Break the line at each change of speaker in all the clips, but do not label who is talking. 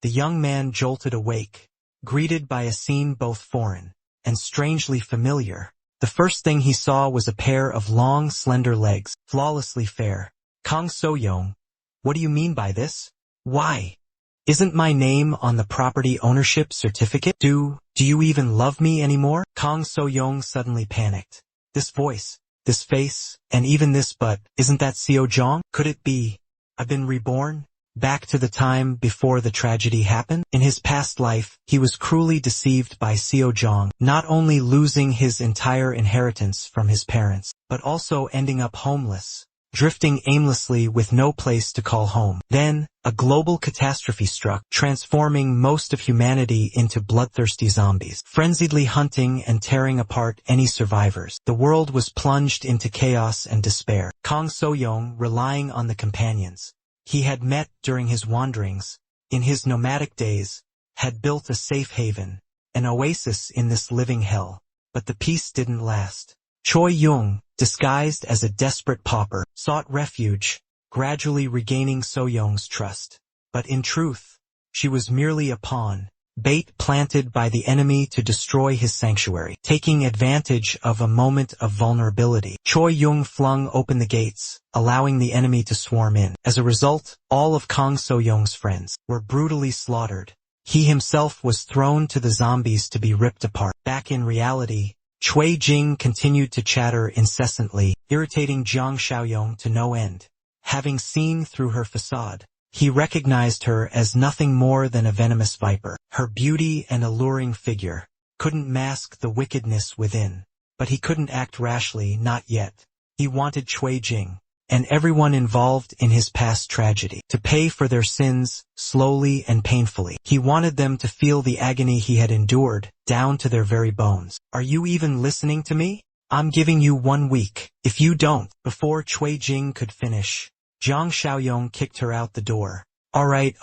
The young man jolted awake, greeted by a scene both foreign and strangely familiar. The first thing he saw was a pair of long, slender legs, flawlessly fair. Kang So-young, what do you mean by this? Why? Isn't my name on the property ownership certificate? Do you even love me anymore? Kang So-young suddenly panicked. This voice, this face, and even this but, isn't that Seo-jong? Could it be? I've been reborn? Back to the time before the tragedy happened? In his past life, he was cruelly deceived by Seo-jong, not only losing his entire inheritance from his parents, but also ending up homeless, drifting aimlessly with no place to call home. Then, a global catastrophe struck, transforming most of humanity into bloodthirsty zombies, frenziedly hunting and tearing apart any survivors. The world was plunged into chaos and despair. Kang So-young, relying on the companions he had met during his wanderings, in his nomadic days, had built a safe haven, an oasis in this living hell. But the peace didn't last. Choi Young, disguised as a desperate pauper, sought refuge, gradually regaining So-young's trust. But in truth, she was merely a pawn, bait planted by the enemy to destroy his sanctuary. Taking advantage of a moment of vulnerability, Choi Young flung open the gates, allowing the enemy to swarm in. As a result, all of Kang So-young's friends were brutally slaughtered. He himself was thrown to the zombies to be ripped apart. Back in reality, Cui Jing continued to chatter incessantly, irritating Jiang Xiaoyong to no end. Having seen through her facade, he recognized her as nothing more than a venomous viper. Her beauty and alluring figure couldn't mask the wickedness within. But he couldn't act rashly, not yet. He wanted Cui Jing, and everyone involved in his past tragedy, to pay for their sins, slowly and painfully. He wanted them to feel the agony he had endured, down to their very bones. Are you even listening to me? I'm giving you 1 week. If you don't. Before Cui Jing could finish, Jiang Xiaoyong kicked her out the door. All right,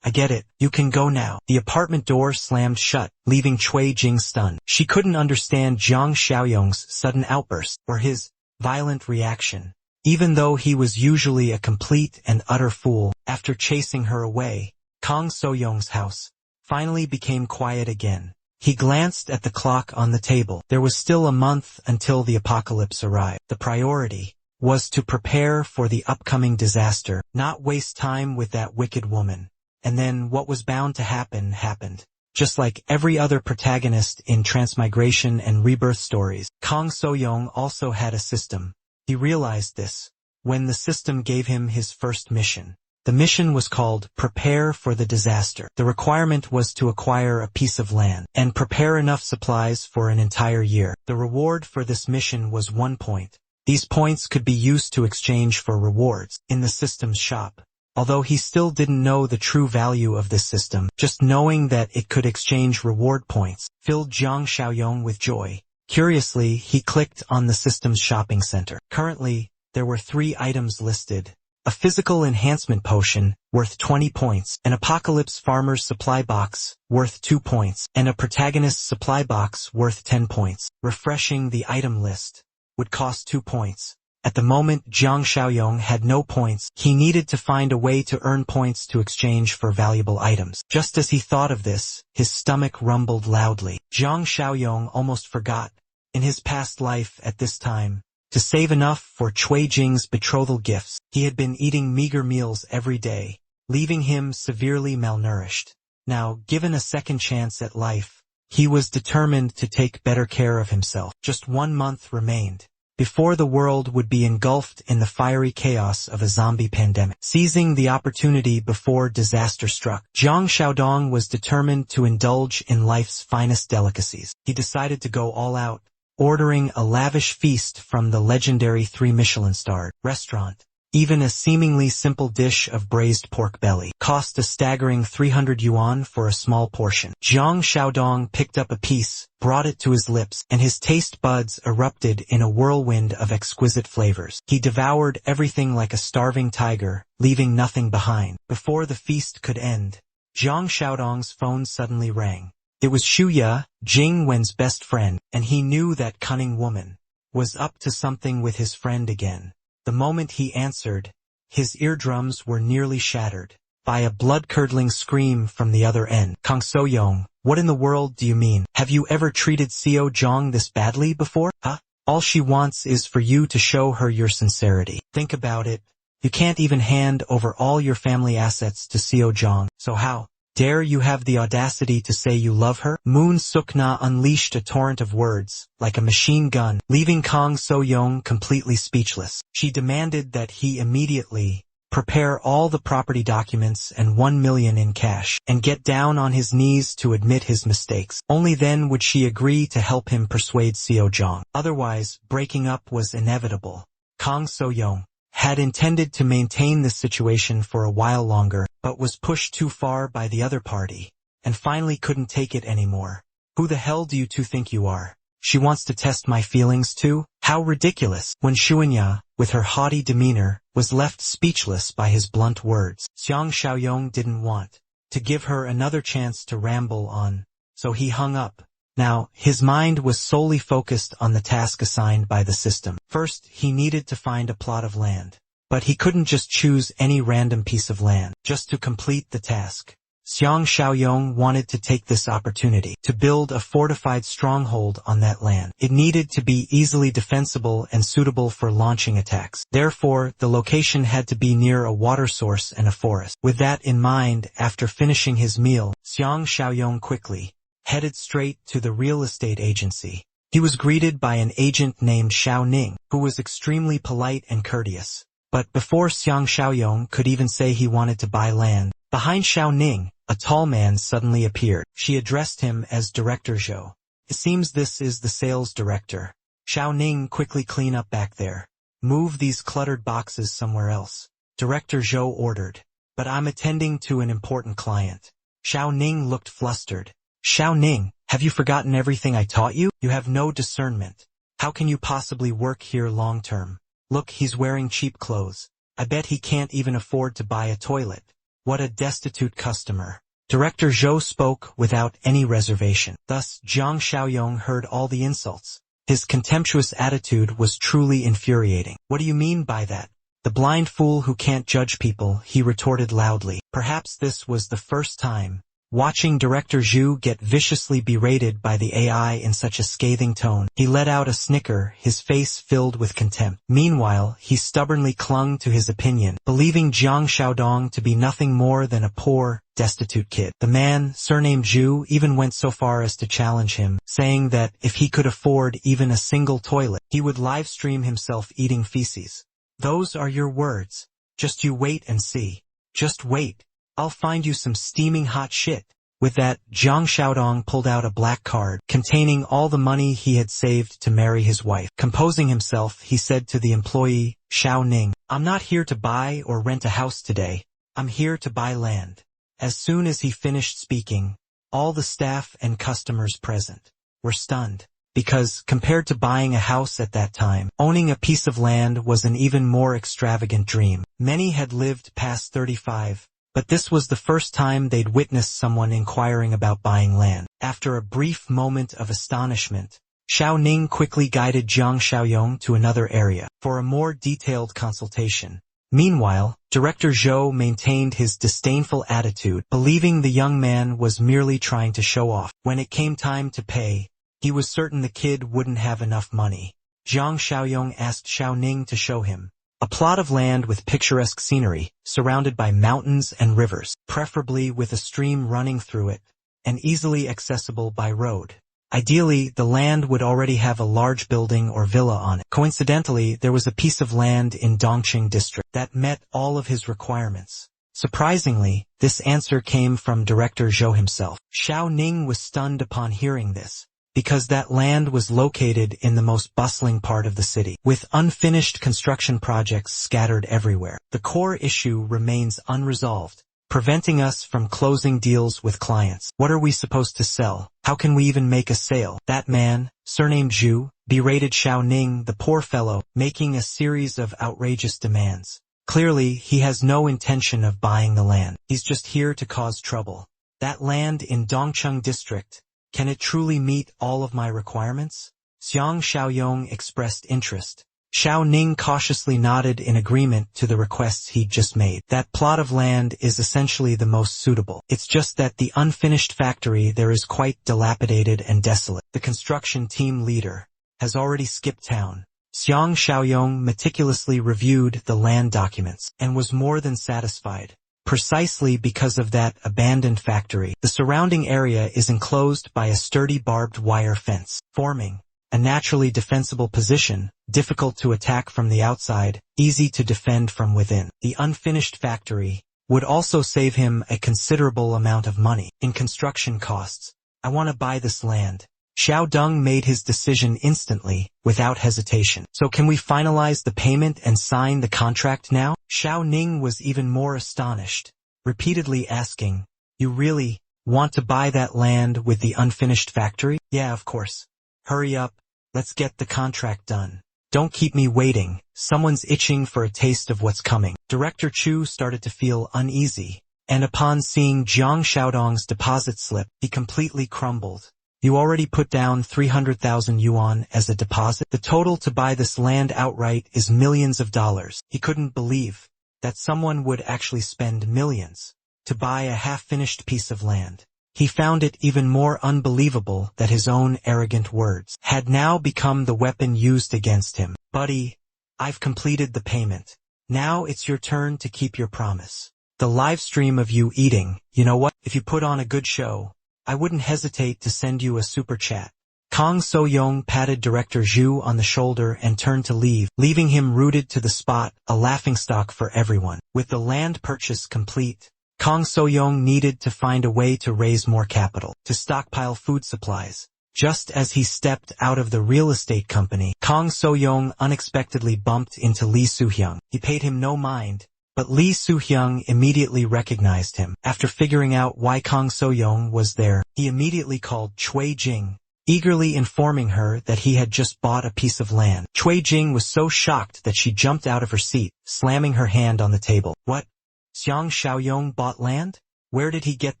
I get it. You can go now. The apartment door slammed shut, leaving Cui Jing stunned. She couldn't understand Jiang Xiaoyong's sudden outburst, or his violent reaction. Even though he was usually a complete and utter fool, after chasing her away, Kang So-young's house finally became quiet again. He glanced at the clock on the table. There was still a month until the apocalypse arrived. The priority was to prepare for the upcoming disaster, not waste time with that wicked woman. And then what was bound to happen happened. Just like every other protagonist in transmigration and rebirth stories, Kang So-young also had a system. He realized this when the system gave him his first mission. The mission was called Prepare for the Disaster. The requirement was to acquire a piece of land and prepare enough supplies for an entire year. The reward for this mission was 1 point. These points could be used to exchange for rewards in the system's shop. Although he still didn't know the true value of this system, just knowing that it could exchange reward points filled Jiang Xiaoyong with joy. Curiously, he clicked on the system's shopping center. Currently, there were 3 items listed. A physical enhancement potion, worth 20 points, an apocalypse farmer's supply box, worth 2 points, and a protagonist's supply box, worth 10 points. Refreshing the item list would cost 2 points. At the moment, Jiang Xiaoyong had no points. He needed to find a way to earn points to exchange for valuable items. Just as he thought of this, his stomach rumbled loudly. Jiang Xiaoyong almost forgot, in his past life at this time, to save enough for Cui Jing's betrothal gifts. He had been eating meager meals every day, leaving him severely malnourished. Now, given a second chance at life, he was determined to take better care of himself. Just 1 month remained before the world would be engulfed in the fiery chaos of a zombie pandemic. Seizing the opportunity before disaster struck, Jiang Xiaodong was determined to indulge in life's finest delicacies. He decided to go all out, ordering a lavish feast from the legendary 3 Michelin-starred restaurant. Even a seemingly simple dish of braised pork belly cost a staggering 300 yuan for a small portion. Jiang Xiaodong picked up a piece, brought it to his lips, and his taste buds erupted in a whirlwind of exquisite flavors. He devoured everything like a starving tiger, leaving nothing behind. Before the feast could end, Jiang Xiaodong's phone suddenly rang. It was Shuya, Jing Wen's best friend, and he knew that cunning woman was up to something with his friend again. The moment he answered, his eardrums were nearly shattered. by a blood-curdling scream from the other end. Kang So-young, what in the world do you mean? Have you ever treated Seo-jong this badly before? Huh? All she wants is for you to show her your sincerity. Think about it. You can't even hand over all your family assets to Seo-jong, so how dare you have the audacity to say you love her? Moon Suk-na unleashed a torrent of words, like a machine gun, leaving Kang So-young completely speechless. She demanded that he immediately prepare all the property documents and 1 million in cash, and get down on his knees to admit his mistakes. Only then would she agree to help him persuade Seo-jong. Otherwise, breaking up was inevitable. Kang So-young had intended to maintain this situation for a while longer, but was pushed too far by the other party, and finally couldn't take it anymore. Who the hell do you two think you are? She wants to test my feelings too? How ridiculous! When Shuanya, with her haughty demeanor, was left speechless by his blunt words, Xiang Xiaoyong didn't want to give her another chance to ramble on, so he hung up. Now, his mind was solely focused on the task assigned by the system. First, he needed to find a plot of land. But he couldn't just choose any random piece of land, just to complete the task. Xiang Xiaoyong wanted to take this opportunity to build a fortified stronghold on that land. It needed to be easily defensible and suitable for launching attacks. Therefore, the location had to be near a water source and a forest. With that in mind, after finishing his meal, Xiang Xiaoyong quickly headed straight to the real estate agency. He was greeted by an agent named Xiao Ning, who was extremely polite and courteous. But before Xiang Xiaoyong could even say he wanted to buy land, behind Xiao Ning, a tall man suddenly appeared. She addressed him as Director Zhou. It seems this is the sales director. Xiao Ning, quickly clean up back there. Move these cluttered boxes somewhere else. Director Zhou ordered. But I'm attending to an important client. Xiao Ning looked flustered. Xiao Ning, have you forgotten everything I taught you? You have no discernment. How can you possibly work here long term? Look, he's wearing cheap clothes. I bet he can't even afford to buy a toilet. What a destitute customer. Director Zhou spoke without any reservation. Thus, Jiang Xiaoyong heard all the insults. His contemptuous attitude was truly infuriating. What do you mean by that? The blind fool who can't judge people, he retorted loudly. Perhaps this was the first time watching Director Zhu get viciously berated by the AI in such a scathing tone. He let out a snicker, his face filled with contempt. Meanwhile, he stubbornly clung to his opinion, believing Jiang Xiaodong to be nothing more than a poor, destitute kid. The man, surnamed Zhu, even went so far as to challenge him, saying that if he could afford even a single toilet, he would livestream himself eating feces. Those are your words. Just you wait and see. Just wait. I'll find you some steaming hot shit. With that, Jiang Xiaodong pulled out a black card containing all the money he had saved to marry his wife. Composing himself, he said to the employee, Xiao Ning, I'm not here to buy or rent a house today. I'm here to buy land. As soon as he finished speaking, all the staff and customers present were stunned, because compared to buying a house at that time, owning a piece of land was an even more extravagant dream. Many had lived past 35. But this was the first time they'd witnessed someone inquiring about buying land. After a brief moment of astonishment, Xiao Ning quickly guided Jiang Xiaoyong to another area for a more detailed consultation. Meanwhile, Director Zhou maintained his disdainful attitude, believing the young man was merely trying to show off. When it came time to pay, he was certain the kid wouldn't have enough money. Jiang Xiaoyong asked Xiao Ning to show him a plot of land with picturesque scenery, surrounded by mountains and rivers, preferably with a stream running through it, and easily accessible by road. Ideally, the land would already have a large building or villa on it. Coincidentally, there was a piece of land in Dongqing district that met all of his requirements. Surprisingly, this answer came from Director Zhou himself. Xiao Ning was stunned upon hearing this, because that land was located in the most bustling part of the city, with unfinished construction projects scattered everywhere. The core issue remains unresolved, preventing us from closing deals with clients. What are we supposed to sell? How can we even make a sale? That man, surnamed Zhu, berated Xiao Ning, the poor fellow, making a series of outrageous demands. Clearly, he has no intention of buying the land. He's just here to cause trouble. That land in Dongqing district, can it truly meet all of my requirements? Xiang Xiaoyong expressed interest. Xiao Ning cautiously nodded in agreement to the requests he'd just made. That plot of land is essentially the most suitable. It's just that the unfinished factory there is quite dilapidated and desolate. The construction team leader has already skipped town. Xiang Xiaoyong meticulously reviewed the land documents and was more than satisfied. Precisely because of that abandoned factory, the surrounding area is enclosed by a sturdy barbed wire fence, forming a naturally defensible position, difficult to attack from the outside, easy to defend from within. The unfinished factory would also save him a considerable amount of money in construction costs. I want to buy this land. Xiao Deng made his decision instantly, without hesitation. So can we finalize the payment and sign the contract now? Xiao Ning was even more astonished, repeatedly asking, "You really want to buy that land with the unfinished factory?" "Yeah, of course. Hurry up, let's get the contract done. Don't keep me waiting, someone's itching for a taste of what's coming." Director Chu started to feel uneasy, and upon seeing Jiang Xiaodong's deposit slip, he completely crumbled. "You already put down 300,000 yuan as a deposit? The total to buy this land outright is millions of dollars." He couldn't believe that someone would actually spend millions to buy a half-finished piece of land. He found it even more unbelievable that his own arrogant words had now become the weapon used against him. "Buddy, I've completed the payment. Now it's your turn to keep your promise. The live stream of you eating, you know what? If you put on a good show, I wouldn't hesitate to send you a super chat." Kang So-young patted Director Zhu on the shoulder and turned to leave, leaving him rooted to the spot, a laughingstock for everyone. With the land purchase complete, Kang So-young needed to find a way to raise more capital, to stockpile food supplies. Just as he stepped out of the real estate company, Kang So-young unexpectedly bumped into Li Su-hyung. He paid him no mind, but Li Su-hyung immediately recognized him. After figuring out why Kang So-young was there, he immediately called Cui Jing, eagerly informing her that he had just bought a piece of land. Cui Jing was so shocked that she jumped out of her seat, slamming her hand on the table. "What? Xiang Xiaoyong bought land? Where did he get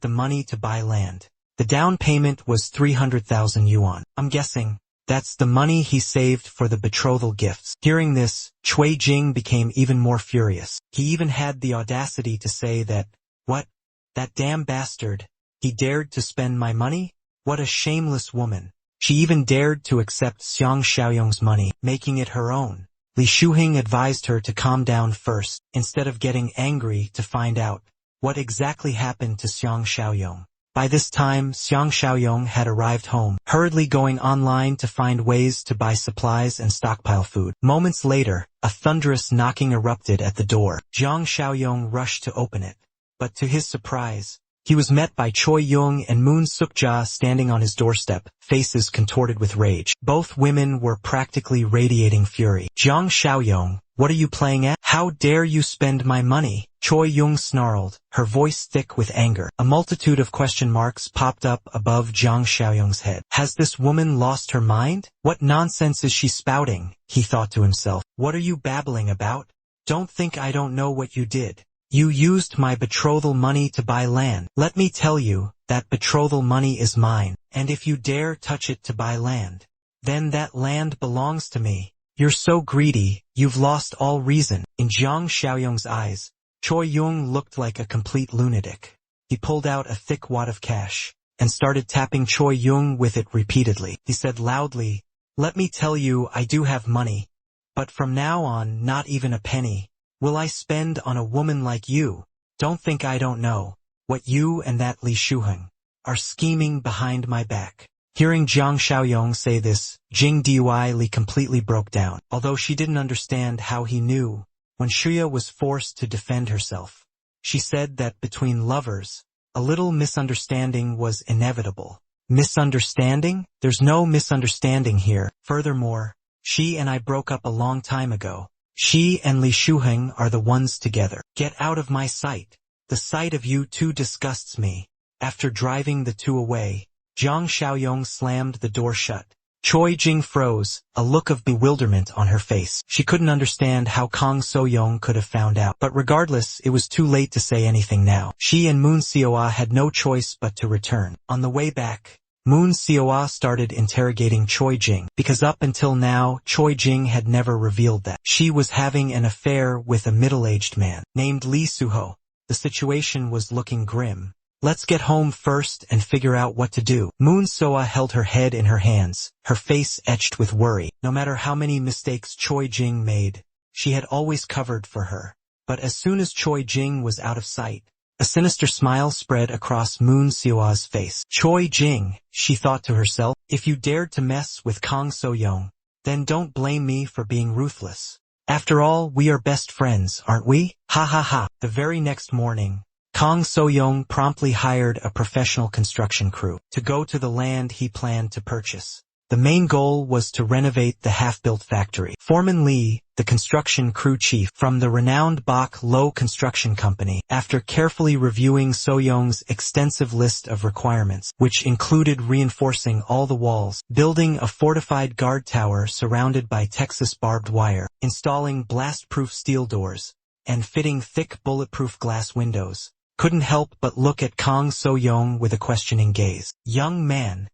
the money to buy land?" "The down payment was 300,000 yuan. I'm guessing that's the money he saved for the betrothal gifts." Hearing this, Cui Jing became even more furious. He even had the audacity to say that, "What? That damn bastard. He dared to spend my money? What a shameless woman." She even dared to accept Xiang Xiaoyong's money, making it her own. Li Shuheng advised her to calm down first, instead of getting angry to find out what exactly happened to Xiang Xiaoyong. By this time, Xiang Xiaoyong had arrived home, hurriedly going online to find ways to buy supplies and stockpile food. Moments later, a thunderous knocking erupted at the door. Xiang Xiaoyong rushed to open it, but to his surprise, he was met by Choi Yung and Moon Sukja standing on his doorstep, faces contorted with rage. Both women were practically radiating fury. "Jiang Xiaoyong, what are you playing at? How dare you spend my money?" Choi Yung snarled, her voice thick with anger. A multitude of question marks popped up above Jiang Xiaoyong's head. Has this woman lost her mind? What nonsense is she spouting? He thought to himself. What are you babbling about? Don't think I don't know what you did. You used my betrothal money to buy land. Let me tell you, that betrothal money is mine, and if you dare touch it to buy land, then that land belongs to me. You're so greedy, you've lost all reason. In Jiang Xiaoyong's eyes, Choi Yung looked like a complete lunatic. He pulled out a thick wad of cash, and started tapping Choi Yung with it repeatedly. He said loudly, "Let me tell you, I do have money, but from now on, not even a penny will I spend on a woman like you. Don't think I don't know what you and that Li Shuheng are scheming behind my back." Hearing Jiang Xiaoyong say this, Jing Dui Li completely broke down. Although she didn't understand how he knew, when Shuya was forced to defend herself, she said that between lovers, a little misunderstanding was inevitable. Misunderstanding? There's no misunderstanding here. Furthermore, she and I broke up a long time ago. She and Li Shuheng are the ones together. Get out of my sight. The sight of you two disgusts me. After driving the two away, Jiang Xiaoyong slammed the door shut. Choi Jing froze, a look of bewilderment on her face. She couldn't understand how Kang So-young could have found out. But regardless, it was too late to say anything now. She and Moon Seoa had no choice but to return. On the way back, Moon Seoa started interrogating Choi Jing, because up until now, Choi Jing had never revealed that she was having an affair with a middle-aged man named Lee Suho. The situation was looking grim. Let's get home first and figure out what to do. Moon Seoa held her head in her hands, her face etched with worry. No matter how many mistakes Choi Jing made, she had always covered for her. But as soon as Choi Jing was out of sight, a sinister smile spread across Moon Seoa's face. Choi Jing, she thought to herself, if you dared to mess with Kang So-young, then don't blame me for being ruthless. After all, we are best friends, aren't we? Ha ha ha. The very next morning, Kang So-young promptly hired a professional construction crew to go to the land he planned to purchase. The main goal was to renovate the half-built factory. Foreman Lee, the construction crew chief from the renowned Bak Lo Construction Company, after carefully reviewing So-young's extensive list of requirements, which included reinforcing all the walls, building a fortified guard tower surrounded by Texas barbed wire, installing blast-proof steel doors, and fitting thick bulletproof glass windows, couldn't help but look at Kang So-young with a questioning gaze. Young man,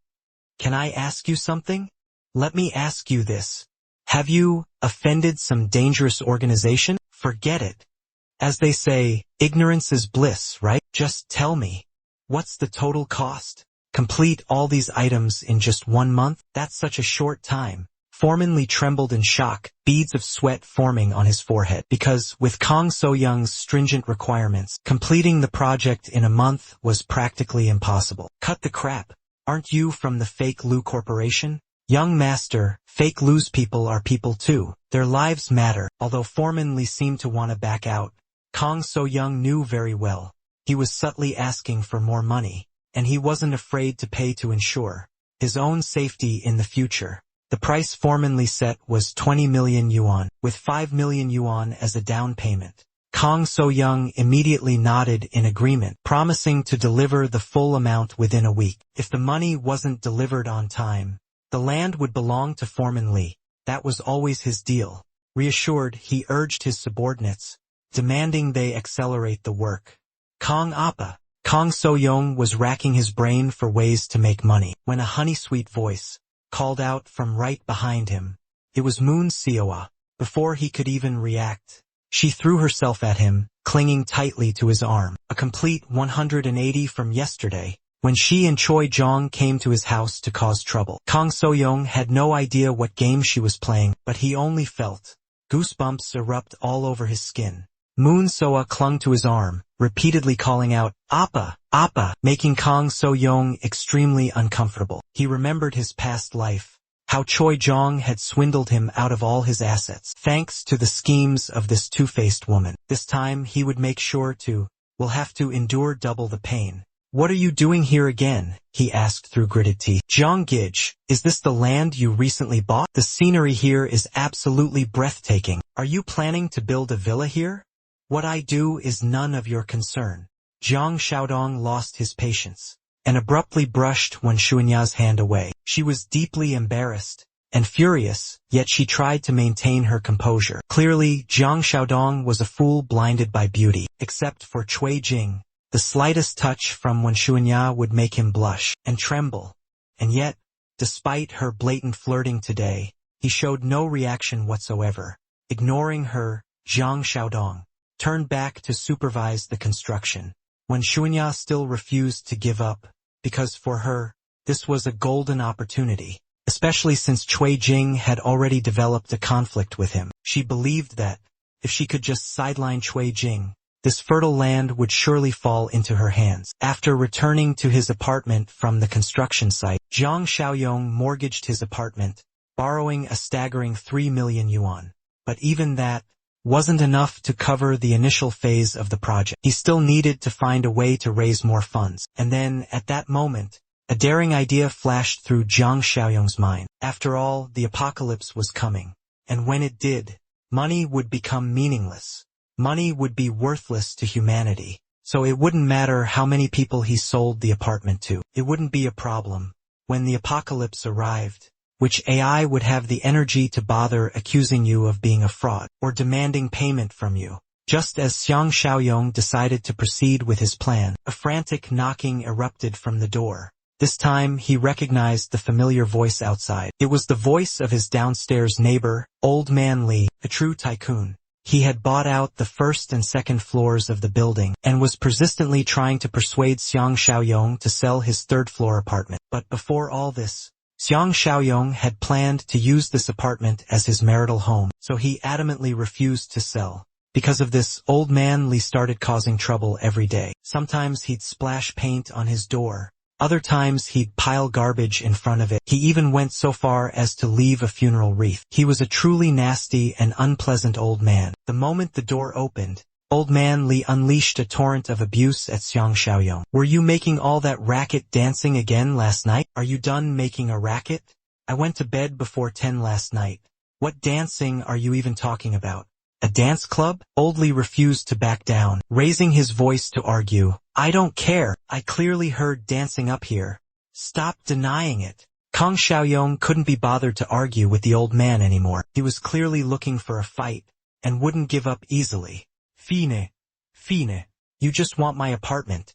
can I ask you something? Let me ask you this. Have you offended some dangerous organization? Forget it. As they say, ignorance is bliss, right? Just tell me. What's the total cost? Complete all these items in just 1 month? That's such a short time. Foreman Lee trembled in shock, beads of sweat forming on his forehead, because, with Kang So-young's stringent requirements, completing the project in a month was practically impossible. Cut the crap. Aren't you from the Fake Lu Corporation? Young master, Fake Lu's people are people too. Their lives matter. Although Foreman Lee seemed to want to back out, Kang So-young knew very well. He was subtly asking for more money, and he wasn't afraid to pay to ensure his own safety in the future. The price Foreman Lee set was 20 million yuan, with 5 million yuan as a down payment. Kang So-young immediately nodded in agreement, promising to deliver the full amount within a week. If the money wasn't delivered on time, the land would belong to Foreman Lee. That was always his deal. Reassured, he urged his subordinates, demanding they accelerate the work. Kang So-young was racking his brain for ways to make money, when a honey-sweet voice called out from right behind him. It was Moon Seoa. Before he could even react, she threw herself at him, clinging tightly to his arm. A complete 180 from yesterday, when she and Choi Jong came to his house to cause trouble. Kang So-young had no idea what game she was playing, but he only felt goosebumps erupt all over his skin. Moon Seoa clung to his arm, repeatedly calling out, "Appa, Appa," making Kang So-young extremely uncomfortable. He remembered his past life, how Choi Jong had swindled him out of all his assets, thanks to the schemes of this two-faced woman. This time he would make sure will have to endure double the pain. "What are you doing here again?" he asked through gritted teeth. "Jong Gij, is this the land you recently bought? The scenery here is absolutely breathtaking. Are you planning to build a villa here? What I do is none of your concern." Jiang Xiaodong lost his patience and abruptly brushed Wen Shuanya's hand away. She was deeply embarrassed and furious, yet she tried to maintain her composure. Clearly, Jiang Xiaodong was a fool blinded by beauty. Except for Cui Jing, the slightest touch from Wen Shuanya would make him blush and tremble. And yet, despite her blatant flirting today, he showed no reaction whatsoever. Ignoring her, Jiang Xiaodong turned back to supervise the construction. Wen Shuanya still refused to give up, because for her, this was a golden opportunity, especially since Cui Jing had already developed a conflict with him. She believed that, if she could just sideline Cui Jing, this fertile land would surely fall into her hands. After returning to his apartment from the construction site, Zhang Xiaoyong mortgaged his apartment, borrowing a staggering 3 million yuan. But even that wasn't enough to cover the initial phase of the project. He still needed to find a way to raise more funds. And then, at that moment, a daring idea flashed through Zhang Xiaoyong's mind. After all, the apocalypse was coming. And when it did, money would become meaningless. Money would be worthless to humanity. So it wouldn't matter how many people he sold the apartment to. It wouldn't be a problem. When the apocalypse arrived, which AI would have the energy to bother accusing you of being a fraud, or demanding payment from you. Just as Xiang Xiaoyong decided to proceed with his plan, a frantic knocking erupted from the door. This time, he recognized the familiar voice outside. It was the voice of his downstairs neighbor, Old Man Lee, a true tycoon. He had bought out the first and second floors of the building and was persistently trying to persuade Xiang Xiaoyong to sell his third-floor apartment. But before all this, Xiang Xiaoyong had planned to use this apartment as his marital home, so he adamantly refused to sell. Because of this, Old Man Lee started causing trouble every day. Sometimes he'd splash paint on his door. Other times he'd pile garbage in front of it. He even went so far as to leave a funeral wreath. He was a truly nasty and unpleasant old man. The moment the door opened, Old Man Lee unleashed a torrent of abuse at Xiang Xiaoyong. "Were you making all that racket dancing again last night? Are you done making a racket? I went to bed before 10 last night. What dancing are you even talking about? A dance club?" Old Lee refused to back down, raising his voice to argue. "I don't care. I clearly heard dancing up here. Stop denying it." Kang Xiaoyong couldn't be bothered to argue with the old man anymore. He was clearly looking for a fight and wouldn't give up easily. Fine, you just want my apartment,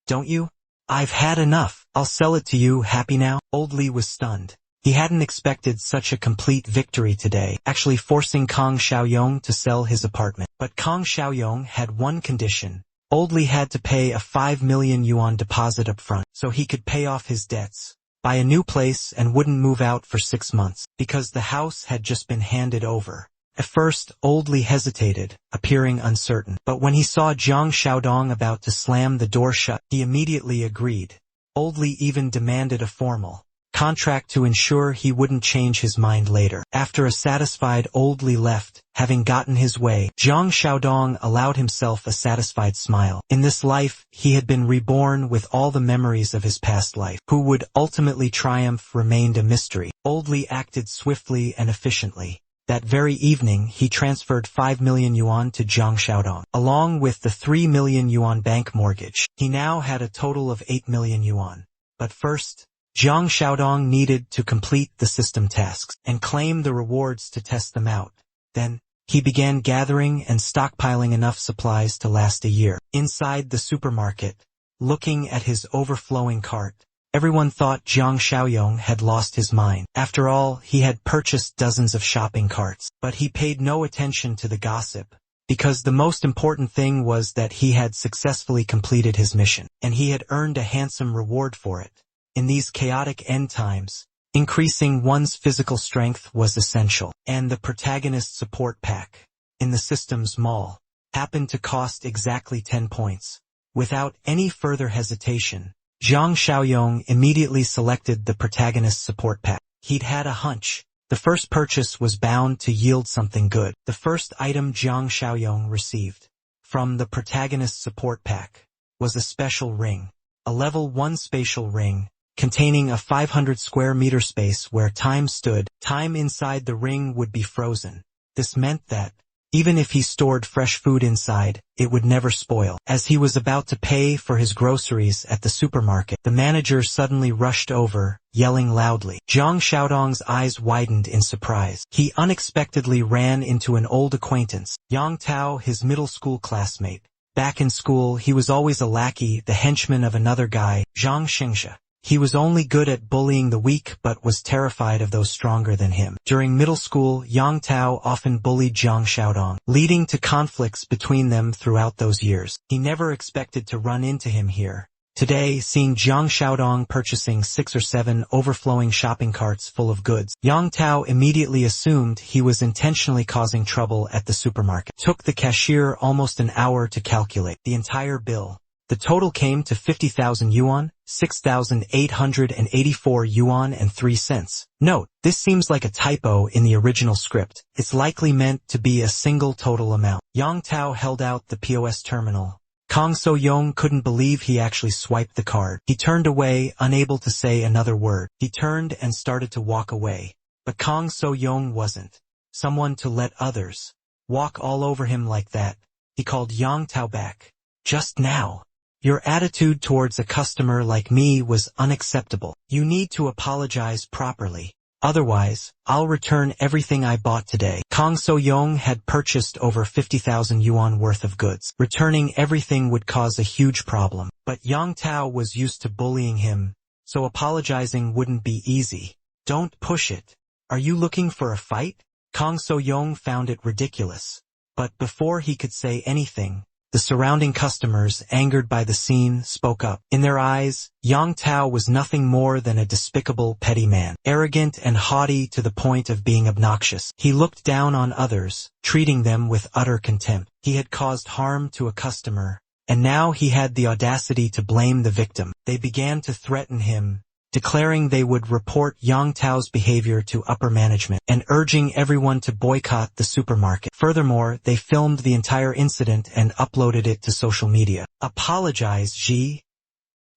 don't you? I've had enough. I'll sell it to you. Happy now?" Old Lee was stunned. He hadn't expected such a complete victory today, actually forcing Kang Xiaoyong to sell his apartment. But Kang Xiaoyong had one condition. Old Lee had to pay a 5 million yuan deposit up front, so he could pay off his debts, buy a new place, and wouldn't move out for 6 months, because the house had just been handed over. At first, Old Lee hesitated, appearing uncertain. But when he saw Jiang Xiaodong about to slam the door shut, he immediately agreed. Old Lee even demanded a formal contract to ensure he wouldn't change his mind later. After a satisfied Old Lee left, having gotten his way, Jiang Xiaodong allowed himself a satisfied smile. In this life, he had been reborn with all the memories of his past life. Who would ultimately triumph remained a mystery. Old Lee acted swiftly and efficiently. That very evening, he transferred 5 million yuan to Jiang Xiaodong, along with the 3 million yuan bank mortgage. He now had a total of 8 million yuan. But first, Jiang Xiaodong needed to complete the system tasks and claim the rewards to test them out. Then, he began gathering and stockpiling enough supplies to last a year. Inside the supermarket, looking at his overflowing cart, everyone thought Jiang Xiaoyong had lost his mind. After all, he had purchased dozens of shopping carts. But he paid no attention to the gossip, because the most important thing was that he had successfully completed his mission, and he had earned a handsome reward for it. In these chaotic end times, increasing one's physical strength was essential, and the protagonist support pack in the system's mall happened to cost exactly 10 points. Without any further hesitation, Jiang Xiaoyong immediately selected the protagonist support pack. He'd had a hunch. The first purchase was bound to yield something good. The first item Jiang Xiaoyong received from the protagonist support pack was a special ring, a level 1 spatial ring, containing a 500 square meter space where time stood. Time inside the ring would be frozen. This meant that, even if he stored fresh food inside, it would never spoil. As he was about to pay for his groceries at the supermarket, the manager suddenly rushed over, yelling loudly. Jiang Xiaodong's eyes widened in surprise. He unexpectedly ran into an old acquaintance, Yang Tao, his middle school classmate. Back in school, he was always a lackey, the henchman of another guy, Zhang Xingxia. He was only good at bullying the weak but was terrified of those stronger than him. During middle school, Yang Tao often bullied Jiang Xiaodong, leading to conflicts between them throughout those years. He never expected to run into him here. Today, seeing Jiang Xiaodong purchasing 6 or 7 overflowing shopping carts full of goods, Yang Tao immediately assumed he was intentionally causing trouble at the supermarket. It took the cashier almost an hour to calculate the entire bill. The total came to 50,000 yuan, 6,884 yuan and 3 cents. Note, this seems like a typo in the original script. It's likely meant to be a single total amount. Yang Tao held out the POS terminal. Kang So-yong couldn't believe he actually swiped the card. He turned away, unable to say another word. He turned and started to walk away. But Kang So-yong wasn't someone to let others walk all over him like that. He called Yang Tao back. "Just now, your attitude towards a customer like me was unacceptable. You need to apologize properly. Otherwise, I'll return everything I bought today." Kang So-yong had purchased over 50,000 yuan worth of goods. Returning everything would cause a huge problem. But Yang Tao was used to bullying him, so apologizing wouldn't be easy. Don't push it. Are you looking for a fight? Kang So-young found it ridiculous. But before he could say anything, the surrounding customers, angered by the scene, spoke up. In their eyes, Yang Tao was nothing more than a despicable, petty man, arrogant and haughty to the point of being obnoxious. He looked down on others, treating them with utter contempt. He had caused harm to a customer, and now he had the audacity to blame the victim. They began to threaten him, declaring they would report Yang Tao's behavior to upper management and urging everyone to boycott the supermarket. Furthermore, they filmed the entire incident and uploaded it to social media. Apologize, Ji.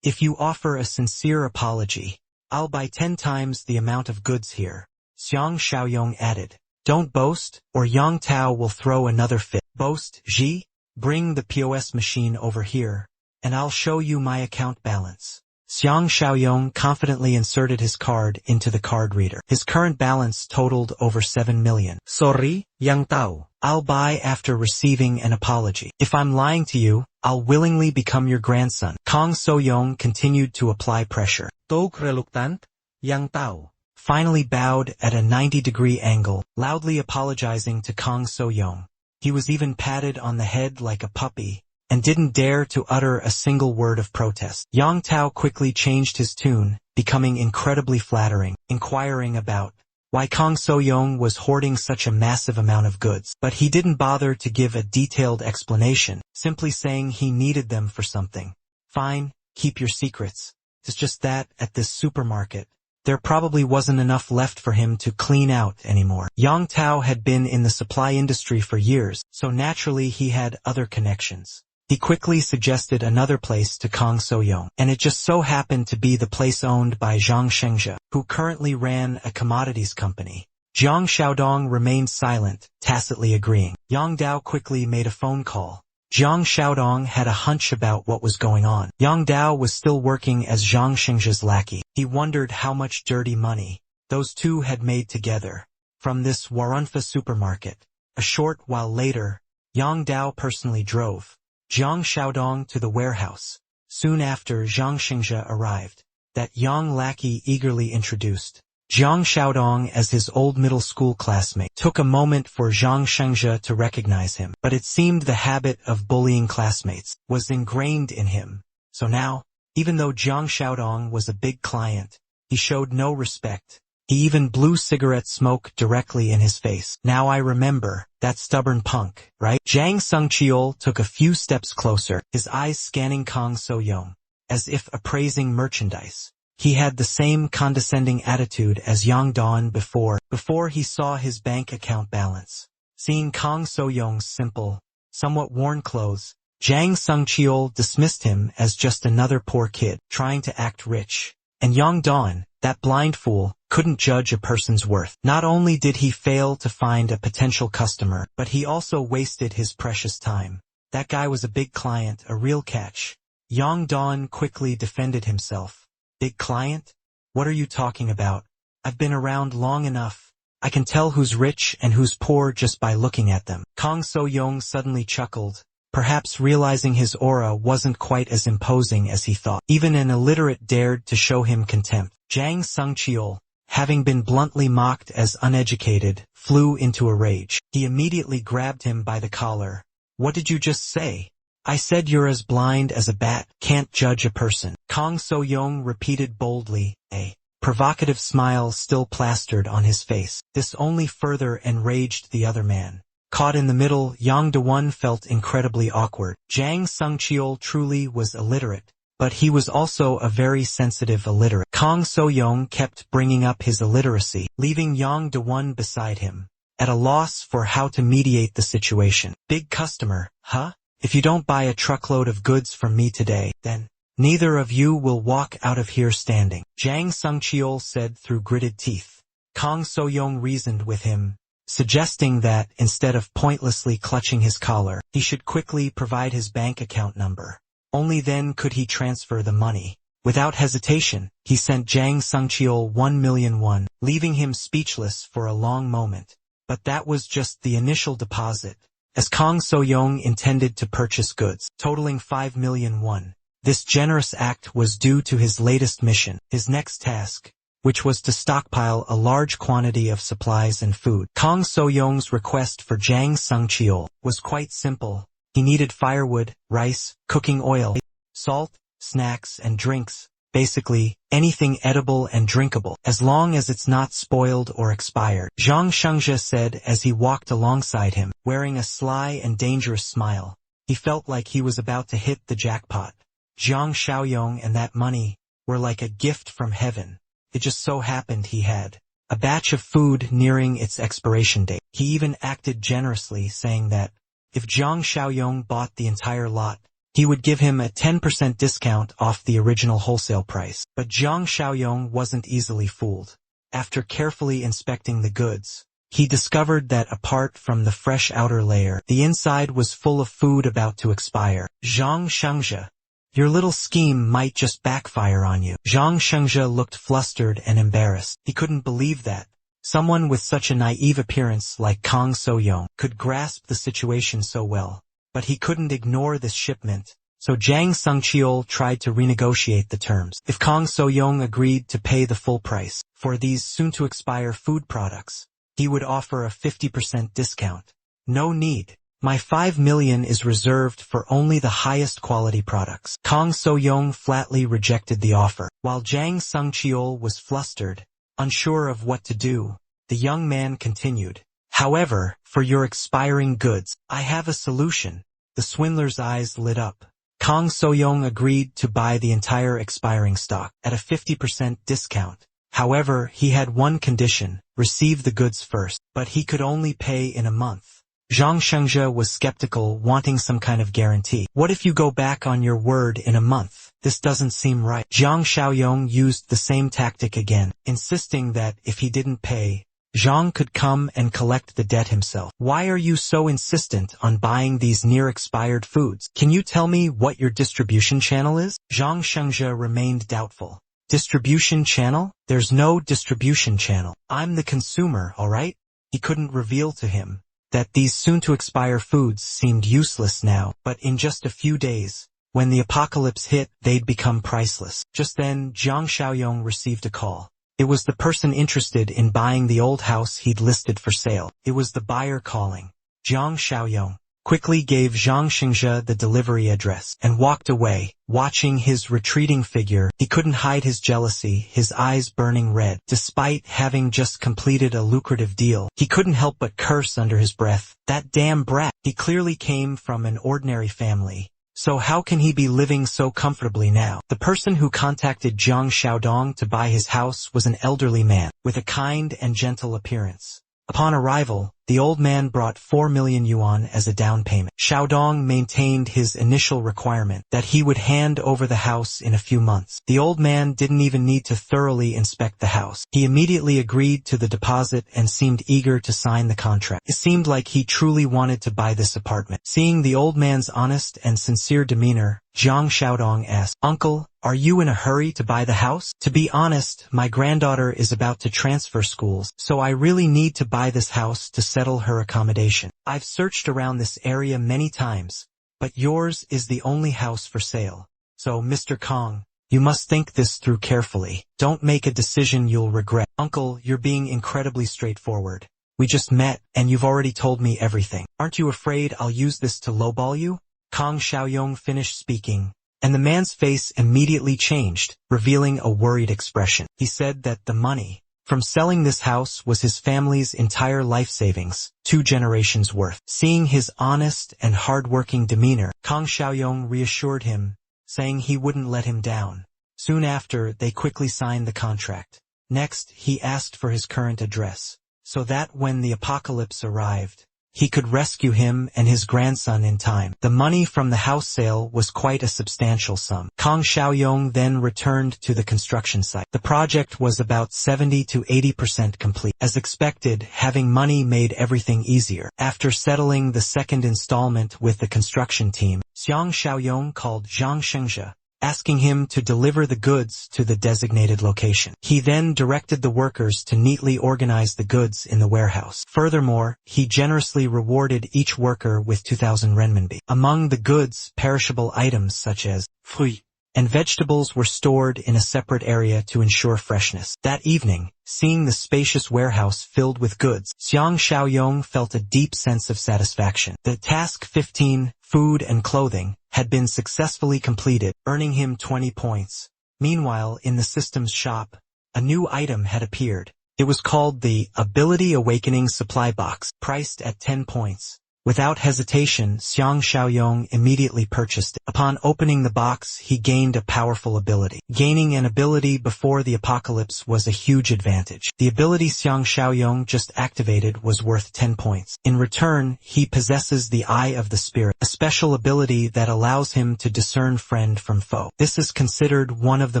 If you offer a sincere apology, I'll buy 10 times the amount of goods here. Xiang Xiaoyong added. Don't boast, or Yang Tao will throw another fit. Boast, Ji? Bring the POS machine over here, and I'll show you my account balance. Xiang Xiaoyong confidently inserted his card into the card reader. His current balance totaled over 7 million. Sorry, Yang Tao. I'll buy after receiving an apology. If I'm lying to you, I'll willingly become your grandson. Kang So-young continued to apply pressure.
Tog reluctant, Yang Tao
Finally bowed at a 90-degree angle, loudly apologizing to Kang So-young. He was even patted on the head like a puppy, and didn't dare to utter a single word of protest. Yang Tao quickly changed his tune, becoming incredibly flattering, inquiring about why Kang So-young was hoarding such a massive amount of goods. But he didn't bother to give a detailed explanation, simply saying he needed them for something. Fine, keep your secrets. It's just that, at this supermarket, there probably wasn't enough left for him to clean out anymore. Yang Tao had been in the supply industry for years, so naturally he had other connections. He quickly suggested another place to Kang So-young, and it just so happened to be the place owned by Zhang Shengzhe, who currently ran a commodities company. Jiang Xiaodong remained silent, tacitly agreeing. Yang Dao quickly made a phone call. Jiang Xiaodong had a hunch about what was going on. Yang Dao was still working as Zhang Shengzhe's lackey. He wondered how much dirty money those two had made together from this Warunfa supermarket. A short while later, Yang Dao personally drove Jiang Xiaodong to the warehouse. Soon after Zhang Shengzhe arrived, that young lackey eagerly introduced Jiang Xiaodong as his old middle school classmate. Took a moment for Zhang Shengzhe to recognize him, but it seemed the habit of bullying classmates was ingrained in him. So now, even though Jiang Xiaodong was a big client, he showed no respect. He even blew cigarette smoke directly in his face. Now I remember, that stubborn punk, right? Zhang Sungcheol took a few steps closer, his eyes scanning Kang So-young, as if appraising merchandise. He had the same condescending attitude as Yang Dawn before he saw his bank account balance. Seeing Kang So-young's simple, somewhat worn clothes, Zhang Sungcheol dismissed him as just another poor kid, trying to act rich. And Yang Dawn, that blind fool, couldn't judge a person's worth. Not only did he fail to find a potential customer, but he also wasted his precious time. That guy was a big client, a real catch. Yang Dawn quickly defended himself. Big client? What are you talking about? I've been around long enough. I can tell who's rich and who's poor just by looking at them. Kang So-young suddenly chuckled, perhaps realizing his aura wasn't quite as imposing as he thought. Even an illiterate dared to show him contempt. Zhang Sungcheol, having been bluntly mocked as uneducated, flew into a rage. He immediately grabbed him by the collar. What did you just say? I said you're as blind as a bat, can't judge a person. Kang So-young repeated boldly, a provocative smile still plastered on his face. This only further enraged the other man. Caught in the middle, Yang Da-won felt incredibly awkward. Zhang Sungcheol truly was illiterate, but he was also a very sensitive illiterate. Kang So-young kept bringing up his illiteracy, leaving Yang Da-won beside him, at a loss for how to mediate the situation. Big customer, huh? If you don't buy a truckload of goods from me today, then neither of you will walk out of here standing, Zhang Sungcheol said through gritted teeth. Kang So-young reasoned with him, suggesting that, instead of pointlessly clutching his collar, he should quickly provide his bank account number. Only then could he transfer the money. Without hesitation, he sent Zhang Sungcheol 1 million won, leaving him speechless for a long moment. But that was just the initial deposit, as Kang So-young intended to purchase goods, totaling 5 million won. This generous act was due to his latest mission, his next task, which was to stockpile a large quantity of supplies and food. Kang So-young's request for Jang Sung-cheol was quite simple. He needed firewood, rice, cooking oil, salt, snacks, and drinks. Basically, anything edible and drinkable, as long as it's not spoiled or expired. Zhang Shengzhe said as he walked alongside him, wearing a sly and dangerous smile. He felt like he was about to hit the jackpot. Zhang Xiaoyong and that money were like a gift from heaven. It just so happened he had a batch of food nearing its expiration date. He even acted generously, saying that if Zhang Xiaoyong bought the entire lot, he would give him a 10% discount off the original wholesale price. But Zhang Xiaoyong wasn't easily fooled. After carefully inspecting the goods, he discovered that apart from the fresh outer layer, the inside was full of food about to expire. Zhang Shengzhe, your little scheme might just backfire on you. Zhang Shengzhe looked flustered and embarrassed. He couldn't believe that someone with such a naive appearance like Kang So-young could grasp the situation so well. But he couldn't ignore this shipment, so Jang Sung-cheol tried to renegotiate the terms. If Kang So-young agreed to pay the full price for these soon-to-expire food products, he would offer a 50% discount. No need. My 5 million is reserved for only the highest quality products. Kang So-young flatly rejected the offer. While Jang Sung-cheol was flustered, unsure of what to do, the young man continued. However, for your expiring goods, I have a solution. The swindler's eyes lit up. Kang So-young agreed to buy the entire expiring stock at a 50% discount. However, he had one condition: receive the goods first, but he could only pay in a month. Zhang Shengzhe was skeptical, wanting some kind of guarantee. What if you go back on your word in a month? This doesn't seem right. Zhang Xiaoyong used the same tactic again, insisting that if he didn't pay, Zhang could come and collect the debt himself. Why are you so insistent on buying these near-expired foods? Can you tell me what your distribution channel is? Zhang Shengzhe remained doubtful. Distribution channel? There's no distribution channel. I'm the consumer, alright? He couldn't reveal to him that these soon-to-expire foods seemed useless now, but in just a few days, when the apocalypse hit, they'd become priceless. Just then, Zhang Xiaoyong received a call. It was the person interested in buying the old house he'd listed for sale. It was the buyer calling. Zhang Xiaoyong quickly gave Zhang Shengzhe the delivery address and walked away. Watching his retreating figure, he couldn't hide his jealousy, his eyes burning red. Despite having just completed a lucrative deal, he couldn't help but curse under his breath. That damn brat! He clearly came from an ordinary family. So how can he be living so comfortably now? The person who contacted Zhang Xiaodong to buy his house was an elderly man, with a kind and gentle appearance. Upon arrival, the old man brought 4 million yuan as a down payment. Xiaodong maintained his initial requirement that he would hand over the house in a few months. The old man didn't even need to thoroughly inspect the house. He immediately agreed to the deposit and seemed eager to sign the contract. It seemed like he truly wanted to buy this apartment. Seeing the old man's honest and sincere demeanor, Zhang Xiaodong asked, "Uncle, are you in a hurry to buy the house?" "To be honest, my granddaughter is about to transfer schools, so I really need to buy this house to settle her accommodation. I've searched around this area many times, but yours is the only house for sale. So, Mr. Kong, you must think this through carefully. Don't make a decision you'll regret." "Uncle, you're being incredibly straightforward. We just met, and you've already told me everything. Aren't you afraid I'll use this to lowball you?" Kang Xiaoyong finished speaking, and the man's face immediately changed, revealing a worried expression. He said that the money from selling this house was his family's entire life savings, 2 generations worth. Seeing his honest and hard-working demeanor, Kang Xiaoyong reassured him, saying he wouldn't let him down. Soon after, they quickly signed the contract. Next, he asked for his current address, so that when the apocalypse arrived, he could rescue him and his grandson in time. The money from the house sale was quite a substantial sum. Kang Xiaoyong then returned to the construction site. The project was about 70 to 80% complete. As expected, having money made everything easier. After settling the second installment with the construction team, Zhang Xiaoyong called Zhang Shengzhe, asking him to deliver the goods to the designated location. He then directed the workers to neatly organize the goods in the warehouse. Furthermore, he generously rewarded each worker with 2,000 renminbi. Among the goods, perishable items such as fruits, and vegetables were stored in a separate area to ensure freshness. That evening, seeing the spacious warehouse filled with goods, Xiang Xiaoyong felt a deep sense of satisfaction. The task 15, food and clothing, had been successfully completed, earning him 20 points. Meanwhile, in the systems shop, a new item had appeared. It was called the Ability Awakening Supply Box, priced at 10 points. Without hesitation, Xiang Xiaoyong immediately purchased it. Upon opening the box, he gained a powerful ability. Gaining an ability before the apocalypse was a huge advantage. The ability Xiang Xiaoyong just activated was worth 10 points. In return, he possesses the Eye of the Spirit, a special ability that allows him to discern friend from foe. This is considered one of the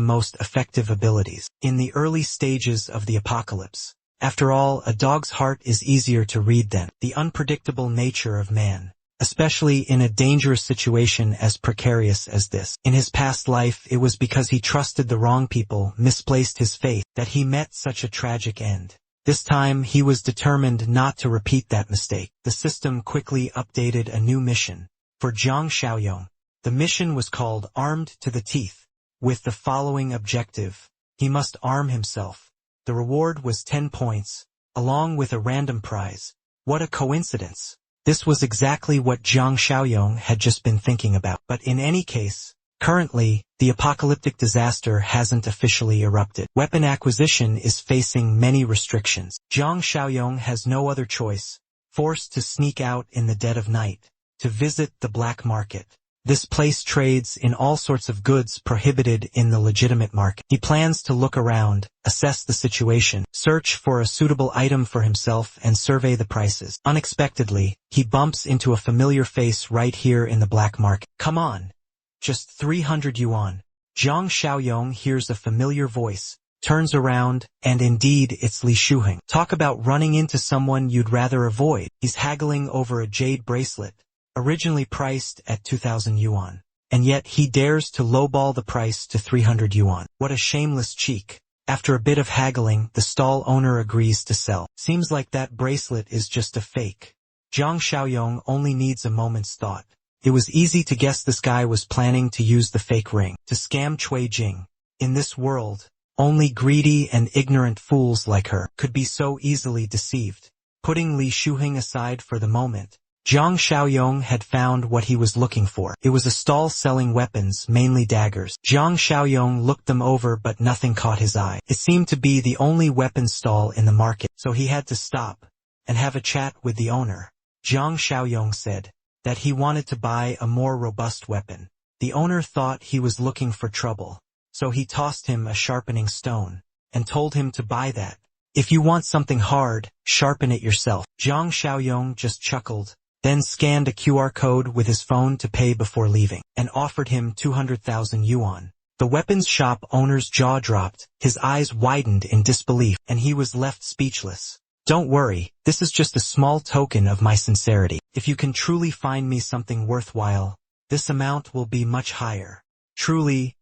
most effective abilities in the early stages of the apocalypse. After all, a dog's heart is easier to read than the unpredictable nature of man, especially in a dangerous situation as precarious as this. In his past life, it was because he trusted the wrong people, misplaced his faith, that he met such a tragic end. This time, he was determined not to repeat that mistake. The system quickly updated a new mission for Xiang Xiaoyong. The mission was called Armed to the Teeth, with the following objective. He must arm himself. The reward was 10 points, along with a random prize. What a coincidence! This was exactly what Xiang Xiaoyong had just been thinking about. But in any case, currently, the apocalyptic disaster hasn't officially erupted. Weapon acquisition is facing many restrictions. Xiang Xiaoyong has no other choice, forced to sneak out in the dead of night, to visit the black market. This place trades in all sorts of goods prohibited in the legitimate market. He plans to look around, assess the situation, search for a suitable item for himself and survey the prices. Unexpectedly, he bumps into a familiar face right here in the black market. Come on! Just 300 yuan. Xiang Xiaoyong hears a familiar voice, turns around, and indeed it's Li Shuheng. Talk about running into someone you'd rather avoid. He's haggling over a jade bracelet, originally priced at 2,000 yuan. And yet he dares to lowball the price to 300 yuan. What a shameless cheek. After a bit of haggling, the stall owner agrees to sell. Seems like that bracelet is just a fake. Xiang Xiaoyong only needs a moment's thought. It was easy to guess this guy was planning to use the fake ring to scam Cui Jing. In this world, only greedy and ignorant fools like her could be so easily deceived. Putting Li Shuheng aside for the moment, Xiang Xiaoyong had found what he was looking for. It was a stall selling weapons, mainly daggers. Xiang Xiaoyong looked them over but nothing caught his eye. It seemed to be the only weapon stall in the market, so he had to stop and have a chat with the owner. Xiang Xiaoyong said that he wanted to buy a more robust weapon. The owner thought he was looking for trouble, so he tossed him a sharpening stone and told him to buy that. If you want something hard, sharpen it yourself. Xiang Xiaoyong just chuckled, then scanned a QR code with his phone to pay before leaving, and offered him 200,000 yuan. The weapons shop owner's jaw dropped, his eyes widened in disbelief, and he was left speechless. Don't worry, this is just a small token of my sincerity. If you can truly find me something worthwhile, this amount will be much higher. Truly,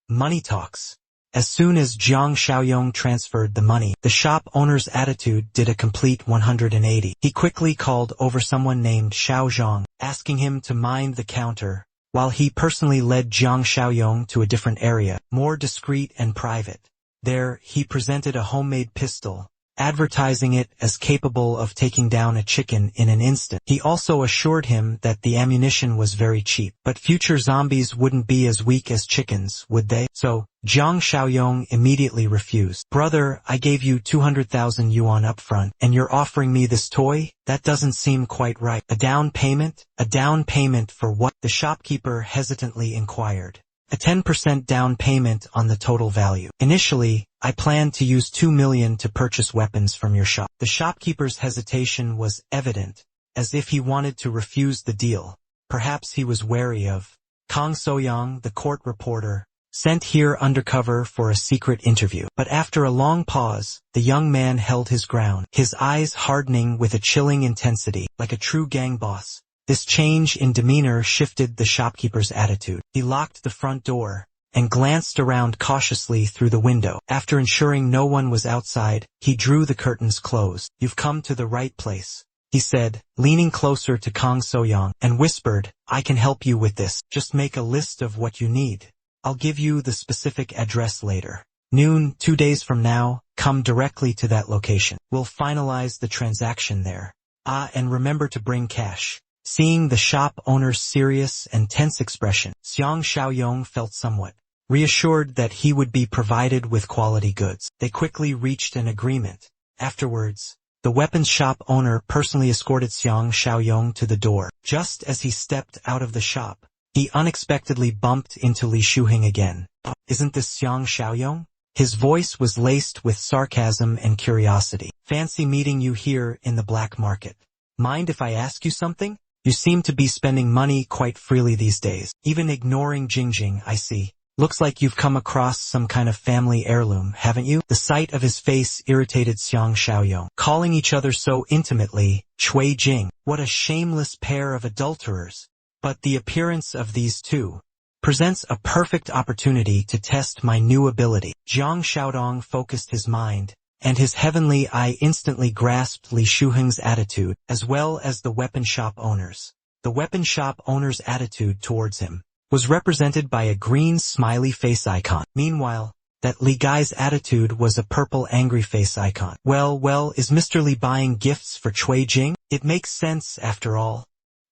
money talks. As soon as Xiang Xiaoyong transferred the money, the shop owner's attitude did a complete 180. He quickly called over someone named Xiao Zhang, asking him to mind the counter, while he personally led Xiang Xiaoyong to a different area, more discreet and private. There, he presented a homemade pistol, advertising it as capable of taking down a chicken in an instant. He also assured him that the ammunition was very cheap, but future zombies wouldn't be as weak as chickens, would they? So, Xiang Xiaoyong immediately refused. Brother, I gave you 200,000 yuan upfront, and you're offering me this toy? That doesn't seem quite right. A down payment? A down payment for what? The shopkeeper hesitantly inquired. A 10% down payment on the total value. Initially, I planned to use 2 million to purchase weapons from your shop. The shopkeeper's hesitation was evident, as if he wanted to refuse the deal. Perhaps he was wary of Kang Soyang, the court reporter, sent here undercover for a secret interview. But after a long pause, the young man held his ground, his eyes hardening with a chilling intensity, like a true gang boss. This change in demeanor shifted the shopkeeper's attitude. He locked the front door and glanced around cautiously through the window. After ensuring no one was outside, he drew the curtains closed. You've come to the right place, he said, leaning closer to Kang Soyang, and whispered, I can help you with this. Just make a list of what you need. I'll give you the specific address later. Noon, 2 days from now, come directly to that location. We'll finalize the transaction there. And remember to bring cash. Seeing the shop owner's serious and tense expression, Xiang Xiaoyong felt somewhat reassured that he would be provided with quality goods. They quickly reached an agreement. Afterwards, the weapons shop owner personally escorted Xiang Xiaoyong to the door. Just as he stepped out of the shop, he unexpectedly bumped into Li Shuheng again. Isn't this Xiang Xiaoyong? His voice was laced with sarcasm and curiosity. Fancy meeting you here in the black market. Mind if I ask you something? You seem to be spending money quite freely these days. Even ignoring Jingjing, I see. Looks like you've come across some kind of family heirloom, haven't you? The sight of his face irritated Xiang Xiaoyong. Calling each other so intimately, Cui Jing. What a shameless pair of adulterers. But the appearance of these two presents a perfect opportunity to test my new ability. Jiang Xiaodong focused his mind, and his heavenly eye instantly grasped Li Shuheng's attitude, as well as the weapon shop owner's. The weapon shop owner's attitude towards him was represented by a green smiley face icon. Meanwhile, that Li Gai's attitude was a purple angry face icon. Well, is Mr. Li buying gifts for Cui Jing? It makes sense after all.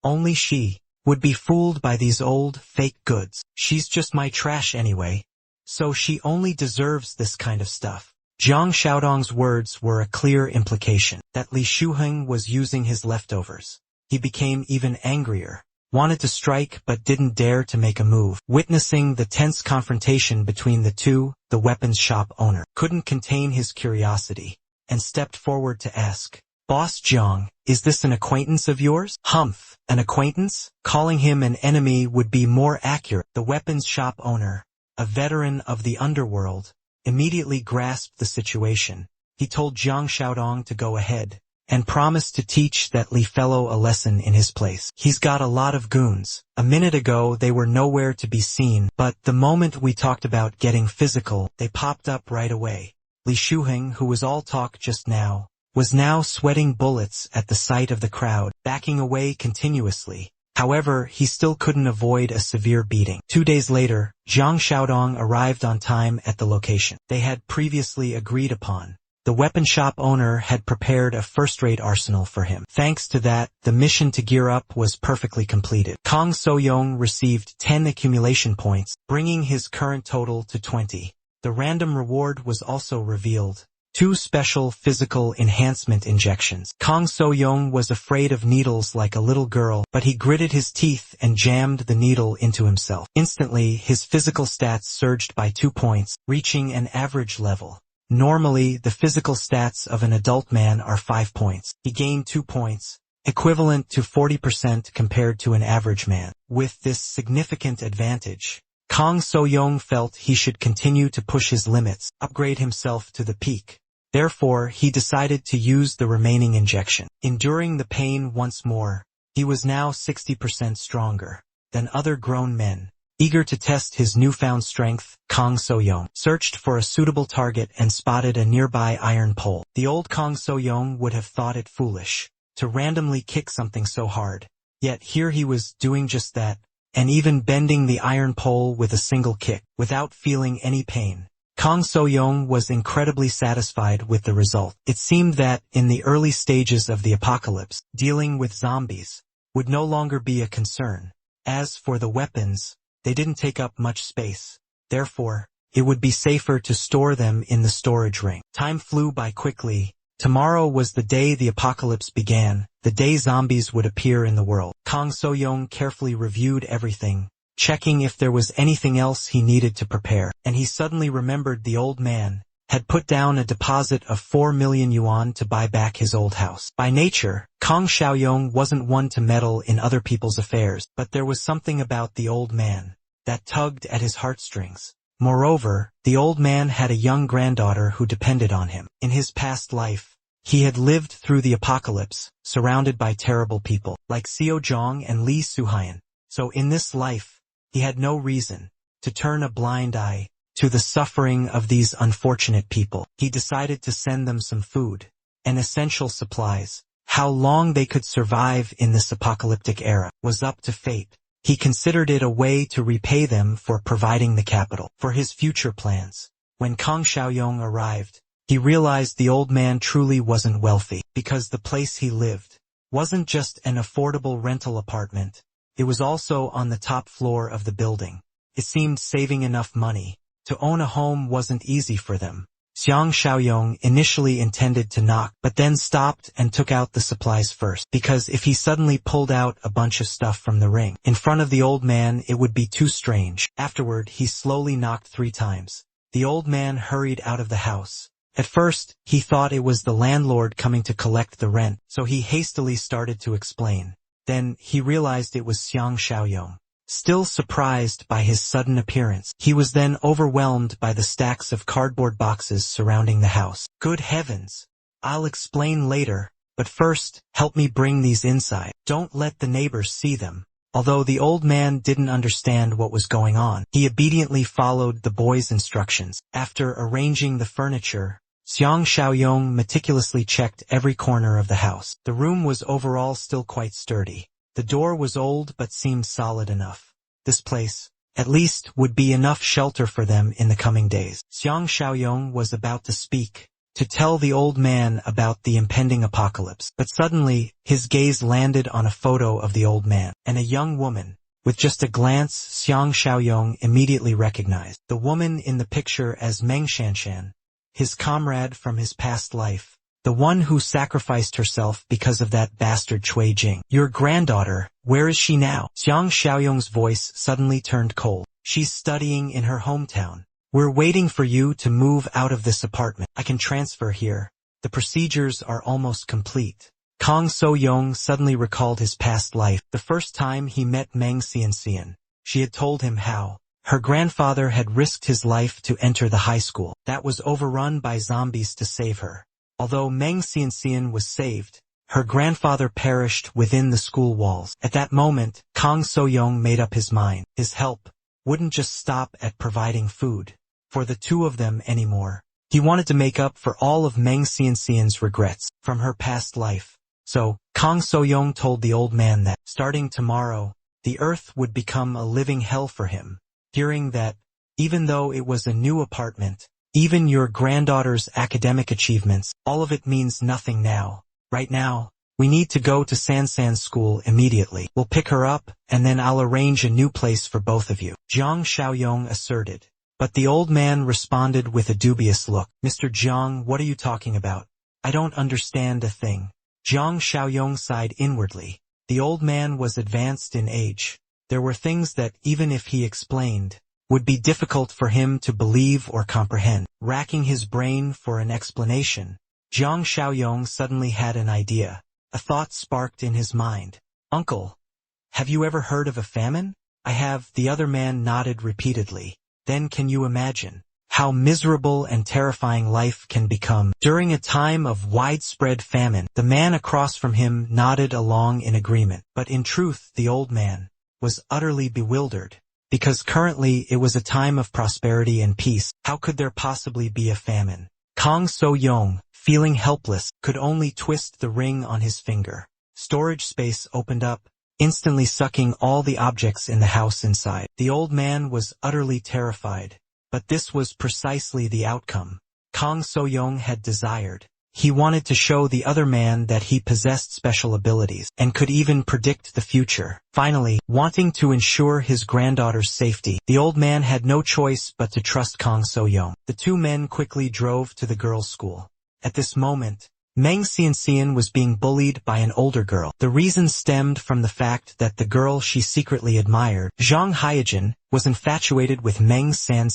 Only she would be fooled by these old, fake goods. She's just my trash anyway. So she only deserves this kind of stuff. Jiang Xiaodong's words were a clear implication that Li Shuheng was using his leftovers. He became even angrier. Wanted to strike but didn't dare to make a move. Witnessing the tense confrontation between the two, the weapons shop owner couldn't contain his curiosity and stepped forward to ask, Boss Jiang, is this an acquaintance of yours? Humph, an acquaintance? Calling him an enemy would be more accurate. The weapons shop owner, a veteran of the underworld, immediately grasped the situation. He told Jiang Xiaodong to go ahead and promised to teach that Li fellow a lesson in his place. He's got a lot of goons. A minute ago they were nowhere to be seen, but the moment we talked about getting physical, they popped up right away. Li Shuheng, who was all talk just now, was now sweating bullets at the sight of the crowd, backing away continuously. However, he still couldn't avoid a severe beating. 2 days later, Jiang Xiaodong arrived on time at the location they had previously agreed upon. The weapon shop owner had prepared a first-rate arsenal for him. Thanks to that, the mission to gear up was perfectly completed. Kang Soyong received 10 accumulation points, bringing his current total to 20. The random reward was also revealed. 2 special physical enhancement injections. Kang Soyong was afraid of needles like a little girl, but he gritted his teeth and jammed the needle into himself. Instantly, his physical stats surged by 2 points, reaching an average level. Normally, the physical stats of an adult man are 5 points. He gained 2 points, equivalent to 40% compared to an average man. With this significant advantage, Kang Soyong felt he should continue to push his limits, upgrade himself to the peak. Therefore, he decided to use the remaining injection. Enduring the pain once more, he was now 60% stronger than other grown men. Eager to test his newfound strength, Kang Soyong searched for a suitable target and spotted a nearby iron pole. The old Kang Soyong would have thought it foolish to randomly kick something so hard. Yet here he was doing just that, and even bending the iron pole with a single kick, without feeling any pain. Kang Soyong was incredibly satisfied with the result. It seemed that, in the early stages of the apocalypse, dealing with zombies would no longer be a concern. As for the weapons, they didn't take up much space. Therefore, it would be safer to store them in the storage ring. Time flew by quickly. Tomorrow was the day the apocalypse began, the day zombies would appear in the world. Kang Soyong carefully reviewed everything, checking if there was anything else he needed to prepare, and he suddenly remembered the old man had put down a deposit of 4 million yuan to buy back his old house. By nature, Kang Xiaoyong wasn't one to meddle in other people's affairs, but there was something about the old man that tugged at his heartstrings. Moreover, the old man had a young granddaughter who depended on him. In his past life, he had lived through the apocalypse, surrounded by terrible people, like Xiao Zhang and Li Suhaiyan. So in this life, he had no reason to turn a blind eye to the suffering of these unfortunate people. He decided to send them some food and essential supplies. How long they could survive in this apocalyptic era was up to fate. He considered it a way to repay them for providing the capital for his future plans. When Kang Xiaoyong arrived, he realized the old man truly wasn't wealthy, because the place he lived wasn't just an affordable rental apartment. It was also on the top floor of the building. It seemed saving enough money to own a home wasn't easy for them. Xiang Xiaoyong initially intended to knock, but then stopped and took out the supplies first, because if he suddenly pulled out a bunch of stuff from the ring in front of the old man, it would be too strange. Afterward, he slowly knocked 3 times. The old man hurried out of the house. At first, he thought it was the landlord coming to collect the rent, so he hastily started to explain. Then, he realized it was Xiang Xiaoyong. Still surprised by his sudden appearance, he was then overwhelmed by the stacks of cardboard boxes surrounding the house. Good heavens! I'll explain later, but first, help me bring these inside. Don't let the neighbors see them. Although the old man didn't understand what was going on, he obediently followed the boy's instructions. After arranging the furniture, Xiang Xiaoyong meticulously checked every corner of the house. The room was overall still quite sturdy. The door was old but seemed solid enough. This place, at least, would be enough shelter for them in the coming days. Xiang Xiaoyong was about to speak, to tell the old man about the impending apocalypse, but suddenly, his gaze landed on a photo of the old man and a young woman. With just a glance, Xiang Xiaoyong immediately recognized the woman in the picture as Meng Shanshan, his comrade from his past life. The one who sacrificed herself because of that bastard Cui Jing. Your granddaughter, where is she now? Xiang Xiaoyong's voice suddenly turned cold. She's studying in her hometown. We're waiting for you to move out of this apartment. I can transfer here. The procedures are almost complete. Kang So-yong suddenly recalled his past life. The first time he met Meng Xianxian, she had told him how her grandfather had risked his life to enter the high school that was overrun by zombies to save her. Although Meng Xianxian was saved, her grandfather perished within the school walls. At that moment, Kang So-yong made up his mind. His help wouldn't just stop at providing food for the two of them anymore. He wanted to make up for all of Meng Xianxian's regrets from her past life. So, Kang So-yong told the old man that, starting tomorrow, the earth would become a living hell for him. Hearing that, even though it was a new apartment, even your granddaughter's academic achievements, all of it means nothing now. Right now, we need to go to Sansan's school immediately. We'll pick her up, and then I'll arrange a new place for both of you, Jiang Xiaoyong asserted. But the old man responded with a dubious look. Mr. Jiang, what are you talking about? I don't understand a thing. Jiang Xiaoyong sighed inwardly. The old man was advanced in age. There were things that, even if he explained, would be difficult for him to believe or comprehend. Racking his brain for an explanation, Jiang Xiaoyong suddenly had an idea. A thought sparked in his mind. Uncle, have you ever heard of a famine? I have, the other man nodded repeatedly. Then can you imagine how miserable and terrifying life can become during a time of widespread famine? The man across from him nodded along in agreement. But in truth, the old man was utterly bewildered. Because currently it was a time of prosperity and peace. How could there possibly be a famine? Kang So-yong, feeling helpless, could only twist the ring on his finger. Storage space opened up, instantly sucking all the objects in the house inside. The old man was utterly terrified, but this was precisely the outcome Kang So-yong had desired. He wanted to show the other man that he possessed special abilities and could even predict the future. Finally, wanting to ensure his granddaughter's safety, the old man had no choice but to trust Kang So-yong. The two men quickly drove to the girls' school. At this moment, Meng Xianxian was being bullied by an older girl. The reason stemmed from the fact that the girl she secretly admired, Zhang Haijin, was infatuated with Meng San.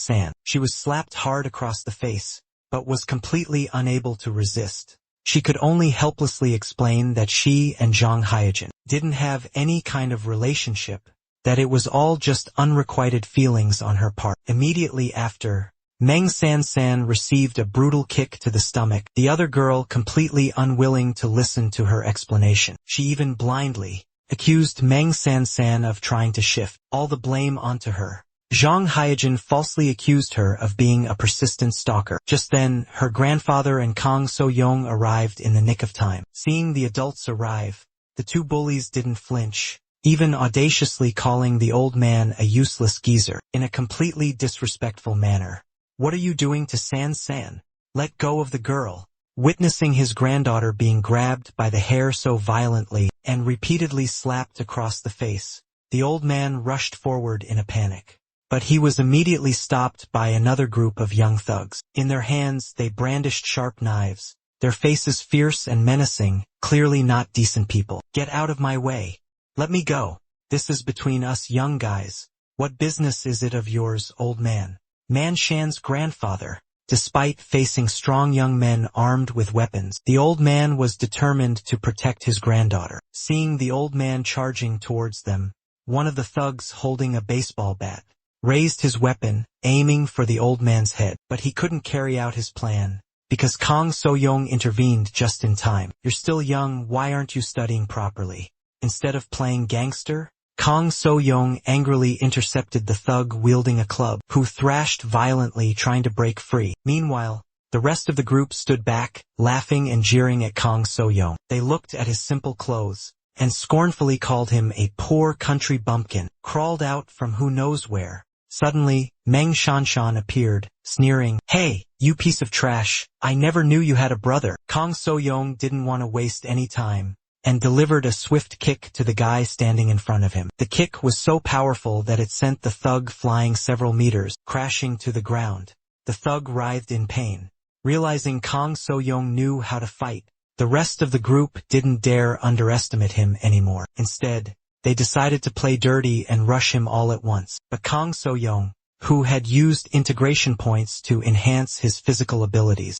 She was slapped hard across the face, but was completely unable to resist. She could only helplessly explain that she and Zhang Haijin didn't have any kind of relationship, that it was all just unrequited feelings on her part. Immediately after, Meng San received a brutal kick to the stomach, the other girl completely unwilling to listen to her explanation. She even blindly accused Meng San of trying to shift all the blame onto her. Zhang Haijin falsely accused her of being a persistent stalker. Just then, her grandfather and Kang So-yong arrived in the nick of time. Seeing the adults arrive, the two bullies didn't flinch. even audaciously calling the old man a useless geezer, in a completely disrespectful manner. "What are you doing to San? Let go of the girl." Witnessing his granddaughter being grabbed by the hair so violently and repeatedly slapped across the face, the old man rushed forward in a panic. But he was immediately stopped by another group of young thugs. In their hands they brandished sharp knives, their faces fierce and menacing, clearly not decent people. "Get out of my way. Let me go. This is between us young guys. What business is it of yours, old man?" Man Shan's grandfather. Despite facing strong young men armed with weapons, the old man was determined to protect his granddaughter. Seeing the old man charging towards them, one of the thugs holding a baseball bat raised his weapon, aiming for the old man's head. But he couldn't carry out his plan, because Kang So-young intervened just in time. "You're still young, why aren't you studying properly? Instead of playing gangster?" Kang So-young angrily intercepted the thug wielding a club, who thrashed violently trying to break free. Meanwhile, the rest of the group stood back, laughing and jeering at Kang So-young. They looked at his simple clothes, and scornfully called him a poor country bumpkin, crawled out from who knows where. Suddenly, Meng Shanshan appeared, sneering, "Hey, you piece of trash, I never knew you had a brother." Kang So-young didn't want to waste any time, and delivered a swift kick to the guy standing in front of him. The kick was so powerful that it sent the thug flying several meters, crashing to the ground. The thug writhed in pain. Realizing Kang So-young knew how to fight, the rest of the group didn't dare underestimate him anymore. Instead, they decided to play dirty and rush him all at once. But Kang So-young, who had used integration points to enhance his physical abilities,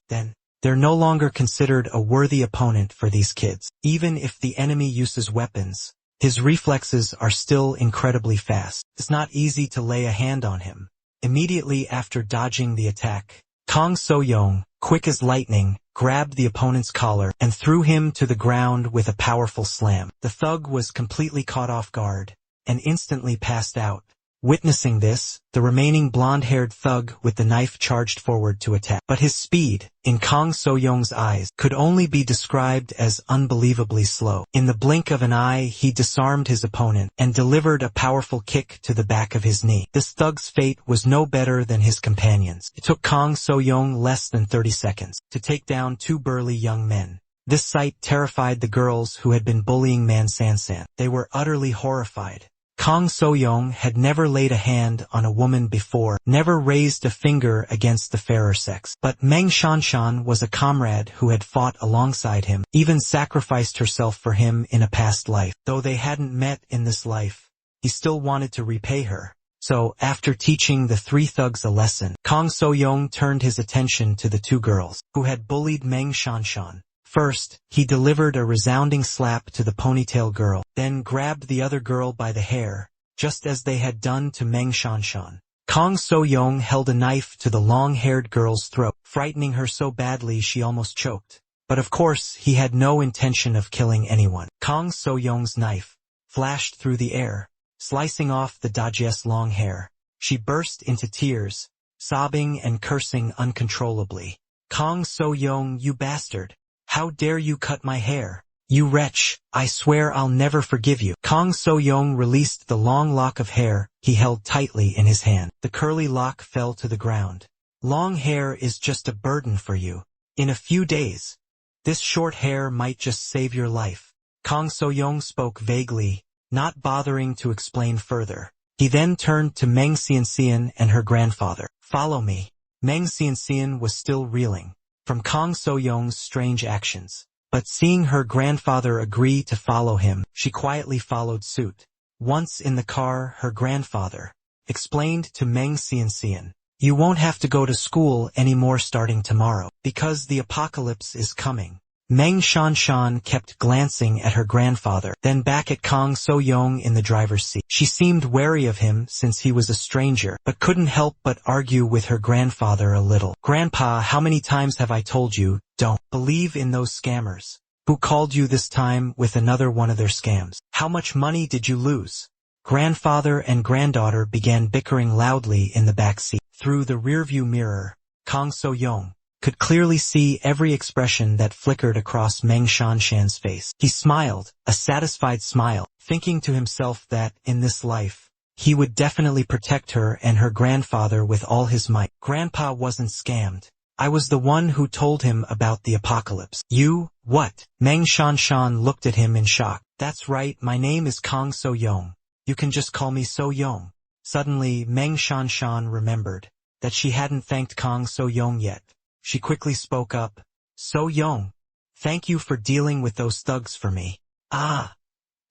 they're no longer considered a worthy opponent for these kids. Even if the enemy uses weapons, his reflexes are still incredibly fast. It's not easy to lay a hand on him. Immediately after dodging the attack, Kang So-young, quick as lightning, grabbed the opponent's collar and threw him to the ground with a powerful slam. The thug was completely caught off guard and instantly passed out. Witnessing this, the remaining blonde-haired thug with the knife charged forward to attack. But his speed, in Kang So-young's eyes, could only be described as unbelievably slow. In the blink of an eye, he disarmed his opponent and delivered a powerful kick to the back of his knee. This thug's fate was no better than his companions. It took Kang So-young less than 30 seconds to take down two burly young men. This sight terrified the girls who had been bullying Man Sansan. They were utterly horrified. Kang So-young had never laid a hand on a woman before, never raised a finger against the fairer sex. But Meng Shanshan was a comrade who had fought alongside him, even sacrificed herself for him in a past life. Though they hadn't met in this life, he still wanted to repay her. So, after teaching the three thugs a lesson, Kang So-young turned his attention to the two girls, who had bullied Meng Shanshan. First, he delivered a resounding slap to the ponytail girl, then grabbed the other girl by the hair, just as they had done to Meng Shanshan. Kang So-young held a knife to the long-haired girl's throat, frightening her so badly she almost choked. But of course, he had no intention of killing anyone. Kang So-young's knife flashed through the air, slicing off the Daji's long hair. She burst into tears, sobbing and cursing uncontrollably. "Kang So-young, you bastard! How dare you cut my hair? You wretch, I swear I'll never forgive you." Kang So-young released the long lock of hair he held tightly in his hand. The curly lock fell to the ground. "Long hair is just a burden for you. In a few days, this short hair might just save your life." Kang So-young spoke vaguely, not bothering to explain further. He then turned to Meng Xianxian and her grandfather. "Follow me." Meng Xianxian was still reeling from Kang So-young's strange actions. But seeing her grandfather agree to follow him, she quietly followed suit. Once in the car, her grandfather explained to Meng Xianxian, "You won't have to go to school anymore starting tomorrow, because the apocalypse is coming." Meng Shanshan kept glancing at her grandfather, then back at Kang So-young in the driver's seat. She seemed wary of him since he was a stranger, but couldn't help but argue with her grandfather a little. "Grandpa, how many times have I told you, don't believe in those scammers? Who called you this time with another one of their scams? How much money did you lose?" Grandfather and granddaughter began bickering loudly in the back seat. Through the rearview mirror, Kang So-young could clearly see every expression that flickered across Meng Shanshan's face. He smiled, a satisfied smile, thinking to himself that, in this life, he would definitely protect her and her grandfather with all his might. Grandpa wasn't scammed. I was the one who told him about the apocalypse. You, what? Meng Shanshan looked at him in shock. That's right, my name is Kong So-young. You can just call me So-young. Suddenly, Meng Shanshan remembered that she hadn't thanked Kong So-young yet. She quickly spoke up. So-young, thank you for dealing with those thugs for me. Ah,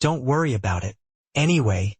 don't worry about it. Anyway,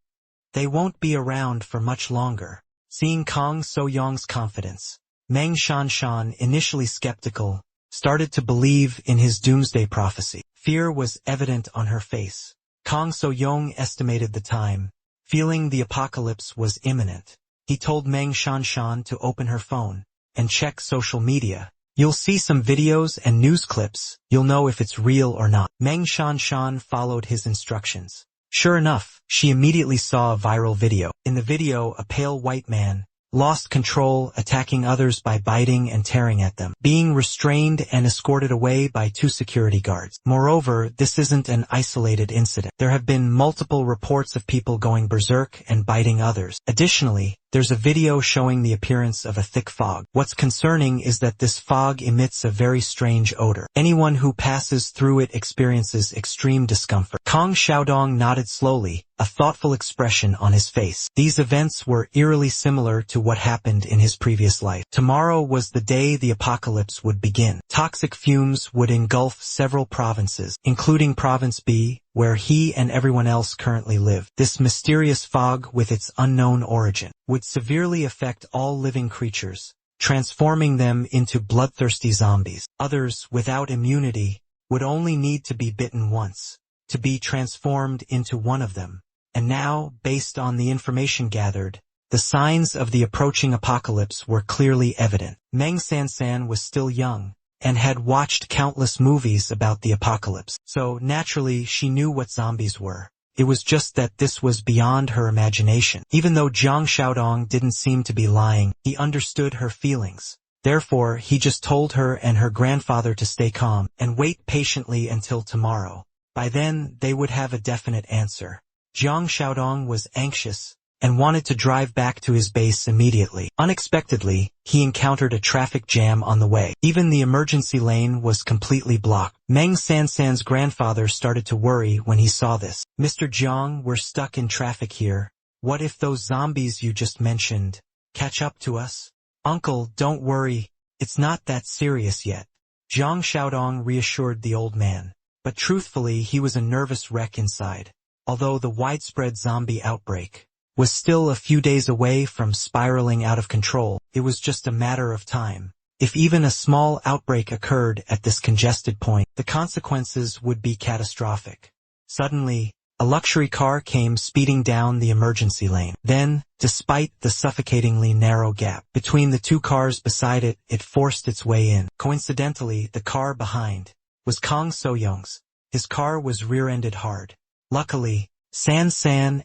they won't be around for much longer. Seeing Kong So-young's confidence, Meng Shanshan, initially skeptical, started to believe in his doomsday prophecy. Fear was evident on her face. Kong So-young estimated the time, feeling the apocalypse was imminent. He told Meng Shanshan to open her phone and check social media. You'll see some videos and news clips. You'll know if it's real or not. Meng Shanshan followed his instructions. Sure enough, she immediately saw a viral video. In the video, a pale white man lost control, attacking others by biting and tearing at them, being restrained and escorted away by 2 security guards. Moreover, this isn't an isolated incident. There have been multiple reports of people going berserk and biting others. Additionally, there's a video showing the appearance of a thick fog. What's concerning is that this fog emits a very strange odor. Anyone who passes through it experiences extreme discomfort. Kong Xiaodong nodded slowly, a thoughtful expression on his face. These events were eerily similar to what happened in his previous life. Tomorrow was the day the apocalypse would begin. Toxic fumes would engulf several provinces, including Province B, where he and everyone else currently live. This mysterious fog, with its unknown origin, would severely affect all living creatures, transforming them into bloodthirsty zombies. Others, without immunity, would only need to be bitten once to be transformed into one of them. And now, based on the information gathered, the signs of the approaching apocalypse were clearly evident. Meng Sansan was still young and had watched countless movies about the apocalypse, so naturally she knew what zombies were. It was just that this was beyond her imagination. Even though Jiang Xiaodong didn't seem to be lying, he understood her feelings. Therefore, he just told her and her grandfather to stay calm and wait patiently until tomorrow. By then, they would have a definite answer. Jiang Xiaodong was anxious and wanted to drive back to his base immediately. Unexpectedly, he encountered a traffic jam on the way. Even the emergency lane was completely blocked. Meng Sansan's grandfather started to worry when he saw this. Mr. Jiang, we're stuck in traffic here. What if those zombies you just mentioned catch up to us? Uncle, don't worry. It's not that serious yet. Jiang Xiaodong reassured the old man. But truthfully, he was a nervous wreck inside. Although the widespread zombie outbreak was still a few days away from spiraling out of control, it was just a matter of time. If even a small outbreak occurred at this congested point, the consequences would be catastrophic. Suddenly, a luxury car came speeding down the emergency lane. Then, despite the suffocatingly narrow gap between the 2 cars beside it, it forced its way in. Coincidentally, the car behind was Kong So-young's. His car was rear-ended hard. Luckily, San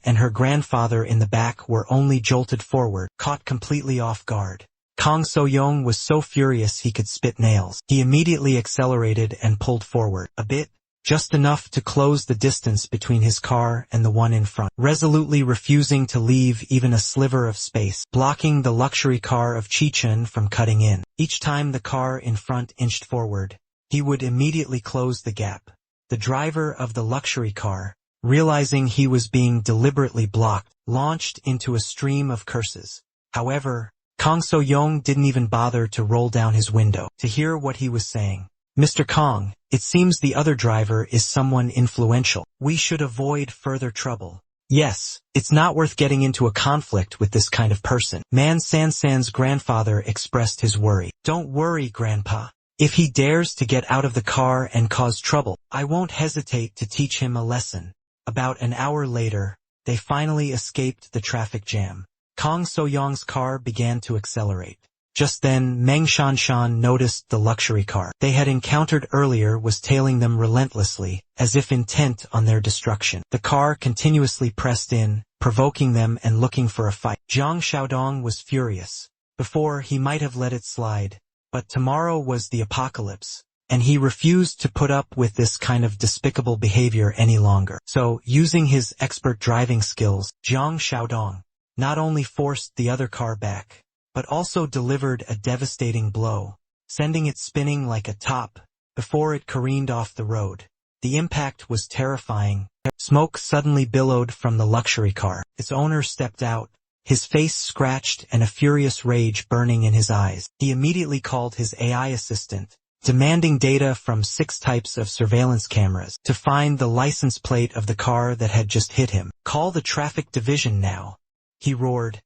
and her grandfather in the back were only jolted forward, caught completely off guard. Kong So-young was so furious he could spit nails. He immediately accelerated and pulled forward a bit, just enough to close the distance between his car and the one in front, resolutely refusing to leave even a sliver of space, blocking the luxury car of Chi-chun from cutting in. Each time the car in front inched forward, he would immediately close the gap. The driver of the luxury car, realizing he was being deliberately blocked, launched into a stream of curses. However, Kong So-young didn't even bother to roll down his window to hear what he was saying. Mr. Kong, it seems the other driver is someone influential. We should avoid further trouble. Yes, it's not worth getting into a conflict with this kind of person. Man Sansan's grandfather expressed his worry. Don't worry, Grandpa. If he dares to get out of the car and cause trouble, I won't hesitate to teach him a lesson. About an hour later, they finally escaped the traffic jam. Kong So-young's car began to accelerate. Just then, Meng Shanshan noticed the luxury car they had encountered earlier was tailing them relentlessly, as if intent on their destruction. The car continuously pressed in, provoking them and looking for a fight. Jiang Xiaodong was furious. Before, he might have let it slide. But tomorrow was the apocalypse, and he refused to put up with this kind of despicable behavior any longer. So, using his expert driving skills, Zhang Xiaodong not only forced the other car back, but also delivered a devastating blow, sending it spinning like a top before it careened off the road. The impact was terrifying. Smoke suddenly billowed from the luxury car. Its owner stepped out, his face scratched and a furious rage burning in his eyes. He immediately called his AI assistant, demanding data from 6 types of surveillance cameras to find the license plate of the car that had just hit him. "Call the traffic division now," he roared.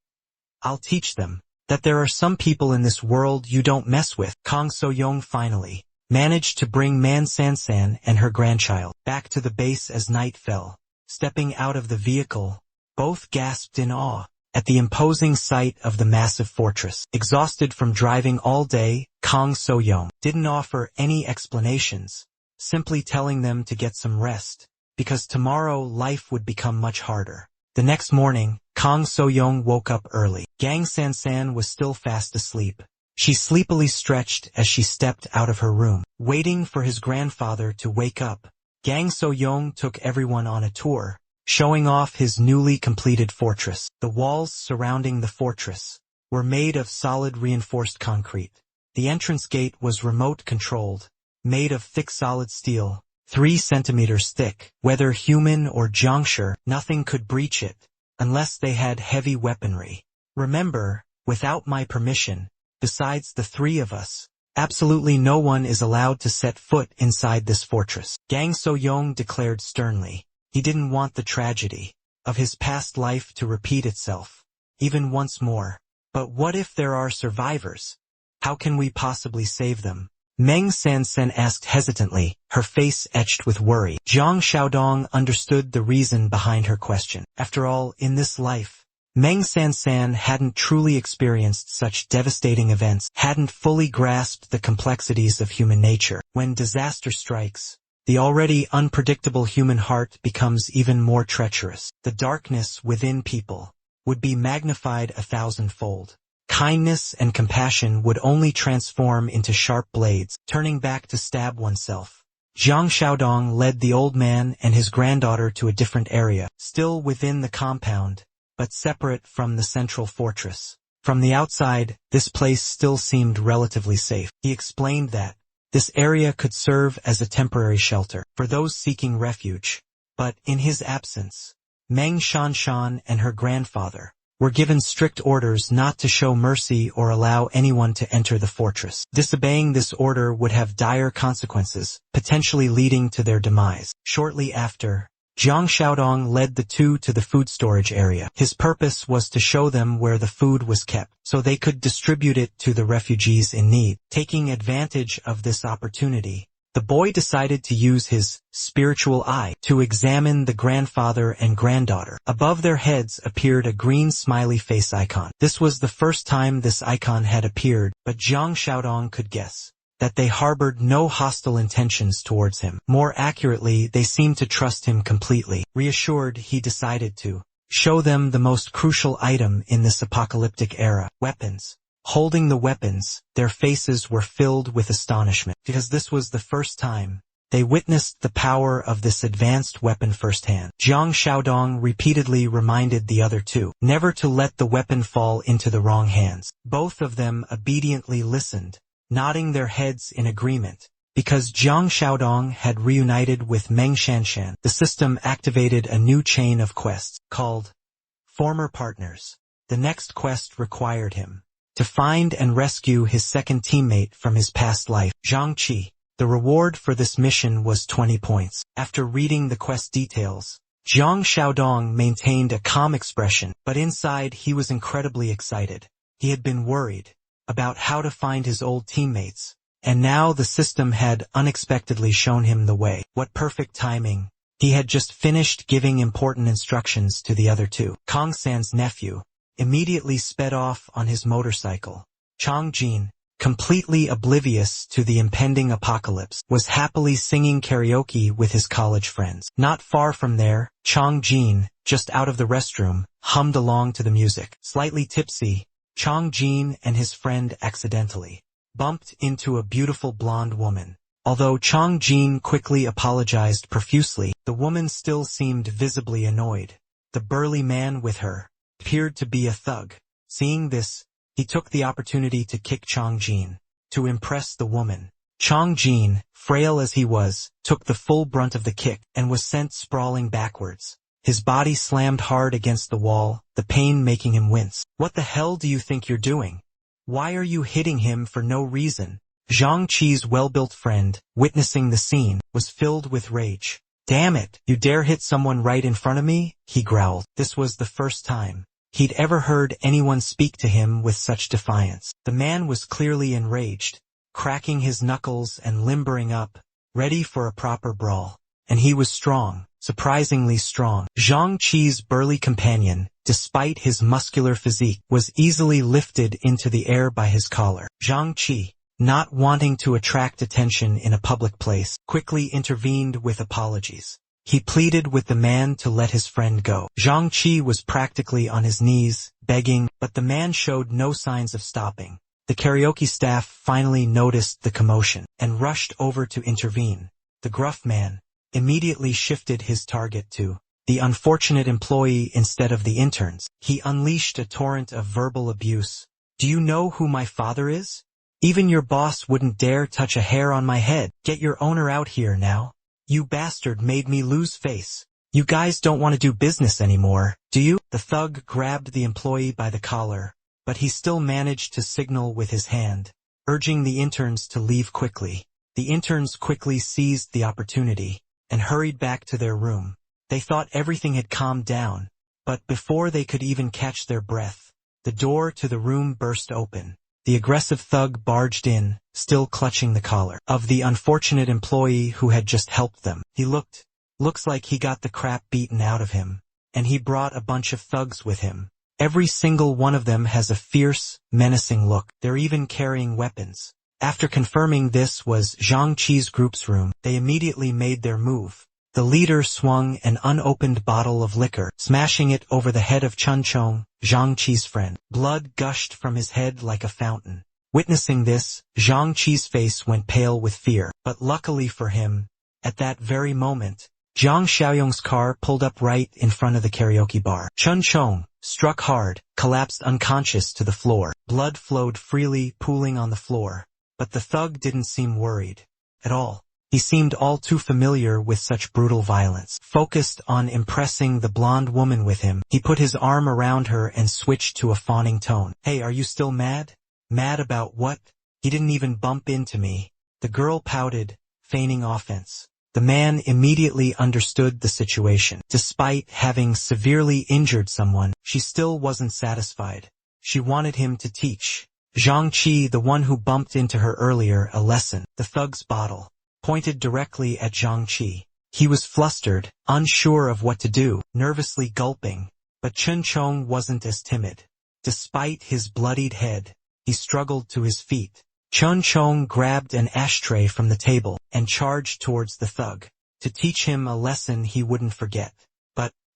"I'll teach them that there are some people in this world you don't mess with." Kang So-young finally managed to bring Man San-san and her grandchild back to the base as night fell. Stepping out of the vehicle, both gasped in awe at the imposing sight of the massive fortress. Exhausted from driving all day, Kang So-young didn't offer any explanations, simply telling them to get some rest, because tomorrow life would become much harder. The next morning, Kang So-young woke up early. Gang San-san was still fast asleep. She sleepily stretched as she stepped out of her room. Waiting for his grandfather to wake up, Gang So-young took everyone on a tour, showing off his newly completed fortress. The walls surrounding the fortress were made of solid reinforced concrete. The entrance gate was remote-controlled, made of thick solid steel, 3 centimeters thick. Whether human or Zhangshi, nothing could breach it, unless they had heavy weaponry. "Remember, without my permission, besides the 3 of us, absolutely no one is allowed to set foot inside this fortress," Gang So-young declared sternly. He didn't want the tragedy of his past life to repeat itself, even once more. "But what if there are survivors? How can we possibly save them?" Meng San-sen asked hesitantly, her face etched with worry. Zhang Xiaodong understood the reason behind her question. After all, in this life, Meng San-san hadn't truly experienced such devastating events, hadn't fully grasped the complexities of human nature. When disaster strikes, the already unpredictable human heart becomes even more treacherous. The darkness within people would be magnified 1,000-fold. Kindness and compassion would only transform into sharp blades, turning back to stab oneself. Zhang Xiaodong led the old man and his granddaughter to a different area, still within the compound, but separate from the central fortress. From the outside, this place still seemed relatively safe. He explained that this area could serve as a temporary shelter for those seeking refuge. But in his absence, Meng Shanshan and her grandfather were given strict orders not to show mercy or allow anyone to enter the fortress. Disobeying this order would have dire consequences, potentially leading to their demise. Shortly after, Zhang Xiaodong led the 2 to the food storage area. His purpose was to show them where the food was kept, so they could distribute it to the refugees in need. Taking advantage of this opportunity, the boy decided to use his spiritual eye to examine the grandfather and granddaughter. Above their heads appeared a green smiley face icon. This was the first time this icon had appeared, but Zhang Xiaodong could guess that they harbored no hostile intentions towards him. More accurately, they seemed to trust him completely. Reassured, he decided to show them the most crucial item in this apocalyptic era: weapons. Holding the weapons, their faces were filled with astonishment, because this was the first time they witnessed the power of this advanced weapon firsthand. Zhang Xiaodong repeatedly reminded the other 2 never to let the weapon fall into the wrong hands. Both of them obediently listened, nodding their heads in agreement. Because Zhang Xiaodong had reunited with Meng Shanshan, the system activated a new chain of quests, called Former Partners. The next quest required him to find and rescue his second teammate from his past life, Zhang Qi. The reward for this mission was 20 points. After reading the quest details, Zhang Xiaodong maintained a calm expression, but inside he was incredibly excited. He had been worried about how to find his old teammates, and now the system had unexpectedly shown him the way. What perfect timing! He had just finished giving important instructions to the other 2. Kang San's nephew immediately sped off on his motorcycle. Chang Jin, completely oblivious to the impending apocalypse, was happily singing karaoke with his college friends. Not far from there, Chang Jin, just out of the restroom, hummed along to the music. Slightly tipsy, Chang Jin and his friend accidentally bumped into a beautiful blonde woman. Although Chang Jin quickly apologized profusely, the woman still seemed visibly annoyed. The burly man with her appeared to be a thug. Seeing this, he took the opportunity to kick Chang Jin. To impress the woman, Chang Jin, frail as he was, took the full brunt of the kick and was sent sprawling backwards. His body slammed hard against the wall, the pain making him wince. "What the hell do you think you're doing? Why are you hitting him for no reason?" Zhang Qi's well-built friend, witnessing the scene, was filled with rage. "Damn it, you dare hit someone right in front of me?" he growled. This was the first time he'd ever heard anyone speak to him with such defiance. The man was clearly enraged, cracking his knuckles and limbering up, ready for a proper brawl. And he was strong, surprisingly strong. Zhang Qi's burly companion, despite his muscular physique, was easily lifted into the air by his collar. Zhang Qi, not wanting to attract attention in a public place, quickly intervened with apologies. He pleaded with the man to let his friend go. Zhang Qi was practically on his knees, begging, but the man showed no signs of stopping. The karaoke staff finally noticed the commotion and rushed over to intervene. The gruff man immediately shifted his target to the unfortunate employee instead of the interns. He unleashed a torrent of verbal abuse. "Do you know who my father is? Even your boss wouldn't dare touch a hair on my head. Get your owner out here now. You bastard made me lose face. You guys don't want to do business anymore, do you?" The thug grabbed the employee by the collar, but he still managed to signal with his hand, urging the interns to leave quickly. The interns quickly seized the opportunity and hurried back to their room. They thought everything had calmed down, but before they could even catch their breath, the door to the room burst open. The aggressive thug barged in, still clutching the collar of the unfortunate employee who had just helped them. He looks like he got the crap beaten out of him, and he brought a bunch of thugs with him. Every single one of them has a fierce, menacing look. They're even carrying weapons. After confirming this was Zhang Qi's group's room, they immediately made their move. The leader swung an unopened bottle of liquor, smashing it over the head of Chun Chong, Zhang Qi's friend. Blood gushed from his head like a fountain. Witnessing this, Zhang Qi's face went pale with fear, but luckily for him, at that very moment, Zhang Xiaoyong's car pulled up right in front of the karaoke bar. Chun Chong, struck hard, collapsed unconscious to the floor. Blood flowed freely, pooling on the floor. But the thug didn't seem worried at all. He seemed all too familiar with such brutal violence. Focused on impressing the blonde woman with him, he put his arm around her and switched to a fawning tone. "Hey, are you still mad? Mad about what? He didn't even bump into me." The girl pouted, feigning offense. The man immediately understood the situation. Despite having severely injured someone, she still wasn't satisfied. She wanted him to teach Zhang Qi, the one who bumped into her earlier, a lesson. The thug's bottle pointed directly at Zhang Qi. He was flustered, unsure of what to do, nervously gulping. But Chun Chong wasn't as timid. Despite his bloodied head, he struggled to his feet. Chun Chong grabbed an ashtray from the table and charged towards the thug, to teach him a lesson he wouldn't forget.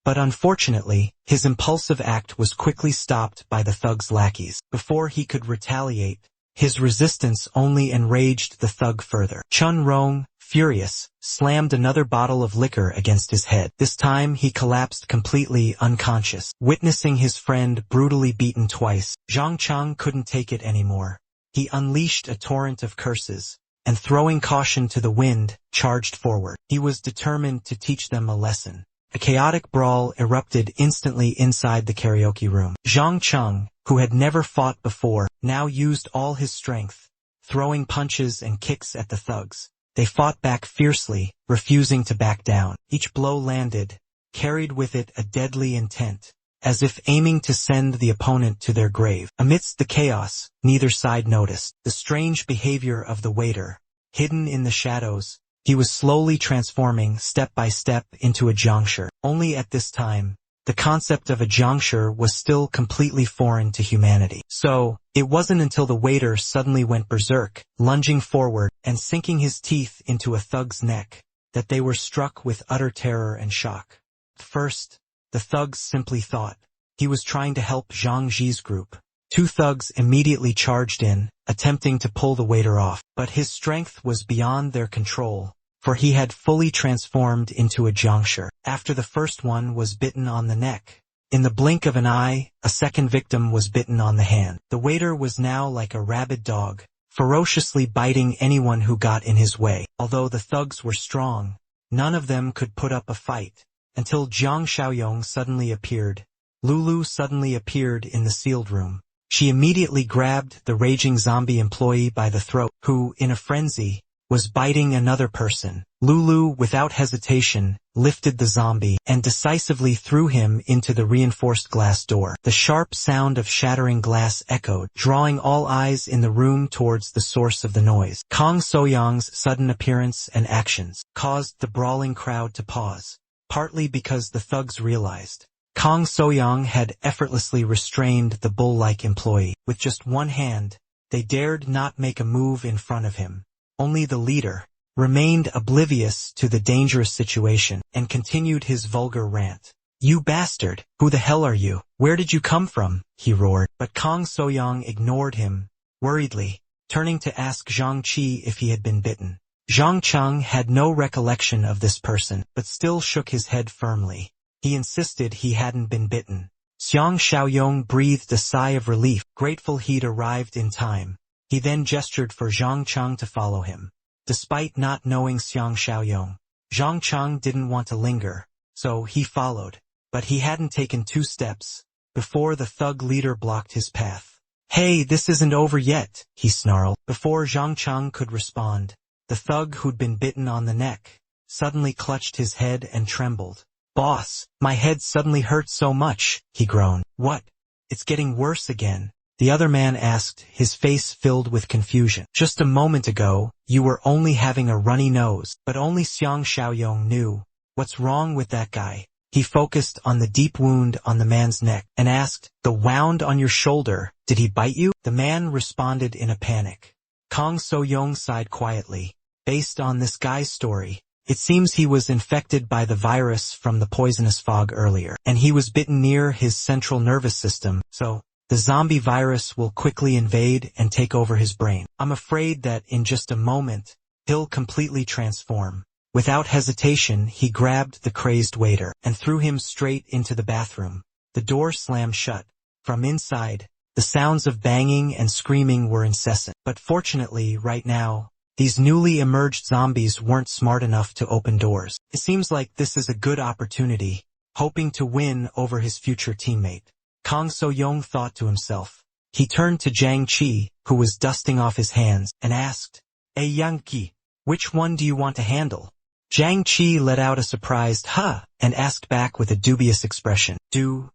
But unfortunately, his impulsive act was quickly stopped by the thug's lackeys. Before he could retaliate, his resistance only enraged the thug further. Chun Rong, furious, slammed another bottle of liquor against his head. This time he collapsed completely unconscious. Witnessing his friend brutally beaten twice, Zhang Chang couldn't take it anymore. He unleashed a torrent of curses, and throwing caution to the wind, charged forward. He was determined to teach them a lesson. A chaotic brawl erupted instantly inside the karaoke room. Zhang Cheng, who had never fought before, now used all his strength, throwing punches and kicks at the thugs. They fought back fiercely, refusing to back down. Each blow landed, carried with it a deadly intent, as if aiming to send the opponent to their grave. Amidst the chaos, neither side noticed the strange behavior of the waiter. Hidden in the shadows, he was slowly transforming step by step into a Zhangshi. Only at this time, the concept of a Zhangshi was still completely foreign to humanity. So, it wasn't until the waiter suddenly went berserk, lunging forward and sinking his teeth into a thug's neck, that they were struck with utter terror and shock. First, the thugs simply thought he was trying to help Zhang Ji's group, Two thugs immediately charged in, attempting to pull the waiter off, but his strength was beyond their control, for he had fully transformed into a Zhangshi. After the first one was bitten on the neck, in the blink of an eye, a second victim was bitten on the hand. The waiter was now like a rabid dog, ferociously biting anyone who got in his way. Although the thugs were strong, none of them could put up a fight, until Jiang Xiaoyong suddenly appeared. Lulu suddenly appeared in the sealed room. She immediately grabbed the raging zombie employee by the throat, who, in a frenzy, was biting another person. Lulu, without hesitation, lifted the zombie and decisively threw him into the reinforced glass door. The sharp sound of shattering glass echoed, drawing all eyes in the room towards the source of the noise. Kang Soyoung's sudden appearance and actions caused the brawling crowd to pause, partly because the thugs realized Kang Soyoung had effortlessly restrained the bull-like employee. With just one hand, they dared not make a move in front of him. Only the leader remained oblivious to the dangerous situation and continued his vulgar rant. "You bastard! Who the hell are you? Where did you come from?" he roared. But Kang Soyoung ignored him, worriedly, turning to ask Zhang Qi if he had been bitten. Zhang Cheng had no recollection of this person, but still shook his head firmly. He insisted he hadn't been bitten. Xiang Xiaoyong breathed a sigh of relief, grateful he'd arrived in time. He then gestured for Zhang Cheng to follow him. Despite not knowing Xiang Xiaoyong, Zhang Cheng didn't want to linger, so he followed. But he hadn't taken 2 steps before the thug leader blocked his path. "Hey, this isn't over yet," he snarled. Before Zhang Cheng could respond, the thug who'd been bitten on the neck suddenly clutched his head and trembled. "Boss, my head suddenly hurts so much," he groaned. "What? It's getting worse again?" the other man asked, his face filled with confusion. "Just a moment ago, you were only having a runny nose." But only Xiang Xiaoyong knew. "What's wrong with that guy?" He focused on the deep wound on the man's neck and asked, "The wound on your shoulder, did he bite you?" The man responded in a panic. Kang Soyoung sighed quietly. "Based on this guy's story, it seems he was infected by the virus from the poisonous fog earlier, and he was bitten near his central nervous system, so the zombie virus will quickly invade and take over his brain. I'm afraid that in just a moment, he'll completely transform." Without hesitation, he grabbed the crazed waiter and threw him straight into the bathroom. The door slammed shut. From inside, the sounds of banging and screaming were incessant. But fortunately, right now, these newly emerged zombies weren't smart enough to open doors. It seems like this is a good opportunity, hoping to win over his future teammate. Kang Soyoung thought to himself. He turned to Zhang Qi, who was dusting off his hands, and asked, "Hey Yang, which one do you want to handle?" Zhang Qi let out a surprised "huh," and asked back with a dubious expression, Do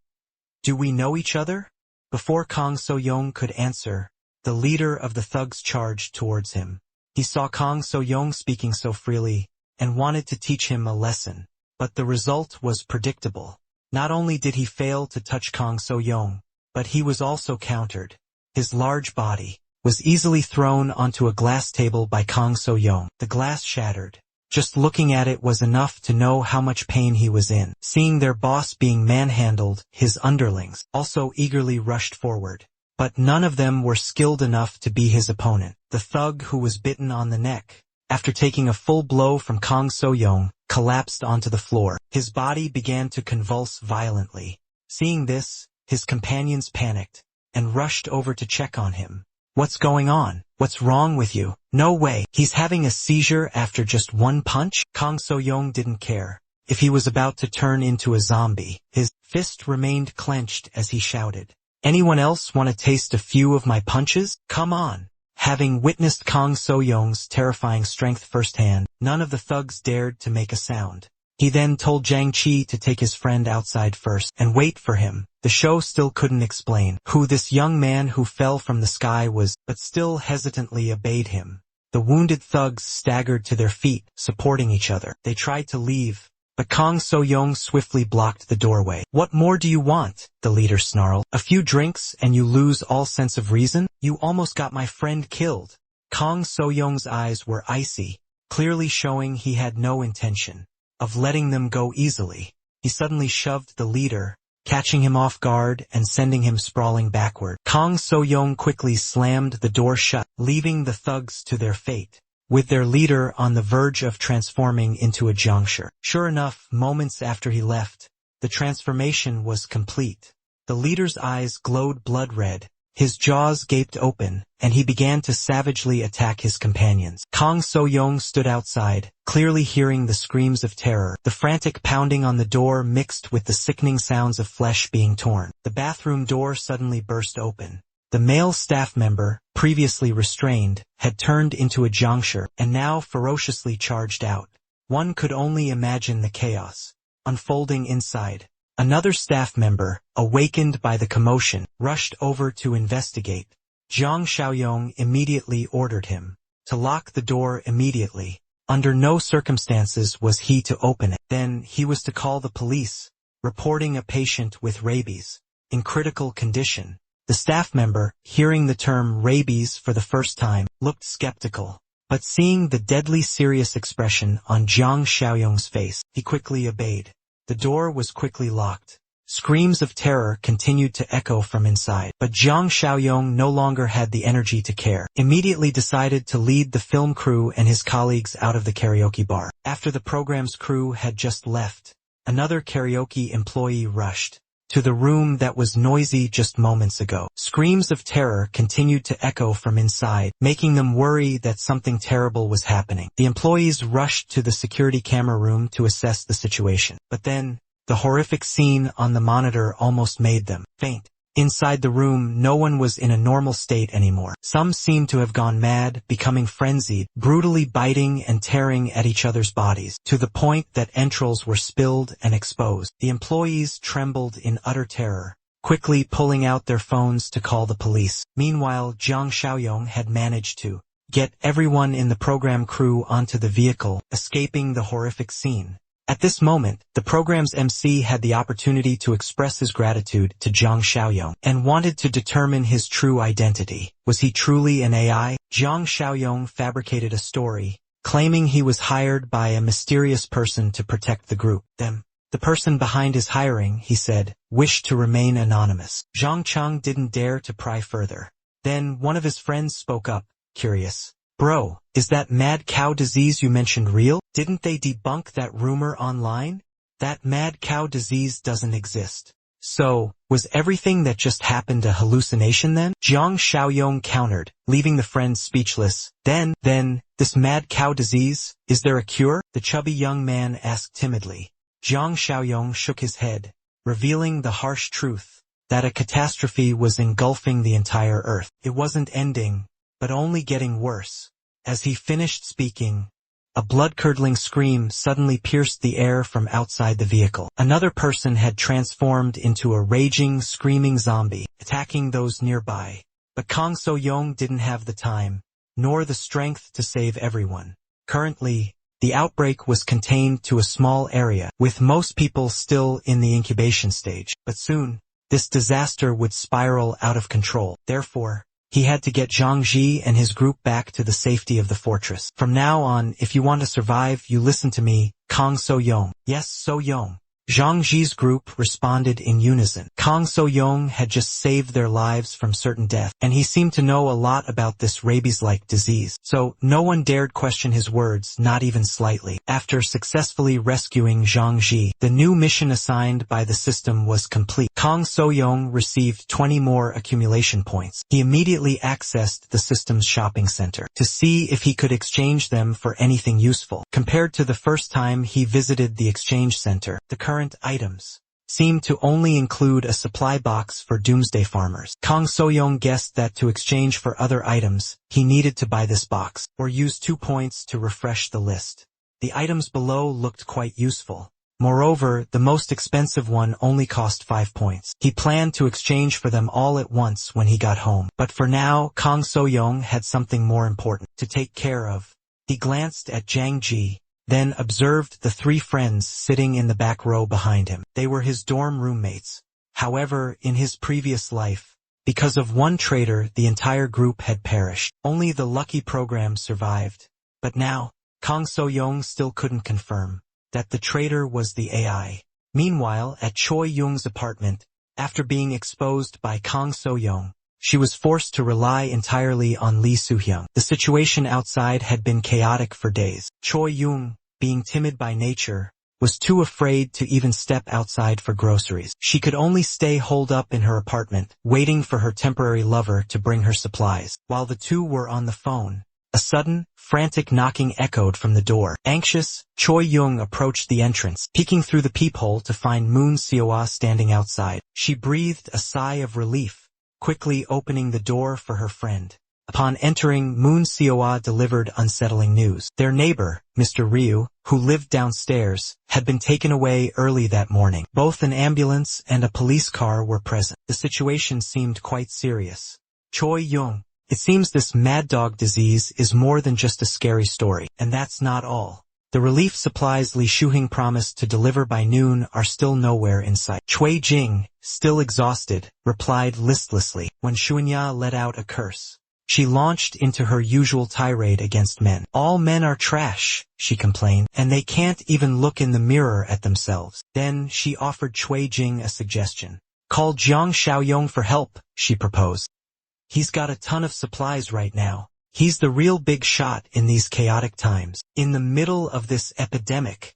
we know each other?" Before Kang Soyoung could answer, the leader of the thugs charged towards him. He saw Kang Soyoung speaking so freely, and wanted to teach him a lesson. But the result was predictable. Not only did he fail to touch Kang Soyoung, but he was also countered. His large body was easily thrown onto a glass table by Kang Soyoung. The glass shattered. Just looking at it was enough to know how much pain he was in. Seeing their boss being manhandled, his underlings also eagerly rushed forward. But none of them were skilled enough to be his opponent. The thug who was bitten on the neck, after taking a full blow from Kang Soyoung, collapsed onto the floor. His body began to convulse violently. Seeing this, his companions panicked and rushed over to check on him. "What's going on? What's wrong with you?" "No way, he's having a seizure after just one punch?" Kang Soyoung didn't care if he was about to turn into a zombie. His fist remained clenched as he shouted, "Anyone else want to taste a few of my punches? Come on." Having witnessed Kang Soyoung's terrifying strength firsthand, none of the thugs dared to make a sound. He then told Zhang Qi to take his friend outside first and wait for him. The show still couldn't explain who this young man who fell from the sky was, but still hesitantly obeyed him. The wounded thugs staggered to their feet, supporting each other. They tried to leave, but Kang Soyoung swiftly blocked the doorway. "What more do you want?" the leader snarled. "A few drinks and you lose all sense of reason? You almost got my friend killed." Kang Soyoung's eyes were icy, clearly showing he had no intention of letting them go easily. He suddenly shoved the leader, catching him off guard and sending him sprawling backward. Kang So-young quickly slammed the door shut, leaving the thugs to their fate, with their leader on the verge of transforming into a juncture. Sure enough, moments after he left, the transformation was complete. The leader's eyes glowed blood red, his jaws gaped open, and he began to savagely attack his companions. Kang So-young stood outside, clearly hearing the screams of terror, the frantic pounding on the door mixed with the sickening sounds of flesh being torn. The bathroom door suddenly burst open. The male staff member, previously restrained, had turned into a juncture, and now ferociously charged out. One could only imagine the chaos unfolding inside. Another staff member, awakened by the commotion, rushed over to investigate. Zhang Xiaoyong immediately ordered him to lock the door immediately. Under no circumstances was he to open it. Then he was to call the police, reporting a patient with rabies, in critical condition. The staff member, hearing the term rabies for the first time, looked skeptical. But seeing the deadly serious expression on Zhang Xiaoyong's face, he quickly obeyed. The door was quickly locked. Screams of terror continued to echo from inside, but Zhang Xiaoyong no longer had the energy to care. Immediately decided to lead the film crew and his colleagues out of the karaoke bar. After the program's crew had just left, another karaoke employee rushed to the room that was noisy just moments ago. Screams of terror continued to echo from inside, making them worry that something terrible was happening. The employees rushed to the security camera room to assess the situation. But then, the horrific scene on the monitor almost made them faint. Inside the room, no one was in a normal state anymore. Some seemed to have gone mad, becoming frenzied, brutally biting and tearing at each other's bodies, to the point that entrails were spilled and exposed. The employees trembled in utter terror, quickly pulling out their phones to call the police. Meanwhile, Zhang Xiaoyong had managed to get everyone in the program crew onto the vehicle, escaping the horrific scene. At this moment, the program's MC had the opportunity to express his gratitude to Zhang Xiaoyong and wanted to determine his true identity. Was he truly an AI? Zhang Xiaoyong fabricated a story, claiming he was hired by a mysterious person to protect the group. The person behind his hiring, he said, wished to remain anonymous. Zhang Chang didn't dare to pry further. Then one of his friends spoke up, curious. Bro, is that mad cow disease you mentioned real? Didn't they debunk that rumor online? That mad cow disease doesn't exist. So, was everything that just happened a hallucination then? Zhang Xiaoyong countered, leaving the friends speechless. Then, this mad cow disease, is there a cure? The chubby young man asked timidly. Zhang Xiaoyong shook his head, revealing the harsh truth, that a catastrophe was engulfing the entire earth. It wasn't ending, but only getting worse. As he finished speaking, a blood-curdling scream suddenly pierced the air from outside the vehicle. Another person had transformed into a raging, screaming zombie, attacking those nearby. But Kang So-young didn't have the time, nor the strength to save everyone. Currently, the outbreak was contained to a small area, with most people still in the incubation stage. But soon, this disaster would spiral out of control. Therefore, he had to get Zhang Ji and his group back to the safety of the fortress. From now on, if you want to survive, you listen to me, Kang So-young. Yes, So-young. Zhang Ji's group responded in unison. Kang So-young had just saved their lives from certain death, and he seemed to know a lot about this rabies-like disease. So, no one dared question his words, not even slightly. After successfully rescuing Zhang Ji, the new mission assigned by the system was complete. Kang So-young received 20 more accumulation points. He immediately accessed the system's shopping center to see if he could exchange them for anything useful. Compared to the first time he visited the exchange center, the current items seemed to only include a supply box for doomsday farmers. Kang So-young guessed that to exchange for other items, he needed to buy this box, or use 2 points to refresh the list. The items below looked quite useful. Moreover, the most expensive one only cost 5 points. He planned to exchange for them all at once when he got home. But for now, Kang So-young had something more important to take care of. He glanced at Zhang Ji, then observed the 3 friends sitting in the back row behind him. They were his dorm roommates. However, in his previous life, because of one traitor, the entire group had perished. Only the lucky program survived. But now, Kang So-young still couldn't confirm that the traitor was the AI. Meanwhile, at Choi Young's apartment, after being exposed by Kang So-young, she was forced to rely entirely on Lee Soo-hyung. The situation outside had been chaotic for days. Choi Young, being timid by nature, was too afraid to even step outside for groceries. She could only stay holed up in her apartment, waiting for her temporary lover to bring her supplies. While the two were on the phone, a sudden, frantic knocking echoed from the door. Anxious, Choi Young approached the entrance, peeking through the peephole to find Moon Seo-ah standing outside. She breathed a sigh of relief, quickly opening the door for her friend. Upon entering, Moon Seo-ah delivered unsettling news. Their neighbor, Mr. Ryu, who lived downstairs, had been taken away early that morning. Both an ambulance and a police car were present. The situation seemed quite serious. Choi Young, it seems this mad dog disease is more than just a scary story. And that's not all. The relief supplies Lee Soo-hyung promised to deliver by noon are still nowhere in sight. Choi Jing, still exhausted, replied listlessly. When Shunya let out a curse, she launched into her usual tirade against men. All men are trash, she complained, and they can't even look in the mirror at themselves. Then she offered Choi Jing a suggestion. Call Jiang Xiaoyong for help, she proposed. He's got a ton of supplies right now. He's the real big shot in these chaotic times. In the middle of this epidemic.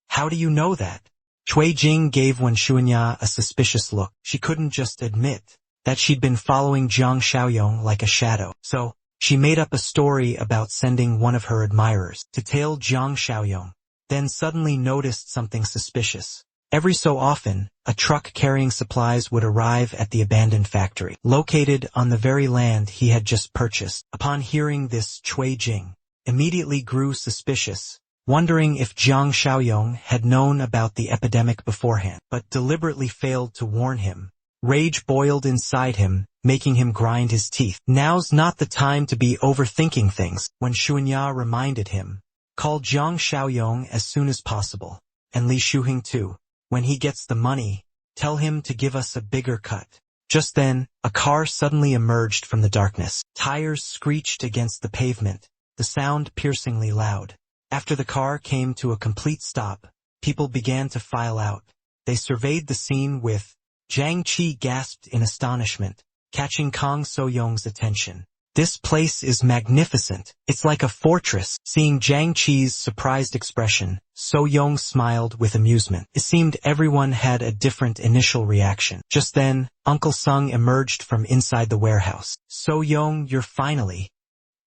How do you know that? Choi Jing gave Wen Shunya a suspicious look. She couldn't just admit that she'd been following Jiang Xiaoyong like a shadow. So, she made up a story about sending one of her admirers to tail Jiang Xiaoyong, then suddenly noticed something suspicious. Every so often, a truck carrying supplies would arrive at the abandoned factory, located on the very land he had just purchased. Upon hearing this, Choi Jing immediately grew suspicious, wondering if Jiang Xiaoyong had known about the epidemic beforehand, but deliberately failed to warn him. Rage boiled inside him, making him grind his teeth. Now's not the time to be overthinking things. When Shunya reminded him, call Jiang Xiaoyong as soon as possible, and Lee Soo-hyung too. When he gets the money, tell him to give us a bigger cut. Just then, a car suddenly emerged from the darkness. Tires screeched against the pavement, the sound piercingly loud. After the car came to a complete stop, people began to file out. They surveyed the scene with Jiang Qi gasped in astonishment, catching Kang So-young's attention. This place is magnificent. It's like a fortress. Seeing Jiang Qi's surprised expression, So-young smiled with amusement. It seemed everyone had a different initial reaction. Just then, Uncle Sung emerged from inside the warehouse. So-young, you're finally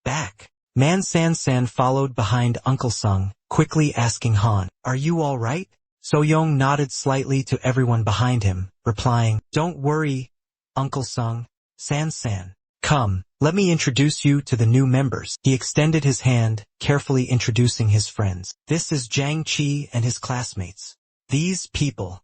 back. Man San followed behind Uncle Sung, quickly asking Han, are you all right? So-young nodded slightly to everyone behind him, replying, don't worry, Uncle Sung. San, come, let me introduce you to the new members. He extended his hand, carefully introducing his friends. This is Jiang Qi and his classmates. These people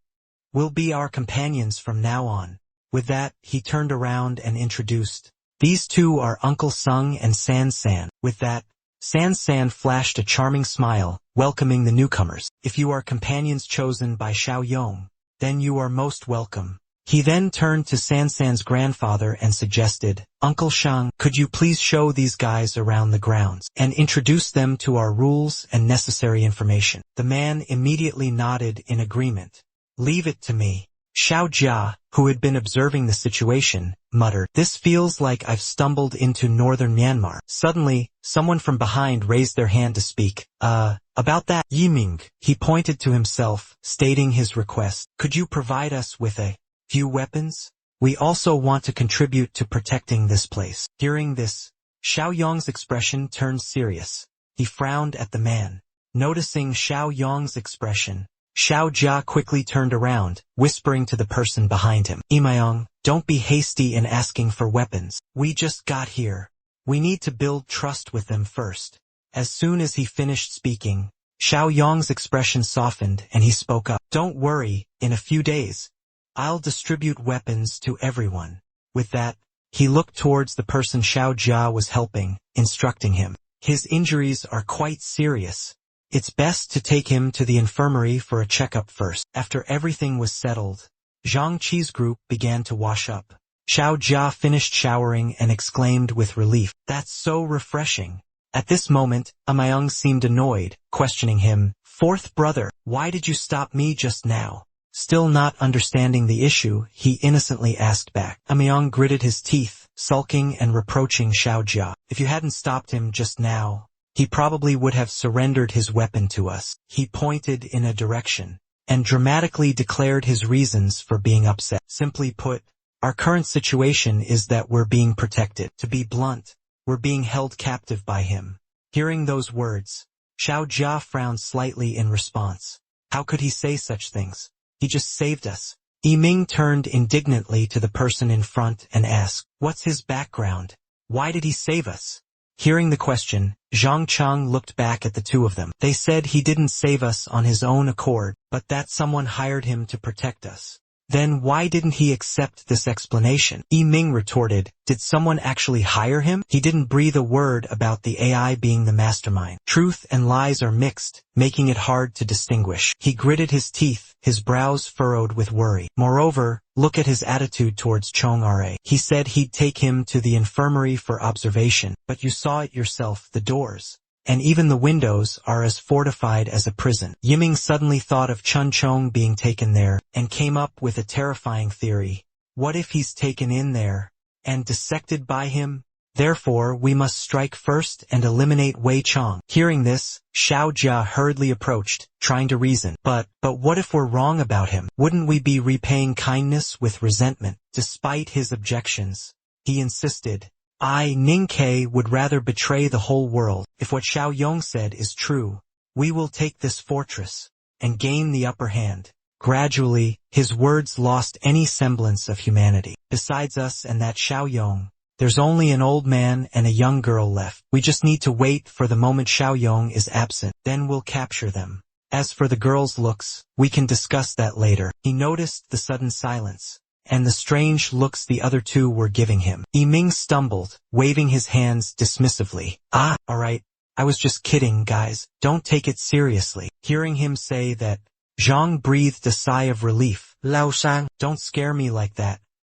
will be our companions from now on. With that, he turned around and introduced. These two are Uncle Sung and San. With that, San flashed a charming smile, welcoming the newcomers. If you are companions chosen by Xiaoyong, then you are most welcome. He then turned to San's grandfather and suggested, Uncle Shang, could you please show these guys around the grounds and introduce them to our rules and necessary information? The man immediately nodded in agreement. Leave it to me. Xiao Jia, who had been observing the situation, muttered, this feels like I've stumbled into northern Myanmar. Suddenly, someone from behind raised their hand to speak. About that, Yiming. He pointed to himself, stating his request. Could you provide us with a few weapons? We also want to contribute to protecting this place. Hearing this, Xiaoyong's expression turned serious. He frowned at the man. Noticing Xiaoyong's expression, Xiao Jia quickly turned around, whispering to the person behind him. Imayong, don't be hasty in asking for weapons. We just got here. We need to build trust with them first. As soon as he finished speaking, Xiaoyong's expression softened and he spoke up. Don't worry, in a few days, I'll distribute weapons to everyone. With that, he looked towards the person Xiao Jia was helping, instructing him. His injuries are quite serious. It's best to take him to the infirmary for a checkup first. After everything was settled, Zhang Qi's group began to wash up. Xiao Jia finished showering and exclaimed with relief, that's so refreshing. At this moment, Amayung seemed annoyed, questioning him, fourth brother, why did you stop me just now? Still not understanding the issue, he innocently asked back. Amyong gritted his teeth, sulking and reproaching Xiao Jia. If you hadn't stopped him just now, he probably would have surrendered his weapon to us. He pointed in a direction and dramatically declared his reasons for being upset. Simply put, our current situation is that we're being protected. To be blunt, we're being held captive by him. Hearing those words, Xiao Jia frowned slightly in response. How could he say such things? He just saved us. Yiming turned indignantly to the person in front and asked, what's his background? Why did he save us? Hearing the question, Zhang Cheng looked back at the two of them. They said he didn't save us on his own accord, but that someone hired him to protect us. Then why didn't he accept this explanation? Yiming retorted, did someone actually hire him? He didn't breathe a word about the AI being the mastermind. Truth and lies are mixed, making it hard to distinguish. He gritted his teeth, his brows furrowed with worry. Moreover, look at his attitude towards Chong Ra. He said he'd take him to the infirmary for observation, but you saw it yourself, the doors and even the windows are as fortified as a prison. Yiming suddenly thought of Chun Chong being taken there, and came up with a terrifying theory. What if he's taken in there, and dissected by him? Therefore, we must strike first and eliminate Wei Chong. Hearing this, Xiao Jia hurriedly approached, trying to reason. But what if we're wrong about him? Wouldn't we be repaying kindness with resentment? Despite his objections, he insisted, Ning Ke would rather betray the whole world. If what Xiao Yong said is true, we will take this fortress and gain the upper hand. Gradually, his words lost any semblance of humanity. Besides us and that Xiao Yong, there's only an old man and a young girl left. We just need to wait for the moment Xiao Yong is absent, then we'll capture them. As for the girl's looks, we can discuss that later. He noticed the sudden silence and the strange looks the other two were giving him. Yiming stumbled, waving his hands dismissively. Alright, I was just kidding, guys. Don't take it seriously. Hearing him say that, Zhang breathed a sigh of relief. Lao Shang, don't scare me like that.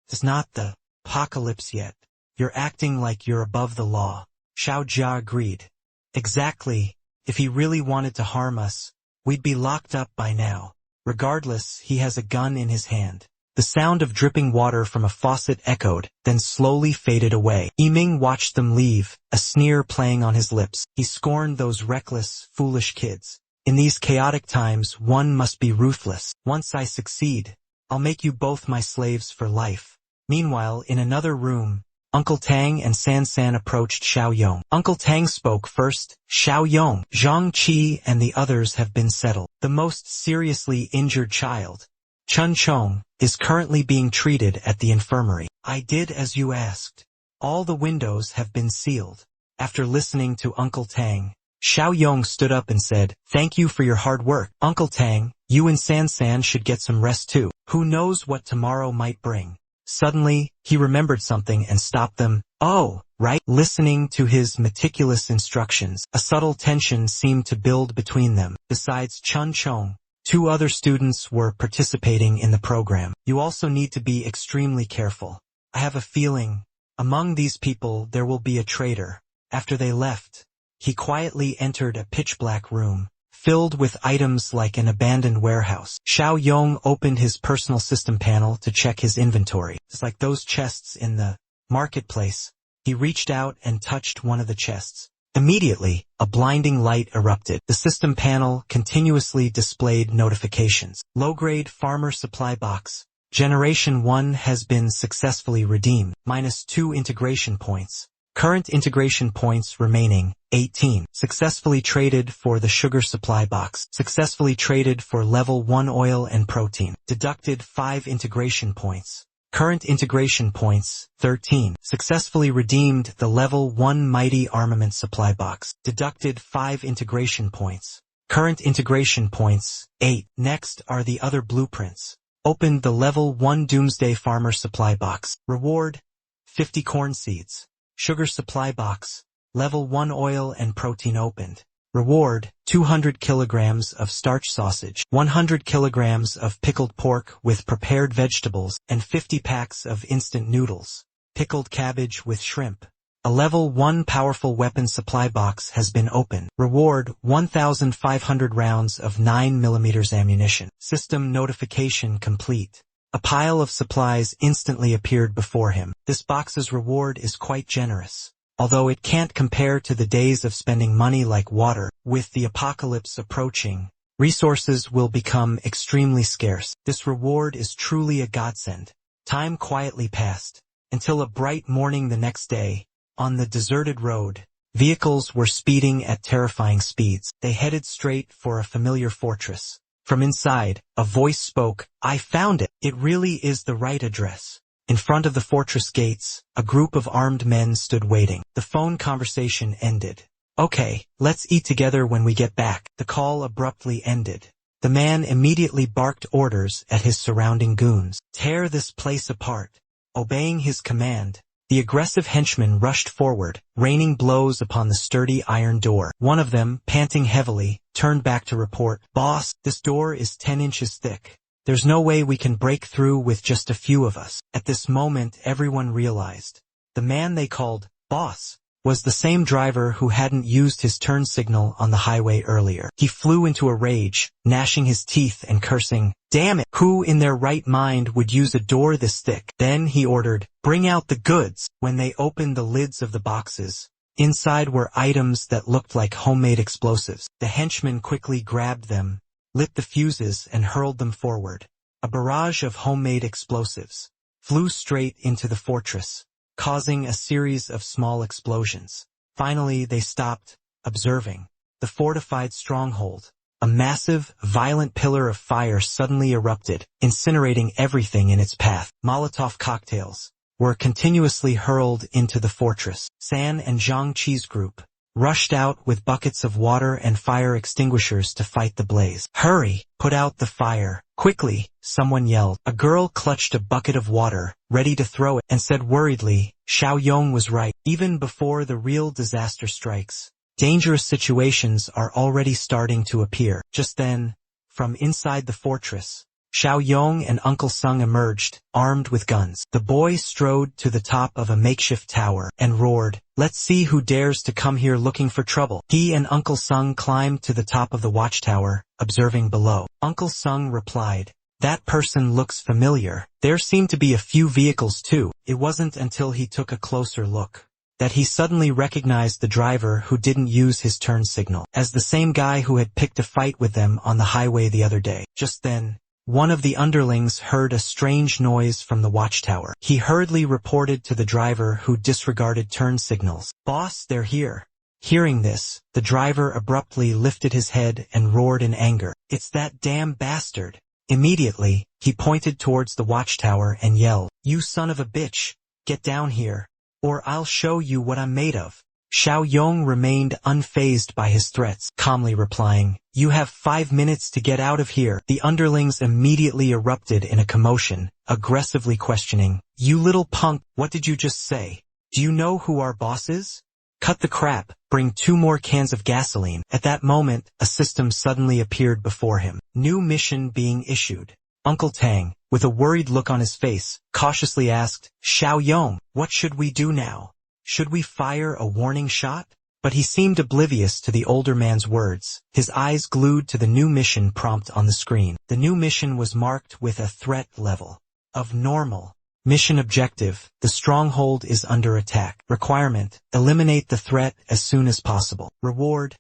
It's not the apocalypse yet. You're acting like you're above the law. Xiao Jia agreed. Exactly. If he really wanted to harm us, we'd be locked up by now. Regardless, he has a gun in his hand. The sound of dripping water from a faucet echoed, then slowly faded away. Yiming watched them leave, a sneer playing on his lips. He scorned those reckless, foolish kids. In these chaotic times, one must be ruthless. Once I succeed, I'll make you both my slaves for life. Meanwhile, in another room, Uncle Tang and San San approached Xiao Yong. Uncle Tang spoke first. Xiao Yong, Zhang Qi and the others have been settled. The most seriously injured child, Chun Chong, is currently being treated at the infirmary. I did as you asked. All the windows have been sealed. After listening to Uncle Tang, Xiao Yong stood up and said, thank you for your hard work. Uncle Tang, you and San San should get some rest too. Who knows what tomorrow might bring. Suddenly, he remembered something and stopped them. Oh, right. Listening to his meticulous instructions, a subtle tension seemed to build between them. Besides Chun Chong, two other students were participating in the program. You also need to be extremely careful. I have a feeling, among these people there will be a traitor. After they left, he quietly entered a pitch-black room, filled with items like an abandoned warehouse. Xiao Yong opened his personal system panel to check his inventory. It's like those chests in the marketplace. He reached out and touched one of the chests. Immediately, a blinding light erupted. The system panel continuously displayed notifications. Low-grade farmer supply box. Generation 1 has been successfully redeemed. -2 integration points. Current integration points remaining, 18. Successfully traded for the sugar supply box. Successfully traded for level 1 oil and protein. Deducted 5 integration points. Current integration points, 13. Successfully redeemed the level 1 mighty armament supply box. Deducted 5 integration points. Current integration points, 8. Next are the other blueprints. Opened the level 1 doomsday farmer supply box. Reward, 50 corn seeds. Sugar supply box. Level 1 oil and protein opened. Reward, 200 kilograms of starch sausage, 100 kilograms of pickled pork with prepared vegetables, and 50 packs of instant noodles. Pickled cabbage with shrimp. A level 1 powerful weapon supply box has been opened. Reward 1,500 rounds of 9mm ammunition. System notification complete. A pile of supplies instantly appeared before him. This box's reward is quite generous. Although it can't compare to the days of spending money like water, with the apocalypse approaching, resources will become extremely scarce. This reward is truly a godsend. Time quietly passed, until a bright morning the next day. On the deserted road, vehicles were speeding at terrifying speeds. They headed straight for a familiar fortress. From inside, a voice spoke, "I found it. It really is the right address." In front of the fortress gates, a group of armed men stood waiting. The phone conversation ended. "Okay, let's eat together when we get back." The call abruptly ended. The man immediately barked orders at his surrounding goons. "Tear this place apart." Obeying his command, the aggressive henchmen rushed forward, raining blows upon the sturdy iron door. One of them, panting heavily, turned back to report, "Boss, this door is 10 inches thick. There's no way we can break through with just a few of us." At this moment everyone realized. The man they called boss was the same driver who hadn't used his turn signal on the highway earlier. He flew into a rage, gnashing his teeth and cursing, "Damn it! Who in their right mind would use a door this thick?" Then he ordered, "Bring out the goods." When they opened the lids of the boxes, inside were items that looked like homemade explosives. The henchmen quickly grabbed them, lit the fuses and hurled them forward. A barrage of homemade explosives flew straight into the fortress, causing a series of small explosions. Finally they stopped, observing. The fortified stronghold, a massive, violent pillar of fire suddenly erupted, incinerating everything in its path. Molotov cocktails were continuously hurled into the fortress. San and Zhang Qi's group rushed out with buckets of water and fire extinguishers to fight the blaze. "Hurry! Put out the fire! Quickly!" someone yelled. A girl clutched a bucket of water, ready to throw it, and said worriedly, "Xiao Yong was right. Even before the real disaster strikes, dangerous situations are already starting to appear." Just then, from inside the fortress, Xiao Yong and Uncle Sung emerged, armed with guns. The boy strode to the top of a makeshift tower and roared, "Let's see who dares to come here looking for trouble." He and Uncle Sung climbed to the top of the watchtower, observing below. Uncle Sung replied, "That person looks familiar." There seemed to be a few vehicles too. It wasn't until he took a closer look that he suddenly recognized the driver who didn't use his turn signal as the same guy who had picked a fight with them on the highway the other day. Just then, one of the underlings heard a strange noise from the watchtower. He hurriedly reported to the driver who disregarded turn signals. "Boss, they're here." Hearing this, the driver abruptly lifted his head and roared in anger, "It's that damn bastard." Immediately, he pointed towards the watchtower and yelled, "You son of a bitch, get down here, or I'll show you what I'm made of." Xiao Yong remained unfazed by his threats, calmly replying, "You have 5 minutes to get out of here." The underlings immediately erupted in a commotion, aggressively questioning, "You little punk, what did you just say? Do you know who our boss is? Cut the crap, bring 2 more cans of gasoline." At that moment, a system suddenly appeared before him. New mission being issued. Uncle Tang, with a worried look on his face, cautiously asked, "Xiao Yong, what should we do now? Should we fire a warning shot?" But he seemed oblivious to the older man's words, his eyes glued to the new mission prompt on the screen. The new mission was marked with a threat level of normal. Mission objective: the stronghold is under attack. Requirement: eliminate the threat as soon as possible. Reward: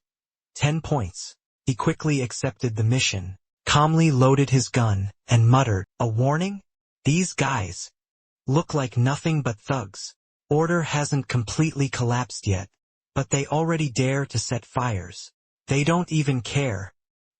10 points. He quickly accepted the mission, calmly loaded his gun, and muttered, "A warning? These guys look like nothing but thugs. Order hasn't completely collapsed yet, but they already dare to set fires. They don't even care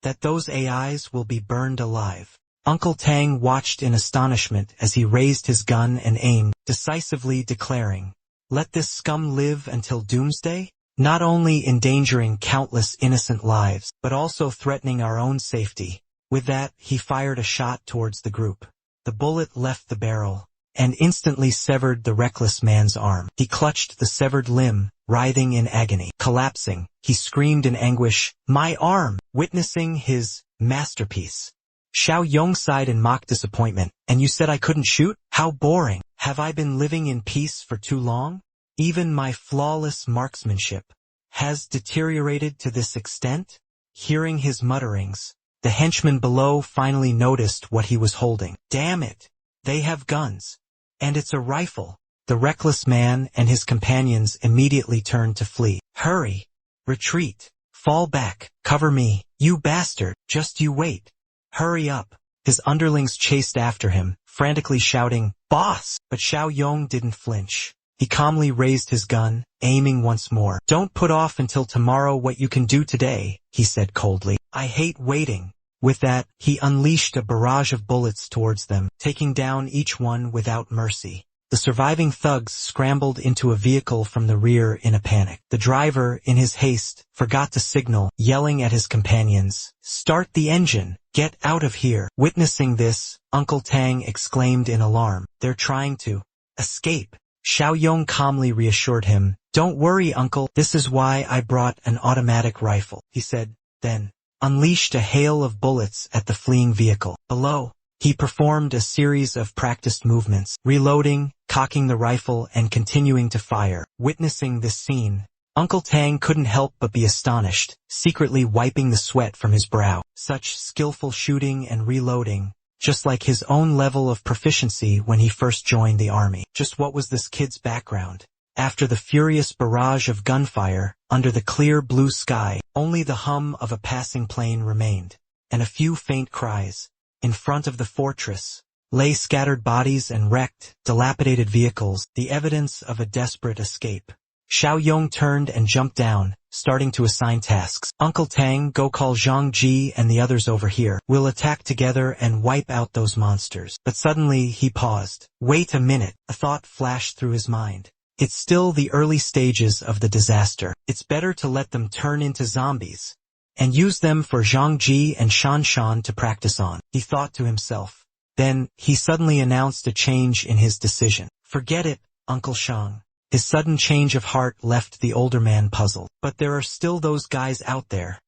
that those AIs will be burned alive." Uncle Tang watched in astonishment as he raised his gun and aimed, decisively declaring, "Let this scum live until doomsday?" Not only endangering countless innocent lives, but also threatening our own safety. With that, he fired a shot towards the group. The bullet left the barrel and instantly severed the reckless man's arm. He clutched the severed limb, writhing in agony. Collapsing, he screamed in anguish, "My arm!" Witnessing his masterpiece, Xiao Yong sighed in mock disappointment. "And you said I couldn't shoot? How boring. Have I been living in peace for too long?" Even my flawless marksmanship has deteriorated to this extent? Hearing his mutterings, the henchman below finally noticed what he was holding. Damn it! They have guns. And it's a rifle. The reckless man and his companions immediately turned to flee. Hurry! Retreat! Fall back! Cover me! You bastard! Just you wait! Hurry up! His underlings chased after him, frantically shouting, "Boss!" But Xiao Yong didn't flinch. He calmly raised his gun, aiming once more. "Don't put off until tomorrow what you can do today," he said coldly. "I hate waiting." With that, he unleashed a barrage of bullets towards them, taking down each one without mercy. The surviving thugs scrambled into a vehicle from the rear in a panic. The driver, in his haste, forgot to signal, yelling at his companions, "Start the engine! Get out of here!" Witnessing this, Uncle Tang exclaimed in alarm, "They're trying to escape." Xiao Yong calmly reassured him, "Don't worry, Uncle, this is why I brought an automatic rifle," he said, then unleashed a hail of bullets at the fleeing vehicle. Below, he performed a series of practiced movements, reloading, cocking the rifle, and continuing to fire. Witnessing this scene, Uncle Tang couldn't help but be astonished, secretly wiping the sweat from his brow. Such skillful shooting and reloading, just like his own level of proficiency when he first joined the army. Just what was this kid's background? After the furious barrage of gunfire, under the clear blue sky, only the hum of a passing plane remained, and a few faint cries. In front of the fortress lay scattered bodies and wrecked, dilapidated vehicles, the evidence of a desperate escape. Xiao Yong turned and jumped down, starting to assign tasks. "Uncle Tang, go call Zhang Ji and the others over here. We'll attack together and wipe out those monsters." But suddenly he paused. Wait a minute, a thought flashed through his mind. It's still the early stages of the disaster. It's better to let them turn into zombies and use them for Zhang Ji and Shan Shan to practice on, he thought to himself. Then, he suddenly announced a change in his decision. "Forget it, Uncle Shang." His sudden change of heart left the older man puzzled. "But there are still those guys out there.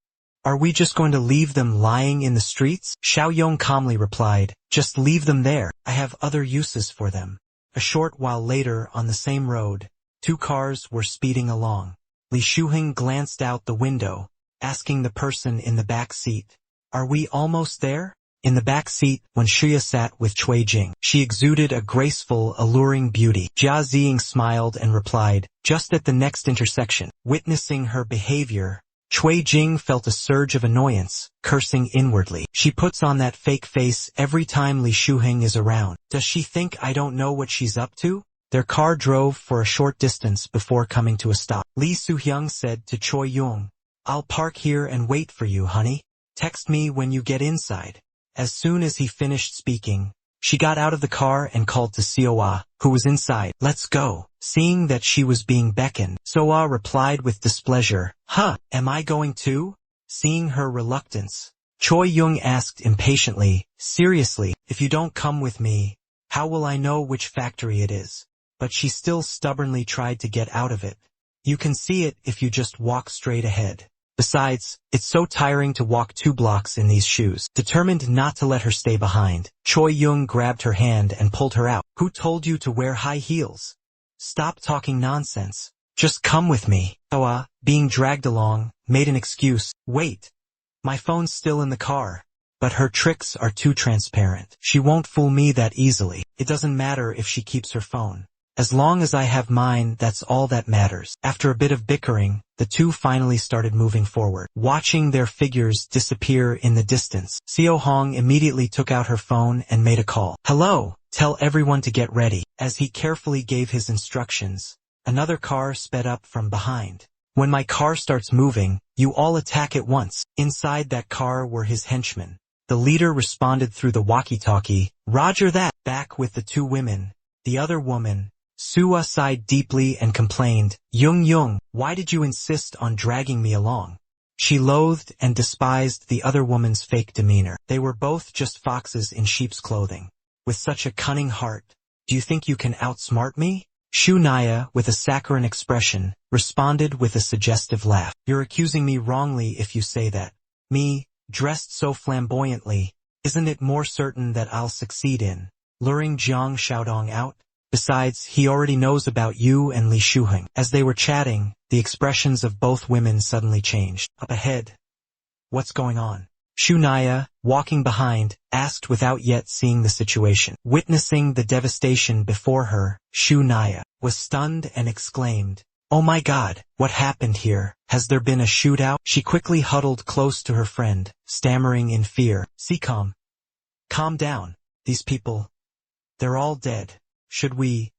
Are we just going to leave them lying in the streets?" Xiao Yong calmly replied, "Just leave them there. I have other uses for them." A short while later, on the same road, two cars were speeding along. Li Shuheng glanced out the window, asking the person in the back seat, "Are we almost there?" In the back seat, when Shuya sat with Cui Jing, she exuded a graceful, alluring beauty. Jia Ziying smiled and replied, "Just at the next intersection." Witnessing her behavior, Cui Jing felt a surge of annoyance, cursing inwardly. "She puts on that fake face every time Li Shuheng is around. Does she think I don't know what she's up to?" Their car drove for a short distance before coming to a stop. Li Suhyung said to Choi Yung, "I'll park here and wait for you, honey. Text me when you get inside." As soon as he finished speaking, she got out of the car and called to Seowa, who was inside. "Let's go." Seeing that she was being beckoned, Seowa replied with displeasure, "Huh, am I going too?" Seeing her reluctance, Choi Yung asked impatiently, "Seriously, if you don't come with me, how will I know which factory it is?" But she still stubbornly tried to get out of it. "You can see it if you just walk straight ahead. Besides, it's so tiring to walk 2 blocks in these shoes." Determined not to let her stay behind, Choi Yung grabbed her hand and pulled her out. "Who told you to wear high heels? Stop talking nonsense. Just come with me." Seowa, being dragged along, made an excuse. "Wait. My phone's still in the car." But her tricks are too transparent. She won't fool me that easily. It doesn't matter if she keeps her phone. As long as I have mine, that's all that matters. After a bit of bickering, the two finally started moving forward. Watching their figures disappear in the distance, Seo Hong immediately took out her phone and made a call. "Hello, tell everyone to get ready." As he carefully gave his instructions, another car sped up from behind. "When my car starts moving, you all attack at once." Inside that car were his henchmen. The leader responded through the walkie-talkie, "Roger that." Back with the two women, the other woman, Sua, sighed deeply and complained, Yung, why did you insist on dragging me along?" She loathed and despised the other woman's fake demeanor. They were both just foxes in sheep's clothing. With such a cunning heart, do you think you can outsmart me? Shu Naya, with a saccharine expression, responded with a suggestive laugh. "You're accusing me wrongly if you say that. Me, dressed so flamboyantly, isn't it more certain that I'll succeed in luring Jiang Xiaodong out?" Besides, he already knows about you and Li Shuheng. As they were chatting, the expressions of both women suddenly changed. Up ahead. What's going on? Shu Naya, walking behind, asked without yet seeing the situation. Witnessing the devastation before her, Shu Naya was stunned and exclaimed, "Oh my God, what happened here? Has there been a shootout?" She quickly huddled close to her friend, stammering in fear. Calm down. These people, they're all dead. Should we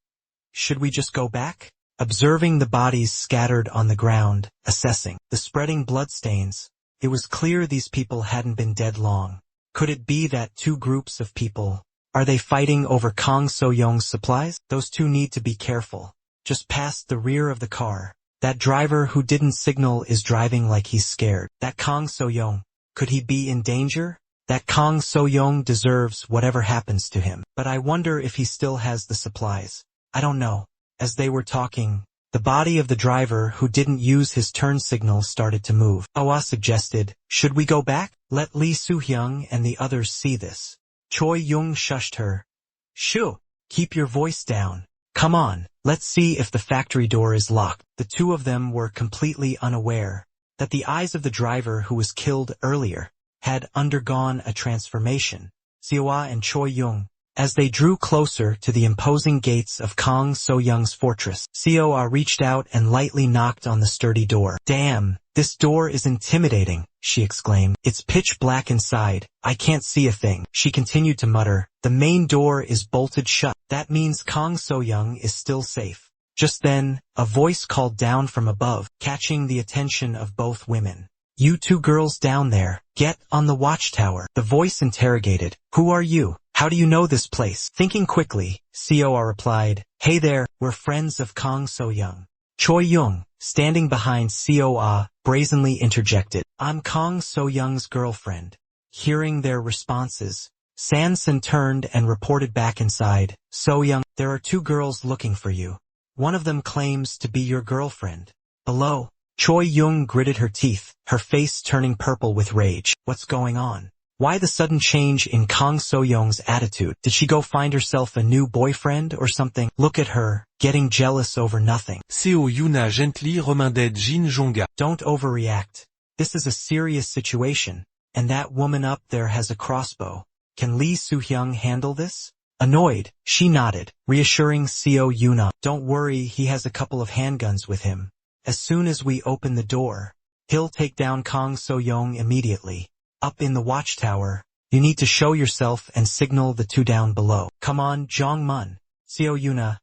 just go back?" Observing the bodies scattered on the ground, assessing the spreading bloodstains, it was clear these people hadn't been dead long. Could it be that two groups of people? Are they fighting over Kang So-young's supplies? Those two need to be careful. Just past the rear of the car, that driver who didn't signal is driving like he's scared. That Kang So-young, could he be in danger? That Kang So-young deserves whatever happens to him. But I wonder if he still has the supplies. I don't know. As they were talking, the body of the driver who didn't use his turn signal started to move. Awa suggested, "Should we go back? Let Lee Soo-hyung and the others see this." Choi Young shushed her. "Shu, keep your voice down. Come on, let's see if the factory door is locked." The two of them were completely unaware that the eyes of the driver who was killed earlier had undergone a transformation. Seoa and Choi Young, as they drew closer to the imposing gates of Kang So-young's fortress, Seoa reached out and lightly knocked on the sturdy door. "Damn, this door is intimidating," she exclaimed. "It's pitch black inside. I can't see a thing." She continued to mutter, "The main door is bolted shut. That means Kang So-young is still safe." Just then, a voice called down from above, catching the attention of both women. "You two girls down there, get on the watchtower." The voice interrogated, "Who are you? How do you know this place?" Thinking quickly, Seoa replied, "Hey there, we're friends of Kang So-young." Choi Young, standing behind Seoa, brazenly interjected, "I'm Kang So-young's girlfriend." Hearing their responses, Sanson turned and reported back inside, "So-young, there are two girls looking for you. One of them claims to be your girlfriend. Below." Choi Young gritted her teeth, her face turning purple with rage. What's going on? Why the sudden change in Kang So-young's attitude? Did she go find herself a new boyfriend or something? Look at her, getting jealous over nothing.
Seo Yuna gently reminded Jin Jonga.
Don't overreact. This is a serious situation, and that woman up there has a crossbow. Can Lee Soo-hyung handle this? Annoyed, she nodded, reassuring Seo Yuna. Don't worry, he has a couple of handguns with him. As soon as we open the door, he'll take down Kang So-young immediately. Up in the watchtower, you need to show yourself and signal the two down below. Come on, Jong-mun. Seo Yuna,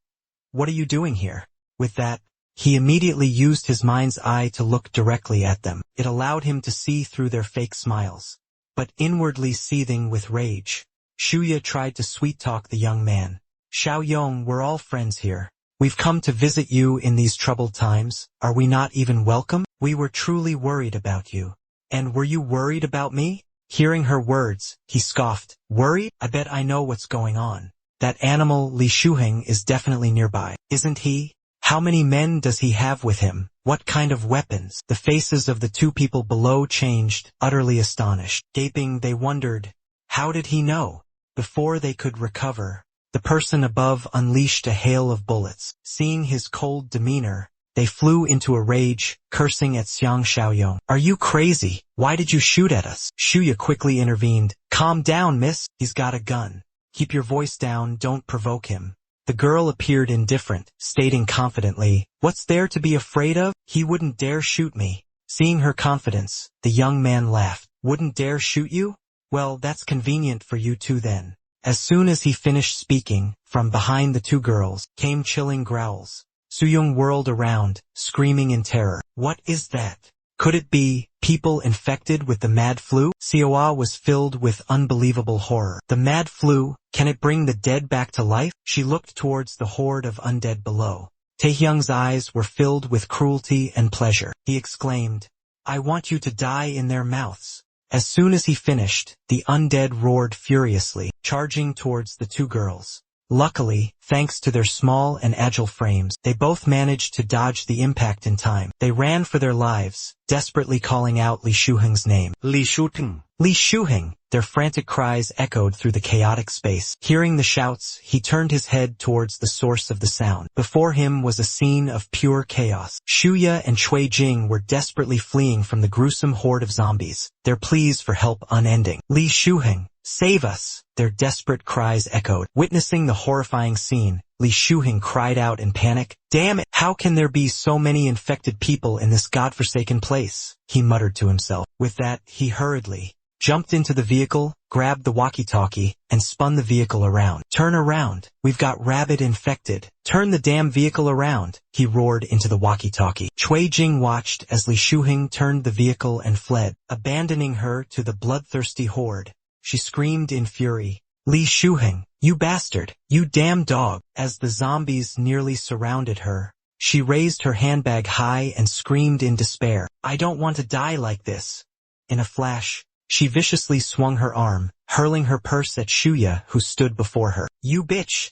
what are you doing here? With that, he immediately used his mind's eye to look directly at them. It allowed him to see through their fake smiles. But inwardly seething with rage, Shuya tried to sweet-talk the young man. "Xiao Yong, we're all friends here. We've come to visit you in these troubled times. Are we not even welcome? We were truly worried about you." "And were you worried about me?" Hearing her words, he scoffed. "Worried? I bet I know what's going on. That animal Li Shuheng is definitely nearby, isn't he? How many men does he have with him? What kind of weapons?" The faces of the two people below changed, utterly astonished. Gaping, they wondered, how did he know? Before they could recover, the person above unleashed a hail of bullets. Seeing his cold demeanor, they flew into a rage, cursing at Xiang Xiaoyong. "Are you crazy? Why did you shoot at us?" Shuya quickly intervened. "Calm down, miss. He's got a gun. Keep your voice down, don't provoke him." The girl appeared indifferent, stating confidently, "What's there to be afraid of? He wouldn't dare shoot me." Seeing her confidence, the young man laughed. "Wouldn't dare shoot you? Well, that's convenient for you two then." As soon as he finished speaking, from behind the two girls, came chilling growls. Soo-young whirled around, screaming in terror. What is that? Could it be people infected with the mad flu? Seoa was filled with unbelievable horror. The mad flu, can it bring the dead back to life? She looked towards the horde of undead below. Taehyung's eyes were filled with cruelty and pleasure. He exclaimed, "I want you to die in their mouths." As soon as he finished, the undead roared furiously, charging towards the two girls. Luckily, thanks to their small and agile frames, they both managed to dodge the impact in time. They ran for their lives, desperately calling out Li Shuheng's name.
Li Shuheng.
Li Shuheng! Their frantic cries echoed through the chaotic space. Hearing the shouts, he turned his head towards the source of the sound. Before him was a scene of pure chaos. Shuya and Cui Jing were desperately fleeing from the gruesome horde of zombies, their pleas for help unending. Li Shuheng, save us! Their desperate cries echoed. Witnessing the horrifying scene, Li Shuheng cried out in panic. Damn it! How can there be so many infected people in this godforsaken place? He muttered to himself. With that, he hurriedly jumped into the vehicle, grabbed the walkie-talkie, and spun the vehicle around. Turn around. We've got rabid infected. Turn the damn vehicle around, he roared into the walkie-talkie. Cui Jing watched as Li Shuheng turned the vehicle and fled, abandoning her to the bloodthirsty horde. She screamed in fury. Li Shuheng, you bastard, you damn dog. As the zombies nearly surrounded her, she raised her handbag high and screamed in despair. I don't want to die like this. In a flash, she viciously swung her arm, hurling her purse at Shuya, who stood before her. You bitch!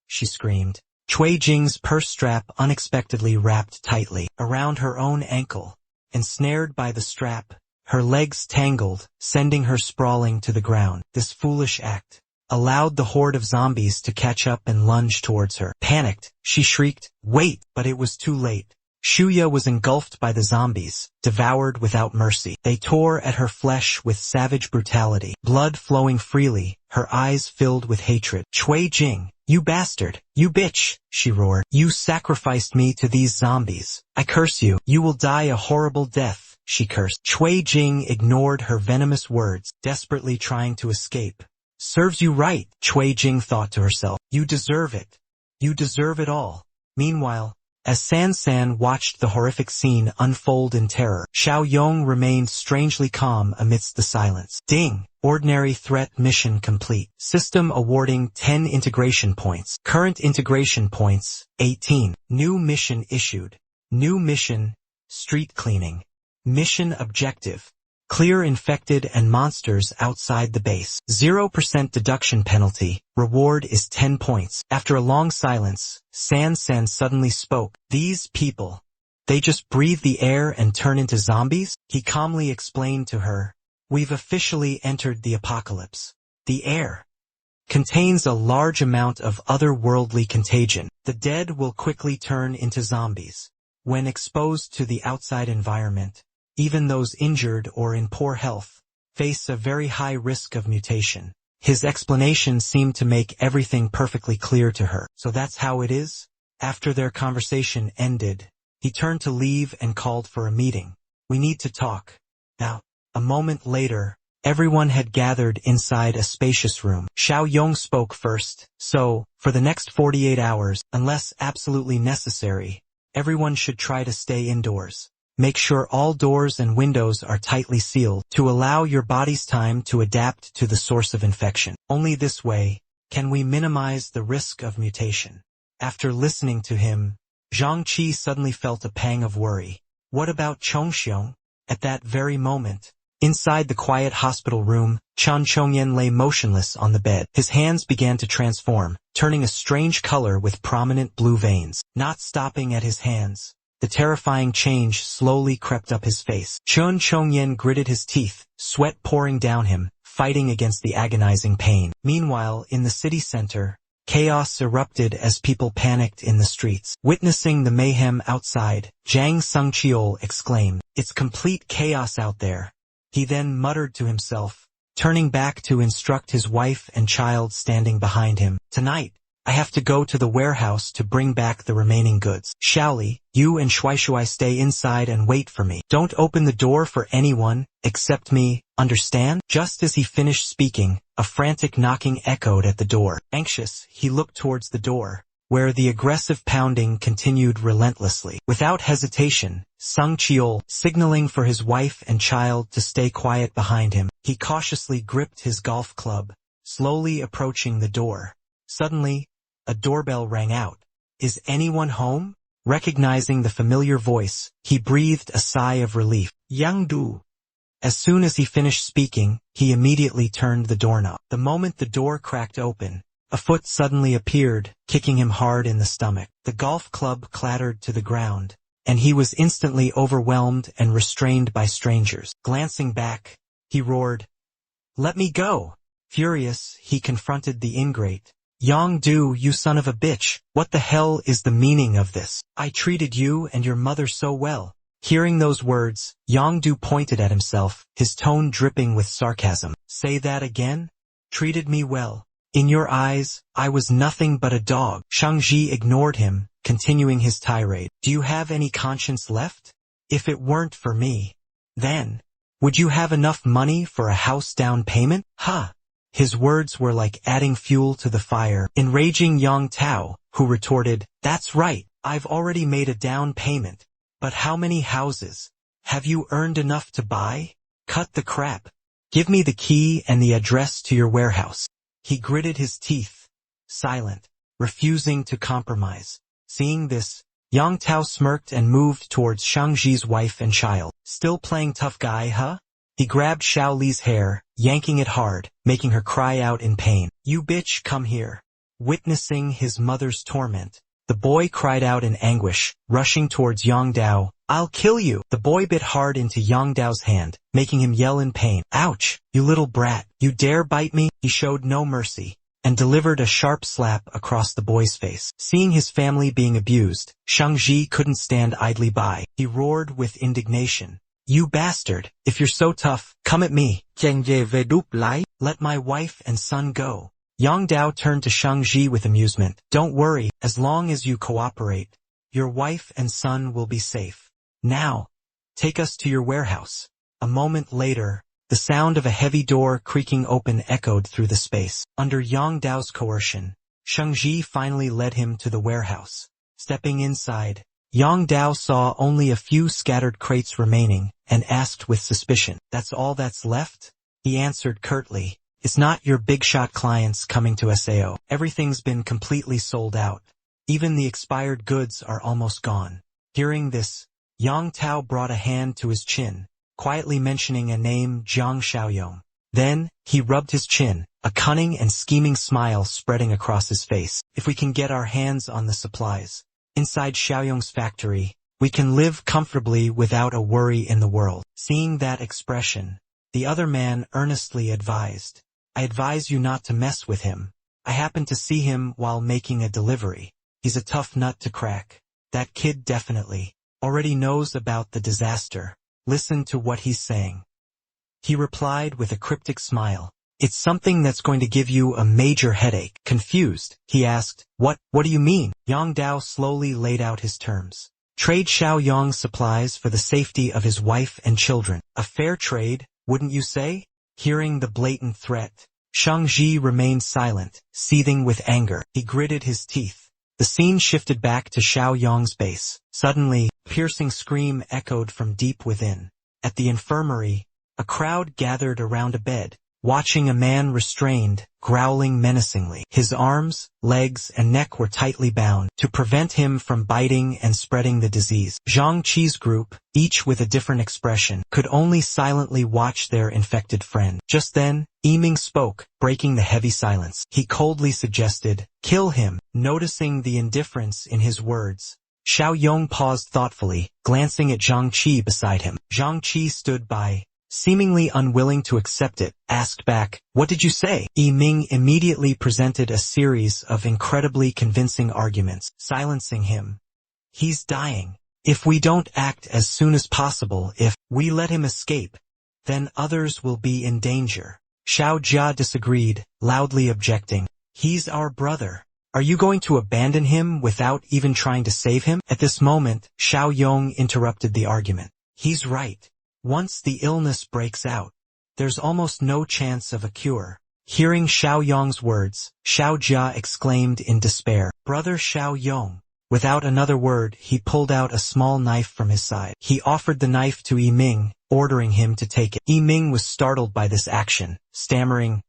She screamed. Cui Jing's purse strap unexpectedly wrapped tightly around her own ankle. Ensnared by the strap, her legs tangled, sending her sprawling to the ground. This foolish act allowed the horde of zombies to catch up and lunge towards her. Panicked, she shrieked, wait! But it was too late. Shuya was engulfed by the zombies, devoured without mercy. They tore at her flesh with savage brutality, blood flowing freely, her eyes filled with hatred. Cui Jing, you bastard, you bitch, she roared. You sacrificed me to these zombies. I curse you. You will die a horrible death, she cursed. Cui Jing ignored her venomous words, desperately trying to escape. Serves you right, Cui Jing thought to herself. You deserve it. You deserve it all. Meanwhile, as San watched the horrific scene unfold in terror, Xiao Yong remained strangely calm amidst the silence. Ding! Ordinary threat mission complete. System awarding 10 integration points. Current integration points, 18. New mission issued. New mission, street cleaning. Mission objective. Clear infected and monsters outside the base. 0% deduction penalty. Reward is 10 points. After a long silence, San suddenly spoke. These people, they just breathe the air and turn into zombies? He calmly explained to her. We've officially entered the apocalypse. The air contains a large amount of otherworldly contagion. The dead will quickly turn into zombies when exposed to the outside environment. Even those injured or in poor health face a very high risk of mutation. His explanation seemed to make everything perfectly clear to her. So that's how it is? After their conversation ended, he turned to leave and called for a meeting. We need to talk. Now, a moment later, everyone had gathered inside a spacious room. Xiao Yong spoke first. So, for the next 48 hours, unless absolutely necessary, everyone should try to stay indoors. Make sure all doors and windows are tightly sealed to allow your body's time to adapt to the source of infection. Only this way can we minimize the risk of mutation. After listening to him, Zhang Qi suddenly felt a pang of worry. What about Chongxiong? At that very moment, inside the quiet hospital room, Chan Chongyan lay motionless on the bed. His hands began to transform, turning a strange color with prominent blue veins. Not stopping at his hands, the terrifying change slowly crept up his face. Chun Chongyan gritted his teeth, sweat pouring down him, fighting against the agonizing pain. Meanwhile, in the city center, chaos erupted as people panicked in the streets. Witnessing the mayhem outside, Zhang Sungqiol exclaimed, "It's complete chaos out there." He then muttered to himself, turning back to instruct his wife and child standing behind him. "Tonight, I have to go to the warehouse to bring back the remaining goods. Xiaoli, you and Shuai stay inside and wait for me. Don't open the door for anyone, except me, understand?" Just as he finished speaking, a frantic knocking echoed at the door. Anxious, he looked towards the door, where the aggressive pounding continued relentlessly. Without hesitation, Sung Cheol, signaling for his wife and child to stay quiet behind him, he cautiously gripped his golf club, slowly approaching the door. Suddenly, a doorbell rang out. "Is anyone home?" Recognizing the familiar voice, he breathed a sigh of relief. "Yang Du." As soon as he finished speaking, he immediately turned the doorknob. The moment the door cracked open, A foot suddenly appeared, kicking him hard in the stomach. The golf club clattered to the ground, and he was instantly overwhelmed and restrained by strangers. Glancing back, he roared, "Let me go!" Furious, he confronted the ingrate. "Yong-do, you son of a bitch, what the hell is the meaning of this? I treated you and your mother so well." Hearing those words, Yong-do pointed at himself, his tone dripping with sarcasm. "Say that again? Treated me well? In your eyes, I was nothing but a dog." Shang-Ji ignored him, continuing his tirade. "Do you have any conscience left? If it weren't for me, then, would you have enough money for a house down payment? Ha!" His words were like adding fuel to the fire, enraging Yang Tao, who retorted, "That's right, I've already made a down payment. But how many houses? Have you earned enough to buy? Cut the crap. Give me the key and the address to your warehouse." He gritted his teeth, silent, refusing to compromise. Seeing this, Yang Tao smirked and moved towards Shang-Ji's wife and child. "Still playing tough guy, huh?" He grabbed Xiao Li's hair, yanking it hard, making her cry out in pain. "You bitch, come here." Witnessing his mother's torment, the boy cried out in anguish, rushing towards Yang Dao. "I'll kill you!" The boy bit hard into Yang Dao's hand, making him yell in pain. "Ouch! You little brat! You dare bite me?" He showed no mercy, and delivered a sharp slap across the boy's face. Seeing his family being abused, Shang-Ji couldn't stand idly by. He roared with indignation. "You bastard! If you're so tough, come at me.
Chàng về về đúp lái.
Let my wife and son go." Yang Dao turned to Shang-Ji with amusement. "Don't worry, as long as you cooperate, your wife and son will be safe. Now, take us to your warehouse." A moment later, the sound of a heavy door creaking open echoed through the space. Under Yang Dao's coercion, Shang-Ji finally led him to the warehouse. Stepping inside, Yang Dao saw only a few scattered crates remaining, and asked with suspicion, "That's all that's left?" He answered curtly, "It's not your big-shot clients coming to SAO. Everything's been completely sold out. Even the expired goods are almost gone." Hearing this, Yang Tao brought a hand to his chin, quietly mentioning a name, Jiang Xiaoyong. Then, he rubbed his chin, a cunning and scheming smile spreading across his face. "If we can get our hands on the supplies inside Xiaoyong's factory, we can live comfortably without a worry in the world." Seeing that expression, the other man earnestly advised, "I advise you not to mess with him. I happened to see him while making a delivery. He's a tough nut to crack. That kid definitely already knows about the disaster. Listen to what he's saying." He replied with a cryptic smile, "It's something that's going to give you a major headache." Confused, he asked, What do you mean?" Yang Dao slowly laid out his terms. "Trade Xiaoyong supplies for the safety of his wife and children. A fair trade, wouldn't you say?" Hearing the blatant threat, Shang-Ji remained silent, seething with anger. He gritted his teeth. The scene shifted back to Xiaoyong's base. Suddenly, a piercing scream echoed from deep within. At the infirmary, a crowd gathered around a bed, watching a man restrained, growling menacingly. His arms, legs, and neck were tightly bound, to prevent him from biting and spreading the disease. Zhang Qi's group, each with a different expression, could only silently watch their infected friend. Just then, Yiming spoke, breaking the heavy silence. He coldly suggested, "Kill him." Noticing the indifference in his words, Xiaoyong paused thoughtfully, glancing at Zhang Qi beside him. Zhang Qi stood by, seemingly unwilling to accept it, asked back, "What did you say?" Yiming immediately presented a series of incredibly convincing arguments, silencing him. "He's dying. If we don't act as soon as possible, if we let him escape, then others will be in danger." Xiao Jia disagreed, loudly objecting, "He's our brother. Are you going to abandon him without even trying to save him?" At this moment, Xiaoyong interrupted the argument. "He's right. Once the illness breaks out, there's almost no chance of a cure." Hearing Xiaoyong's words, Xiao Jia exclaimed in despair, "Brother Xiaoyong." Without another word, he pulled out a small knife from his side. He offered the knife to Yiming, ordering him to take it. Yiming was startled by this action, stammering,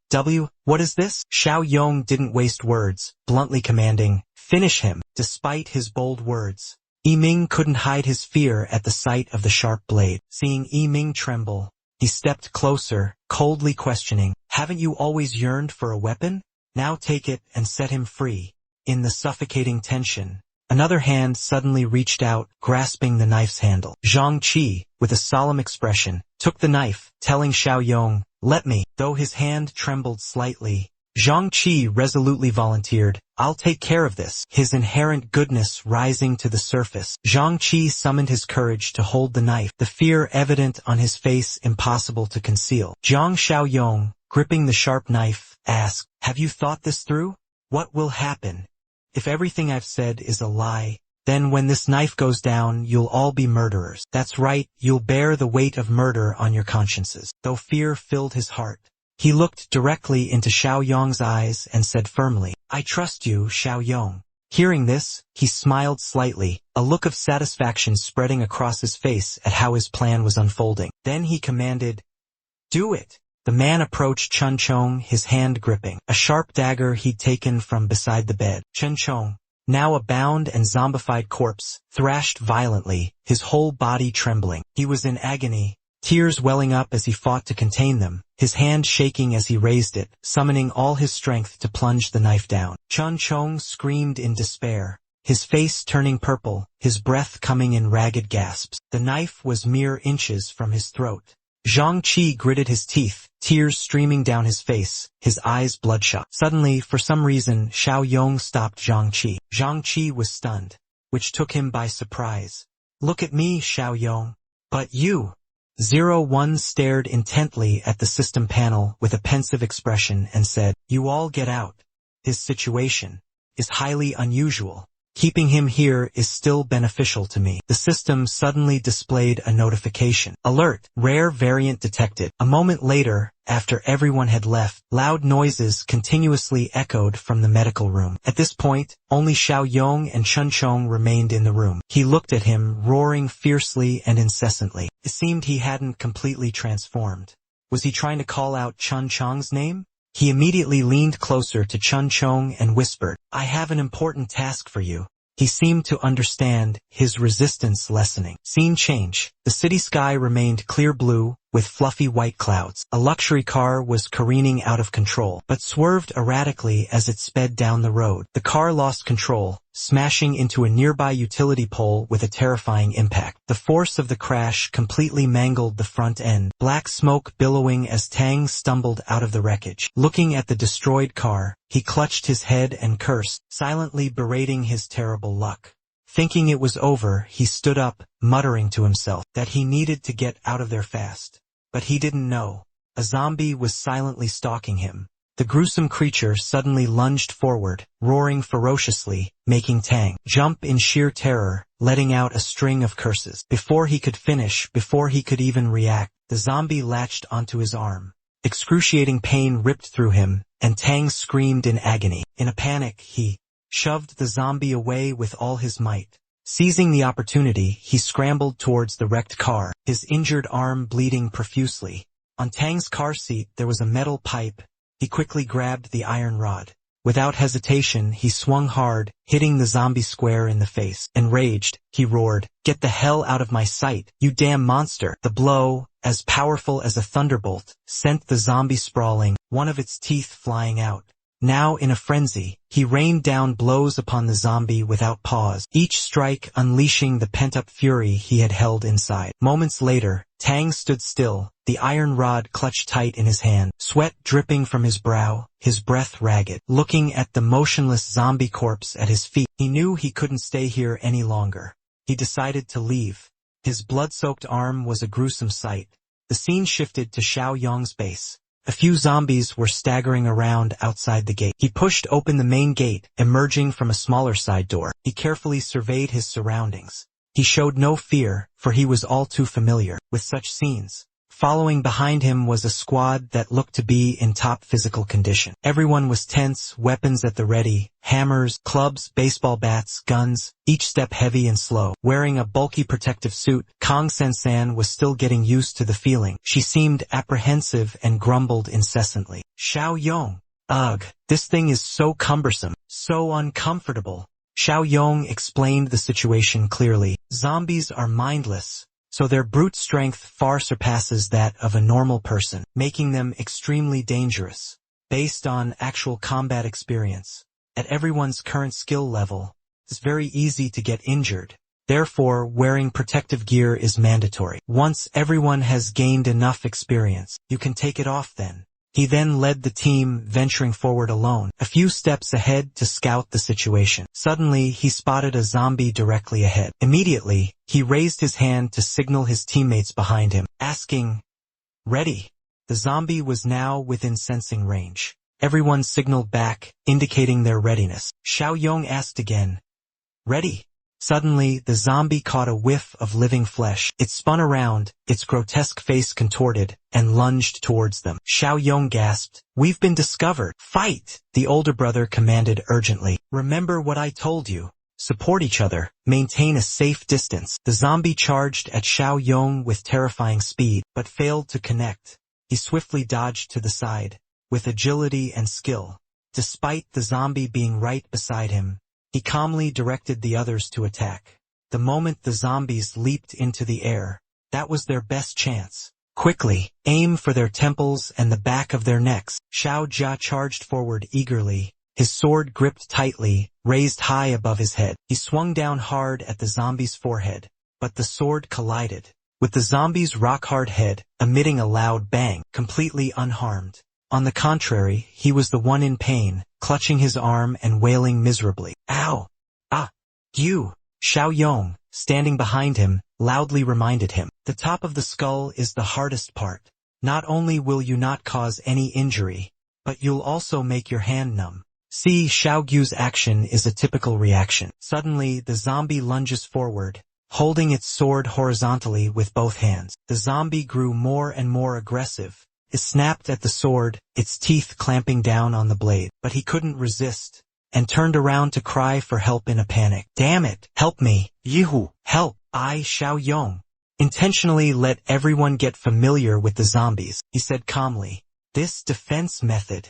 What is this?" Xiaoyong didn't waste words, bluntly commanding, "Finish him." Despite his bold words, Yiming couldn't hide his fear at the sight of the sharp blade. Seeing Yiming tremble, he stepped closer, coldly questioning, "Haven't you always yearned for a weapon? Now take it and set him free. In the suffocating tension, another hand suddenly reached out, grasping the knife's handle. Zhang Qi, with a solemn expression, took the knife, telling Xiao Yong, "Let me." Though his hand trembled slightly, Zhang Qi resolutely volunteered, "I'll take care of this." His inherent goodness rising to the surface, Zhang Qi summoned his courage to hold the knife, the fear evident on his face impossible to conceal. Zhang Xiaoyong, gripping the sharp knife, asked, "Have you thought this through? What will happen? If everything I've said is a lie, then when this knife goes down, you'll all be murderers. That's right, you'll bear the weight of murder on your consciences." Though fear filled his heart, he looked directly into Xiao Yong's eyes and said firmly, "I trust you, Xiao Yong." Hearing this, he smiled slightly, a look of satisfaction spreading across his face at how his plan was unfolding. Then he commanded, "Do it." The man approached Chun Chong, his hand gripping a sharp dagger he'd taken from beside the bed. Chun Chong, now a bound and zombified corpse, thrashed violently, his whole body trembling. He was in agony, tears welling up as he fought to contain them, his hand shaking as he raised it, summoning all his strength to plunge the knife down. Chun Chong screamed in despair, his face turning purple, his breath coming in ragged gasps. The knife was mere inches from his throat. Zhang Qi gritted his teeth, tears streaming down his face, his eyes bloodshot. Suddenly, for some reason, Xiao Yong stopped Zhang Qi. Zhang Qi was stunned, which took him by surprise. "Look at me, Xiao Yong." "But you." 01 stared intently at the system panel with a pensive expression and said, "You all get out. His situation is highly unusual. Keeping him here is still beneficial to me." The system suddenly displayed a notification. "Alert! Rare variant detected." A moment later, after everyone had left, loud noises continuously echoed from the medical room. At this point, only Xiao Yong and Chun Chong remained in the room. He looked at him, roaring fiercely and incessantly. It seemed he hadn't completely transformed. Was he trying to call out Chun Chong's name? He immediately leaned closer to Chun Chong and whispered, "I have an important task for you." He seemed to understand, his resistance lessening. Scene change. The city sky remained clear blue, with fluffy white clouds. A luxury car was careening out of control, but swerved erratically as it sped down the road. The car lost control, smashing into a nearby utility pole with a terrifying impact. The force of the crash completely mangled the front end, black smoke billowing as Tang stumbled out of the wreckage. Looking at the destroyed car, he clutched his head and cursed, silently berating his terrible luck. Thinking it was over, he stood up, muttering to himself that he needed to get out of there fast. But he didn't know. A zombie was silently stalking him. The gruesome creature suddenly lunged forward, roaring ferociously, making Tang jump in sheer terror, letting out a string of curses. Before he could finish, before he could even react, the zombie latched onto his arm. Excruciating pain ripped through him, and Tang screamed in agony. In a panic, he shoved the zombie away with all his might. Seizing the opportunity, he scrambled towards the wrecked car, his injured arm bleeding profusely. On Tang's car seat there was a metal pipe. He quickly grabbed the iron rod. Without hesitation, he swung hard, hitting the zombie square in the face. Enraged, he roared, "Get the hell out of my sight, you damn monster!" The blow, as powerful as a thunderbolt, sent the zombie sprawling, one of its teeth flying out. Now in a frenzy, he rained down blows upon the zombie without pause, each strike unleashing the pent-up fury he had held inside. Moments later, Tang stood still, the iron rod clutched tight in his hand, sweat dripping from his brow, his breath ragged. Looking at the motionless zombie corpse at his feet, he knew he couldn't stay here any longer. He decided to leave. His blood-soaked arm was a gruesome sight. The scene shifted to Xiao Yong's base. A few zombies were staggering around outside the gate. He pushed open the main gate, emerging from a smaller side door. He carefully surveyed his surroundings. He showed no fear, for he was all too familiar with such scenes. Following behind him was a squad that looked to be in top physical condition. Everyone was tense, weapons at the ready, hammers, clubs, baseball bats, guns, each step heavy and slow. Wearing a bulky protective suit, Kang Sen-san was still getting used to the feeling. She seemed apprehensive and grumbled incessantly. "Xiao Yong. Ugh, this thing is so cumbersome, so uncomfortable." Xiao Yong explained the situation clearly. Zombies are mindless, so their brute strength far surpasses that of a normal person, making them extremely dangerous. based on actual combat experience. At everyone's current skill level, it's very easy to get injured. Therefore, wearing protective gear is mandatory. Once everyone has gained enough experience, you can take it off then. He then led the team, venturing forward alone, a few steps ahead to scout the situation. Suddenly, he spotted a zombie directly ahead. Immediately, he raised his hand to signal his teammates behind him, asking, "Ready?" The zombie was now within sensing range. Everyone signaled back, indicating their readiness. Xiao Yong asked again, "Ready?" Suddenly, the zombie caught a whiff of living flesh. It spun around, its grotesque face contorted, and lunged towards them. Xiao Yong gasped, "We've been discovered. Fight!" The older brother commanded urgently. "Remember what I told you. Support each other. Maintain a safe distance." The zombie charged at Xiao Yong with terrifying speed, but failed to connect. He swiftly dodged to the side, with agility and skill. Despite the zombie being right beside him, he calmly directed the others to attack. The moment the zombies leaped into the air, that was their best chance. "Quickly, aim for their temples and the back of their necks." Xiao Jia charged forward eagerly, his sword gripped tightly, raised high above his head. He swung down hard at the zombie's forehead, but the sword collided with the zombie's rock-hard head, emitting a loud bang, completely unharmed. On the contrary, he was the one in pain, clutching his arm and wailing miserably. "Ow! Ah! You!" Xiao Yong, standing behind him, loudly reminded him. "The top of the skull is the hardest part. Not only will you not cause any injury, but you'll also make your hand numb." See, Xiao Gu's action is a typical reaction. Suddenly, the zombie lunges forward, holding its sword horizontally with both hands. The zombie grew more and more aggressive. It snapped at the sword, its teeth clamping down on the blade, but he couldn't resist, and turned around to cry for help in a panic. "Damn it! Help me! Yihu! Help! I, Xiao Yong, intentionally let everyone get familiar with the zombies," he said calmly. "This defense method."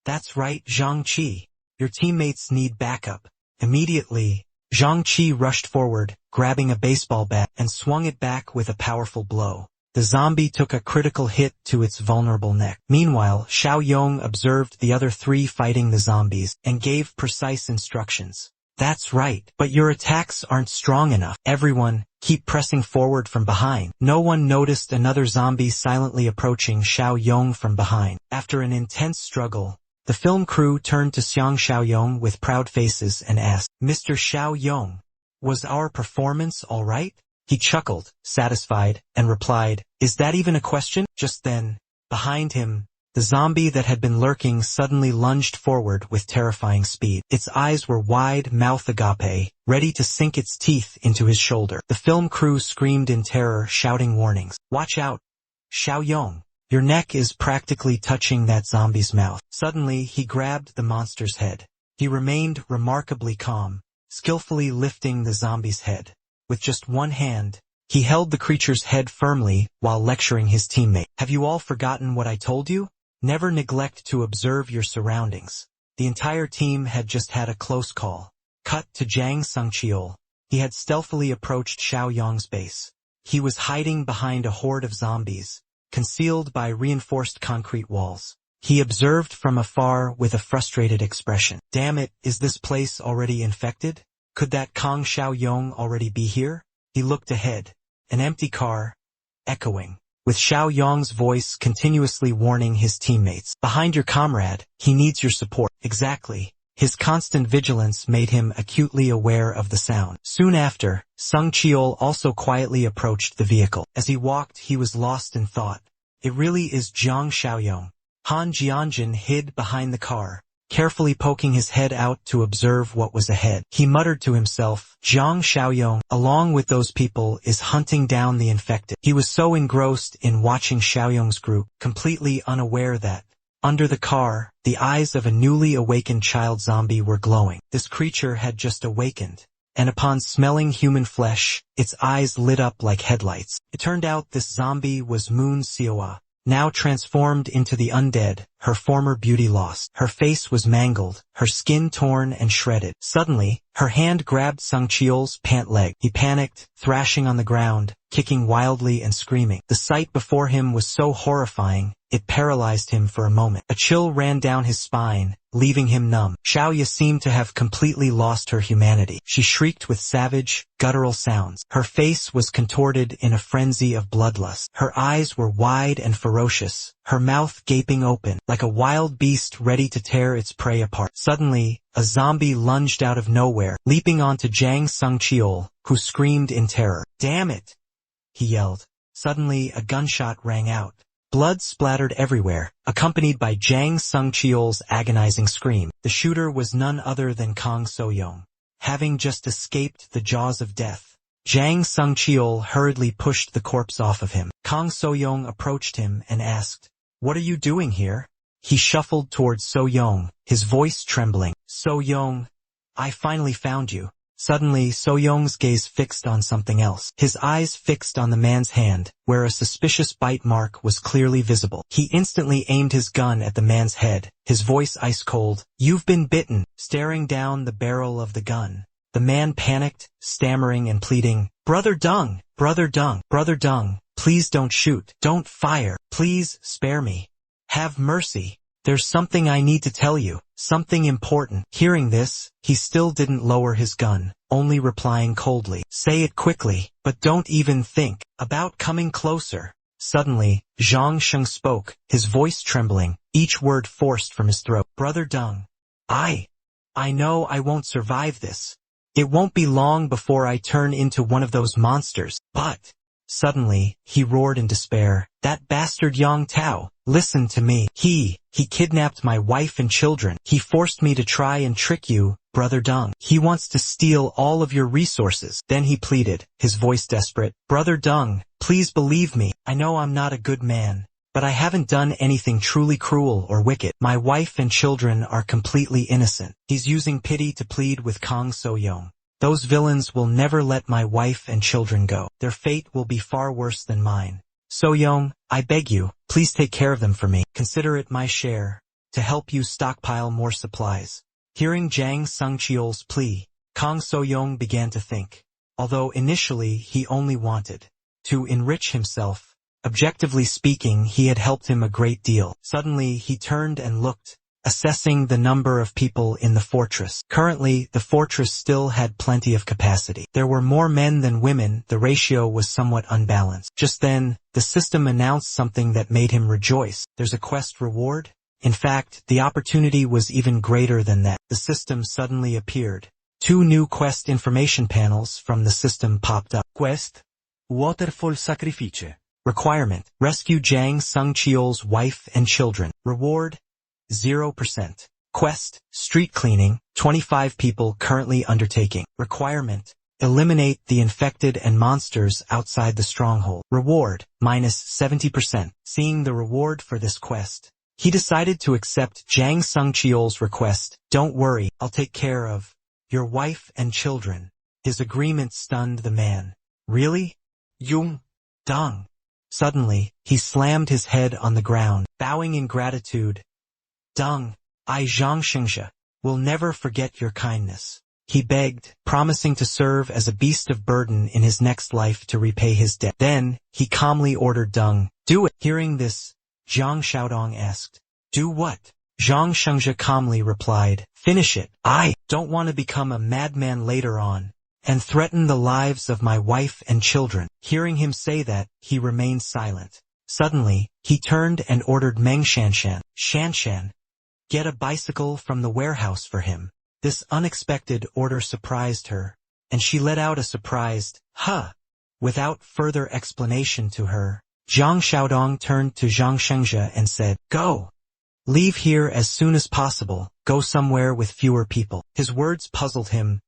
"That's right, Zhang Qi. Your teammates need backup." Immediately, Zhang Qi rushed forward, grabbing a baseball bat, and swung it back with a powerful blow. The zombie took a critical hit to its vulnerable neck. Meanwhile, Xiao Yong observed the other three fighting the zombies, and gave precise instructions. "That's right, but your attacks aren't strong enough. Everyone, keep pressing forward from behind." No one noticed another zombie silently approaching Xiao Yong from behind. After an intense struggle, the film crew turned to Xiao Yong with proud faces and asked, "Mr. Xiao Yong, was our performance all right?" He chuckled, satisfied, and replied, "Is that even a question?" Just then, behind him, the zombie that had been lurking suddenly lunged forward with terrifying speed. Its eyes were wide, mouth agape, ready to sink its teeth into his shoulder. The film crew screamed in terror, shouting warnings. "Watch out, Xiao Yong. Your neck is practically touching that zombie's mouth." Suddenly, he grabbed the monster's head. He remained remarkably calm, skillfully lifting the zombie's head. With just one hand, he held the creature's head firmly while lecturing his teammate. "Have you all forgotten what I told you? Never neglect to observe your surroundings." The entire team had just had a close call. Cut to Zhang Sungqiol. He had stealthily approached Xiao Yong's base. He was hiding behind a horde of zombies, concealed by reinforced concrete walls. He observed from afar with a frustrated expression. "Damn it, is this place already infected? Could that Kong Xiao Yong already be here?" He looked ahead. An empty car, echoing, with Xiao Yong's voice continuously warning his teammates. "Behind your comrade, he needs your support." Exactly. His constant vigilance made him acutely aware of the sound. Soon after, Sung Cheol also quietly approached the vehicle. As he walked, he was lost in thought. It really is Jiang Xiaoyong. Han Jianjin hid behind the car, carefully poking his head out to observe what was ahead. He muttered to himself, "Jiang Xiaoyong, along with those people, is hunting down the infected." He was so engrossed in watching Xiaoyong's group, completely unaware that, under the car, the eyes of a newly awakened child zombie were glowing. This creature had just awakened, and upon smelling human flesh, its eyes lit up like headlights. It turned out this zombie was Moon Sioa, now transformed into the undead, her former beauty lost. Her face was mangled, her skin torn and shredded. Suddenly, her hand grabbed Sung Cheol's pant leg. He panicked, thrashing on the ground, kicking wildly and screaming. The sight before him was so horrifying, it paralyzed him for a moment. A chill ran down his spine, leaving him numb. Xiaoya seemed to have completely lost her humanity. She shrieked with savage, guttural sounds. Her face was contorted in a frenzy of bloodlust. Her eyes were wide and ferocious, her mouth gaping open, like a wild beast ready to tear its prey apart. Suddenly, a zombie lunged out of nowhere, leaping onto Zhang Sungcheol, who screamed in terror. "Damn it!" he yelled. Suddenly, a gunshot rang out. Blood splattered everywhere, accompanied by Zhang Sungcheol's agonizing scream. The shooter was none other than Kang So-young. Having just escaped the jaws of death, Zhang Sungcheol hurriedly pushed the corpse off of him. Kang So-young approached him and asked, "What are you doing here?" He shuffled towards So-young, his voice trembling. "So-young, I finally found you." Suddenly, So-young's gaze fixed on something else. His eyes fixed on the man's hand, where a suspicious bite mark was clearly visible. He instantly aimed his gun at the man's head, his voice ice cold. "You've been bitten." Staring down the barrel of the gun, the man panicked, stammering and pleading, "Brother Dung, Brother Dung, Brother Dung, please don't shoot. Don't fire. Please spare me. Have mercy. There's something I need to tell you, something important." Hearing this, he still didn't lower his gun, only replying coldly, "Say it quickly, but don't even think about coming closer." Suddenly, Zhang Sheng spoke, his voice trembling, each word forced from his throat. "Brother Dung, I know I won't survive this. It won't be long before I turn into one of those monsters, but..." Suddenly, he roared in despair, "That bastard Yang Tao, listen to me. He kidnapped my wife and children. He forced me to try and trick you, Brother Dung. He wants to steal all of your resources." Then he pleaded, his voice desperate, "Brother Dung, please believe me. I know I'm not a good man, but I haven't done anything truly cruel or wicked. My wife and children are completely innocent." He's using pity to plead with Kang So-young. "Those villains will never let my wife and children go. Their fate will be far worse than mine. So-young, I beg you, please take care of them for me. Consider it my share to help you stockpile more supplies." Hearing Zhang Sungcheol's plea, Kang So-young began to think. Although initially he only wanted to enrich himself, objectively speaking he had helped him a great deal. Suddenly he turned and looked, assessing the number of people in the fortress. Currently, the fortress still had plenty of capacity. There were more men than women. The ratio was somewhat unbalanced. Just then, the system announced something that made him rejoice. "There's a quest reward?" In fact, the opportunity was even greater than that. The system suddenly appeared. 2 new quest information panels from the system popped up.
Quest: Waterfall Sacrifice.
Requirement: rescue Zhang Sungcheol's wife and children. Reward: 0%. Quest: street cleaning, 25 people currently undertaking. Requirement: eliminate the infected and monsters outside the stronghold. Reward: -70%. Seeing the reward for this quest, he decided to accept Zhang Sungcheol's request. "Don't worry, I'll take care of your wife and children." His agreement stunned the man. "Really? Yung Dung?" Suddenly, he slammed his head on the ground, bowing in gratitude. "Dung, I Zhang Shengxia will never forget your kindness," he begged, promising to serve as a beast of burden in his next life to repay his debt. Then, he calmly ordered Dung, "Do it." Hearing this, Zhang Xiaodong asked, "Do what?" Zhang Shengxia calmly replied, "Finish it. I don't want to become a madman later on and threaten the lives of my wife and children." Hearing him say that, he remained silent. Suddenly, he turned and ordered Meng Shanshan, "Shanshan, get a bicycle from the warehouse for him." This unexpected order surprised her, and she let out a surprised, "Huh!" Without further explanation to her, Zhang Xiaodong turned to Zhang Shengxia and said, "Go. Leave here as soon as possible. Go somewhere with fewer people." His words puzzled him.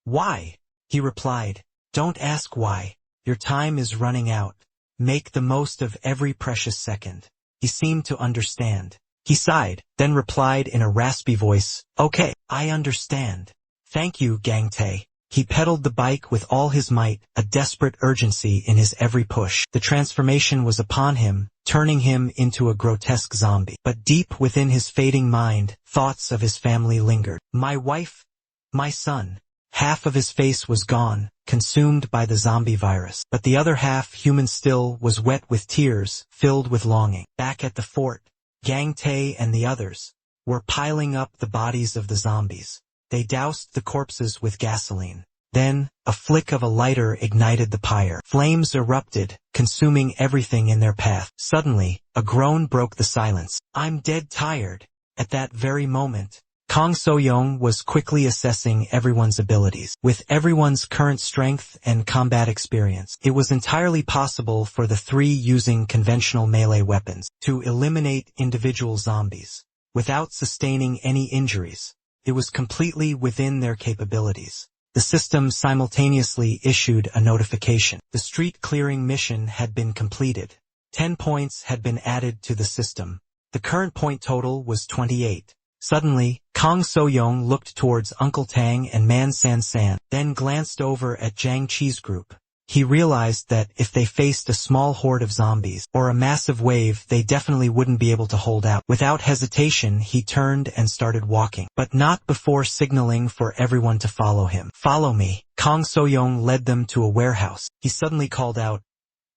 "Why?" he replied. "Don't ask why. Your time is running out. Make the most of every precious second." He seemed to understand. He sighed, then replied in a raspy voice, "Okay, I understand. Thank you, Gang Tae." He pedaled the bike with all his might, a desperate urgency in his every push. The transformation was upon him, turning him into a grotesque zombie. But deep within his fading mind, thoughts of his family lingered. My wife, my son. Half of his face was gone, consumed by the zombie virus. But the other half, human still, was wet with tears, filled with longing. Back at the fort, Gang Tae and the others were piling up the bodies of the zombies. They doused the corpses with gasoline. Then, a flick of a lighter ignited the pyre. Flames erupted, consuming everything in their path. Suddenly, a groan broke the silence. "I'm dead tired." At that very moment, Kang So-young was quickly assessing everyone's abilities. With everyone's current strength and combat experience, it was entirely possible for the three using conventional melee weapons to eliminate individual zombies without sustaining any injuries. It was completely within their capabilities. The system simultaneously issued a notification. The street clearing mission had been completed. 10 points had been added to the system. The current point total was 28. Suddenly, Kang So-young looked towards Uncle Tang and Man San, then glanced over at Jang Chi's group. He realized that if they faced a small horde of zombies or a massive wave, they definitely wouldn't be able to hold out. Without hesitation, he turned and started walking, but not before signaling for everyone to follow him. "Follow me." Kang So-young led them to a warehouse. He suddenly called out,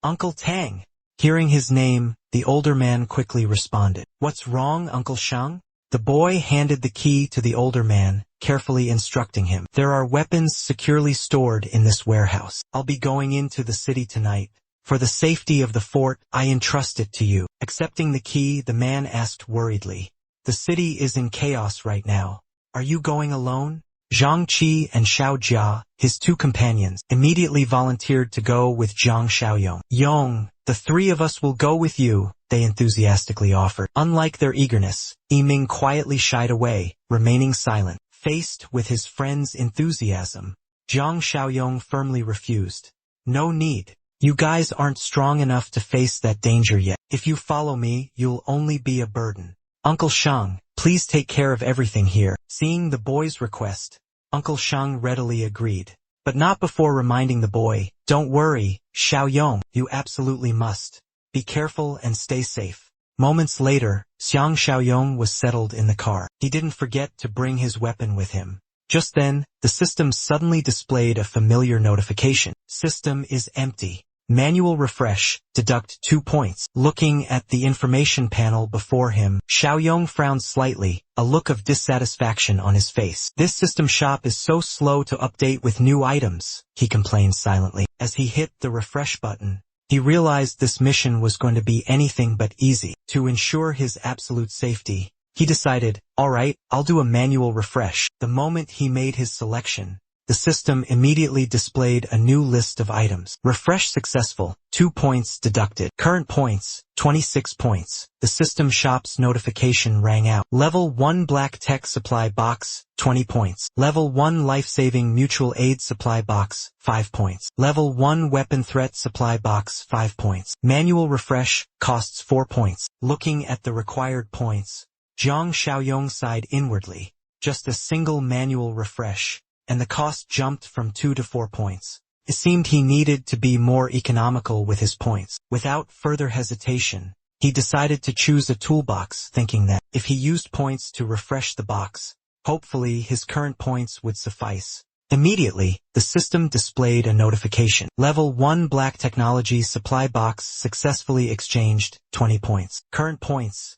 "Uncle Tang." Hearing his name, the older man quickly responded. "What's wrong, Uncle Shang?" The boy handed the key to the older man, carefully instructing him. "There are weapons securely stored in this warehouse. I'll be going into the city tonight. For the safety of the fort, I entrust it to you." Accepting the key, the man asked worriedly, "The city is in chaos right now. Are you going alone?" Zhang Qi and Xiao Jia, his two companions, immediately volunteered to go with Zhang Xiaoyong. "Yong, the three of us will go with you," they enthusiastically offered. Unlike their eagerness, Yiming quietly shied away, remaining silent. Faced with his friend's enthusiasm, Zhang Xiaoyong firmly refused. "No need. You guys aren't strong enough to face that danger yet. If you follow me, you'll only be a burden. Uncle Shang, please take care of everything here." Seeing the boy's request, Uncle Shang readily agreed, but not before reminding the boy, "Don't worry, Xiaoyong, you absolutely must. Be careful and stay safe." Moments later, Xiang Xiaoyong was settled in the car. He didn't forget to bring his weapon with him. Just then, the system suddenly displayed a familiar notification. "System is empty. Manual refresh, deduct 2 points." Looking at the information panel before him, Xiaoyong frowned slightly, a look of dissatisfaction on his face. "This system shop is so slow to update with new items," he complained silently. As he hit the refresh button, he realized this mission was going to be anything but easy. To ensure his absolute safety, he decided, "Alright, I'll do a manual refresh." The moment he made his selection, the system immediately displayed a new list of items. "Refresh successful, 2 points deducted. Current points, 26 points. The system shop's notification rang out. Level 1 Black Tech Supply Box, 20 points. Level 1 Life-Saving Mutual Aid Supply Box, 5 points. Level 1 Weapon Threat Supply Box, 5 points. Manual refresh, costs 4 points. Looking at the required points, Zhang Xiaoyong sighed inwardly. Just a single manual refresh, and the cost jumped from 2 to 4 points. It seemed he needed to be more economical with his points. Without further hesitation, he decided to choose a toolbox, thinking that if he used points to refresh the box, hopefully his current points would suffice. Immediately, the system displayed a notification. Level 1 Black Technology Supply Box successfully exchanged, 20 points. Current points,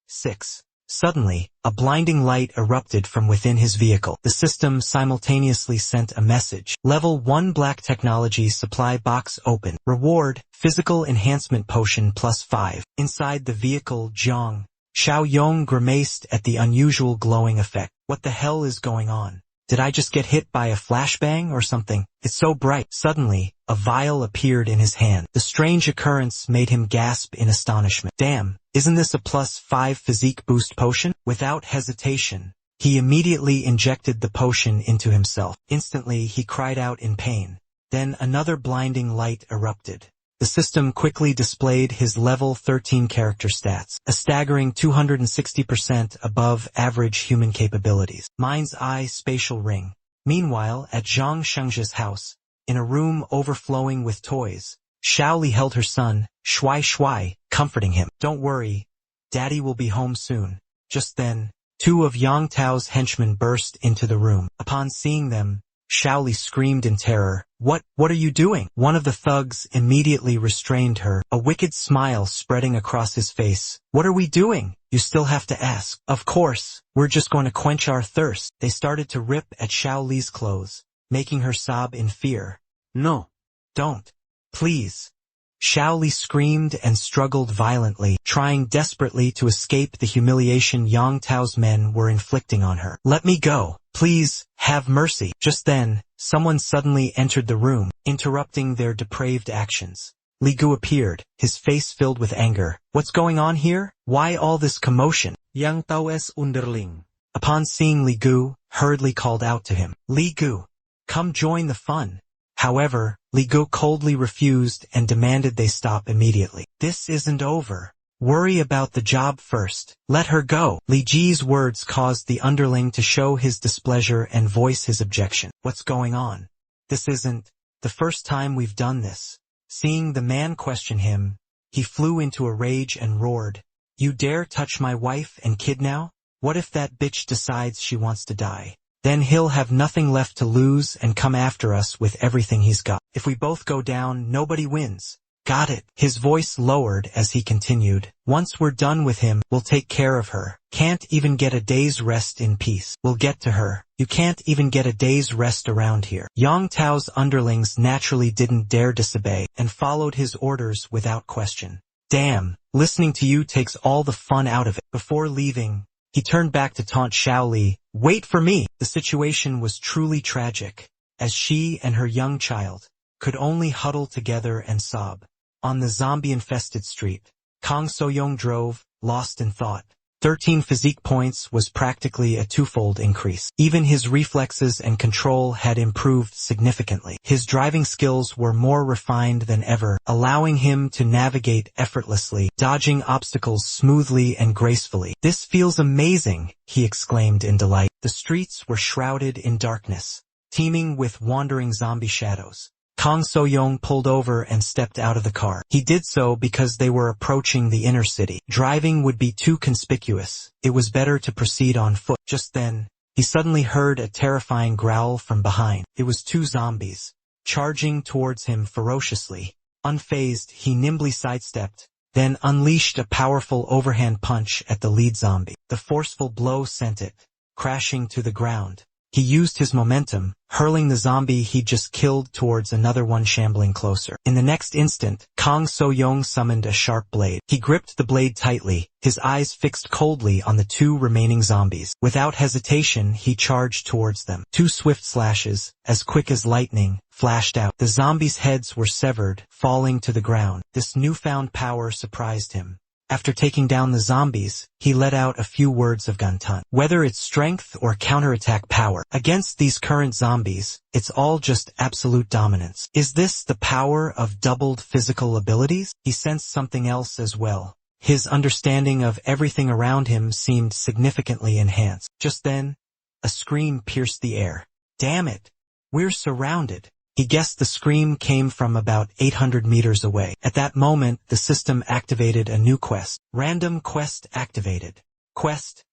6. Suddenly, a blinding light erupted from within his vehicle. The system simultaneously sent a message. Level 1 Black Technology Supply Box open. Reward, Physical Enhancement Potion +5. Inside the vehicle, Zhang Xiaoyong grimaced at the unusual glowing effect. "What the hell is going on? Did I just get hit by a flashbang or something? It's so bright." Suddenly, a vial appeared in his hand. The strange occurrence made him gasp in astonishment. "Damn, isn't this a +5 physique boost potion?" Without hesitation, he immediately injected the potion into himself. Instantly, he cried out in pain. Then another blinding light erupted. The system quickly displayed his level 13 character stats, a staggering 260% above average human capabilities. Mind's Eye Spatial Ring. Meanwhile, at Zhang Shengzhe's house, in a room overflowing with toys, Xiaoli held her son, Shui Shui, comforting him. "Don't worry, Daddy will be home soon." Just then, 2 of Yang Tao's henchmen burst into the room. Upon seeing them, Shaoli screamed in terror. What are you doing? One of the thugs immediately restrained her, a wicked smile spreading across his face. What are we doing? You still have to ask. Of course, we're just going to quench our thirst. They started to rip at Shaoli's clothes, making her sob in fear.
No.
Don't. Please. Shaoli screamed and struggled violently, trying desperately to escape the humiliation Yang Tao's men were inflicting on her. Let me go. Please, have mercy. Just then, someone suddenly entered the room, interrupting their depraved actions. Li Gu appeared, his face filled with anger. What's going on here? Why all this commotion?
Yang Tao's underling.
Upon seeing Li Gu, hurriedly called out to him. Li Gu, come join the fun. However, Li Gu coldly refused and demanded they stop immediately. This isn't over. Worry about the job first. Let her go. Li Ji's words caused the underling to show his displeasure and voice his objection. What's going on? This isn't the first time we've done this. Seeing the man question him, he flew into a rage and roared. You dare touch my wife and kid now? What if that bitch decides she wants to die? Then he'll have nothing left to lose and come after us with everything he's got. If we both go down, nobody wins. Got it? His voice lowered as he continued. Once we're done with him, we'll take care of her. Can't even get a day's rest in peace. We'll get to her. You can't even get a day's rest around here. Yang Tao's underlings naturally didn't dare disobey and followed his orders without question. Damn, listening to you takes all the fun out of it. Before leaving, he turned back to taunt Shaoli. Wait for me! The situation was truly tragic, as she and her young child could only huddle together and sob. On the zombie-infested street, Kang So-young drove, lost in thought. 13 physique points was practically a twofold increase. Even his reflexes and control had improved significantly. His driving skills were more refined than ever, allowing him to navigate effortlessly, dodging obstacles smoothly and gracefully. This feels amazing, he exclaimed in delight. The streets were shrouded in darkness, teeming with wandering zombie shadows. Kang So-young pulled over and stepped out of the car. He did so because they were approaching the inner city. Driving would be too conspicuous. It was better to proceed on foot. Just then, he suddenly heard a terrifying growl from behind. It was two zombies, charging towards him ferociously. Unfazed, he nimbly sidestepped, then unleashed a powerful overhand punch at the lead zombie. The forceful blow sent it crashing to the ground. He used his momentum, hurling the zombie he just killed towards another one shambling closer. In the next instant, Kang So-young summoned a sharp blade. He gripped the blade tightly, his eyes fixed coldly on the two remaining zombies. Without hesitation, he charged towards them. Two swift slashes, as quick as lightning, flashed out. The zombies' heads were severed, falling to the ground. This newfound power surprised him. After taking down the zombies, he let out a few words of Guntan. Whether it's strength or counterattack power, against these current zombies, it's all just absolute dominance. Is this the power of doubled physical abilities? He sensed something else as well. His understanding of everything around him seemed significantly enhanced. Just then, a scream pierced the air. Damn it! We're surrounded. He guessed the scream came from about 800 meters away. At that moment, the system activated a new quest. Random quest activated. Quest.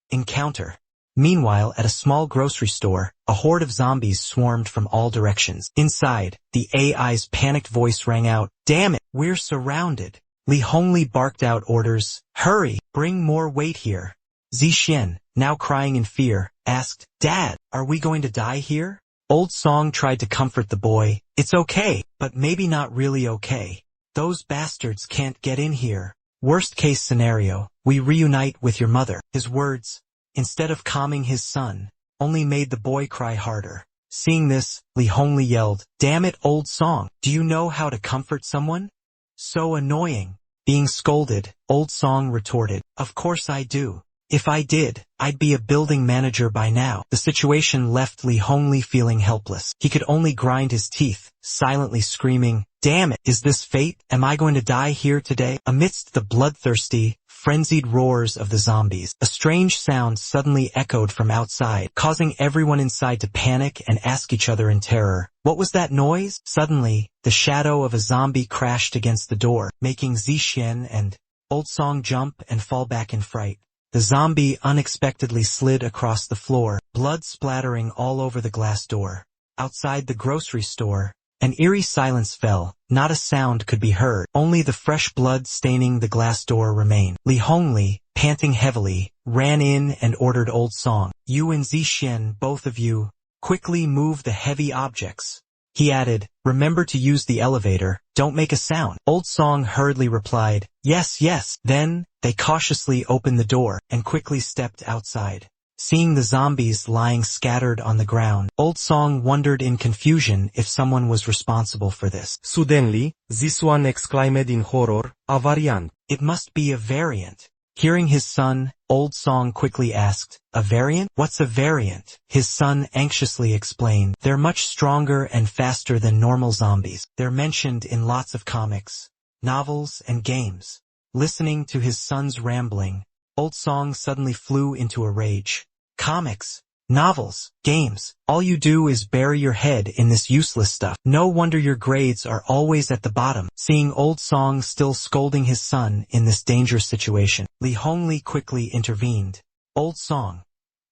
Encounter. Meanwhile, at a small grocery store, a horde of zombies swarmed from all directions. Inside, the AI's panicked voice rang out, Damn it, we're surrounded. Li Hongli barked out orders. Hurry, bring more weight here. Zixien, now crying in fear, asked, Dad, are we going to die here? Old Song tried to comfort the boy. It's okay, but maybe not really okay. Those bastards can't get in here. Worst case scenario, we reunite with your mother. His words, instead of calming his son, only made the boy cry harder. Seeing this, Li Hongli yelled, Damn it, Old Song, do you know how to comfort someone? So annoying. Being scolded, Old Song retorted, Of course I do. If I did, I'd be a building manager by now. The situation left Li Hongli feeling helpless. He could only grind his teeth, silently screaming, Damn it, is this fate? Am I going to die here today? Amidst the bloodthirsty, frenzied roars of the zombies, a strange sound suddenly echoed from outside, causing everyone inside to panic and ask each other in terror, What was that noise? Suddenly, the shadow of a zombie crashed against the door, making Zixien and Old Song jump and fall back in fright. The zombie unexpectedly slid across the floor, blood splattering all over the glass door. Outside the grocery store, an eerie silence fell. Not a sound could be heard. Only the fresh blood staining the glass door remained. Li Hongli, panting heavily, ran in and ordered Old Song. You and Zixien, both of you, quickly move the heavy objects. He added, remember to use the elevator, don't make a sound. Old Song hurriedly replied, yes, yes. Then, they cautiously opened the door, and quickly stepped outside. Seeing the zombies lying scattered on the ground, Old Song wondered in confusion if someone was responsible for this.
Suddenly, this one exclaimed in horror, a variant.
It must be a variant. Hearing his son, Old Song quickly asked, a variant? What's a variant? His son anxiously explained, they're much stronger and faster than normal zombies. They're mentioned in lots of comics, novels, and games. Listening to his son's rambling, Old Song suddenly flew into a rage. Comics, novels, games, all you do is bury your head in this useless stuff. No wonder your grades are always at the bottom. Seeing Old Song still scolding his son in this dangerous situation, Li Hongli quickly intervened. Old Song,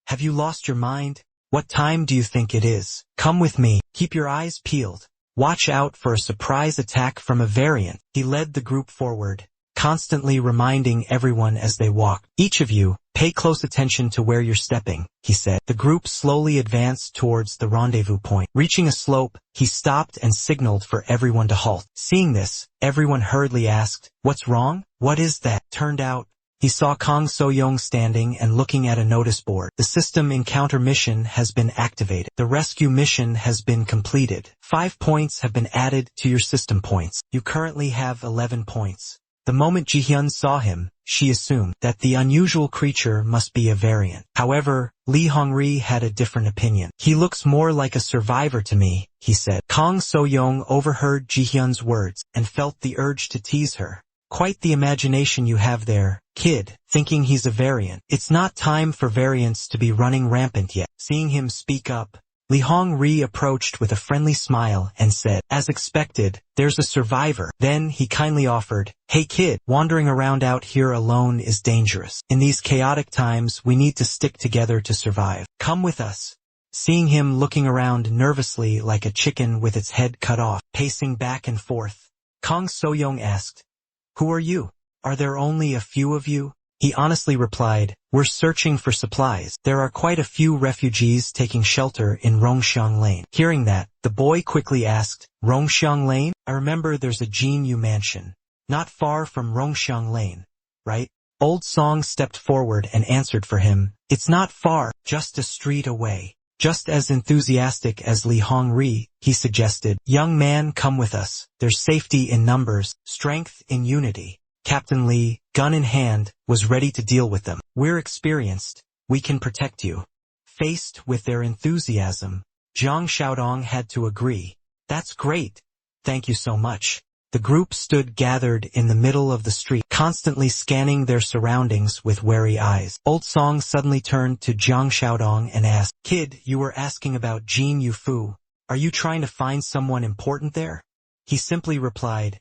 have you lost your mind? What time do you think it is? Come with me. Keep your eyes peeled. Watch out for a surprise attack from a variant. He led the group forward, constantly reminding everyone as they walked. Each of you, pay close attention to where you're stepping, he said. The group slowly advanced towards the rendezvous point. Reaching a slope, he stopped and signaled for everyone to halt. Seeing this, everyone hurriedly asked, what's wrong? What is that? Turned out, he saw Kang Soyoung standing and looking at a notice board. The system encounter mission has been activated. The rescue mission has been completed. 5 points have been added to your system points. You currently have 11 points. The moment Jihyun saw him, she assumed that the unusual creature must be a variant. However, Li Hongri had a different opinion. He looks more like a survivor to me, he said. Kang So-young overheard Jihyun's words and felt the urge to tease her. Quite the imagination you have there, kid, thinking he's a variant. It's not time for variants to be running rampant yet. Seeing him speak up, Li Hongri approached with a friendly smile and said, as expected, there's a survivor. Then he kindly offered, hey kid, wandering around out here alone is dangerous. In these chaotic times, we need to stick together to survive. Come with us. Seeing him looking around nervously like a chicken with its head cut off, pacing back and forth, Kang So-young asked, who are you? Are there only a few of you? He honestly replied, we're searching for supplies. There are quite a few refugees taking shelter in Rongxiang Lane. Hearing that, the boy quickly asked, Rongxiang Lane? I remember there's a Jinyu mansion, not far from Rongxiang Lane, right? Old Song stepped forward and answered for him, it's not far, just a street away. Just as enthusiastic as Li Hongri, he suggested, young man, come with us. There's safety in numbers, strength in unity. Captain Li, gun in hand, was ready to deal with them. We're experienced. We can protect you. Faced with their enthusiasm, Zhang Xiaodong had to agree. That's great. Thank you so much. The group stood gathered in the middle of the street, constantly scanning their surroundings with wary eyes. Old Song suddenly turned to Zhang Xiaodong and asked, kid, you were asking about Jin Yufu. Are you trying to find someone important there? He simply replied,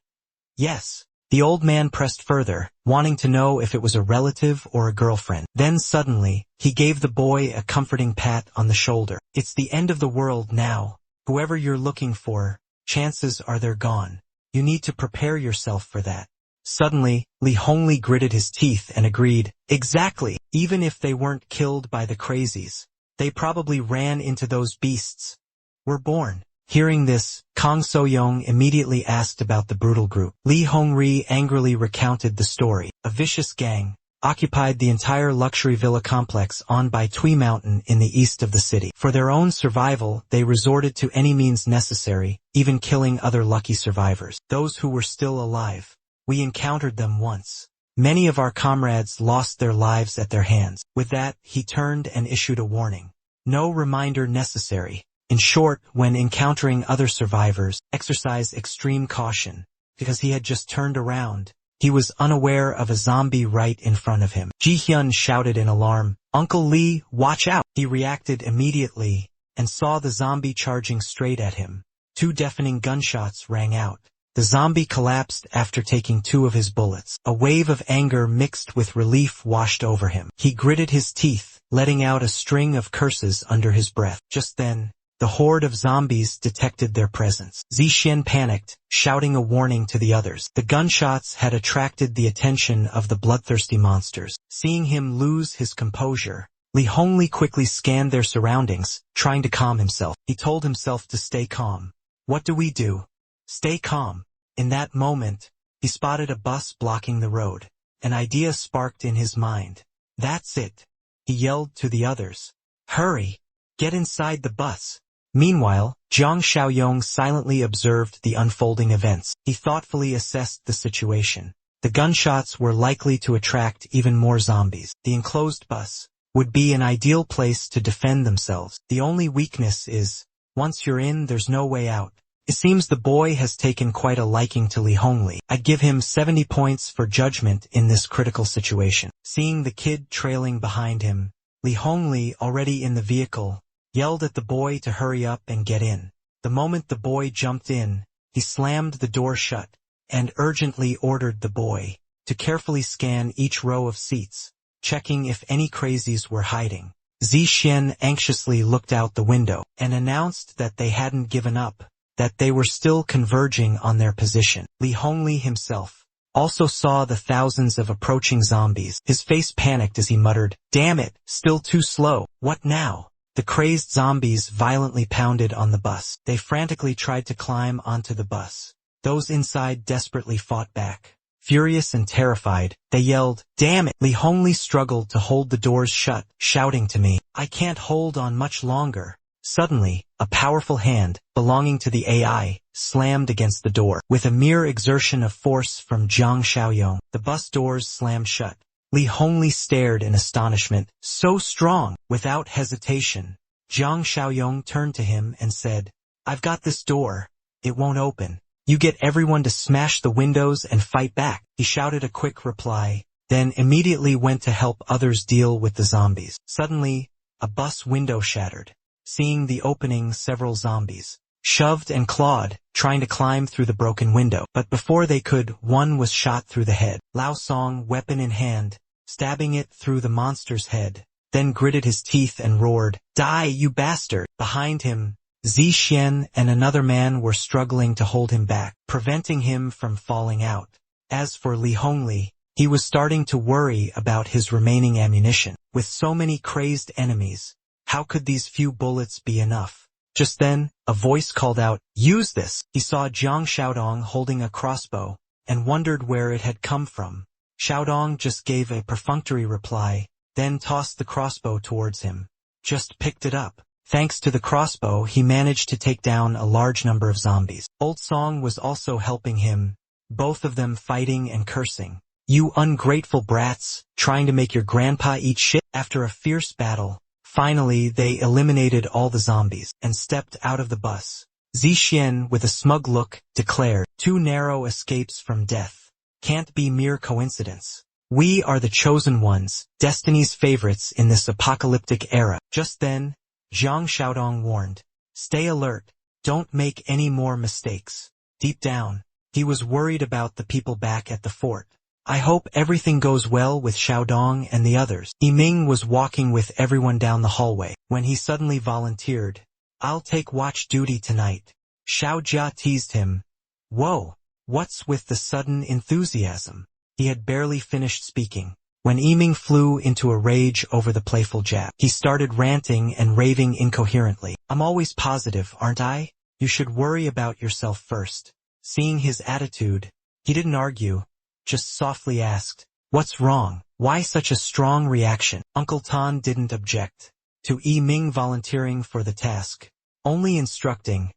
yes. The old man pressed further, wanting to know if it was a relative or a girlfriend. Then suddenly, he gave the boy a comforting pat on the shoulder. It's the end of the world now. Whoever you're looking for, chances are they're gone. You need to prepare yourself for that. Suddenly, Li Hongli gritted his teeth and agreed, exactly. Even if they weren't killed by the crazies, they probably ran into those beasts. We're born. Hearing this, Kang So-young immediately asked about the brutal group. Li Hongri angrily recounted the story. A vicious gang occupied the entire luxury villa complex on by Tui Mountain in the east of the city. For their own survival, they resorted to any means necessary, even killing other lucky survivors. Those who were still alive. We encountered them once. Many of our comrades lost their lives at their hands. With that, he turned and issued a warning. No reminder necessary. In short, when encountering other survivors, exercise extreme caution, because he had just turned around. He was unaware of a zombie right in front of him. Ji-hyun shouted in alarm, Uncle Lee, watch out! He reacted immediately, and saw the zombie charging straight at him. 2 deafening gunshots rang out. The zombie collapsed after taking 2 of his bullets. A wave of anger mixed with relief washed over him. He gritted his teeth, letting out a string of curses under his breath. Just then, The horde of zombies detected their presence. Zixuan panicked, shouting a warning to the others. The gunshots had attracted the attention of the bloodthirsty monsters. Seeing him lose his composure, Li Hongli quickly scanned their surroundings, trying to calm himself. He told himself to stay calm. What do we do? Stay calm. In that moment, he spotted a bus blocking the road. An idea sparked in his mind. That's it. He yelled to the others. Hurry! Get inside the bus. Meanwhile, Zhang Xiaoyong silently observed the unfolding events. He thoughtfully assessed the situation. The gunshots were likely to attract even more zombies. The enclosed bus would be an ideal place to defend themselves. The only weakness is, once you're in, there's no way out. It seems the boy has taken quite a liking to Li Hongli. I'd give him 70 points for judgment in this critical situation. Seeing the kid trailing behind him, Li Hongli, already in the vehicle, yelled at the boy to hurry up and get in. The moment the boy jumped in, he slammed the door shut and urgently ordered the boy to carefully scan each row of seats, checking if any crazies were hiding. Zixuan anxiously looked out the window and announced that they hadn't given up, that they were still converging on their position. Li Hongli himself also saw the thousands of approaching zombies. His face panicked as he muttered, "Damn it, still too slow. What now?" The crazed zombies violently pounded on the bus. They frantically tried to climb onto the bus. Those inside desperately fought back. Furious and terrified, they yelled, "Damn it!" Li Hongli struggled to hold the doors shut, shouting to me, "I can't hold on much longer." Suddenly, a powerful hand, belonging to the AI, slammed against the door. With a mere exertion of force from Zhang Xiaoyong, the bus doors slammed shut. Li Hongli stared in astonishment. So strong! Without hesitation, Zhang Xiaoyong turned to him and said, "I've got this door. It won't open. You get everyone to smash the windows and fight back." He shouted a quick reply, then immediately went to help others deal with the zombies. Suddenly, a bus window shattered. Seeing the opening, several zombies shoved and clawed, trying to climb through the broken window. But before they could, one was shot through the head. Lao Song, weapon in hand, stabbing it through the monster's head, then gritted his teeth and roared, "Die, you bastard!" Behind him, Zixuan and another man were struggling to hold him back, preventing him from falling out. As for Li Hongli, he was starting to worry about his remaining ammunition. With so many crazed enemies, how could these few bullets be enough? Just then, a voice called out, "Use this!" He saw Zhang Xiaodong holding a crossbow, and wondered where it had come from. Xiaodong just gave a perfunctory reply, then tossed the crossbow towards him. Just picked it up. Thanks to the crossbow, he managed to take down a large number of zombies. Old Song was also helping him, both of them fighting and cursing. "You ungrateful brats, trying to make your grandpa eat shit." After a fierce battle, finally they eliminated all the zombies and stepped out of the bus. Zixuan, with a smug look, declared, "Two narrow escapes from death. Can't be mere coincidence. We are the chosen ones, destiny's favorites in this apocalyptic era." Just then, Zhang Xiaodong warned, "Stay alert, don't make any more mistakes." Deep down, he was worried about the people back at the fort. "I hope everything goes well with Xiaodong and the others." Yiming was walking with everyone down the hallway, when he suddenly volunteered, "I'll take watch duty tonight." Xiao Jia teased him, "Whoa, what's with the sudden enthusiasm?" He had barely finished speaking when Yiming flew into a rage over the playful jab. He started ranting and raving incoherently. "I'm always positive, aren't I? You should worry about yourself first." Seeing his attitude, he didn't argue, just softly asked, "What's wrong? Why such a strong reaction?" Uncle Tan didn't object to Yiming volunteering for the task, only instructing,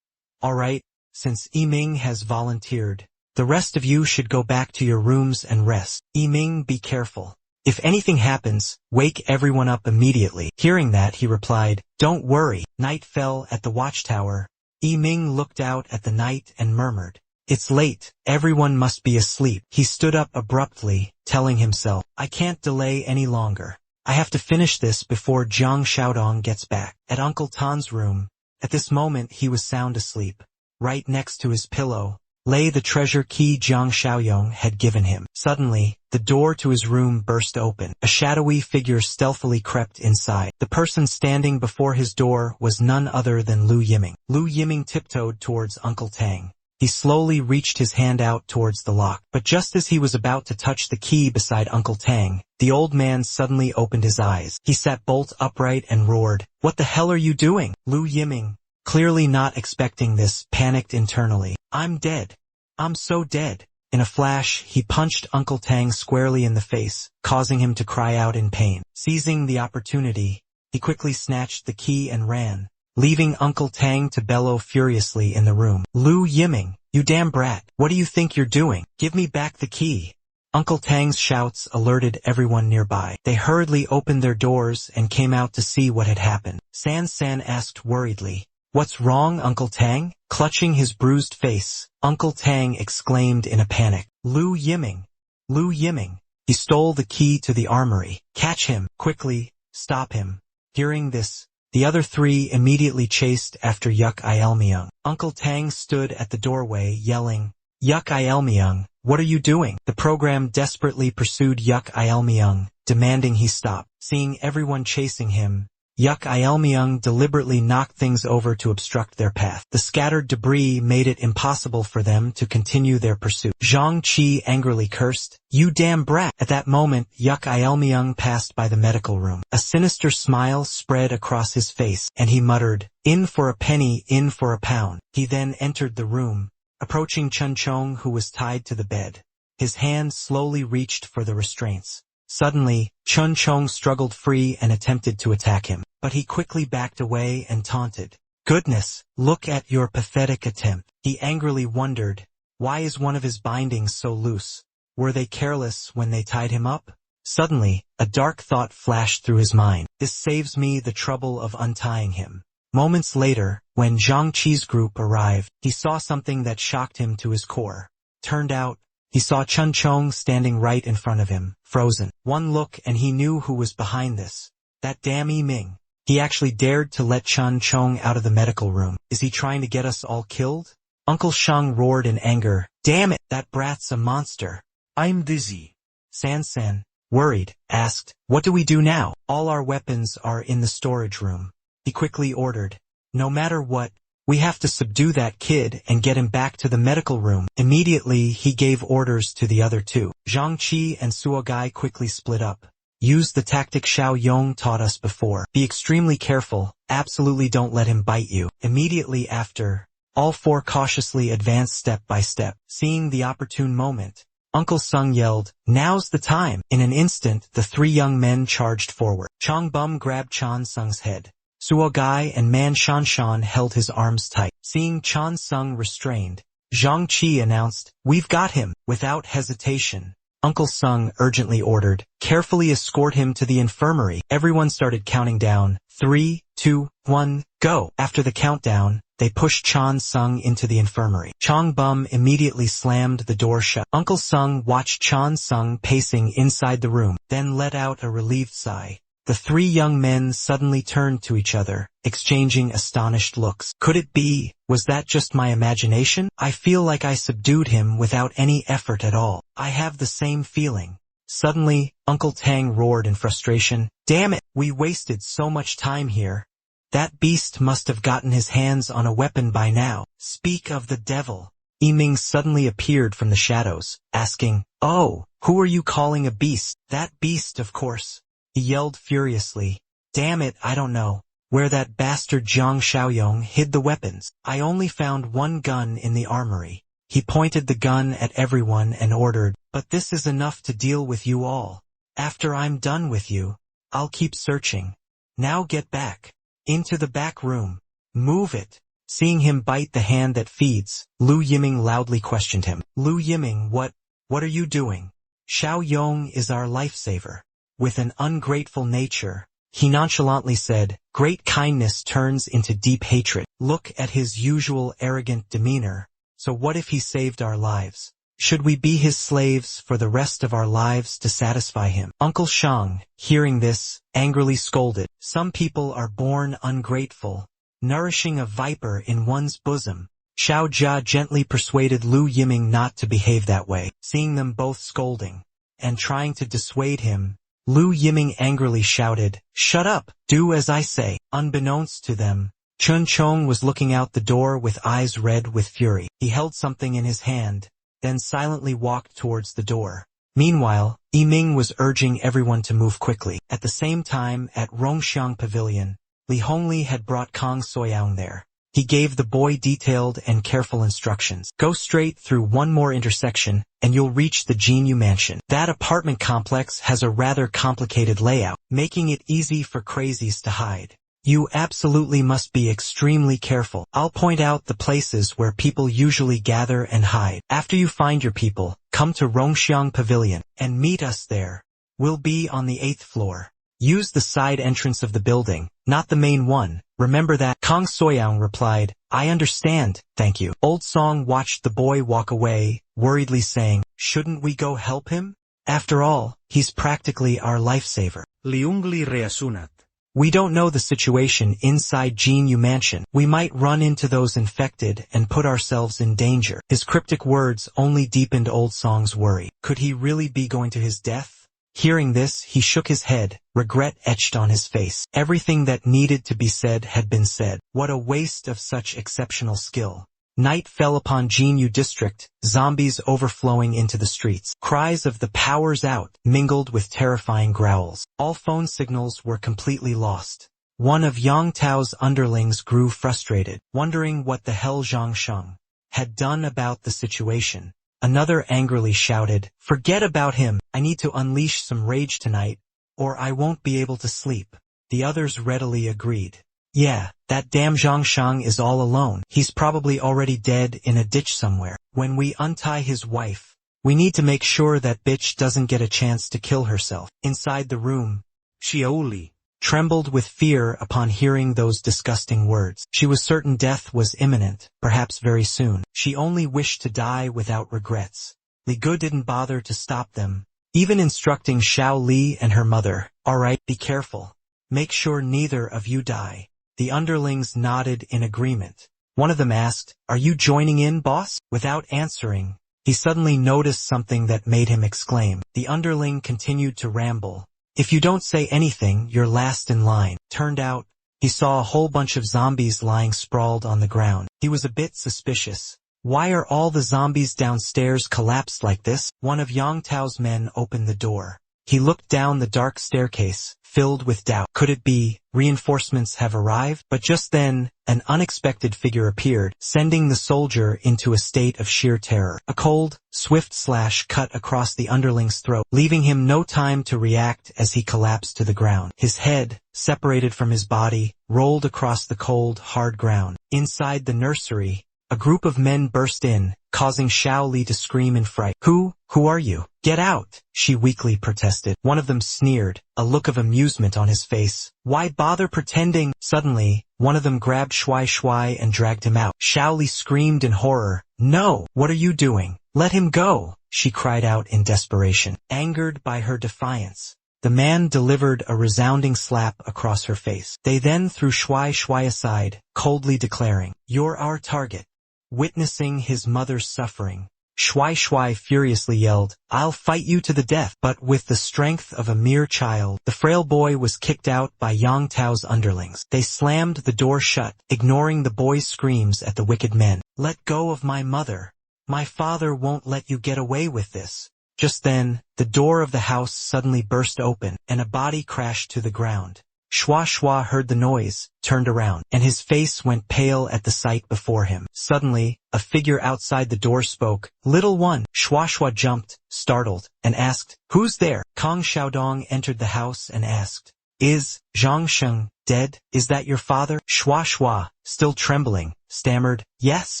"All right, since Yiming has volunteered, the rest of you should go back to your rooms and rest. Yiming, be careful. If anything happens, wake everyone up immediately." Hearing that, he replied, "Don't worry." Night fell at the watchtower. Yiming looked out at the night and murmured, "It's late, everyone must be asleep." He stood up abruptly, telling himself, "I can't delay any longer. I have to finish this before Zhang Xiaodong gets back." At Uncle Tan's room, at this moment he was sound asleep. Right next to his pillow, lay the treasure key Jiang Xiaoyong had given him. Suddenly, the door to his room burst open. A shadowy figure stealthily crept inside. The person standing before his door was none other than Lu Yiming. Lu Yiming tiptoed towards Uncle Tang. He slowly reached his hand out towards the lock, but just as he was about to touch the key beside Uncle Tang, the old man suddenly opened his eyes. He sat bolt upright and roared, "What the hell are you doing?" Lu Yiming, clearly not expecting this, panicked internally. "I'm dead. I'm so dead." In a flash, he punched Uncle Tang squarely in the face, causing him to cry out in pain. Seizing the opportunity, he quickly snatched the key and ran, leaving Uncle Tang to bellow furiously in the room. "Lu Yiming, you damn brat, what do you think you're doing? Give me back the key." Uncle Tang's shouts alerted everyone nearby. They hurriedly opened their doors and came out to see what had happened. San asked worriedly, "What's wrong, Uncle Tang?" Clutching his bruised face, Uncle Tang exclaimed in a panic, "Lu Yiming! Lu Yiming! He stole the key to the armory. Catch him! Quickly, stop him." Hearing this, the other three immediately chased after Yahello. Uncle Tang stood at the doorway yelling, "Yahello, what are you doing?" The program desperately pursued Yahello, demanding he stop. Seeing everyone chasing him, Yahello deliberately knocked things over to obstruct their path. The scattered debris made it impossible for them to continue their pursuit. Zhang Qi angrily cursed, "You damn brat!" At that moment, Yahello passed by the medical room. A sinister smile spread across his face, and he muttered, "In for a penny, in for a pound." He then entered the room, approaching Chun Chong, who was tied to the bed. His hand slowly reached for the restraints. Suddenly, Chun Chong struggled free and attempted to attack him, but he quickly backed away and taunted, "Goodness, look at your pathetic attempt." He angrily wondered, why is one of his bindings so loose? Were they careless when they tied him up? Suddenly, a dark thought flashed through his mind. This saves me the trouble of untying him. Moments later, when Zhang Qi's group arrived, he saw something that shocked him to his core. Turned out, he saw Chun Chong standing right in front of him, frozen. One look and he knew who was behind this. That damn Yiming. He actually dared to let Chun Chong out of the medical room. Is he trying to get us all killed? Uncle Shang roared in anger, "Damn it, that brat's a monster."
I'm dizzy.
San, worried, asked, "What do we do now?" "All our weapons are in the storage room," he quickly ordered. "No matter what, we have to subdue that kid and get him back to the medical room." Immediately, he gave orders to the other two. Zhang Qi and Suogai quickly split up. Use the tactic Xiao Yong taught us before. Be extremely careful, absolutely don't let him bite you. Immediately after, all four cautiously advanced step by step. Seeing the opportune moment, Uncle Sung yelled, "Now's the time!" In an instant, the three young men charged forward. Chong Bum grabbed Chan Sung's head. Suogai and Man Shanshan held his arms tight. Seeing Chan Sung restrained, Zhang Qi announced, "We've got him." Without hesitation, Uncle Sung urgently ordered, "Carefully escort him to the infirmary." Everyone started counting down. 3, 2, 1, go. After the countdown, they pushed Chan Sung into the infirmary. Chong Bum immediately slammed the door shut. Uncle Sung watched Chan Sung pacing inside the room, then let out a relieved sigh. The three young men suddenly turned to each other, exchanging astonished looks. Could it be? Was that just my imagination? I feel like I subdued him without any effort at all. I have the same feeling. Suddenly, Uncle Tang roared in frustration, "Damn it! We wasted so much time here. That beast must have gotten his hands on a weapon by now." Speak of the devil. Yiming suddenly appeared from the shadows, asking, "Oh, who are you calling a beast?" "That beast, of course." He yelled furiously, "Damn it, I don't know where that bastard Jiang Xiaoyong hid the weapons. I only found one gun in the armory." He pointed the gun at everyone and ordered, "But this is enough to deal with you all. After I'm done with you, I'll keep searching. Now get back. Into the back room. Move it." Seeing him bite the hand that feeds, Lu Yiming loudly questioned him. "Lu Yiming, what are you doing? Xiaoyong is our lifesaver." With an ungrateful nature, he nonchalantly said, "Great kindness turns into deep hatred." Look at his usual arrogant demeanor. So what if he saved our lives? Should we be his slaves for the rest of our lives to satisfy him? Uncle Shang, hearing this, angrily scolded, "Some people are born ungrateful, nourishing a viper in one's bosom." Xiao Jia gently persuaded Lu Yiming not to behave that way. Seeing them both scolding and trying to dissuade him, Lu Yiming angrily shouted, "Shut up! Do as I say!" Unbeknownst to them, Chun Chong was looking out the door with eyes red with fury. He held something in his hand, then silently walked towards the door. Meanwhile, Yiming was urging everyone to move quickly. At the same time, at Rongxiang Pavilion, Li Hongli had brought Kang Soyang there. He gave the boy detailed and careful instructions. Go straight through one more intersection, and you'll reach the Jinyu mansion. That apartment complex has a rather complicated layout, making it easy for crazies to hide. You absolutely must be extremely careful. I'll point out the places where people usually gather and hide. After you find your people, come to Rongxiang Pavilion, and meet us there. We'll be on the 8th floor. Use the side entrance of the building, not the main one. Remember that. Kang Soyang replied, I understand, thank you. Old Song watched the boy walk away, worriedly saying, shouldn't we go help him? After all, he's practically our lifesaver.
Liungli reasunat.
We don't know the situation inside Jinyu Mansion. We might run into those infected and put ourselves in danger. His cryptic words only deepened Old Song's worry. Could he really be going to his death? Hearing this, he shook his head, regret etched on his face. Everything that needed to be said had been said. What a waste of such exceptional skill. Night fell upon Jinyu district, zombies overflowing into the streets. Cries of the powers out mingled with terrifying growls. All phone signals were completely lost. One of Yang Tao's underlings grew frustrated, wondering what the hell Zhang Sheng had done about the situation. Another angrily shouted, forget about him, I need to unleash some rage tonight, or I won't be able to sleep. The others readily agreed. Yeah, that damn Zhang Sheng is all alone. He's probably already dead in a ditch somewhere. When we untie his wife, we need to make sure that bitch doesn't get a chance to kill herself. Inside the room, Xiaoli trembled with fear upon hearing those disgusting words. She was certain death was imminent, perhaps very soon. She only wished to die without regrets. Li Gu didn't bother to stop them, even instructing Xiao Li and her mother, all right, be careful. Make sure neither of you die. The underlings nodded in agreement. One of them asked, are you joining in, boss? Without answering, he suddenly noticed something that made him exclaim. The underling continued to ramble. If you don't say anything, you're last in line. Turned out, he saw a whole bunch of zombies lying sprawled on the ground. He was a bit suspicious. Why are all the zombies downstairs collapsed like this? One of Yang Tao's men opened the door. He looked down the dark staircase, filled with doubt. Could it be, reinforcements have arrived? But just then, an unexpected figure appeared, sending the soldier into a state of sheer terror. A cold, swift slash cut across the underling's throat, leaving him no time to react as he collapsed to the ground. His head, separated from his body, rolled across the cold, hard ground. Inside the nursery, a group of men burst in, causing Xiao Li to scream in fright. Who are you? Get out, she weakly protested. One of them sneered, a look of amusement on his face. Why bother pretending? Suddenly, one of them grabbed Shuai Shuai and dragged him out. Xiao Li screamed in horror. No, what are you doing? Let him go, she cried out in desperation. Angered by her defiance, the man delivered a resounding slap across her face. They then threw Shuai Shuai aside, coldly declaring, you're our target. Witnessing his mother's suffering, Shuai Shuai furiously yelled, I'll fight you to the death. But with the strength of a mere child, the frail boy was kicked out by Yang Tao's underlings. They slammed the door shut, ignoring the boy's screams at the wicked men. Let go of my mother. My father won't let you get away with this. Just then, the door of the house suddenly burst open, and a body crashed to the ground. Shua Shua heard the noise, turned around, and his face went pale at the sight before him. Suddenly, a figure outside the door spoke. Little one. Shua Shua jumped, startled, and asked, who's there? Kang Xiaodong entered the house and asked, is Zhang Sheng dead? Is that your father? Shua Shua, still trembling, stammered, yes.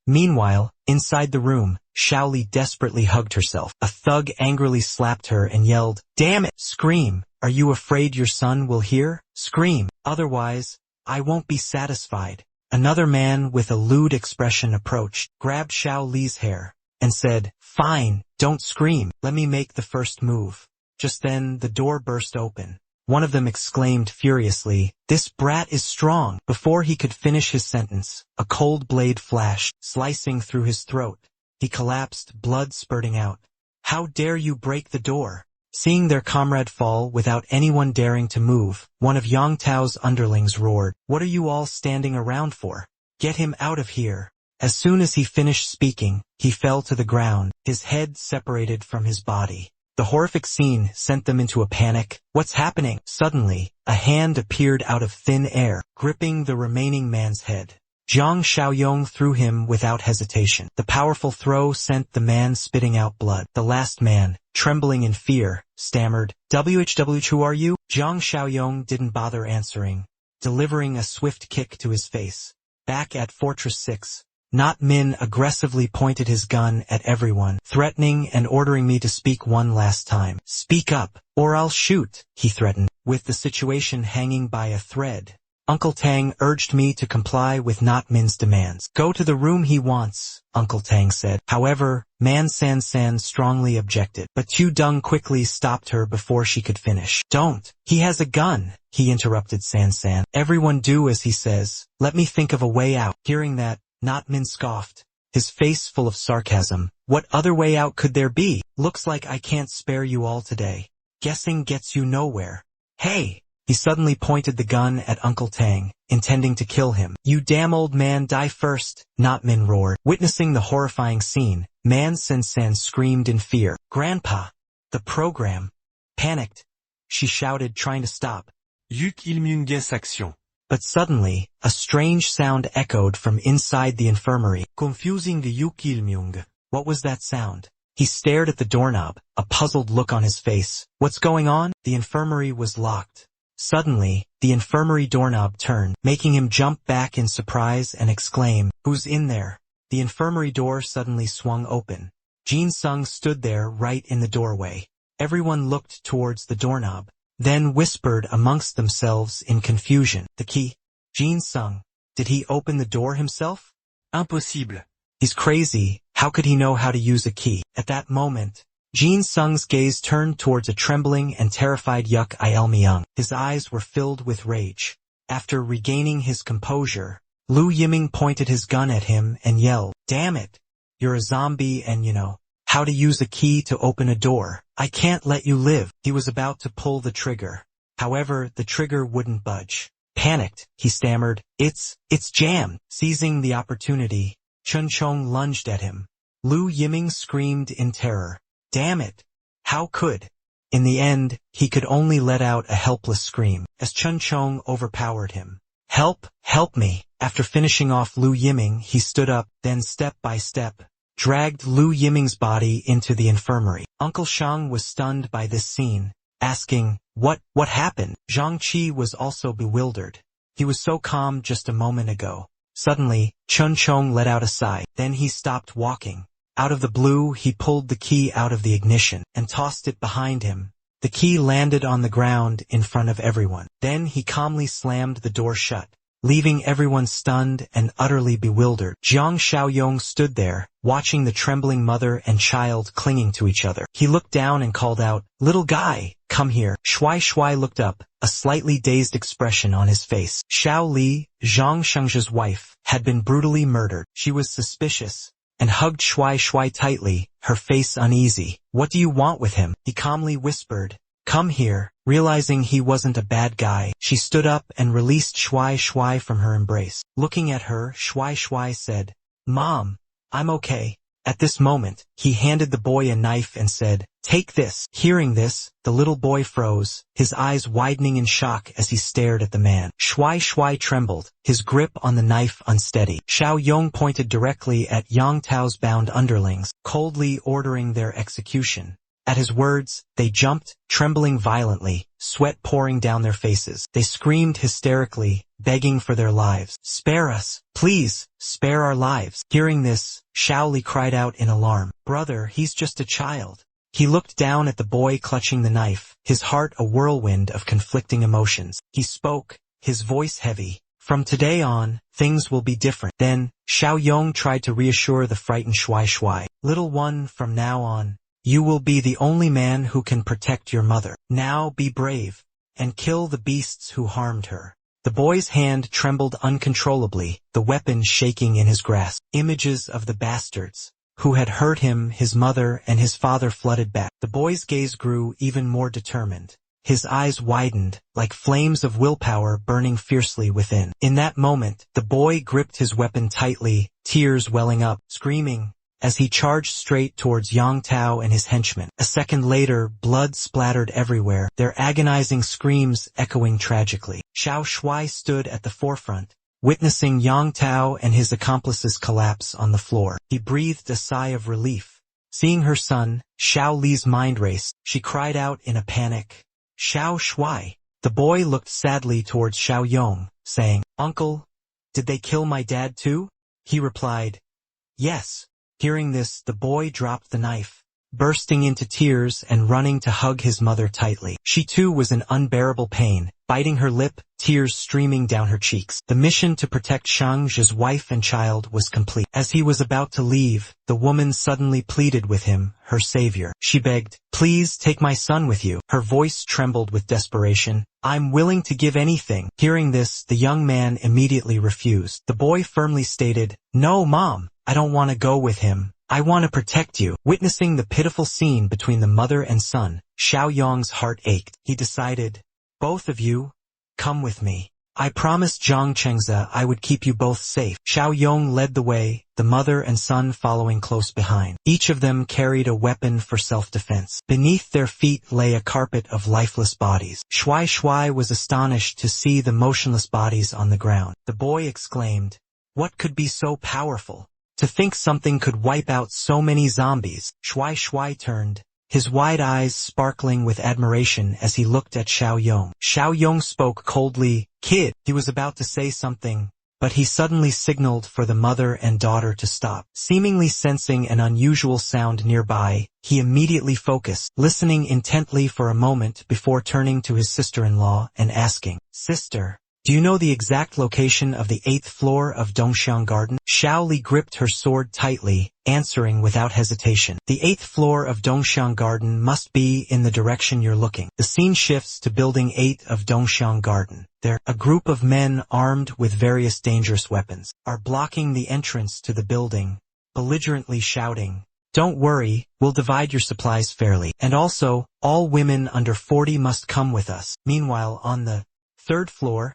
Meanwhile, inside the room, Xiao Li desperately hugged herself. A thug angrily slapped her and yelled, damn it! Scream! Are you afraid your son will hear? Scream! Otherwise, I won't be satisfied. Another man with a lewd expression approached, grabbed Xiao Li's hair, and said, fine, don't scream, let me make the first move. Just then the door burst open, One of them exclaimed furiously, "This brat is strong." Before he could finish his sentence, a cold blade flashed, slicing through his throat. He collapsed, blood spurting out. "How dare you break the door?" Seeing their comrade fall without anyone daring to move, one of Yang Tao's underlings roared, "What are you all standing around for? Get him out of here." As soon as he finished speaking, he fell to the ground, his head separated from his body. The horrific scene sent them into a panic. "What's happening?" Suddenly, a hand appeared out of thin air, gripping the remaining man's head. Zhang Xiaoyong threw him without hesitation. The powerful throw sent the man spitting out blood. The last man, trembling in fear, stammered, "WHW, who are you?" Zhang Xiaoyong didn't bother answering, delivering a swift kick to his face. Back at Fortress 6, Not Min aggressively pointed his gun at everyone, threatening and ordering me to speak one last time. "Speak up, or I'll shoot," he threatened. With the situation hanging by a thread, Uncle Tang urged me to comply with Not Min's demands. "Go to the room he wants," Uncle Tang said. However, Man San San strongly objected, but Tu Dung quickly stopped her before she could finish. "Don't! He has a gun," he interrupted San San. "Everyone do as he says. Let me think of a way out." Hearing that, Not Min scoffed, his face full of sarcasm. "What other way out could there be? Looks like I can't spare you all today. Guessing gets you nowhere. Hey!" He suddenly pointed the gun at Uncle Tang, intending to kill him. "You damn old man, die first," Not Min roared. Witnessing the horrifying scene, Man San San screamed in fear. "Grandpa! The program!" Panicked, she shouted, trying to stop.
Yuk ilmunges action.
But suddenly, a strange sound echoed from inside the infirmary. Confusing the Yuk ilmung. What was that sound? He stared at the doorknob, a puzzled look on his face. "What's going on?" The infirmary was locked. Suddenly, the infirmary doorknob turned, making him jump back in surprise and exclaim, "Who's in there?" The infirmary door suddenly swung open. Jin Sung stood there right in the doorway. Everyone looked towards the doorknob, then whispered amongst themselves in confusion. "The key? Jin Sung, did he open the door himself?"
Impossible.
"He's crazy, how could he know how to use a key?" At that moment, Jin Sung's gaze turned towards a trembling and terrified Yuk Il-myung. His eyes were filled with rage. After regaining his composure, Lu Yiming pointed his gun at him and yelled, "Damn it! You're a zombie and you know how to use a key to open a door. I can't let you live." He was about to pull the trigger. However, the trigger wouldn't budge. Panicked, he stammered, It's jammed." Seizing the opportunity, Chun Chong lunged at him. Lu Yiming screamed in terror. "Damn it! How could?" In the end, he could only let out a helpless scream, as Chun Chong overpowered him. "Help! Help me!" After finishing off Lu Yiming, he stood up, then step by step, dragged Lu Yiming's body into the infirmary. Uncle Shang was stunned by this scene, asking, What happened?" Zhang Qi was also bewildered. He was so calm just a moment ago. Suddenly, Chun Chong let out a sigh, then he stopped walking. Out of the blue, he pulled the key out of the ignition and tossed it behind him. The key landed on the ground in front of everyone. Then he calmly slammed the door shut, leaving everyone stunned and utterly bewildered. Zhang Xiaoyong stood there, watching the trembling mother and child clinging to each other. He looked down and called out, "Little guy, come here." Shuai Shuai looked up, a slightly dazed expression on his face. Xiao Li, Zhang Shengzhe's wife, had been brutally murdered. She was suspicious and hugged Shuai Shuai tightly, her face uneasy. "What do you want with him?" He calmly whispered, "Come here." Realizing he wasn't a bad guy, she stood up and released Shuai Shuai from her embrace. Looking at her, Shuai Shuai said, "Mom, I'm okay." At this moment, he handed the boy a knife and said, "Take this." Hearing this, the little boy froze, his eyes widening in shock as he stared at the man. Shuai Shuai trembled, his grip on the knife unsteady. Xiao Yong pointed directly at Yang Tao's bound underlings, coldly ordering their execution. At his words, they jumped, trembling violently, sweat pouring down their faces. They screamed hysterically, begging for their lives. "Spare us! Please, spare our lives!" Hearing this, Shaoli cried out in alarm, "Brother, he's just a child." He looked down at the boy clutching the knife, his heart a whirlwind of conflicting emotions. He spoke, his voice heavy. "From today on, things will be different." Then, Xiao Yong tried to reassure the frightened Shuai Shuai. "Little one, from now on, you will be the only man who can protect your mother. Now be brave. and kill the beasts who harmed her. The boy's hand trembled uncontrollably, the weapon shaking in his grasp. Images of the bastards who had hurt him, his mother, and his father flooded back. The boy's gaze grew even more determined. His eyes widened, like flames of willpower burning fiercely within. In that moment, the boy gripped his weapon tightly, tears welling up, screaming, as he charged straight towards Yang Tao and his henchmen. A second later, blood splattered everywhere, their agonizing screams echoing tragically. Xiao Shuai stood at the forefront, witnessing Yang Tao and his accomplices collapse on the floor. He breathed a sigh of relief. Seeing her son, Xiao Li's mind raced. She cried out in a panic, "Xiao Shuai!" The boy looked sadly towards Xiao Yong, saying, "Uncle, did they kill my dad too?" He replied, "Yes." Hearing this, the boy dropped the knife, bursting into tears and running to hug his mother tightly. She too was in unbearable pain, biting her lip, tears streaming down her cheeks. The mission to protect Shang Zhi's wife and child was complete. As he was about to leave, the woman suddenly pleaded with him, her savior. She begged, "Please take my son with you." Her voice trembled with desperation. "I'm willing to give anything." Hearing this, the young man immediately refused. The boy firmly stated, "No, Mom, I don't want to go with him. I want to protect you." Witnessing the pitiful scene between the mother and son, Xiao Yong's heart ached. He decided, "Both of you, come with me. I promised Zhang Chengze I would keep you both safe." Xiao Yong led the way, the mother and son following close behind. Each of them carried a weapon for self-defense. Beneath their feet lay a carpet of lifeless bodies. Shuai Shuai was astonished to see the motionless bodies on the ground. The boy exclaimed, "What could be so powerful? To think something could wipe out so many zombies." Shuai Shuai turned, his wide eyes sparkling with admiration as he looked at Xiao Yong. Xiao Yong spoke coldly, "Kid." He was about to say something, but he suddenly signaled for the mother and daughter to stop. Seemingly sensing an unusual sound nearby, he immediately focused, listening intently for a moment before turning to his sister-in-law and asking, "Sister, do you know the exact location of the 8th floor of Dongxiang Garden?" Xiao Li gripped her sword tightly, answering without hesitation. "The 8th floor of Dongxiang Garden must be in the direction you're looking." The scene shifts to Building 8 of Dongxiang Garden. There, a group of men armed with various dangerous weapons are blocking the entrance to the building, belligerently shouting, "Don't worry, we'll divide your supplies fairly. And also, all women under 40 must come with us." Meanwhile, on the 3rd floor,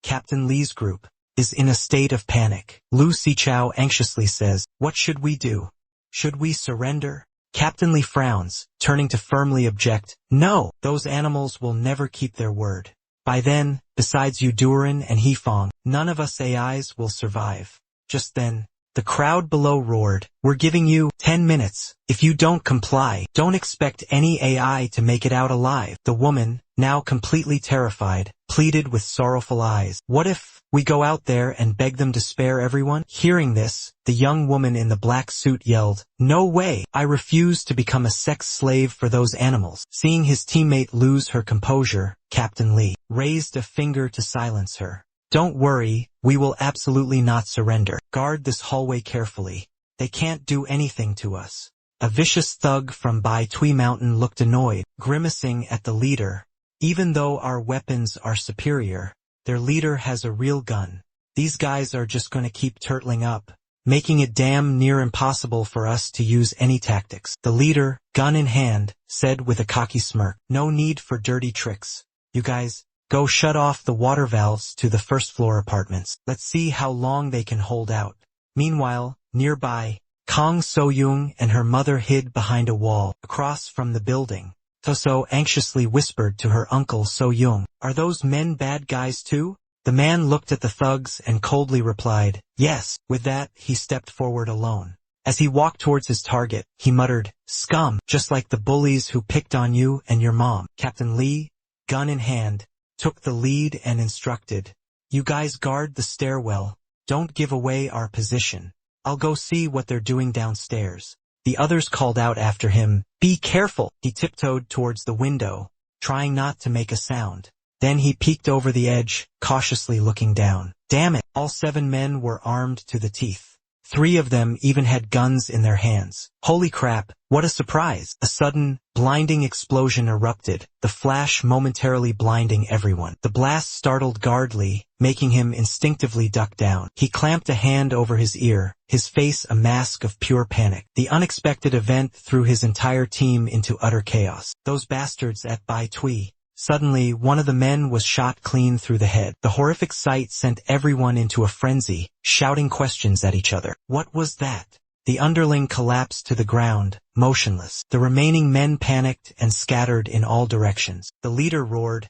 Captain Li's group is in a state of panic. Lu Xichao anxiously says, "What should we do? Should we surrender?" Captain Li frowns, turning to firmly object, "No, those animals will never keep their word. By then, besides Yudurin and Hefong, none of us AIs will survive." Just then, the crowd below roared, "We're giving you 10 minutes. If you don't comply, don't expect any AI to make it out alive." The woman, now completely terrified, pleaded with sorrowful eyes, "What if we go out there and beg them to spare everyone?" Hearing this, the young woman in the black suit yelled, "No way! I refuse to become a sex slave for those animals." Seeing his teammate lose her composure, Captain Li raised a finger to silence her. "Don't worry, we will absolutely not surrender. Guard this hallway carefully. They can't do anything to us." A vicious thug from Bai Tui Mountain looked annoyed, grimacing at the leader. "Even though our weapons are superior, their leader has a real gun. These guys are just gonna keep turtling up, making it damn near impossible for us to use any tactics." The leader, gun in hand, said with a cocky smirk, "No need for dirty tricks. You guys, go shut off the water valves to the 1st floor apartments. Let's see how long they can hold out." Meanwhile, nearby, Kong So-young and her mother hid behind a wall across from the building. Toso anxiously whispered to her uncle So-young, "Are those men bad guys too?" The man looked at the thugs and coldly replied, "Yes." With that, he stepped forward alone. As he walked towards his target, he muttered, "Scum, just like the bullies who picked on you and your mom." Captain Li, gun in hand, took the lead and instructed, "You guys guard the stairwell. Don't give away our position. I'll go see what they're doing downstairs." The others called out after him, "Be careful." He tiptoed towards the window, trying not to make a sound. Then he peeked over the edge, cautiously looking down. Damn it! All 7 men were armed to the teeth. 3 of them even had guns in their hands. Holy crap, what a surprise! A sudden, blinding explosion erupted, the flash momentarily blinding everyone. The blast startled Guard Lee, making him instinctively duck down. He clamped a hand over his ear, his face a mask of pure panic. The unexpected event threw his entire team into utter chaos. Those bastards at Bai Tui. Suddenly, one of the men was shot clean through the head. The horrific sight sent everyone into a frenzy, shouting questions at each other. What was that? The underling collapsed to the ground, motionless. The remaining men panicked and scattered in all directions. The leader roared,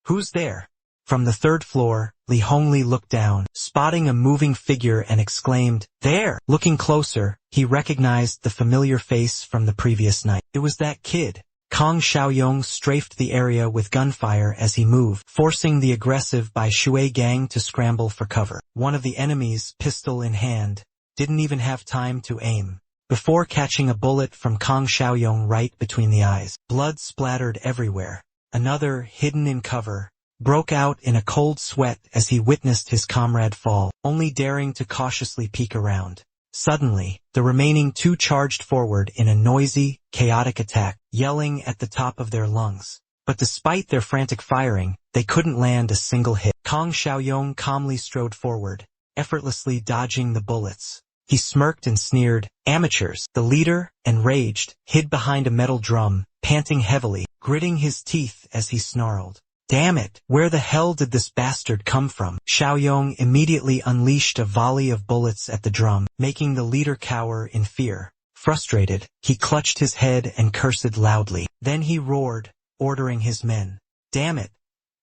"Who's there?" From the 3rd floor, Li Hongli looked down, spotting a moving figure and exclaimed, "There!" Looking closer, he recognized the familiar face from the previous night. It was that kid. Kong Xiaoyong strafed the area with gunfire as he moved, forcing the aggressive Bai Shui gang to scramble for cover. One of the enemies, pistol in hand, didn't even have time to aim before catching a bullet from Kong Xiaoyong right between the eyes. Blood splattered everywhere. Another, hidden in cover, broke out in a cold sweat as he witnessed his comrade fall, only daring to cautiously peek around. Suddenly, the remaining 2 charged forward in a noisy, chaotic attack, yelling at the top of their lungs. But despite their frantic firing, they couldn't land a single hit. Kong Xiaoyong calmly strode forward, effortlessly dodging the bullets. He smirked and sneered, "Amateurs." The leader, enraged, hid behind a metal drum, panting heavily, gritting his teeth as he snarled, "Damn it, where the hell did this bastard come from?" Xiaoyong immediately unleashed a volley of bullets at the drum, making the leader cower in fear. Frustrated, he clutched his head and cursed loudly. Then he roared, ordering his men, "Damn it!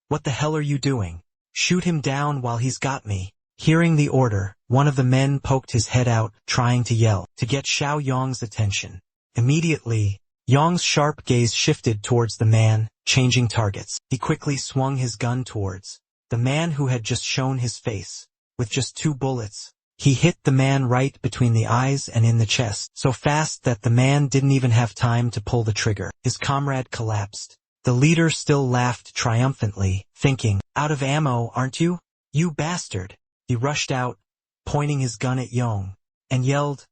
What the hell are you doing? Shoot him down while he's got me." Hearing the order, one of the men poked his head out, trying to yell, to get Xiaoyong's attention. Immediately, Yong's sharp gaze shifted towards the man, changing targets. He quickly swung his gun towards the man who had just shown his face. With just 2 bullets, he hit the man right between the eyes and in the chest, so fast that the man didn't even have time to pull the trigger. His comrade collapsed. The leader still laughed triumphantly, thinking, "Out of ammo, aren't you? You bastard." He rushed out, pointing his gun at Yong, and yelled,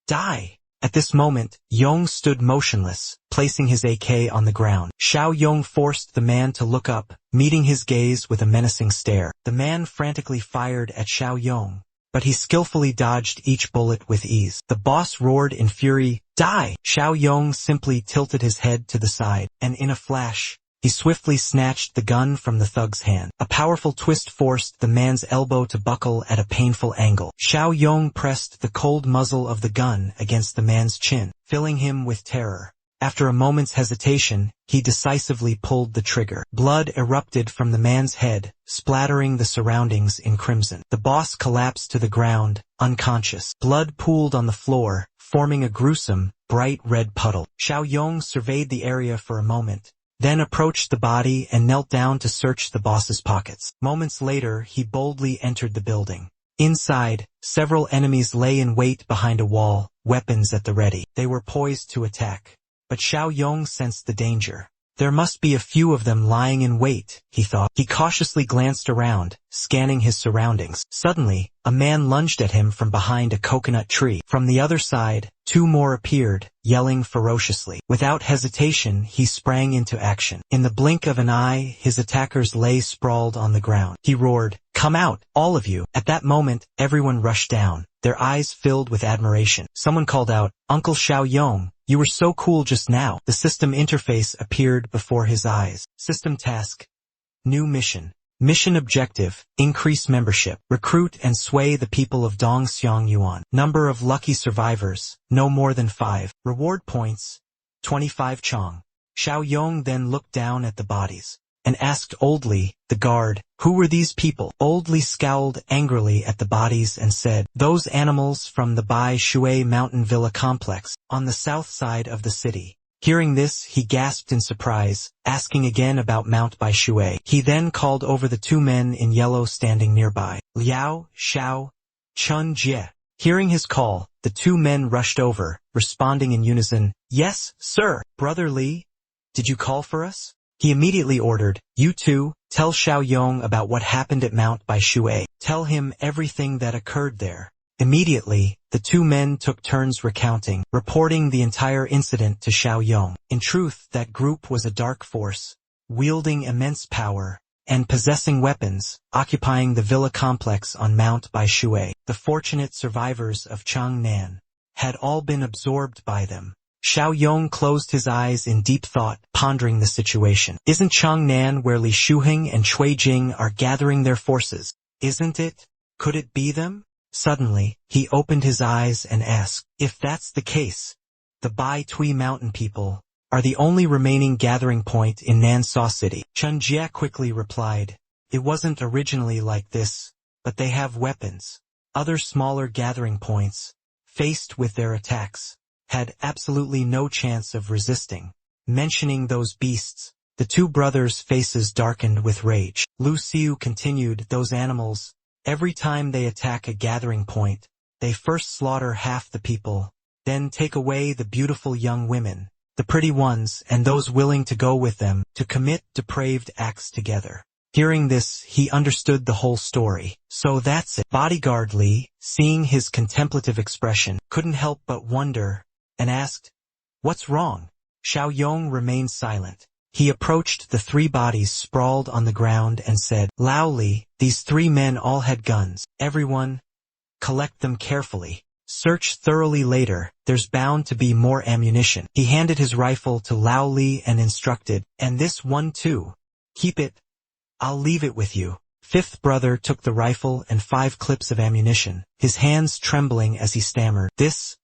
"Die!" At this moment, Yong stood motionless, placing his AK on the ground. Xiaoyong forced the man to look up, meeting his gaze with a menacing stare. The man frantically fired at Xiaoyong, but he skillfully dodged each bullet with ease. The boss roared in fury, "Die!" Xiaoyong simply tilted his head to the side, and in a flash, he swiftly snatched the gun from the thug's hand. A powerful twist forced the man's elbow to buckle at a painful angle. Xiaoyong pressed the cold muzzle of the gun against the man's chin, filling him with terror. After a moment's hesitation, he decisively pulled the trigger. Blood erupted from the man's head, splattering the surroundings in crimson. The boss collapsed to the ground, unconscious. Blood pooled on the floor, forming a gruesome, bright red puddle. Xiaoyong surveyed the area for a moment, then approached the body and knelt down to search the boss's pockets. Moments later, he boldly entered the building. Inside, several enemies lay in wait behind a wall, weapons at the ready. They were poised to attack. But Xiaoyong sensed the danger. There must be a few of them lying in wait, he thought. He cautiously glanced around, scanning his surroundings. Suddenly, a man lunged at him from behind a coconut tree. From the other side, 2 more appeared, yelling ferociously. Without hesitation, he sprang into action. In the blink of an eye, his attackers lay sprawled on the ground. He roared, "Come out, all of you!" At that moment, everyone rushed down, their eyes filled with admiration. Someone called out, "Uncle Xiaoyong, you were so cool just now." The system interface appeared before his eyes. System task. New mission. Mission objective, increase membership. Recruit and sway the people of Dongxiang Yuan. Number of lucky survivors, no more than 5. Reward points, 25 chong. Xiaoyong then looked down at the bodies, and asked Old Li, the guard, "Who were these people?" Old Li scowled angrily at the bodies and said, "Those animals from the Bai Shui mountain villa complex, on the south side of the city." Hearing this, he gasped in surprise, asking again about Mount Bai Shui. He then called over the 2 men in yellow standing nearby. Liao, Xiao, Chun Jie. Hearing his call, the 2 men rushed over, responding in unison, "Yes, sir." "Brother Li, did you call for us?" He immediately ordered, "You 2, tell Xiaoyong about what happened at Mount Bai Shui. Tell him everything that occurred there." Immediately, the two men took turns recounting, reporting the entire incident to Xiao Yong. In truth, that group was a dark force, wielding immense power, and possessing weapons, occupying the villa complex on Mount Bai Shui. The fortunate survivors of Changnan had all been absorbed by them. Xiao Yong closed his eyes in deep thought, pondering the situation. Isn't Changnan where Li Shuheng and Cui Jing are gathering their forces? Isn't it? Could it be them? Suddenly, he opened his eyes and asked, if that's the case, the Bai Tui mountain people are the only remaining gathering point in Nansha City. Chen Jia quickly replied, it wasn't originally like this, but they have weapons. Other smaller gathering points, faced with their attacks, had absolutely no chance of resisting. Mentioning those beasts, the two brothers' faces darkened with rage. Lu Xiu continued, those animals, every time they attack a gathering point, they first slaughter half the people, then take away the beautiful young women, the pretty ones and those willing to go with them, to commit depraved acts together. Hearing this, he understood the whole story. So that's it. Bodyguard Li, seeing his contemplative expression, couldn't help but wonder, and asked, what's wrong? Xiao Yong remained silent. He approached the three bodies sprawled on the ground and said, Lao Li, these three men all had guns. Everyone, collect them carefully. Search thoroughly later, there's bound to be more ammunition. He handed his rifle to Lao Li and instructed, and this one too. Keep it. I'll leave it with you. Fifth brother took the rifle and 5 clips of ammunition, his hands trembling as he stammered. Is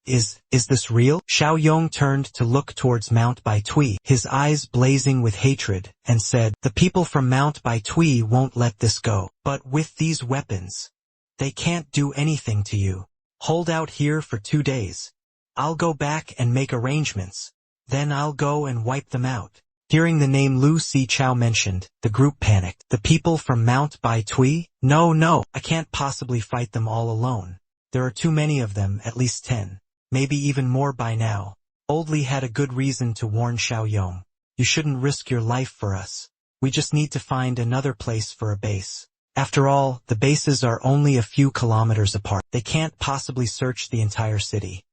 this real? Xiao Yong turned to look towards Mount Bai Tui, his eyes blazing with hatred, and said, the people from Mount Bai Tui won't let this go. But with these weapons, they can't do anything to you. Hold out here for 2 days. I'll go back and make arrangements. Then I'll go and wipe them out. Hearing the name Lu Si Chao mentioned, the group panicked. The people from Mount Bai Tui? No, I can't possibly fight them all alone. There are too many of them, at least 10. Maybe even more by now. Old Li had a good reason to warn Xiao Yong. You shouldn't risk your life for us. We just need to find another place for a base. After all, the bases are only a few kilometers apart. They can't possibly search the entire city.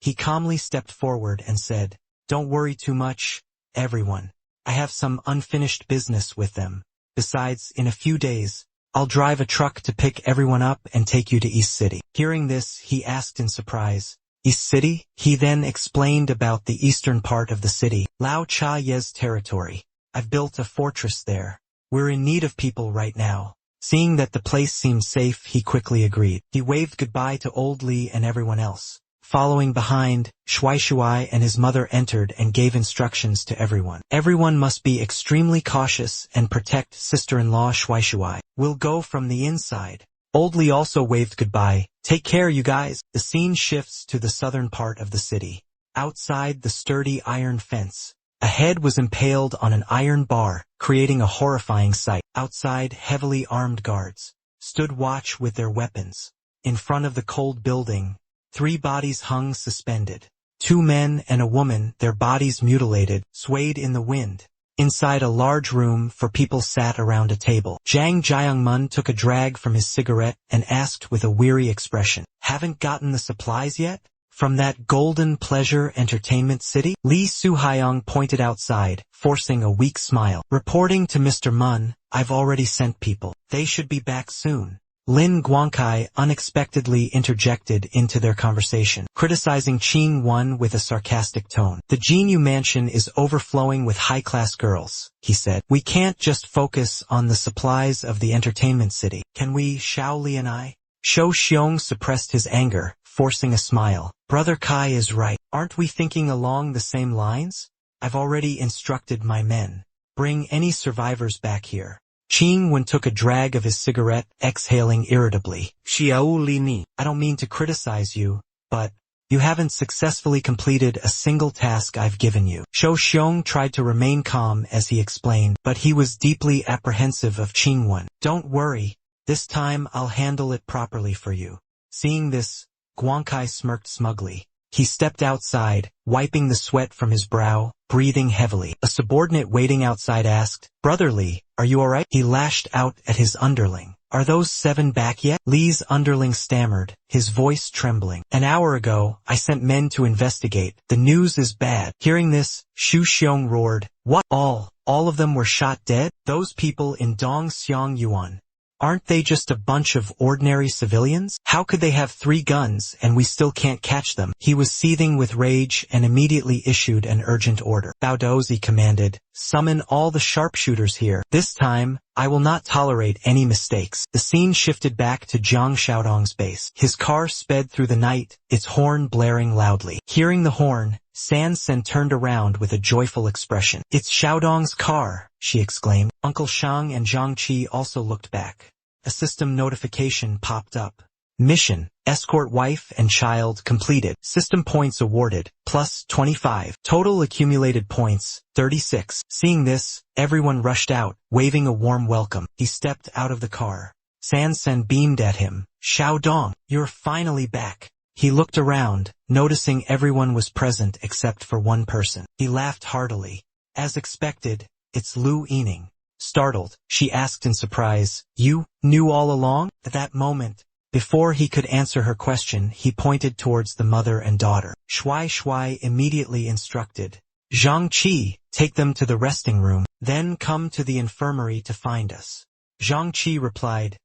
He calmly stepped forward and said, don't worry too much, everyone. I have some unfinished business with them. Besides, in a few days, I'll drive a truck to pick everyone up and take you to East City. Hearing this, he asked in surprise, East City? He then explained about the eastern part of the city, Lao Cha Ye's territory. I've built a fortress there. We're in need of people right now. Seeing that the place seemed safe, he quickly agreed. He waved goodbye to Old Li and everyone else. Following behind, Shui and his mother entered and gave instructions to everyone. Everyone must be extremely cautious and protect sister-in-law Shui. We'll go from the inside. Old Li also waved goodbye. Take care, you guys. The scene shifts to the southern part of the city. Outside the sturdy iron fence, a head was impaled on an iron bar, creating a horrifying sight. Outside, heavily armed guards stood watch with their weapons. In front of the cold building, 3 bodies hung suspended. 2 men and a woman, their bodies mutilated, swayed in the wind. Inside a large room, 4 people sat around a table. Zhang Jiangmun took a drag from his cigarette and asked with a weary expression, haven't gotten the supplies yet? From that golden pleasure entertainment city? Li Suhaiyang pointed outside, forcing a weak smile. Reporting to Mr. Mun, I've already sent people. They should be back soon. Lin Guangkai unexpectedly interjected into their conversation, criticizing Qing Wen with a sarcastic tone. The Jinyu mansion is overflowing with high-class girls, he said. We can't just focus on the supplies of the entertainment city. Can we, Xiao Li and I? Shou Xiong suppressed his anger, forcing a smile. Brother Kai is right. Aren't we thinking along the same lines? I've already instructed my men. Bring any survivors back here. Qing Wen took a drag of his cigarette, exhaling irritably. Xiao Li Ni, I don't mean to criticize you, but you haven't successfully completed a single task I've given you. Shou Xiong tried to remain calm as he explained, but he was deeply apprehensive of Qing Wen. Don't worry, this time I'll handle it properly for you. Seeing this, Guangkai smirked smugly. He stepped outside, wiping the sweat from his brow, breathing heavily. A subordinate waiting outside asked, Brother Li, are you alright? He lashed out at his underling. Are those 7 back yet? Lee's underling stammered, his voice trembling. An hour ago, I sent men to investigate. The news is bad. Hearing this, Xu Xiong roared. What? All of them were shot dead? Those people in Dong Xiong Yuan. Aren't they just a bunch of ordinary civilians? How could they have 3 guns and we still can't catch them? He was seething with rage and immediately issued an urgent order. Bao Dozi commanded, summon all the sharpshooters here. This time, I will not tolerate any mistakes. The scene shifted back to Jiang Xiaodong's base. His car sped through the night, its horn blaring loudly. Hearing the horn, San Sen turned around with a joyful expression. It's Xiaodong's car, she exclaimed. Uncle Shang and Zhang Qi also looked back. A system notification popped up. Mission, escort wife and child completed. System points awarded, plus 25. Total accumulated points, 36. Seeing this, everyone rushed out, waving a warm welcome. He stepped out of the car. San Sen beamed at him. Xiaodong, you're finally back. He looked around, noticing everyone was present except for one person. He laughed heartily. As expected, it's Lu Yining. Startled, she asked in surprise, You knew all along? At that moment, before he could answer her question, he pointed towards the mother and daughter. Shui immediately instructed, Zhang Qi, take them to the resting room, then come to the infirmary to find us. Zhang Qi replied,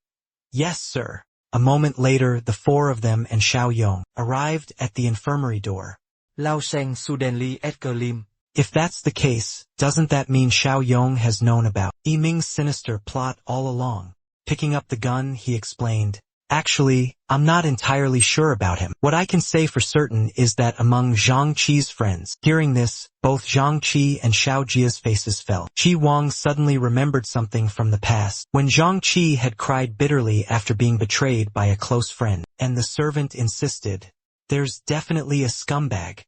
Yes, sir. A moment later, the 4 of them and Xiao Yong arrived at the infirmary door.
Lao Sheng Sudenli Edgar Lim.
If that's the case, doesn't that mean Xiao Yong has known about Yiming's sinister plot all along? Picking up the gun, he explained, Actually, I'm not entirely sure about him. What I can say for certain is that among Zhang Qi's friends. Hearing this, both Zhang Qi and Xiao Jia's faces fell. Qi Wang suddenly remembered something from the past, when Zhang Qi had cried bitterly after being betrayed by a close friend, and the servant insisted, There's definitely a scumbag.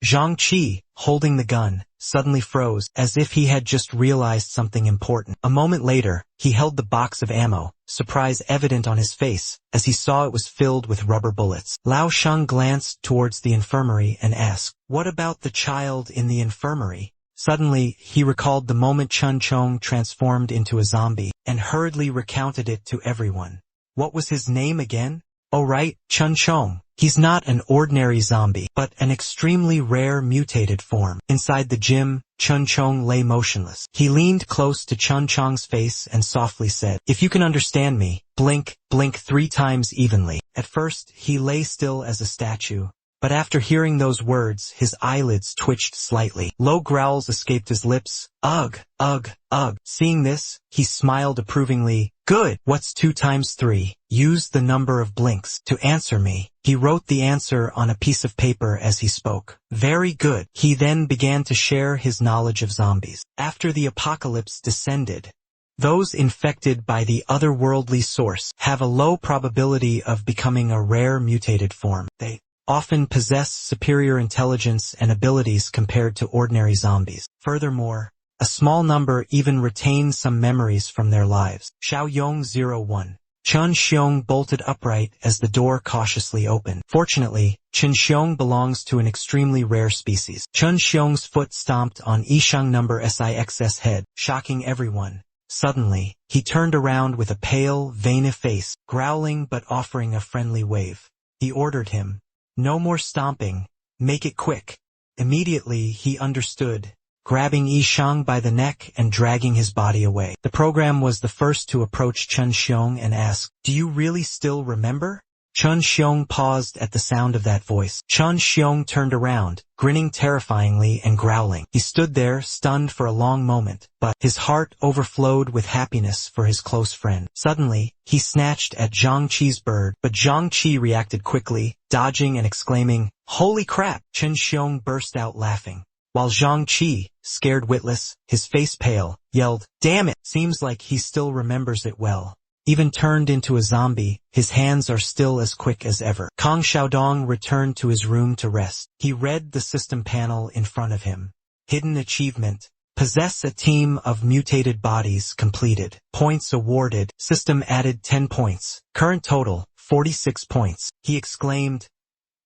Zhang Qi, holding the gun, suddenly froze, as if he had just realized something important. A moment later, he held the box of ammo, surprise evident on his face, as he saw it was filled with rubber bullets. Lao Sheng glanced towards the infirmary and asked, What about the child in the infirmary? Suddenly, he recalled the moment Chun Chong transformed into a zombie, and hurriedly recounted it to everyone. What was his name again? Oh right, Chun Chong. He's not an ordinary zombie, but an extremely rare mutated form. Inside the gym, Chun Chong lay motionless. He leaned close to Chun Chong's face and softly said, If you can understand me, blink 3 times evenly. At first, he lay still as a statue, but after hearing those words, his eyelids twitched slightly. Low growls escaped his lips. Ugh, ugh, ugh. Seeing this, he smiled approvingly. Good. What's 2 times 3? Use the number of blinks to answer me. He wrote the answer on a piece of paper as he spoke. Very good. He then began to share his knowledge of zombies. After the apocalypse descended, those infected by the otherworldly source have a low probability of becoming a rare mutated form. They often possess superior intelligence and abilities compared to ordinary zombies. Furthermore, a small number even retain some memories from their lives. Xiao Yong 01. Chun Xiong bolted upright as the door cautiously opened. Fortunately, Chun Xiong belongs to an extremely rare species. Chun Xiong's foot stomped on Yishang number SIX's head, shocking everyone. Suddenly, he turned around with a pale, vain face, growling but offering a friendly wave. He ordered him, No more stomping, make it quick. Immediately, he understood, grabbing Yishang by the neck and dragging his body away. The program was the first to approach Chun Xiong and ask, Do you really still remember? Chun Xiong paused at the sound of that voice. Chun Xiong turned around, grinning terrifyingly and growling. He stood there, stunned for a long moment, but his heart overflowed with happiness for his close friend. Suddenly, he snatched at Zhang Qi's bird, but Zhang Qi reacted quickly, dodging and exclaiming, Holy crap! Chun Xiong burst out laughing, while Zhang Qi, scared witless, his face pale, yelled, Damn it! Seems like he still remembers it well. Even turned into a zombie, his hands are still as quick as ever. Kong Xiaodong returned to his room to rest. He read the system panel in front of him. Hidden achievement. Possess a team of mutated bodies completed. Points awarded. System added 10 points. Current total, 46 points. He exclaimed,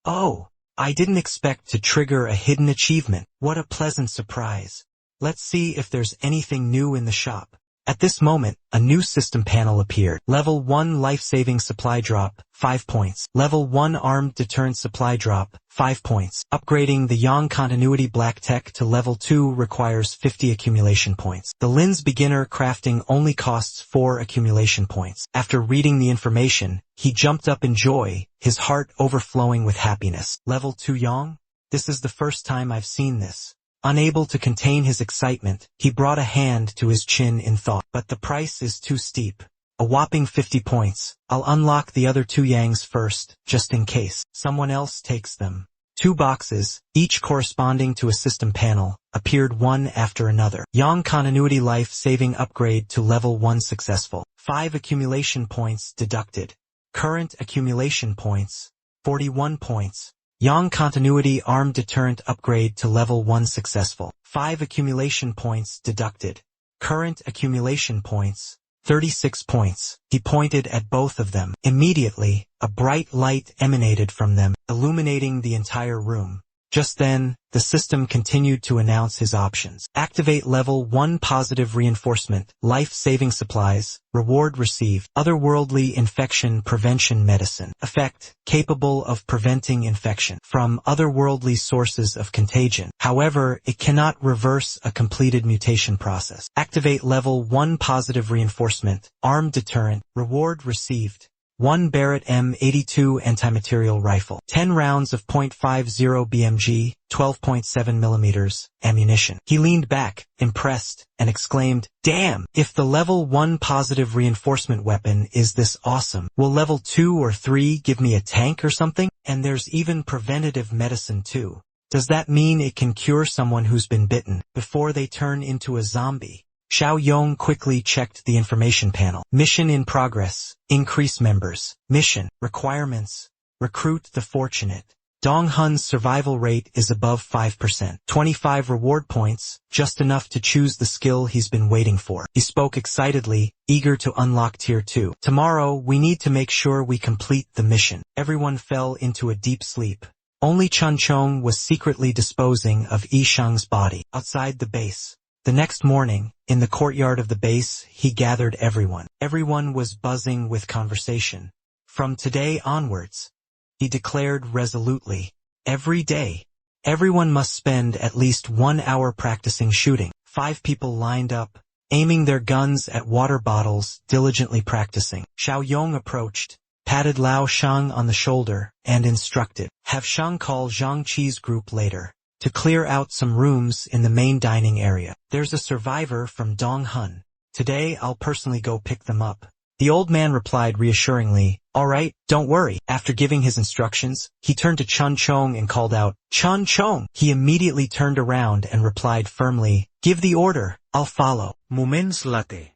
Oh, I didn't expect to trigger a hidden achievement. What a pleasant surprise. Let's see if there's anything new in the shop. At this moment, a new system panel appeared. Level 1 life-saving supply drop, 5 points. Level 1 armed deterrent supply drop, 5 points. Upgrading the Yang Continuity Black Tech to level 2 requires 50 accumulation points. The Lin's beginner crafting only costs 4 accumulation points. After reading the information, he jumped up in joy, his heart overflowing with happiness. Level 2 Yang? This is the first time I've seen this. Unable to contain his excitement, he brought a hand to his chin in thought. But the price is too steep. A whopping 50 points. I'll unlock the other 2 Yangs first, just in case someone else takes them. 2 boxes, each corresponding to a system panel, appeared one after another. Yang Continuity Life-Saving Upgrade to Level 1 successful. 5 accumulation points deducted. Current accumulation points, 41 points. Yang Continuity Armed Deterrent Upgrade to Level 1 successful. 5 accumulation points deducted. Current accumulation points, 36 points. He pointed at both of them. Immediately, a bright light emanated from them, illuminating the entire room. Just then, the system continued to announce his options. Activate Level 1 Positive Reinforcement, Life-Saving Supplies, Reward Received, Otherworldly Infection Prevention Medicine. Effect, capable of preventing infection from otherworldly sources of contagion. However, it cannot reverse a completed mutation process. Activate Level 1 Positive Reinforcement, Armed Deterrent, Reward Received. 1 Barrett M82 Antimaterial Rifle, 10 rounds of .50 BMG, 12.7 mm, ammunition. He leaned back, impressed, and exclaimed, "Damn! If the level 1 positive reinforcement weapon is this awesome, will level 2 or 3 give me a tank or something? And there's even preventative medicine too. Does that mean it can cure someone who's been bitten before they turn into a zombie?" Xiao Yong quickly checked the information panel. Mission in progress. Increase members. Mission. Requirements. Recruit the fortunate. Dong Hun's survival rate is above 5%. 25 reward points, just enough to choose the skill he's been waiting for. He spoke excitedly, eager to unlock Tier 2. Tomorrow, we need to make sure we complete the mission. Everyone fell into a deep sleep. Only Chun Chong was secretly disposing of Yi Shang's body outside the base. The next morning, in the courtyard of the base, he gathered everyone. Everyone was buzzing with conversation. From today onwards, he declared resolutely, every day, everyone must spend at least 1 hour practicing shooting. 5 people lined up, aiming their guns at water bottles, diligently practicing. Xiao Yong approached, patted Lao Shang on the shoulder, and instructed, "Have Shang call Zhang Qi's group later to clear out some rooms in the main dining area. There's a survivor from Dong Hun. Today I'll personally go pick them up." The old man replied reassuringly, "All right, don't worry." After giving his instructions, he turned to Chun Chong and called out, "Chun Chong!" He immediately turned around and replied firmly, "Give the order, I'll follow."
Moments later.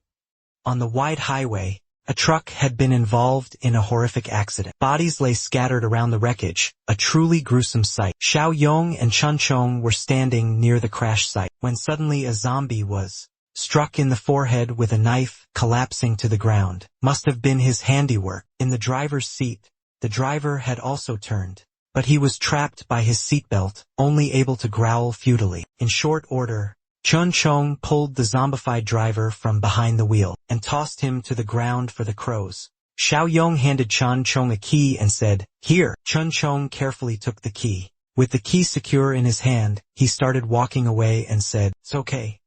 On the wide highway, a truck had been involved in a horrific accident. Bodies lay scattered around the wreckage, a truly gruesome sight. Xiao Yong and Chun Chong were standing near the crash site, when suddenly a zombie was struck in the forehead with a knife, collapsing to the ground. Must have been his handiwork. In the driver's seat, the driver had also turned, but he was trapped by his seatbelt, only able to growl futilely. In short order, Chun Chong pulled the zombified driver from behind the wheel and tossed him to the ground for the crows. Xiao Yong handed Chun Chong a key and said, "Here." Chun Chong carefully took the key. With the key secure in his hand, he started walking away and said, "It's okay.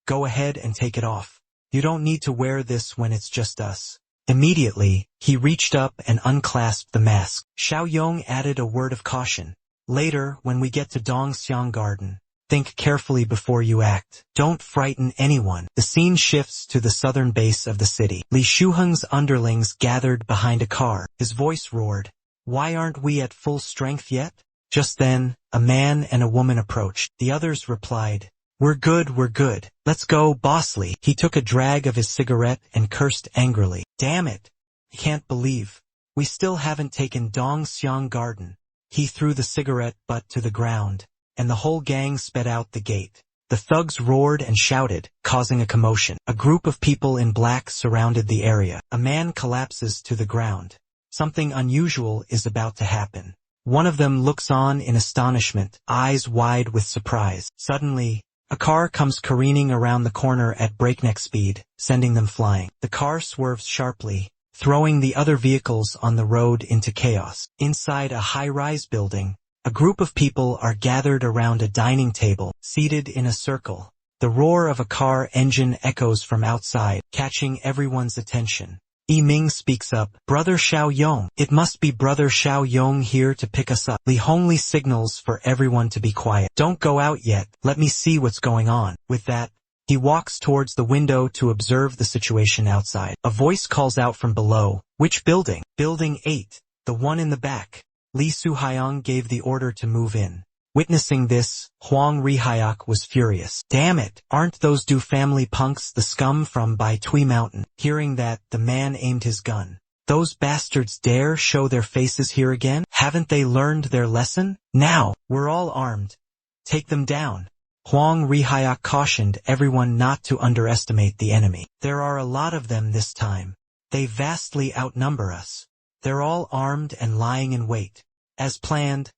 Go ahead and take it off. You don't need to wear this when it's just us." Immediately, he reached up and unclasped the mask. Xiao Yong added a word of caution. "Later, when we get to Dongxiang Garden, think carefully before you act. Don't frighten anyone." The scene shifts to the southern base of the city. Li Shuheng's underlings gathered behind a car. His voice roared, "Why aren't we at full strength yet?" Just then, a man and a woman approached. The others replied, we're good. Let's go, Bosley." He took a drag of his cigarette and cursed angrily. "Damn it. I can't believe we still haven't taken Dongxiang Garden." He threw the cigarette butt to the ground, and the whole gang sped out the gate. The thugs roared and shouted, causing a commotion. A group of people in black surrounded the area. A man collapses to the ground. Something unusual is about to happen. One of them looks on in astonishment, eyes wide with surprise. Suddenly, A car comes careening around the corner at breakneck speed, sending them flying. The car swerves sharply, throwing the other vehicles on the road into chaos. Inside a high-rise building, a group of people are gathered around a dining table, seated in a circle. The roar of a car engine echoes from outside, catching everyone's attention. Ming speaks up, "Brother Xiao Yong, it must be Brother Xiao Yong here to pick us up." Li Hongli signals for everyone to be quiet. "Don't go out yet, let me see what's going on." With that, he walks towards the window to observe the situation outside. A voice calls out from below, "Which building?" "Building 8, the one in the back." Li Suhaiyang gave the order to move in. Witnessing this, Huang Rihayak was furious. "Damn it, aren't those Du family punks the scum from Bai Tui Mountain?" Hearing that, the man aimed his gun. "Those bastards dare show their faces here again? Haven't they learned their lesson? Now, we're all armed. Take them down." Huang Rihayak cautioned everyone not to underestimate the enemy. "There are a lot of them this time. They vastly outnumber us. They're all armed and lying in wait. As planned,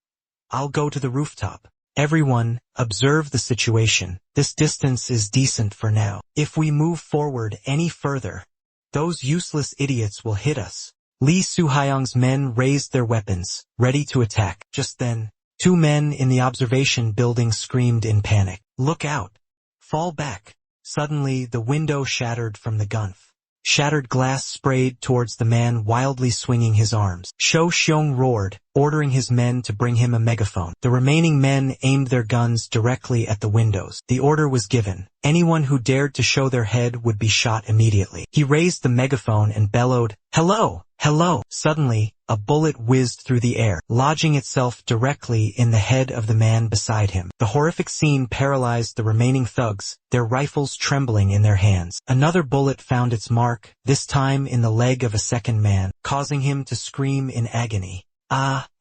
I'll go to the rooftop. Everyone, observe the situation. This distance is decent for now. If we move forward any further, those useless idiots will hit us." Li Suhaiyang's men raised their weapons, ready to attack. Just then, 2 men in the observation building screamed in panic, "Look out! Fall back!" Suddenly, the window shattered from the gunf. Shattered glass sprayed towards the man wildly swinging his arms. Shou Xiong roared, ordering his men to bring him a megaphone. The remaining men aimed their guns directly at the windows. The order was given. Anyone who dared to show their head would be shot immediately. He raised the megaphone and bellowed, "Hello! Hello!" Suddenly, a bullet whizzed through the air, lodging itself directly in the head of the man beside him. The horrific scene paralyzed the remaining thugs, their rifles trembling in their hands. Another bullet found its mark, this time in the leg of a second man, causing him to scream in agony.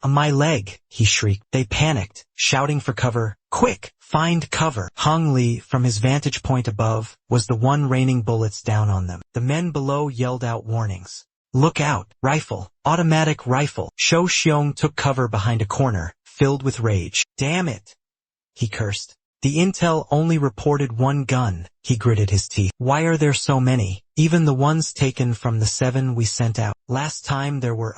My leg," he shrieked. They panicked, shouting for cover. "Quick, find cover!" Hong Li, from his vantage point above, was the one raining bullets down on them. The men below yelled out warnings. "Look out! Rifle! Automatic rifle!" Shou Xiong took cover behind a corner, filled with rage. "Damn it!" he cursed. "The intel only reported 1 gun," he gritted his teeth. "Why are there so many? Even the ones taken from the 7 we sent out. Last time there were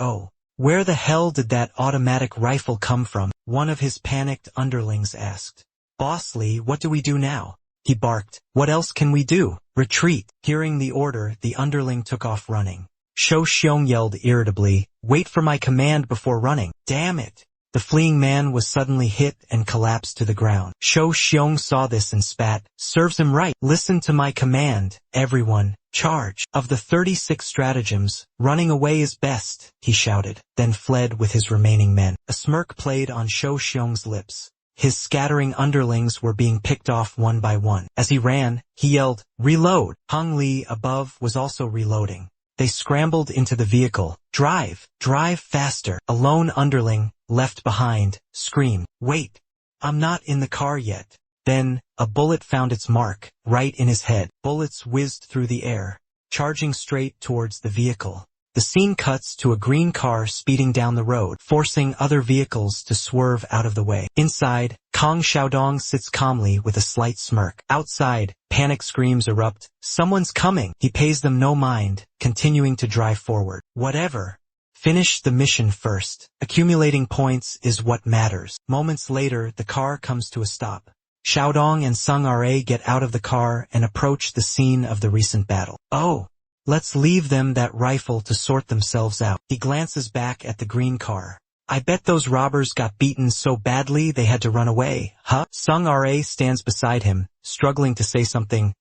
Where the hell did that automatic rifle come from?" one of his panicked underlings asked. "Boss Li, what do we do now?" he barked. "What else can we do? Retreat." Hearing the order, the underling took off running. Shou Xiong yelled irritably, "Wait for my command before running." "Damn it!" The fleeing man was suddenly hit and collapsed to the ground. Shou Xiong saw this and spat, "Serves him right. Listen to my command, everyone. Charge." Of the 36 stratagems, running away is best, he shouted, then fled with his remaining men. A smirk played on Shou Xiong's lips. His scattering underlings were being picked off one by one. As he ran, he yelled, "Reload!" Hong Li above was also reloading. They scrambled into the vehicle. "Drive! Drive faster!" A lone underling, left behind, screamed, "Wait! I'm not in the car yet." Then, a bullet found its mark, right in his head. Bullets whizzed through the air, charging straight towards the vehicle. The scene cuts to a green car speeding down the road, forcing other vehicles to swerve out of the way. Inside, Kong Xiaodong sits calmly with a slight smirk. Outside, panic screams erupt. "Someone's coming!" He pays them no mind, continuing to drive forward. "Whatever. Finish the mission first. Accumulating points is what matters." Moments later, the car comes to a stop. Xiaodong and Sung Ra get out of the car and approach the scene of the recent battle. "Oh, let's leave them that rifle to sort themselves out." He glances back at the green car. "I bet those robbers got beaten so badly they had to run away, huh?" Sung Ra stands beside him, struggling to say something.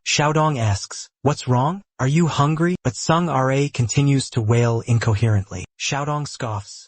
Xiaodong asks, "What's wrong? Are you hungry?" But Sung Ra continues to wail incoherently. Xiaodong scoffs.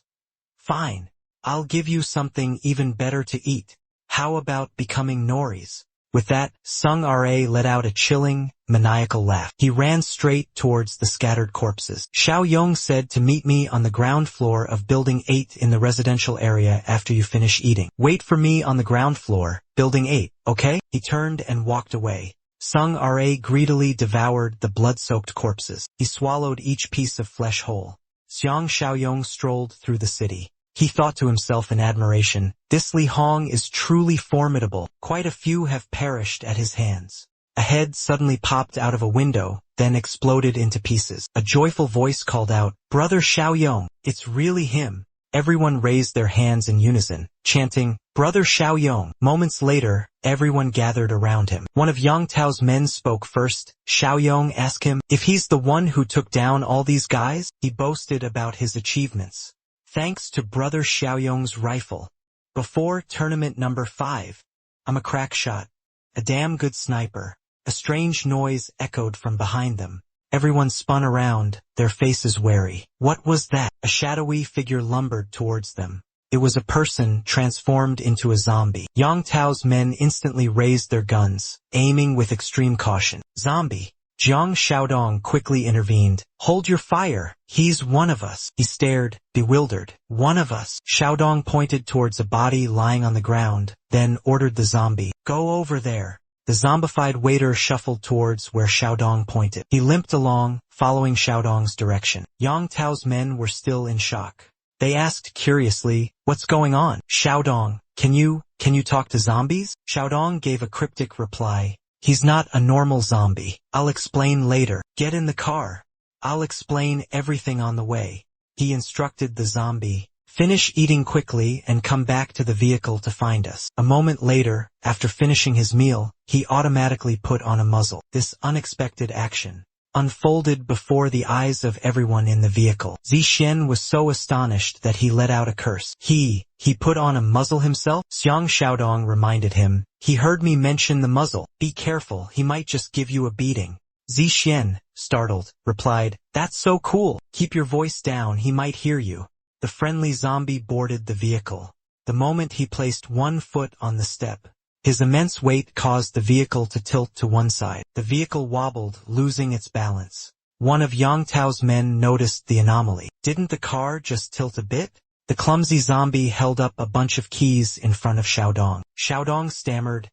"Fine. I'll give you something even better to eat. How about becoming Noris?" With that, Sung Ra let out a chilling, maniacal laugh. He ran straight towards the scattered corpses. "Xiao Yong said to meet me on the ground floor of Building 8 in the residential area after you finish eating. Wait for me on the ground floor, Building 8, okay?" He turned and walked away. Sung Ra greedily devoured the blood-soaked corpses. He swallowed each piece of flesh whole. Xiang Xiaoyong strolled through the city. He thought to himself in admiration, this Li Hong is truly formidable. Quite a few have perished at his hands. A head suddenly popped out of a window, then exploded into pieces. A joyful voice called out, Brother Xiaoyong, it's really him. Everyone raised their hands in unison, chanting, Brother Xiaoyong. Moments later, everyone gathered around him. One of Yang Tao's men spoke first. Xiaoyong asked him if he's the one who took down all these guys. He boasted about his achievements. Thanks to Brother Xiaoyong's rifle. Before tournament number 5. I'm a crack shot. A damn good sniper. A strange noise echoed from behind them. Everyone spun around, their faces wary. What was that? A shadowy figure lumbered towards them. It was a person transformed into a zombie. Yang Tao's men instantly raised their guns, aiming with extreme caution. Zombie. Jiang Xiaodong quickly intervened. Hold your fire. He's one of us. He stared, bewildered. One of us. Xiaodong pointed towards a body lying on the ground, then ordered the zombie. Go over there. The zombified waiter shuffled towards where Xiaodong pointed. He limped along, following Xiaodong's direction. Yang Tao's men were still in shock. They asked curiously, what's going on? Xiaodong, can you talk to zombies? Xiaodong gave a cryptic reply. He's not a normal zombie. I'll explain later. Get in the car. I'll explain everything on the way. He instructed the zombie. Finish eating quickly and come back to the vehicle to find us. A moment later, after finishing his meal, he automatically put on a muzzle. This unexpected action unfolded before the eyes of everyone in the vehicle. Zixien was so astonished that he let out a curse. He put on a muzzle himself? Xiang Xiaodong reminded him. He heard me mention the muzzle. Be careful, he might just give you a beating. Zixien, startled, replied, that's so cool. Keep your voice down, he might hear you. The friendly zombie boarded the vehicle. The moment he placed one foot on the step, his immense weight caused the vehicle to tilt to one side. The vehicle wobbled, losing its balance. One of Yang Tao's men noticed the anomaly. Didn't the car just tilt a bit? The clumsy zombie held up a bunch of keys in front of Xiaodong. Xiaodong stammered,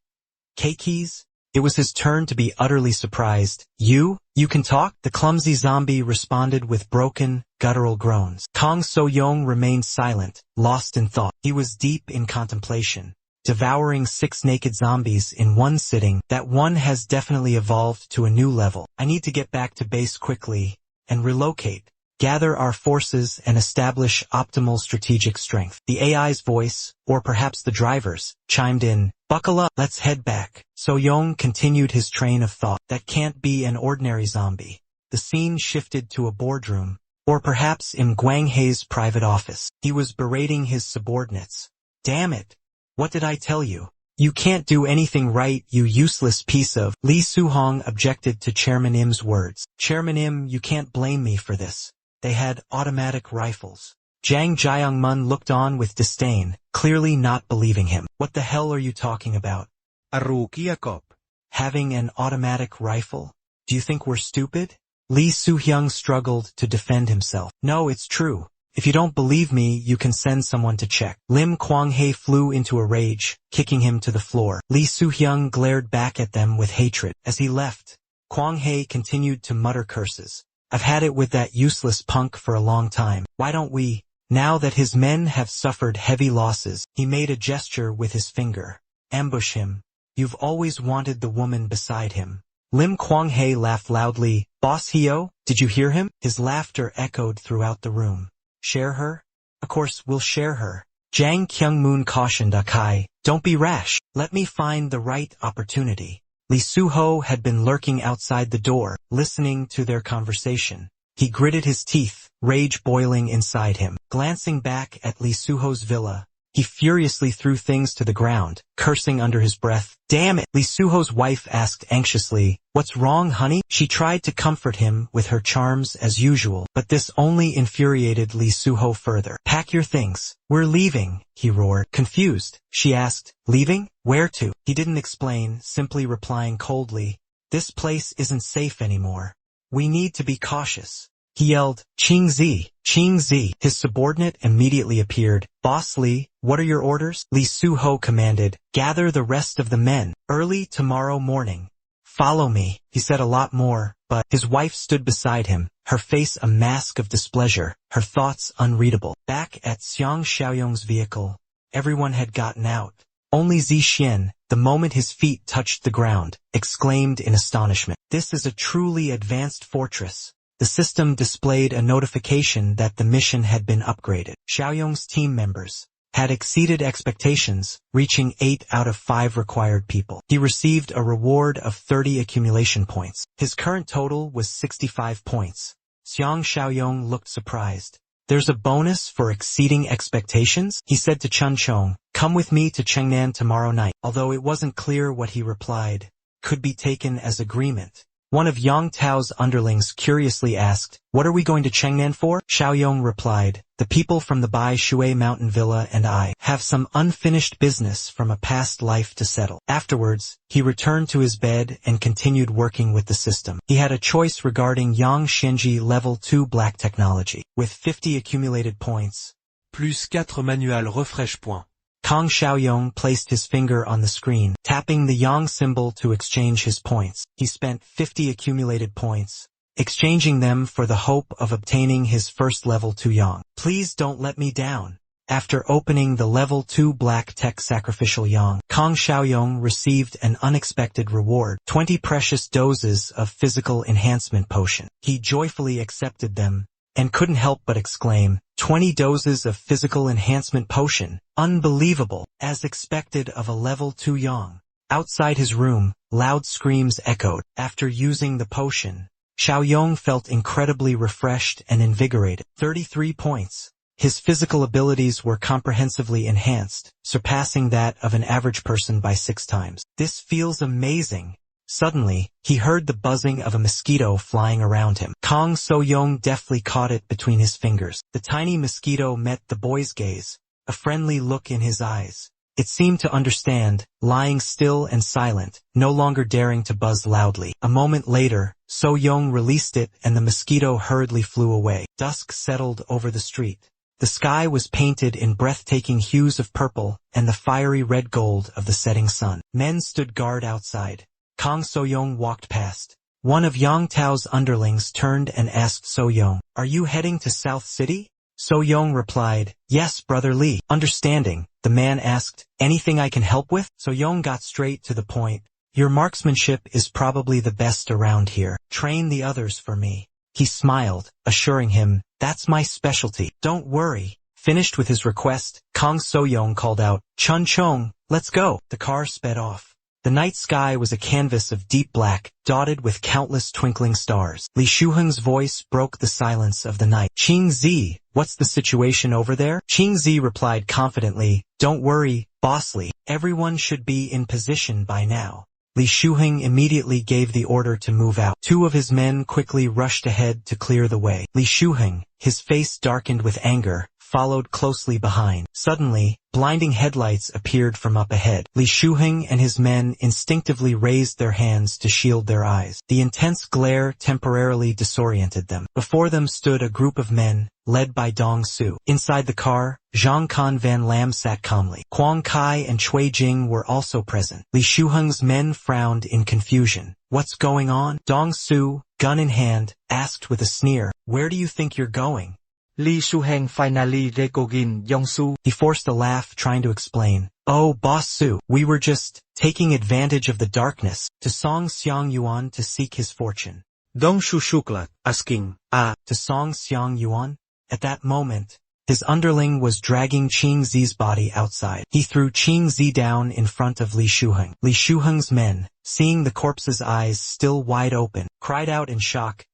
K-keys? It was his turn to be utterly surprised. You can talk? The clumsy zombie responded with broken, guttural groans. Kang So-yong remained silent, lost in thought. He was deep in contemplation. Devouring 6 naked zombies in one sitting, that one has definitely evolved to a new level. I need to get back to base quickly and relocate. Gather our forces and establish optimal strategic strength. The AI's voice, or perhaps the driver's, chimed in. Buckle up, let's head back. So-yong continued his train of thought. That can't be an ordinary zombie. The scene shifted to a boardroom, or perhaps in Guanghei's private office. He was berating his subordinates. Damn it! What did I tell you? You can't do anything right, you useless piece of... Li Suhong objected to Chairman Im's words. Chairman Im, you can't blame me for this. They had automatic rifles. Zhang Jiangmun looked on with disdain, clearly not believing him. What the hell are you talking about?
Anicap.
Having an automatic rifle? Do you think we're stupid? Li Suhyung struggled to defend himself. No, it's true. If you don't believe me, you can send someone to check. Lim Kwanghae flew into a rage, kicking him to the floor. Li Suhyung glared back at them with hatred. As he left, Kwanghae continued to mutter curses. I've had it with that useless punk for a long time. Why don't we? Now that his men have suffered heavy losses, he made a gesture with his finger. Ambush him. You've always wanted the woman beside him. Lim Kwanghae laughed loudly. Boss Hyo, did you hear him? His laughter echoed throughout the room. Share her? Of course we'll share her. Jang Kyungmoon cautioned Akai. Don't be rash. Let me find the right opportunity. Li Suho had been lurking outside the door, listening to their conversation. He gritted his teeth, rage boiling inside him. Glancing back at Li Suho's villa, he furiously threw things to the ground, cursing under his breath. Damn it! Li Suho's wife asked anxiously, what's wrong, honey? She tried to comfort him with her charms as usual, but this only infuriated Li Suho further. Pack your things. We're leaving, he roared. Confused, she asked, leaving? Where to? He didn't explain, simply replying coldly, this place isn't safe anymore. We need to be cautious. He yelled, Qingzi, Qingzi. His subordinate immediately appeared. Boss Li, what are your orders? Li Suho commanded, gather the rest of the men, early tomorrow morning. Follow me. He said a lot more, but his wife stood beside him, her face a mask of displeasure, her thoughts unreadable. Back at Xiang Xiaoyong's vehicle, everyone had gotten out. Only Zixian, the moment his feet touched the ground, exclaimed in astonishment. This is a truly advanced fortress. The system displayed a notification that the mission had been upgraded. Xiaoyong's team members had exceeded expectations, reaching 8 out of 5 required people. He received a reward of 30 accumulation points. His current total was 65 points. Xiang Xiaoyong looked surprised. There's a bonus for exceeding expectations? He said to Chun Chong, come with me to Chengnan tomorrow night. Although it wasn't clear what he replied, could be taken as agreement. One of Yang Tao's underlings curiously asked, what are we going to Chengnan for? Xiaoyong replied, the people from the Bai Shui mountain villa and I have some unfinished business from a past life to settle. Afterwards, he returned to his bed and continued working with the system. He had a choice regarding Yang Xianji level 2 black technology. With 50 accumulated points,
Plus 4 manual refresh points.
Kang Xiaoyong placed his finger on the screen, tapping the Yang symbol to exchange his points. He spent 50 accumulated points, exchanging them for the hope of obtaining his first level 2 Yang. Please don't let me down. After opening the level 2 black tech sacrificial Yang, Kang Xiaoyong received an unexpected reward, 20 precious doses of physical enhancement potion. He joyfully accepted them, and couldn't help but exclaim, 20 doses of physical enhancement potion, unbelievable, as expected of a level 2 Yang. Outside his room, loud screams echoed. After using the potion, Xiaoyong felt incredibly refreshed and invigorated. 33 points. His physical abilities were comprehensively enhanced, surpassing that of an average person by 6 times. This feels amazing. Suddenly, he heard the buzzing of a mosquito flying around him. Kang So-yong deftly caught it between his fingers. The tiny mosquito met the boy's gaze, a friendly look in his eyes. It seemed to understand, lying still and silent, no longer daring to buzz loudly. A moment later, So-yong released it and the mosquito hurriedly flew away. Dusk settled over the street. The sky was painted in breathtaking hues of purple and the fiery red gold of the setting sun. Men stood guard outside. Kang So-yong walked past. One of Yang Tao's underlings turned and asked So-yong, are you heading to South City? So-yong replied, yes, Brother Lee. Understanding, the man asked, anything I can help with? So-yong got straight to the point. Your marksmanship is probably the best around here. Train the others for me. He smiled, assuring him, that's my specialty. Don't worry. Finished with his request, Kang So-yong called out, Chun Chong, let's go. The car sped off. The night sky was a canvas of deep black, dotted with countless twinkling stars. Li Shuheng's voice broke the silence of the night. Qing Zi, what's the situation over there? Qing Zi replied confidently, don't worry, Boss Li. Everyone should be in position by now. Li Shuheng immediately gave the order to move out. 2 of his men quickly rushed ahead to clear the way. Li Shuheng, his face darkened with anger, followed closely behind. Suddenly, blinding headlights appeared from up ahead. Li Shuheng and his men instinctively raised their hands to shield their eyes. The intense glare temporarily disoriented them. Before them stood a group of men, led by Dong Su. Inside the car, Zhang Kan Van Lam sat calmly. Huang Kai and Cui Jing were also present. Li Shuheng's men frowned in confusion. What's going on? Dong Su, gun in hand, asked with a sneer, where do you think you're going?
Li Shuheng finally recognized Yongsu.
He forced a laugh trying to explain. Oh, Boss Su, we were just taking advantage of the darkness to Song Xiang Yuan to seek his fortune.
Dong Shu shuklat, asking,
To Song Xiang Yuan? At that moment, his underling was dragging Qing Zi's body outside. He threw Qing Zi down in front of Li Shuheng. Li Shuheng's men, seeing the corpse's eyes still wide open, cried out in shock,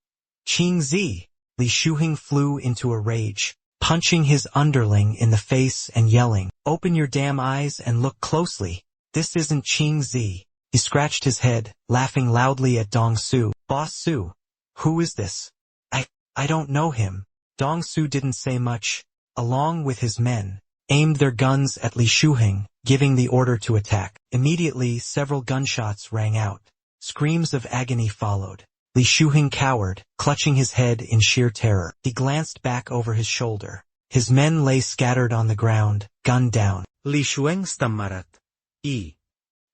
Qing Zi! Li Shuheng flew into a rage, punching his underling in the face and yelling, open your damn eyes and look closely. This isn't Qing Zi. He scratched his head, laughing loudly at Dong Su. Boss Su, who is this? I don't know him. Dong Su didn't say much. Along with his men, aimed their guns at Li Shuheng, giving the order to attack. Immediately, several gunshots rang out. Screams of agony followed. Li Shuheng cowered, clutching his head in sheer terror. He glanced back over his shoulder. His men lay scattered on the ground, gunned down.
Li Shueng stammarat.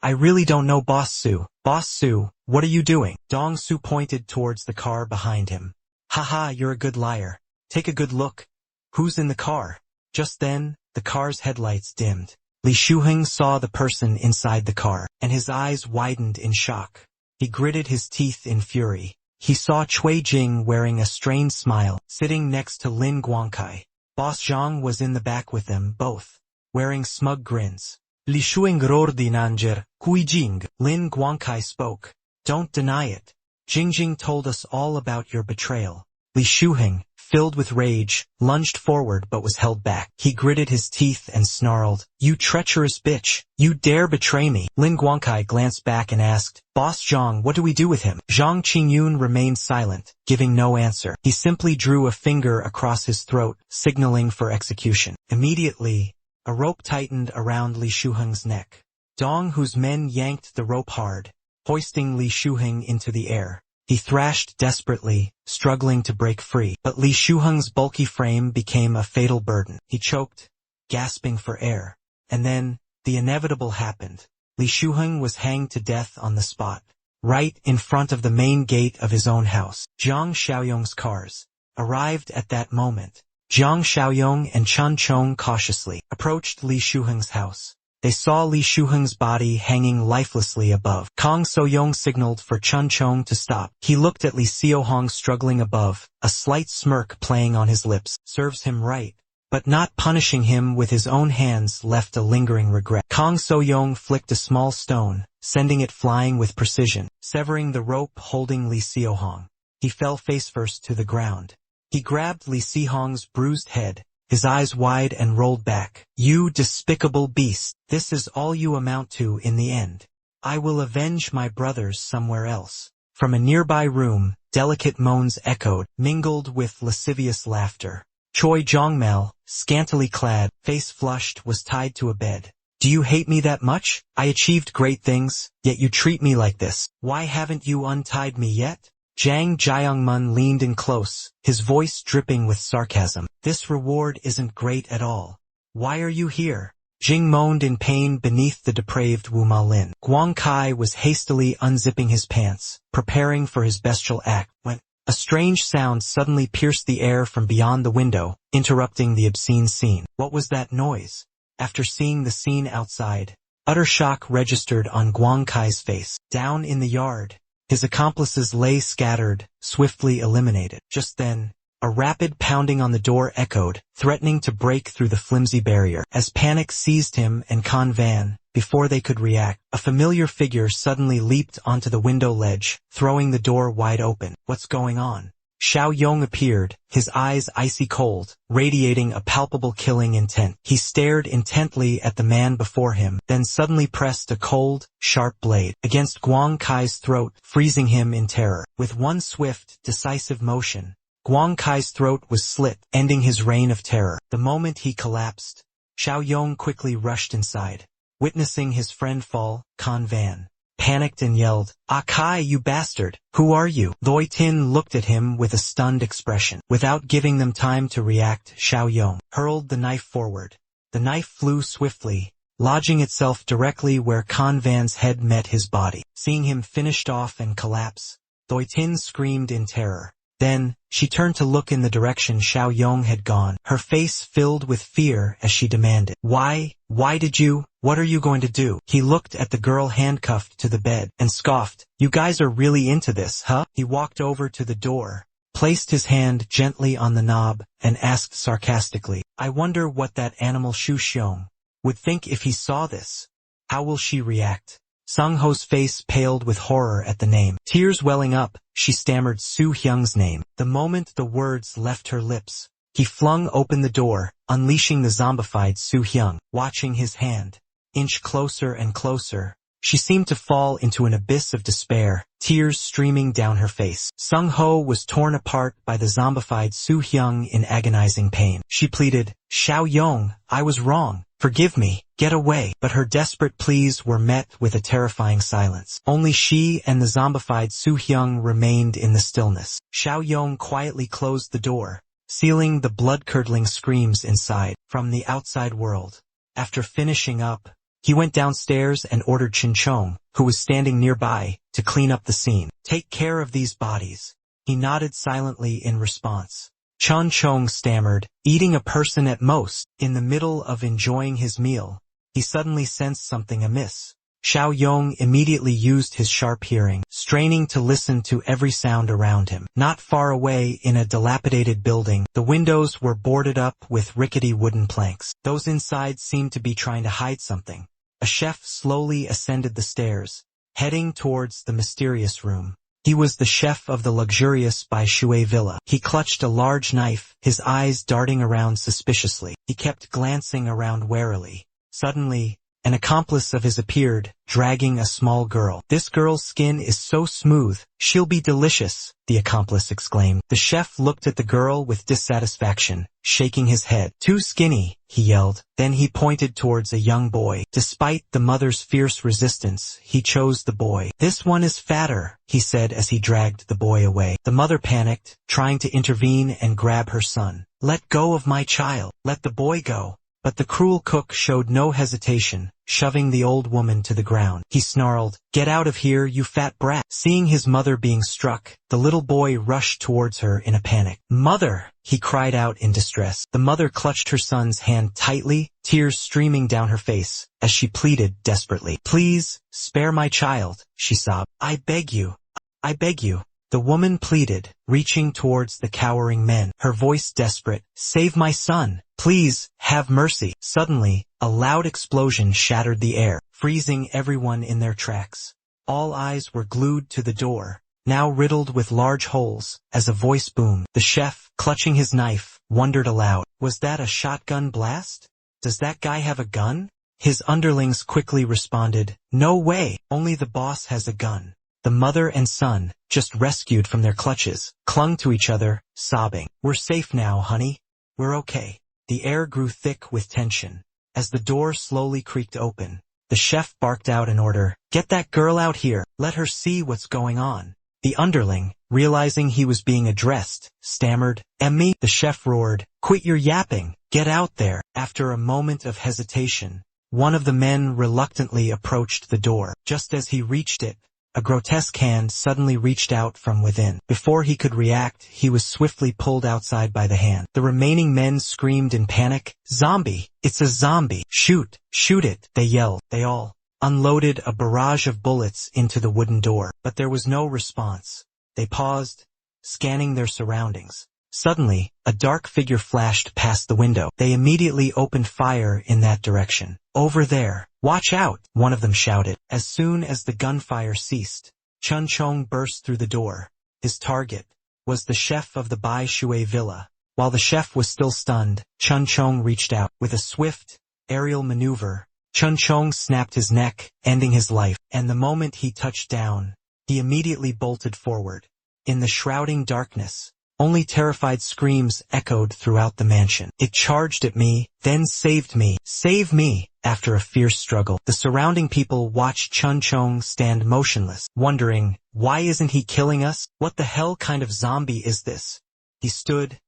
I really don't know, Boss Su. Boss Su, what are you doing? Dong Su pointed towards the car behind him. Haha, you're a good liar. Take a good look. Who's in the car? Just then, the car's headlights dimmed. Li Shuheng saw the person inside the car, and his eyes widened in shock. He gritted his teeth in fury. He saw Cui Jing wearing a strained smile, sitting next to Lin Guangkai. Boss Zhang was in the back with them both, wearing smug grins. Li Shuheng roardi nanger, Cui Jing. Lin Guangkai spoke. Don't deny it. Jingjing told us all about your betrayal. Li Shuheng, filled with rage, lunged forward but was held back. He gritted his teeth and snarled, "You treacherous bitch! You dare betray me!" Lin Guangkai glanced back and asked, "Boss Zhang, what do we do with him?" Zhang Qingyun remained silent, giving no answer. He simply drew a finger across his throat, signaling for execution. Immediately, a rope tightened around Li Shuheng's neck. Dong, whose men yanked the rope hard, hoisting Li Shuheng into the air. He thrashed desperately, struggling to break free, but Li Shuheng's bulky frame became a fatal burden. He choked, gasping for air. And then, the inevitable happened. Li Shuheng was hanged to death on the spot, right in front of the main gate of his own house. Jiang Xiaoyong's cars arrived at that moment. Jiang Xiaoyong and Chun Chong cautiously approached Li Shuheng's house. They saw Li Shuheng's body hanging lifelessly above. Kang Soyong signaled for Chun Chong to stop. He looked at Li Xiaohong struggling above, a slight smirk playing on his lips. Serves him right. But not punishing him with his own hands left a lingering regret. Kang Soyong flicked a small stone, sending it flying with precision, severing the rope holding Li Xiaohong. He fell face first to the ground. He grabbed Li Xiaohong's bruised head, his eyes wide and rolled back. "You despicable beast! This is all you amount to in the end. I will avenge my brothers somewhere else." From a nearby room, delicate moans echoed, mingled with lascivious laughter. Choi Zhongmel, scantily clad, face flushed, was tied to a bed. "Do you hate me that much? I achieved great things, yet you treat me like this. Why haven't you untied me yet?" Zhang Jiangmun leaned in close, his voice dripping with sarcasm. "This reward isn't great at all. Why are you here?" Jing moaned in pain beneath the depraved Wu Malin. Guang Kai was hastily unzipping his pants, preparing for his bestial act, when a strange sound suddenly pierced the air from beyond the window, interrupting the obscene scene. What was that noise? After seeing the scene outside, utter shock registered on Guang Kai's face. Down in the yard, his accomplices lay scattered, swiftly eliminated. Just then, a rapid pounding on the door echoed, threatening to break through the flimsy barrier. As panic seized him and Kan Van, before they could react, a familiar figure suddenly leaped onto the window ledge, throwing the door wide open. "What's going on?" Xiao Yong appeared, his eyes icy cold, radiating a palpable killing intent. He stared intently at the man before him, then suddenly pressed a cold, sharp blade against Guang Kai's throat, freezing him in terror. With one swift, decisive motion, Guang Kai's throat was slit, ending his reign of terror. The moment he collapsed, Xiao Yong quickly rushed inside. Witnessing his friend fall, Kan Van panicked and yelled, "Ah Kai, you bastard! Who are you?" Loi Tin looked at him with a stunned expression. Without giving them time to react, Xiao Yong hurled the knife forward. The knife flew swiftly, lodging itself directly where Kan Van's head met his body. Seeing him finished off and collapse, Loi Tin screamed in terror. Then, she turned to look in the direction Xiao Yong had gone, her face filled with fear as she demanded, Why did you? What are you going to do?" He looked at the girl handcuffed to the bed, and scoffed, "You guys are really into this, huh?" He walked over to the door, placed his hand gently on the knob, and asked sarcastically, "I wonder what that animal Shu Xiong would think if he saw this. How will she react?" Sung Ho's face paled with horror at the name. Tears welling up, she stammered Su Hyung's name. The moment the words left her lips, he flung open the door, unleashing the zombified Su Hyung. Watching his hand inch closer and closer, she seemed to fall into an abyss of despair, tears streaming down her face. Sung Ho was torn apart by the zombified Su Hyung in agonizing pain. She pleaded, "Xiao Yong, I was wrong. Forgive me, get away." But her desperate pleas were met with a terrifying silence. Only she and the zombified Su Hyung remained in the stillness. Xiao Yong quietly closed the door, sealing the blood-curdling screams inside. From the outside world, after finishing up, he went downstairs and ordered Chin Chong, who was standing nearby, to clean up the scene. "Take care of these bodies," He nodded silently in response. Chun Chong stammered, eating a person at most. In the middle of enjoying his meal, he suddenly sensed something amiss. Xiao Yong immediately used his sharp hearing, straining to listen to every sound around him. Not far away in a dilapidated building, the windows were boarded up with rickety wooden planks. Those inside seemed to be trying to hide something. A chef slowly ascended the stairs, heading towards the mysterious room. He was the chef of the luxurious Bai Shui villa. He clutched a large knife, his eyes darting around suspiciously. He kept glancing around warily. Suddenly, an accomplice of his appeared, dragging a small girl. "This girl's skin is so smooth, she'll be delicious," the accomplice exclaimed. The chef looked at the girl with dissatisfaction, shaking his head. "Too skinny," he yelled. Then he pointed towards a young boy. Despite the mother's fierce resistance, he chose the boy. "This one is fatter," he said as he dragged the boy away. The mother panicked, trying to intervene and grab her son. "Let go of my child. Let the boy go." But the cruel cook showed no hesitation, shoving the old woman to the ground. He snarled, "Get out of here, you fat brat." Seeing his mother being struck, the little boy rushed towards her in a panic. "Mother!" he cried out in distress. The mother clutched her son's hand tightly, tears streaming down her face, as she pleaded desperately. "Please, spare my child," she sobbed. "I beg you. I beg you." The woman pleaded, reaching towards the cowering men, her voice desperate. "Save my son. Please, have mercy." Suddenly, a loud explosion shattered the air, freezing everyone in their tracks. All eyes were glued to the door, now riddled with large holes, as a voice boomed. The chef, clutching his knife, wondered aloud, "Was that a shotgun blast? Does that guy have a gun?" His underlings quickly responded, "No way, only the boss has a gun." The mother and son, just rescued from their clutches, clung to each other, sobbing. "We're safe now, honey. We're okay." The air grew thick with tension. As the door slowly creaked open, the chef barked out an order, "Get that girl out here. Let her see what's going on." The underling, realizing he was being addressed, stammered, "Emmy?" The chef roared, "Quit your yapping. Get out there." After a moment of hesitation, one of the men reluctantly approached the door. Just as he reached it, a grotesque hand suddenly reached out from within. Before he could react, he was swiftly pulled outside by the hand. The remaining men screamed in panic, "Zombie! It's a zombie! Shoot! Shoot it!" they yelled. They all unloaded a barrage of bullets into the wooden door, but there was no response. They paused, scanning their surroundings. Suddenly, a dark figure flashed past the window. They immediately opened fire in that direction. "Over there! Watch out!" one of them shouted. As soon as the gunfire ceased, Chun Chong burst through the door. His target was the chef of the Bai Shui villa. While the chef was still stunned, Chun Chong reached out. With a swift, aerial maneuver, Chun Chong snapped his neck, ending his life. And the moment he touched down, he immediately bolted forward. In the shrouding darkness, only terrified screams echoed throughout the mansion. "It charged at me, then saved me. Save me!" After a fierce struggle, the surrounding people watched Chun Chong stand motionless, wondering, "Why isn't he killing us? What the hell kind of zombie is this?" He stood,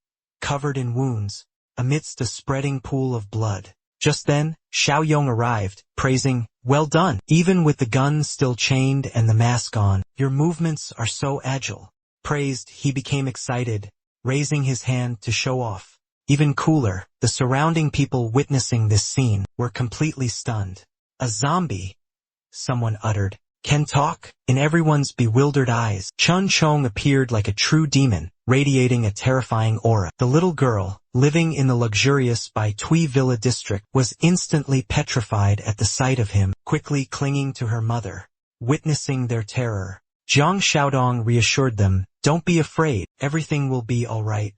covered in wounds, amidst a spreading pool of blood. Just then, Xiao Yong arrived, praising, "Well done. Even with the gun still chained and the mask on, your movements are so agile." Praised, he became excited, raising his hand to show off. Even cooler, the surrounding people witnessing this scene were completely stunned. "A zombie," someone uttered, "can talk?" In everyone's bewildered eyes, Chun Chong appeared like a true demon, radiating a terrifying aura. The little girl, living in the luxurious Bai Tui Villa district, was instantly petrified at the sight of him, quickly clinging to her mother. Witnessing their terror, Zhang Xiaodong reassured them, "Don't be afraid, everything will be all right.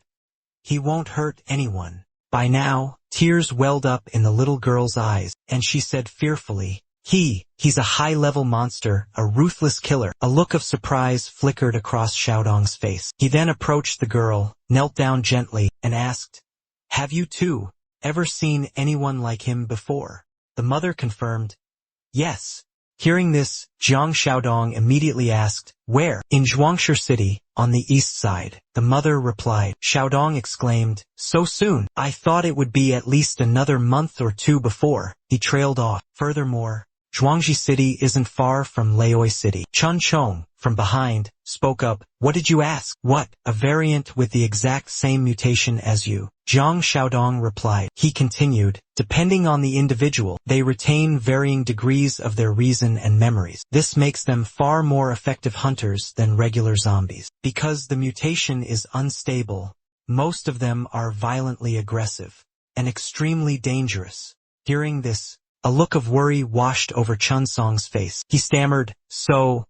He won't hurt anyone." By now, tears welled up in the little girl's eyes, and she said fearfully, He's a high-level monster, a ruthless killer." A look of surprise flickered across Xiaodong's face. He then approached the girl, knelt down gently, and asked, "Have you too ever seen anyone like him before?" The mother confirmed, "Yes." Hearing this, Zhang Xiaodong immediately asked, "Where?" "In Zhuangshi City, on the east side." The mother replied. Xiaodong exclaimed, "So soon? I thought it would be at least another month or two before." He trailed off. Furthermore, Zhuangji City isn't far from Laoi City. Chun Chong, from behind, spoke up. What did you ask? What? A variant with the exact same mutation as you. Jiang Xiaodong replied. He continued, depending on the individual, they retain varying degrees of their reason and memories. This makes them far more effective hunters than regular zombies. Because the mutation is unstable, most of them are violently aggressive and extremely dangerous. Hearing this, a look of worry washed over Chun Song's face. He stammered, Jiang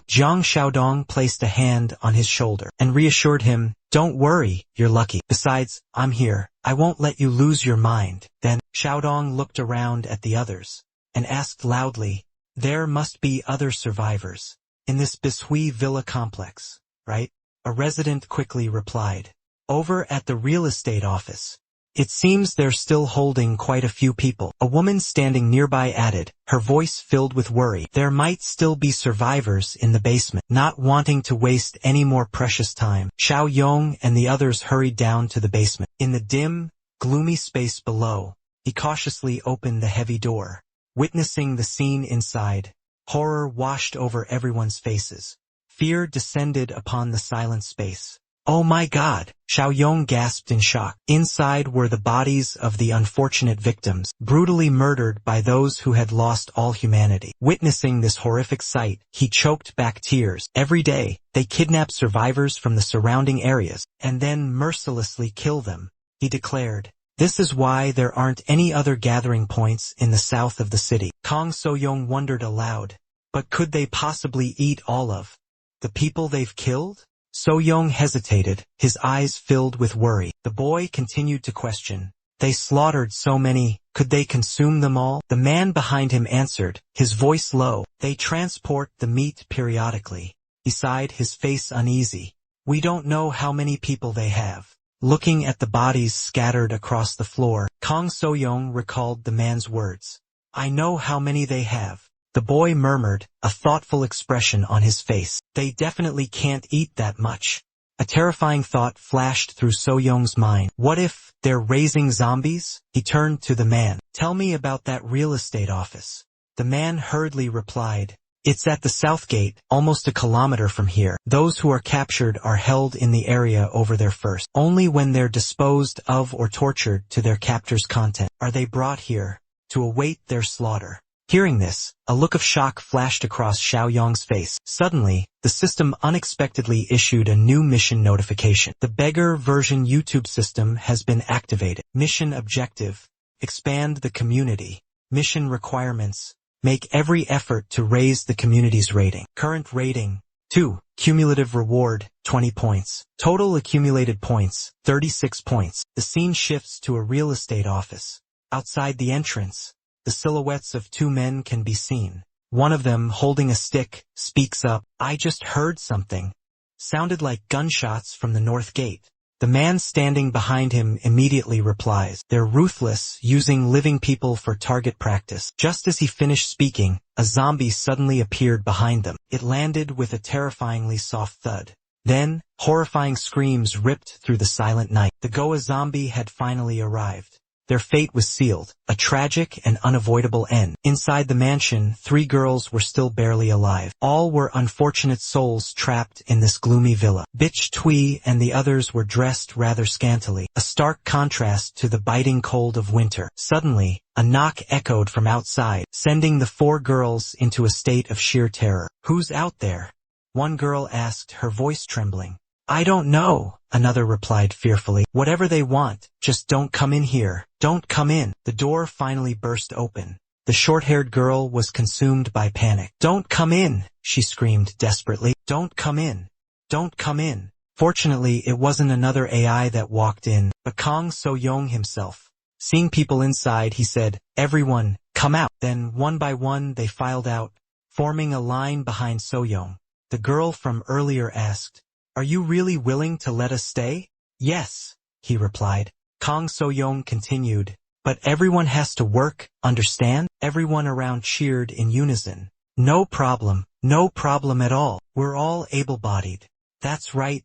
Xiaodong placed a hand on his shoulder and reassured him, don't worry, you're lucky. Besides, I'm here. I won't let you lose your mind. Then, Xiaodong looked around at the others and asked loudly, there must be other survivors in this Bishui Villa complex, right? A resident quickly replied, over at the real estate office. It seems they're still holding quite a few people. A woman standing nearby added, her voice filled with worry. There might still be survivors in the basement. Not wanting to waste any more precious time, Xiao Yong and the others hurried down to the basement. In the dim, gloomy space below, he cautiously opened the heavy door. Witnessing the scene inside, horror washed over everyone's faces. Fear descended upon the silent space. Oh my God! Xiao Yong gasped in shock. Inside were the bodies of the unfortunate victims, brutally murdered by those who had lost all humanity. Witnessing this horrific sight, he choked back tears. Every day, they kidnap survivors from the surrounding areas, and then mercilessly kill them, he declared. This is why there aren't any other gathering points in the south of the city. Kang So-young wondered aloud, but could they possibly eat all of the people they've killed? So-young hesitated, his eyes filled with worry. The boy continued to question. They slaughtered so many, could they consume them all? The man behind him answered, his voice low. They transport the meat periodically. He sighed, his face uneasy. We don't know how many people they have. Looking at the bodies scattered across the floor, Kang So-young recalled the man's words. I know how many they have. The boy murmured, a thoughtful expression on his face. They definitely can't eat that much. A terrifying thought flashed through So-young's mind. What if they're raising zombies? He turned to the man. Tell me about that real estate office. The man hurriedly replied, it's at the south gate, almost a kilometer from here. Those who are captured are held in the area over there first. Only when they're disposed of or tortured to their captor's content are they brought here to await their slaughter. Hearing this, a look of shock flashed across Xiao Yong's face. Suddenly, the system unexpectedly issued a new mission notification. The beggar version YouTube system has been activated. Mission objective: expand the community. Mission requirements: make every effort to raise the community's rating. Current rating: 2. Cumulative reward: 20 points. Total accumulated points: 36 points. The scene shifts to a real estate office. Outside the entrance, the silhouettes of two men can be seen. One of them, holding a stick, speaks up. I just heard something. Sounded like gunshots from the north gate. The man standing behind him immediately replies. They're ruthless, using living people for target practice. Just as he finished speaking, a zombie suddenly appeared behind them. It landed with a terrifyingly soft thud. Then, horrifying screams ripped through the silent night. The Goa zombie had finally arrived. Their fate was sealed, a tragic and unavoidable end. Inside the mansion, 3 girls were still barely alive. All were unfortunate souls trapped in this gloomy villa. Bitch Tui and the others were dressed rather scantily, a stark contrast to the biting cold of winter. Suddenly, a knock echoed from outside, sending the 4 girls into a state of sheer terror. Who's out there? One girl asked, her voice trembling. I don't know, another replied fearfully. Whatever they want, just don't come in here. Don't come in. The door finally burst open. The short-haired girl was consumed by panic. Don't come in, she screamed desperately. Don't come in. Don't come in. Fortunately, it wasn't another AI that walked in, but Kang So-young himself. Seeing people inside, he said, everyone, come out. Then, one by one, they filed out, forming a line behind So-young. The girl from earlier asked, are you really willing to let us stay? Yes, he replied. Kang So-young continued, but everyone has to work, understand? Everyone around cheered in unison. No problem at all. We're all able-bodied. That's right.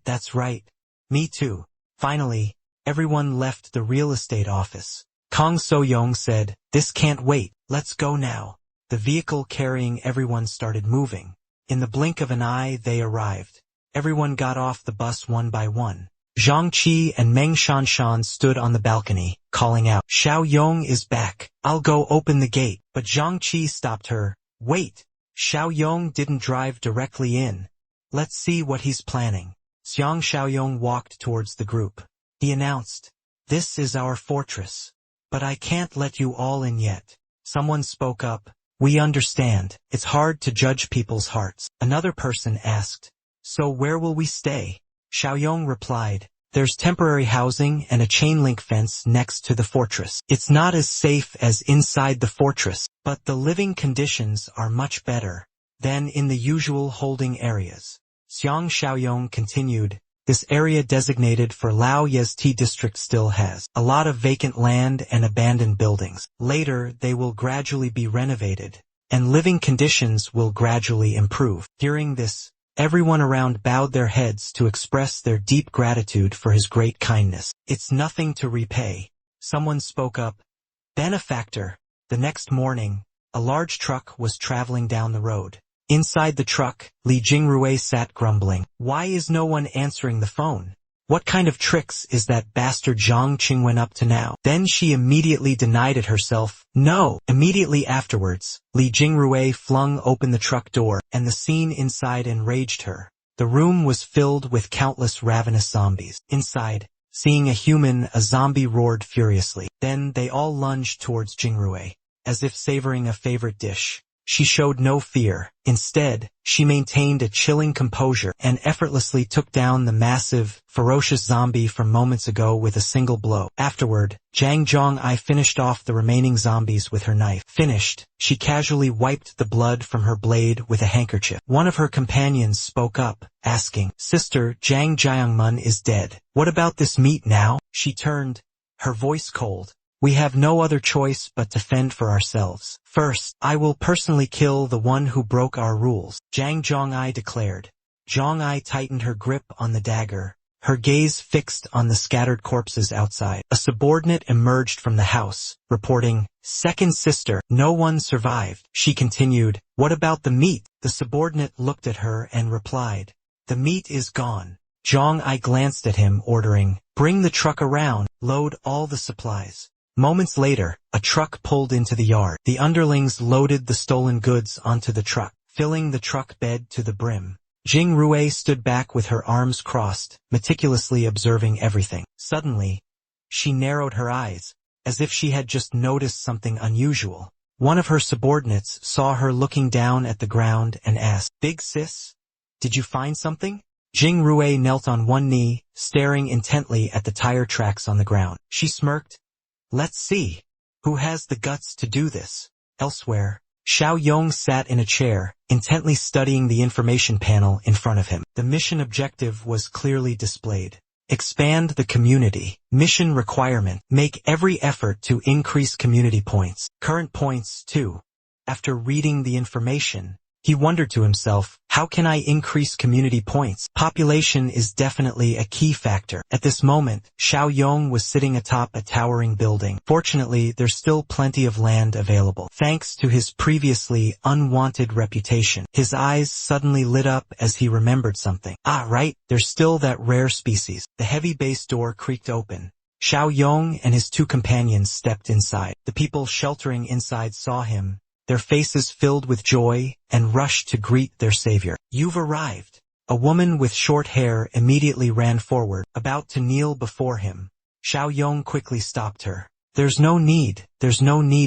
Me too. Finally, everyone left the real estate office. Kang So-young said, this can't wait, let's go now. The vehicle carrying everyone started moving. In the blink of an eye they arrived. Everyone got off the bus one by one. Zhang Qi and Meng Shanshan stood on the balcony, calling out, "Xiao Yong is back. I'll go open the gate." But Zhang Qi stopped her. "Wait. Xiao Yong didn't drive directly in. Let's see what he's planning." Xiang Xiaoyong walked towards the group. He announced, "This is our fortress. But I can't let you all in yet." Someone spoke up, "We understand. It's hard to judge people's hearts." Another person asked, "So where will we stay?" Xiaoyong replied, "There's temporary housing and a chain-link fence next to the fortress. It's not as safe as inside the fortress, but the living conditions are much better than in the usual holding areas." Xiang Xiaoyong continued, "This area designated for Lao Yezti district still has a lot of vacant land and abandoned buildings. Later they will gradually be renovated, and living conditions will gradually improve." Hearing this, everyone around bowed their heads to express their deep gratitude for his great kindness. "It's nothing to repay." Someone spoke up, "Benefactor." The next morning, a large truck was traveling down the road. Inside the truck, Li Jingrui sat grumbling. "Why is no one answering the phone? What kind of tricks is that bastard Zhang Qingwen up to now?" Then she immediately denied it herself. "No!" Immediately afterwards, Li Jingrui flung open the truck door, and the scene inside enraged her. The room was filled with countless ravenous zombies. Inside, seeing a human, a zombie roared furiously. Then they all lunged towards Jingrui, as if savoring a favorite dish. She showed no fear. Instead, she maintained a chilling composure and effortlessly took down the massive, ferocious zombie from moments ago with a single blow. Afterward, Zhang Zhong'ai finished off the remaining zombies with her knife. Finished, she casually wiped the blood from her blade with a handkerchief. One of her companions spoke up, asking, "Sister, Zhang Jiangmun is dead. What about this meat now?" She turned, her voice cold. "We have no other choice but to fend for ourselves. First, I will personally kill the one who broke our rules," Zhang Zhong'ai declared. Zhong'ai tightened her grip on the dagger, her gaze fixed on the scattered corpses outside. A subordinate emerged from the house, reporting, "Second sister, no one survived." She continued, "What about the meat?" The subordinate looked at her and replied, "The meat is gone." Zhong'ai glanced at him, ordering, "Bring the truck around, load all the supplies." Moments later, a truck pulled into the yard. The underlings loaded the stolen goods onto the truck, filling the truck bed to the brim. Jing Rui stood back with her arms crossed, meticulously observing everything. Suddenly, she narrowed her eyes, as if she had just noticed something unusual. One of her subordinates saw her looking down at the ground and asked, "Big sis, did you find something?" Jing Rui knelt on one knee, staring intently at the tire tracks on the ground. She smirked, "Let's see. Who has the guts to do this?" Elsewhere, Xiao Yong sat in a chair, intently studying the information panel in front of him. The mission objective was clearly displayed. Expand the community. Mission requirement. Make every effort to increase community points. Current points, 2. After reading the information, he wondered to himself, how can I increase community points? Population is definitely a key factor. At this moment, Xiao Yong was sitting atop a towering building. Fortunately, there's still plenty of land available. Thanks to his previously unwanted reputation, his eyes suddenly lit up as he remembered something. Ah, right, there's still that rare species. The heavy base door creaked open. Xiao Yong and his two companions stepped inside. The people sheltering inside saw him, their faces filled with joy, and rushed to greet their savior. "You've arrived." A woman with short hair immediately ran forward, about to kneel before him. Xiao Yong quickly stopped her. There's no need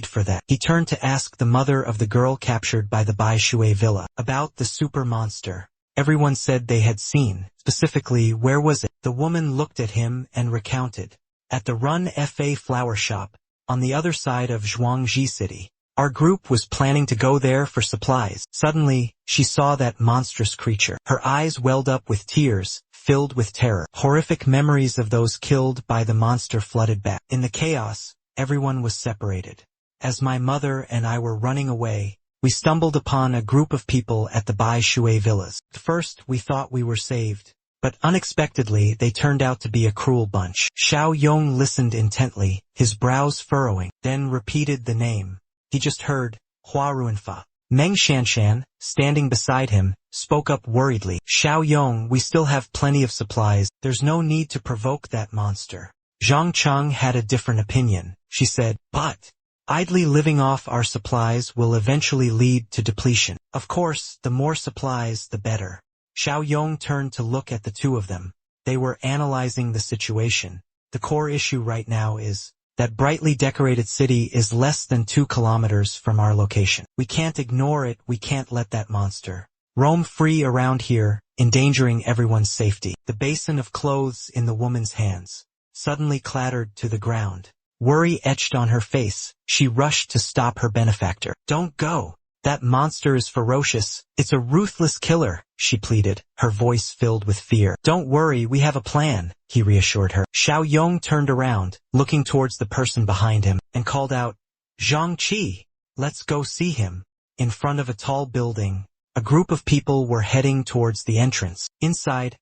for that." He turned to ask the mother of the girl captured by the Bai Shui villa about the super monster. Everyone said they had seen. Specifically, where was it? The woman looked at him and recounted. "At the Run Fa flower shop, on the other side of Zhuangji City. Our group was planning to go there for supplies." Suddenly, she saw that monstrous creature. Her eyes welled up with tears, filled with terror. Horrific memories of those killed by the monster flooded back. In the chaos, everyone was separated. As my mother and I were running away, we stumbled upon a group of people at the Bai Shui villas. At first, we thought we were saved, but unexpectedly they turned out to be a cruel bunch. Xiao Yong listened intently, his brows furrowing, then repeated the name he just heard, Huaruanfa. Meng Shanshan, standing beside him, spoke up worriedly. Xiao Yong, we still have plenty of supplies. There's no need to provoke that monster. Zhang Cheng had a different opinion. She said, but idly living off our supplies will eventually lead to depletion. Of course, the more supplies, the better. Xiao Yong turned to look at the two of them. They were analyzing the situation. The core issue right now is that brightly decorated city is less than 2 kilometers from our location. We can't ignore it, we can't let that monster roam free around here, endangering everyone's safety. The basin of clothes in the woman's hands suddenly clattered to the ground. Worry etched on her face. She rushed to stop her benefactor. Don't go. That monster is ferocious. It's a ruthless killer, she pleaded, her voice filled with fear. Don't worry, we have a plan, he reassured her. Xiao Yong turned around, looking towards the person behind him, and called out, Zhang Qi, let's go see him. In front of a tall building, a group of people were heading towards the entrance. Inside,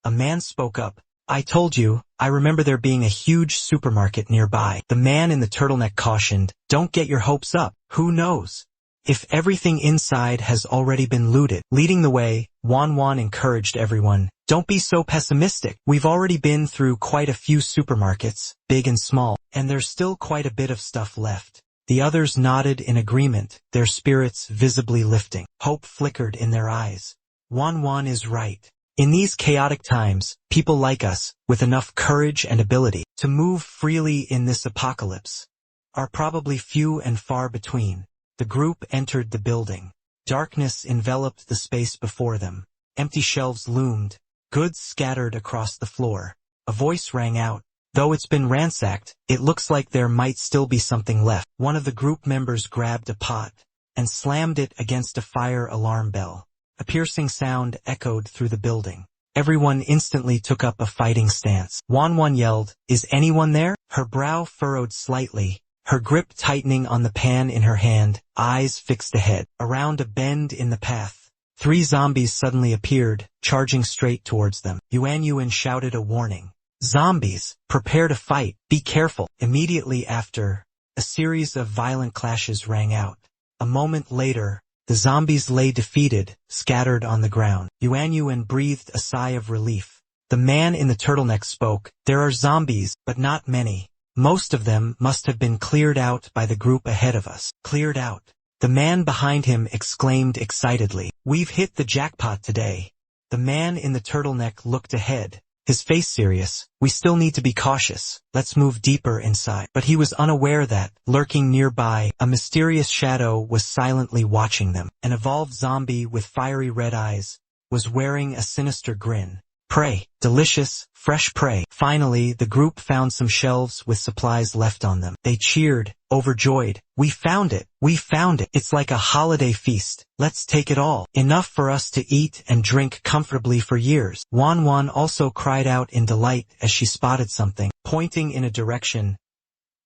a man spoke up. I told you, I remember there being a huge supermarket nearby. The man in the turtleneck cautioned, don't get your hopes up. Who knows if everything inside has already been looted. Leading the way, Wan encouraged everyone, don't be so pessimistic. We've already been through quite a few supermarkets, big and small, and there's still quite a bit of stuff left. The others nodded in agreement, their spirits visibly lifting. Hope flickered in their eyes. Wan is right. In these chaotic times, people like us, with enough courage and ability to move freely in this apocalypse, are probably few and far between. The group entered the building. Darkness enveloped the space before them. Empty shelves loomed, goods scattered across the floor. A voice rang out. Though it's been ransacked, it looks like there might still be something left. One of the group members grabbed a pot and slammed it against a fire alarm bell. A piercing sound echoed through the building. Everyone instantly took up a fighting stance. Wan yelled, is anyone there? Her brow furrowed slightly, her grip tightening on the pan in her hand, eyes fixed ahead. Around a bend in the path, 3 zombies suddenly appeared, charging straight towards them. Yuan shouted a warning. Zombies, prepare to fight, be careful. Immediately after, a series of violent clashes rang out. A moment later, the zombies lay defeated, scattered on the ground. Yuan breathed a sigh of relief. The man in the turtleneck spoke, there are zombies, but not many. Most of them must have been cleared out by the group ahead of us. Cleared out. The man behind him exclaimed excitedly, we've hit the jackpot today. The man in the turtleneck looked ahead, his face serious. We still need to be cautious. Let's move deeper inside. But he was unaware that, lurking nearby, a mysterious shadow was silently watching them. An evolved zombie with fiery red eyes was wearing a sinister grin. Prey. Delicious, fresh prey. Finally, the group found some shelves with supplies left on them. They cheered, overjoyed. We found it. We found it. It's like a holiday feast. Let's take it all. Enough for us to eat and drink comfortably for years. Wan also cried out in delight as she spotted something, pointing in a direction.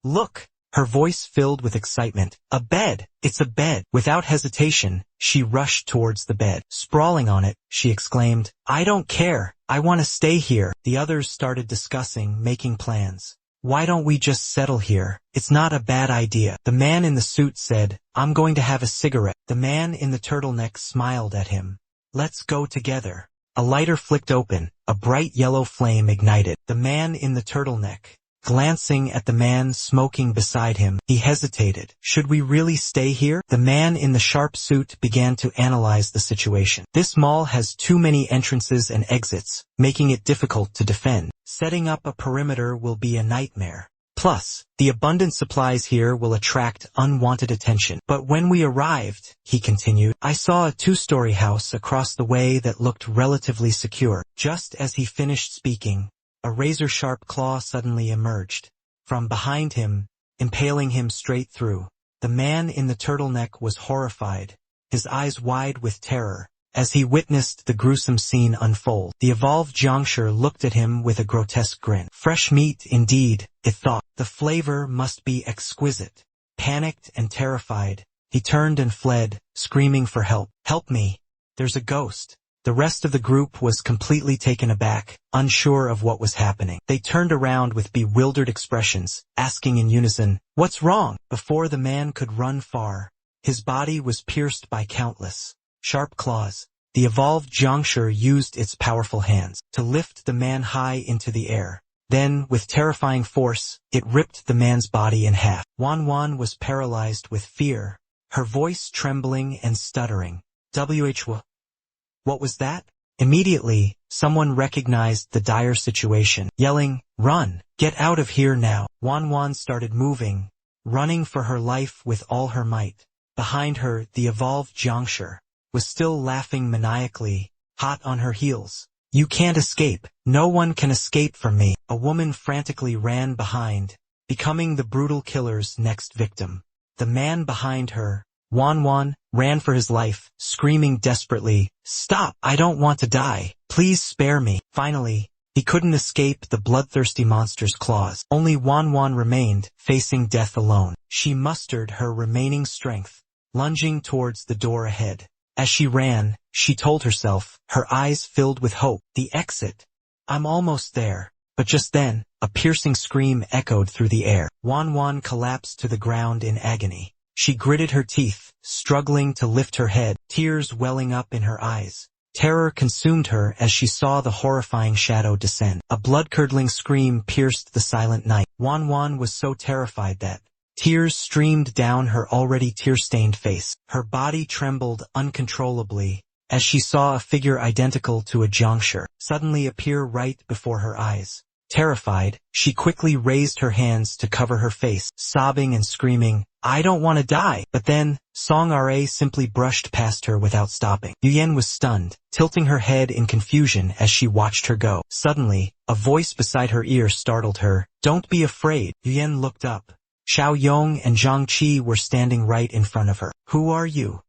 Look! Her voice filled with excitement. A bed! It's a bed! Without hesitation, she rushed towards the bed. Sprawling on it, she exclaimed, I don't care. I want to stay here. The others started discussing, making plans. Why don't we just settle here? It's not a bad idea. The man in the suit said, I'm going to have a cigarette. The man in the turtleneck smiled at him. Let's go together. A lighter flicked open. A bright yellow flame ignited. The man in the turtleneck, glancing at the man smoking beside him, he hesitated. Should we really stay here? The man in the sharp suit began to analyze the situation. This mall has too many entrances and exits, making it difficult to defend. Setting up a perimeter will be a nightmare. Plus, the abundant supplies here will attract unwanted attention. But when we arrived, he continued, I saw a 2-story house across the way that looked relatively secure. Just as he finished speaking, a razor-sharp claw suddenly emerged from behind him, impaling him straight through. The man in the turtleneck was horrified, his eyes wide with terror, as he witnessed the gruesome scene unfold. The evolved Jiangshi looked at him with a grotesque grin. Fresh meat indeed, it thought. The flavor must be exquisite. Panicked and terrified, he turned and fled, screaming for help. Help me! There's a ghost. The rest of the group was completely taken aback, unsure of what was happening. They turned around with bewildered expressions, asking in unison, what's wrong? Before the man could run far, His body was pierced by countless sharp claws. The evolved Zhangshi used its powerful hands to lift the man high into the air. Then, with terrifying force, it ripped the man's body in half. Wan was paralyzed with fear, her voice trembling and stuttering. What was that? Immediately, someone recognized the dire situation, yelling, "Run! Get out of here now!" Wan started moving, running for her life with all her might. Behind her, the evolved Zhangshi was still laughing maniacally, hot on her heels. "You can't escape. No one can escape from me." A woman frantically ran behind, becoming the brutal killer's next victim. The man behind her, Wan, ran for his life, screaming desperately, "Stop! I don't want to die. Please spare me." Finally, he couldn't escape the bloodthirsty monster's claws. Only Wan remained, facing death alone. She mustered her remaining strength, lunging towards the door ahead. As she ran, she told herself, her eyes filled with hope, "The exit. I'm almost there." But just then, a piercing scream echoed through the air. Wan collapsed to the ground in agony. She gritted her teeth, struggling to lift her head, tears welling up in her eyes. Terror consumed her as she saw the horrifying shadow descend. A blood-curdling scream pierced the silent night. Wan was so terrified that tears streamed down her already tear-stained face. Her body trembled uncontrollably as she saw a figure identical to a Zhangshi suddenly appear right before her eyes. Terrified, she quickly raised her hands to cover her face, sobbing and screaming, "I don't want to die!" But then, Song Ra simply brushed past her without stopping. Yuyen was stunned, tilting her head in confusion as she watched her go. Suddenly, a voice beside her ear startled her. "Don't be afraid." Yuyen looked up. Xiao Yong and Zhang Qi were standing right in front of her. "Who are you?"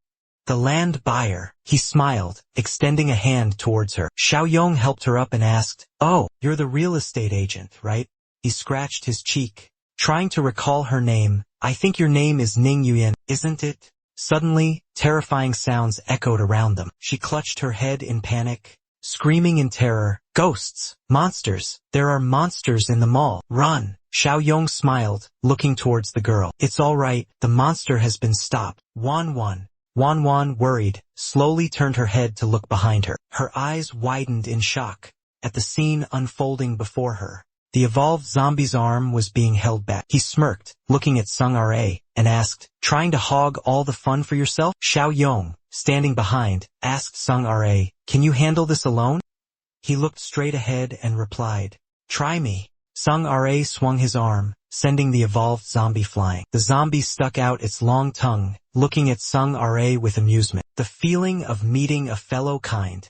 "The land buyer." He smiled, extending a hand towards her. Xiao Yong helped her up and asked, "Oh, you're the real estate agent, right?" He scratched his cheek, trying to recall her name. "I think your name is Ning Yuyan, isn't it?" Suddenly, terrifying sounds echoed around them. She clutched her head in panic, screaming in terror, "Ghosts! Monsters! There are monsters in the mall! Run!" Xiao Yong smiled, looking towards the girl. "It's all right, the monster has been stopped." Wan, worried, slowly turned her head to look behind her. Her eyes widened in shock at the scene unfolding before her. The evolved zombie's arm was being held back. He smirked, looking at Sung Ra, and asked, "Trying to hog all the fun for yourself?" Xiao Yong, standing behind, asked Sung Ra, "Can you handle this alone?" He looked straight ahead and replied, "Try me." Sung Ra swung his arm, sending the evolved zombie flying. The zombie stuck out its long tongue, looking at Sung Ra with amusement. The feeling of meeting a fellow kind.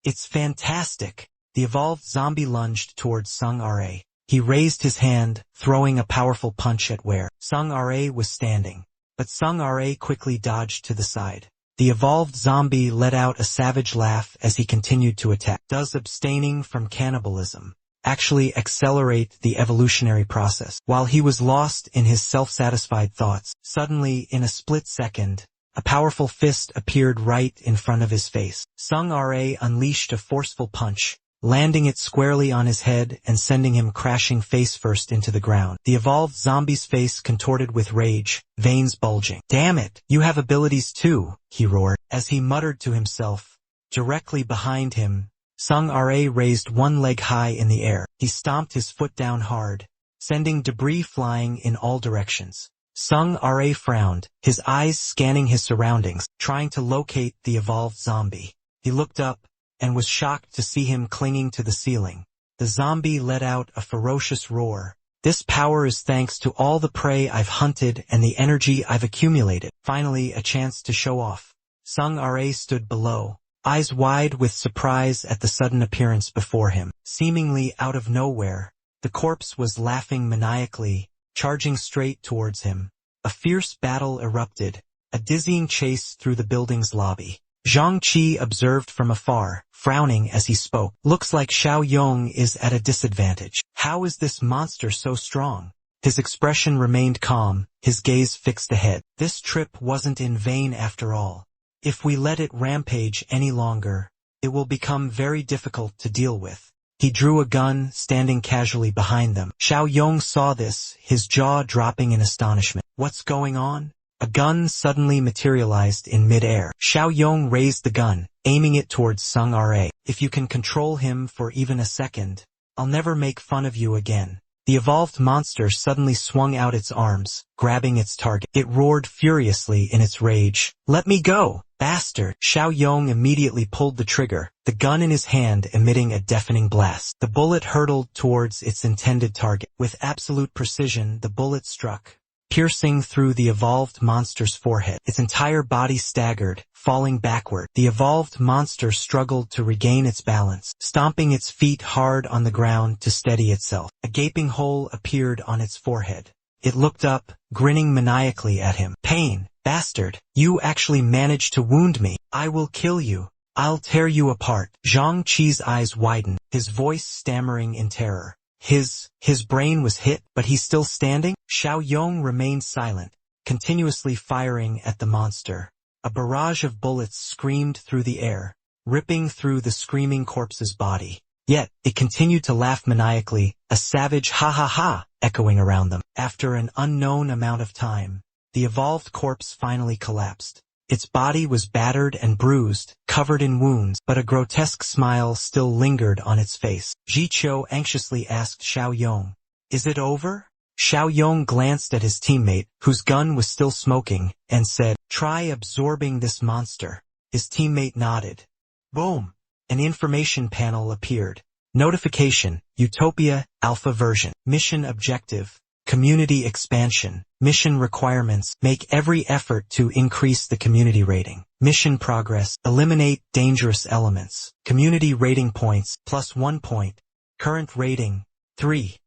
"It's fantastic." The evolved zombie lunged towards Sung Ra. He raised his hand, throwing a powerful punch at where Sung Ra was standing. But Sung Ra quickly dodged to the side. The evolved zombie let out a savage laugh as he continued to attack. Does abstaining from cannibalism actually accelerate the evolutionary process? While he was lost in his self-satisfied thoughts, suddenly, in a split second, a powerful fist appeared right in front of his face. Sung Ra unleashed a forceful punch, landing it squarely on his head and sending him crashing face-first into the ground. The evolved zombie's face contorted with rage, veins bulging. "Damn it, you have abilities too," he roared. As he muttered to himself, directly behind him, Sung Ra raised one leg high in the air. He stomped his foot down hard, sending debris flying in all directions. Sung Ra frowned, his eyes scanning his surroundings, trying to locate the evolved zombie. He looked up, and was shocked to see him clinging to the ceiling. The zombie let out a ferocious roar. "This power is thanks to all the prey I've hunted and the energy I've accumulated." Finally, a chance to show off. Sung Ra stood below, eyes wide with surprise at the sudden appearance before him. Seemingly out of nowhere, the corpse was laughing maniacally, charging straight towards him. A fierce battle erupted, a dizzying chase through the building's lobby. Zhang Qi observed from afar, frowning as he spoke. "Looks like Xiao Yong is at a disadvantage. How is this monster so strong?" His expression remained calm, his gaze fixed ahead. This trip wasn't in vain after all. If we let it rampage any longer, it will become very difficult to deal with. He drew a gun, standing casually behind them. Xiao Yong saw this, his jaw dropping in astonishment. "What's going on?" A gun suddenly materialized in mid-air. Xiao Yong raised the gun, aiming it towards Sung Ra. If you can control him for even a second, I'll never make fun of you again. The evolved monster suddenly swung out its arms, grabbing its target. It roared furiously in its rage. "Let me go, bastard!" Xiao Yong immediately pulled the trigger, the gun in his hand emitting a deafening blast. The bullet hurtled towards its intended target. With absolute precision, the bullet struck, piercing through the evolved monster's forehead. Its entire body staggered, falling backward. The evolved monster struggled to regain its balance, stomping its feet hard on the ground to steady itself. A gaping hole appeared on its forehead. It looked up, grinning maniacally at him. "Pain, bastard, you actually managed to wound me. I will kill you. I'll tear you apart." Zhang Qi's eyes widened, his voice stammering in terror. His brain was hit, but he's still standing? Xiao Yong remained silent, continuously firing at the monster. A barrage of bullets screamed through the air, ripping through the screaming corpse's body. Yet, it continued to laugh maniacally, a savage ha ha ha echoing around them. After an unknown amount of time, the evolved corpse finally collapsed. Its body was battered and bruised, covered in wounds, but a grotesque smile still lingered on its face. Ji Qiu anxiously asked Xiao Yong, "Is it over?" Xiao Yong glanced at his teammate, whose gun was still smoking, and said, "Try absorbing this monster." His teammate nodded. Boom! An information panel appeared. Notification, Utopia, Alpha version. Mission objective, community expansion. Mission requirements, make every effort to increase the community rating. Mission progress, eliminate dangerous elements. Community rating points, +1 point. Current rating, 3.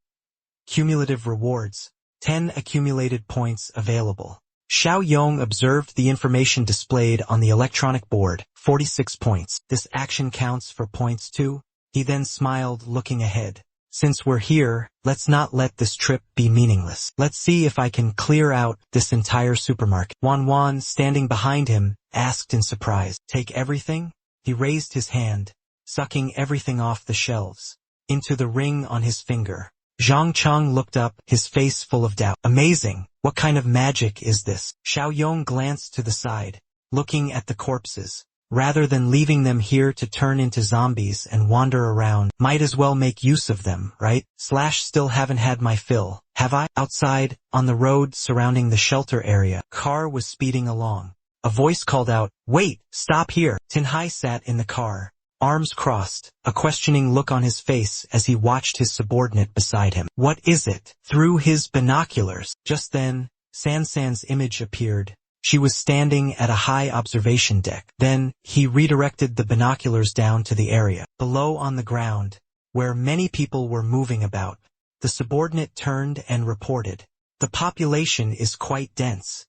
Cumulative rewards, 10 accumulated points available. Xiao Yong observed the information displayed on the electronic board, 46 points. This action counts for points too? He then smiled, looking ahead. Since we're here, let's not let this trip be meaningless. Let's see if I can clear out this entire supermarket. Wan, standing behind him, asked in surprise, "Take everything?" He raised his hand, sucking everything off the shelves, into the ring on his finger. Zhang Chang looked up, his face full of doubt. "Amazing! What kind of magic is this?" Xiao Yong glanced to the side, looking at the corpses. Rather than leaving them here to turn into zombies and wander around, might as well make use of them, right? Still haven't had my fill, have I? Outside, on the road surrounding the shelter area, car was speeding along. A voice called out, "Wait, stop here." Tinhai sat in the car, arms crossed, a questioning look on his face as he watched his subordinate beside him. "What is it?" Through his binoculars. Just then, Sansan's image appeared. She was standing at a high observation deck. Then, he redirected the binoculars down to the area below on the ground, where many people were moving about. The subordinate turned and reported, "The population is quite dense.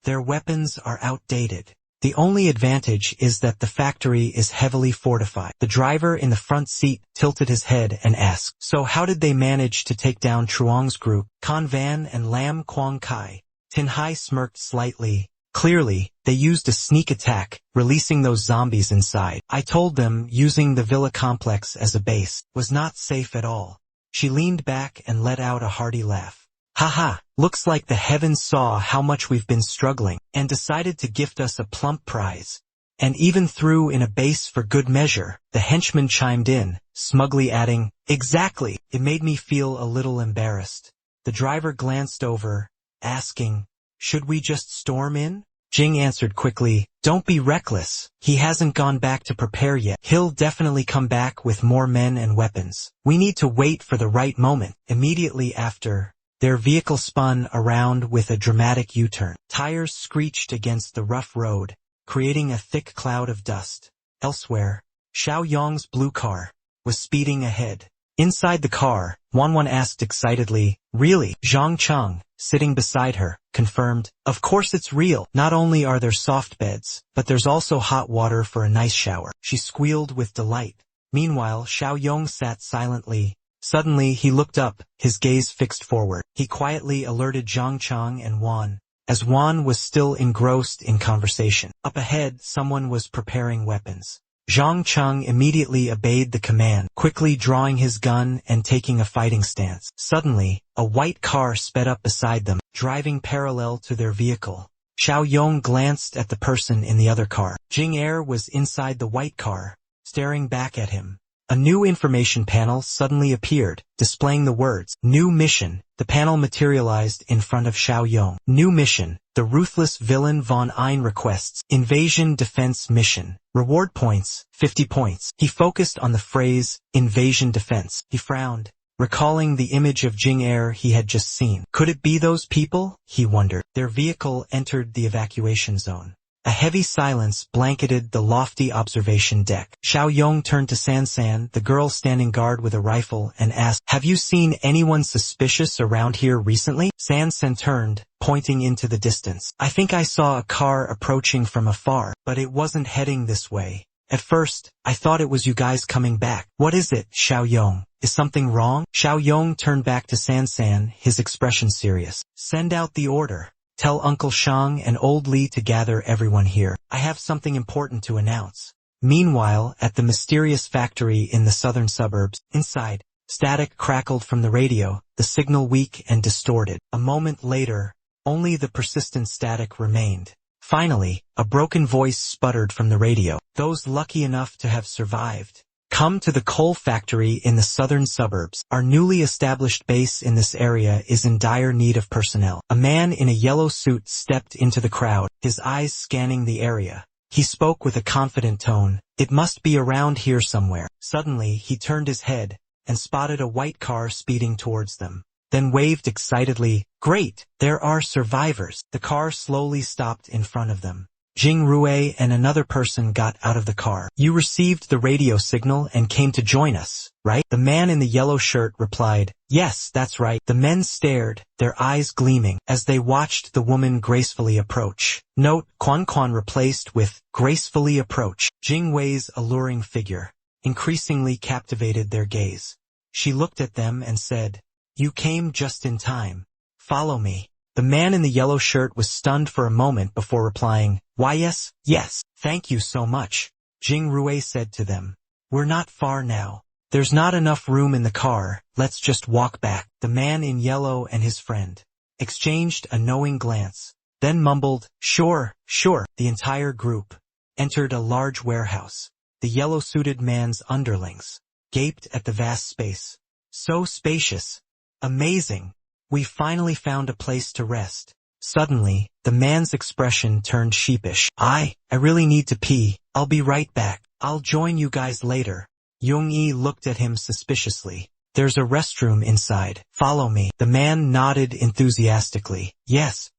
Their weapons are outdated. The only advantage is that the factory is heavily fortified." The driver in the front seat tilted his head and asked, "So how did they manage to take down Truong's group, Kan Van and Lam Quang Kai?" Tinhai smirked slightly. "Clearly, they used a sneak attack, releasing those zombies inside. I told them using the villa complex as a base was not safe at all." She leaned back and let out a hearty laugh. "Haha, looks like the heavens saw how much we've been struggling, and decided to gift us a plump prize. And even threw in a base for good measure." The henchman chimed in, smugly adding, "Exactly." It made me feel a little embarrassed. The driver glanced over, asking, "Should we just storm in?" Jing answered quickly, "Don't be reckless. He hasn't gone back to prepare yet. He'll definitely come back with more men and weapons. We need to wait for the right moment." Immediately after, their vehicle spun around with a dramatic U-turn. Tires screeched against the rough road, creating a thick cloud of dust. Elsewhere, Xiao Yong's blue car was speeding ahead. Inside the car, Wanwan asked excitedly, "Really?" Zhang Cheng, sitting beside her, confirmed, "Of course it's real. Not only are there soft beds, but there's also hot water for a nice shower." She squealed with delight. Meanwhile, Xiao Yong sat silently. Suddenly, he looked up, his gaze fixed forward. He quietly alerted Zhang Cheng and Wan, as Wan was still engrossed in conversation. Up ahead, someone was preparing weapons. Zhang Cheng immediately obeyed the command, quickly drawing his gun and taking a fighting stance. Suddenly, a white car sped up beside them, driving parallel to their vehicle. Xiao Yong glanced at the person in the other car. Jing Er was inside the white car, staring back at him. A new information panel suddenly appeared, displaying the words, New Mission. The panel materialized in front of Xiao Yong. New Mission. The Ruthless Villain von Ein requests. Invasion Defense Mission. Reward points, 50 points. He focused on the phrase, Invasion Defense. He frowned, recalling the image of Jing Er he had just seen. Could it be those people? He wondered. Their vehicle entered the evacuation zone. A heavy silence blanketed the lofty observation deck. Xiao Yong turned to San San, the girl standing guard with a rifle, and asked, Have you seen anyone suspicious around here recently? San San turned, pointing into the distance. I think I saw a car approaching from afar, but it wasn't heading this way. At first, I thought it was you guys coming back. What is it, Xiao Yong? Is something wrong? Xiao Yong turned back to San San, his expression serious. Send out the order. Tell Uncle Shang and Old Li to gather everyone here. I have something important to announce. Meanwhile, at the mysterious factory in the southern suburbs, inside, static crackled from the radio, the signal weak and distorted. A moment later, only the persistent static remained. Finally, a broken voice sputtered from the radio. Those lucky enough to have survived, come to the coal factory in the southern suburbs. Our newly established base in this area is in dire need of personnel. A man in a yellow suit stepped into the crowd, his eyes scanning the area. He spoke with a confident tone. It must be around here somewhere. Suddenly, he turned his head and spotted a white car speeding towards them. Then waved excitedly, Great, there are survivors. The car slowly stopped in front of them. Jing Rui and another person got out of the car. You received the radio signal and came to join us, right? The man in the yellow shirt replied, Yes, that's right. The men stared, their eyes gleaming, as they watched the woman gracefully approach. Note, Quan Quan replaced with gracefully approach. Jing Wei's alluring figure increasingly captivated their gaze. She looked at them and said, You came just in time. Follow me. The man in the yellow shirt was stunned for a moment before replying, Why yes, thank you so much. Jing Rui said to them, We're not far now. There's not enough room in the car, let's just walk back. The man in yellow and his friend exchanged a knowing glance, then mumbled, Sure. The entire group entered a large warehouse. The yellow-suited man's underlings gaped at the vast space. So spacious. Amazing. We finally found a place to rest. Suddenly, the man's expression turned sheepish. I really need to pee. I'll be right back. I'll join you guys later. Yong-yi looked at him suspiciously. There's a restroom inside. Follow me. The man nodded enthusiastically. Yes.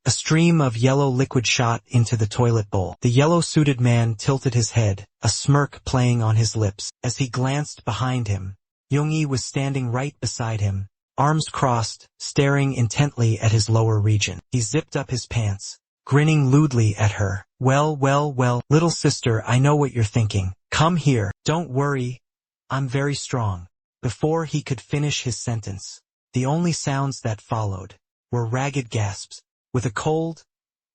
A stream of yellow liquid shot into the toilet bowl. The yellow-suited man tilted his head, a smirk playing on his lips. As he glanced behind him, Yong-yi was standing right beside him, arms crossed, staring intently at his lower region. He zipped up his pants, grinning lewdly at her. Well, little sister, I know what you're thinking. Come here. Don't worry. I'm very strong. Before he could finish his sentence, the only sounds that followed were ragged gasps. With a cold,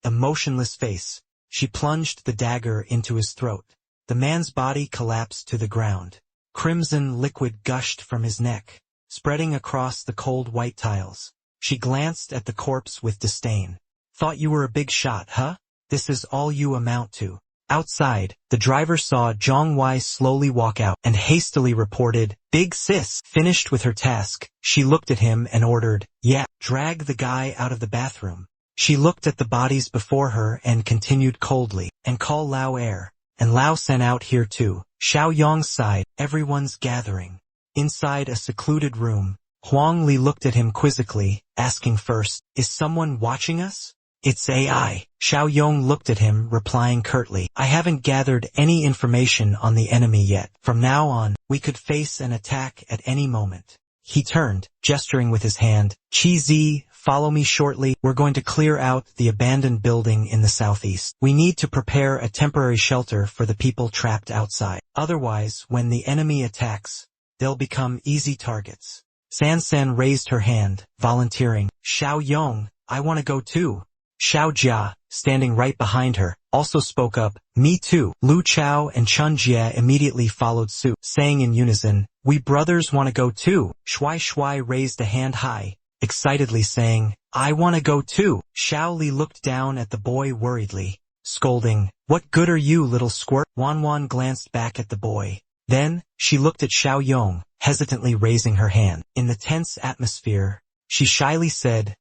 emotionless face, she plunged the dagger into his throat. The man's body collapsed to the ground. Crimson liquid gushed from his neck, spreading across the cold white tiles. She glanced at the corpse with disdain. Thought you were a big shot, huh? This is all you amount to. Outside, the driver saw Zhang Wei slowly walk out and hastily reported, Big sis. Finished with her task, she looked at him and ordered, Yeah, drag the guy out of the bathroom. She looked at the bodies before her and continued coldly, and call Lao Er. And Lao Sen out here too. Xiao Yong sighed. Everyone's gathering. Inside a secluded room, Huang Li looked at him quizzically, asking first, Is someone watching us? It's AI. Xiao Yong looked at him, replying curtly, I haven't gathered any information on the enemy yet. From now on, we could face an attack at any moment. He turned, gesturing with his hand. Chi Zi, follow me shortly. We're going to clear out the abandoned building in the southeast. We need to prepare a temporary shelter for the people trapped outside. Otherwise, when the enemy attacks, they'll become easy targets. San San raised her hand, volunteering. Xiao Yong, I want to go too. Xiao Jia, standing right behind her, also spoke up, Me too. Lu Chao and Chun Jie immediately followed suit, saying in unison, We brothers want to go too. Shui raised a hand high, excitedly saying, "I want to go too." Xiao Li looked down at the boy worriedly, scolding, "What good are you, little squirt?" Wan glanced back at the boy. Then, she looked at Xiao Yong, hesitantly raising her hand. In the tense atmosphere, she shyly said,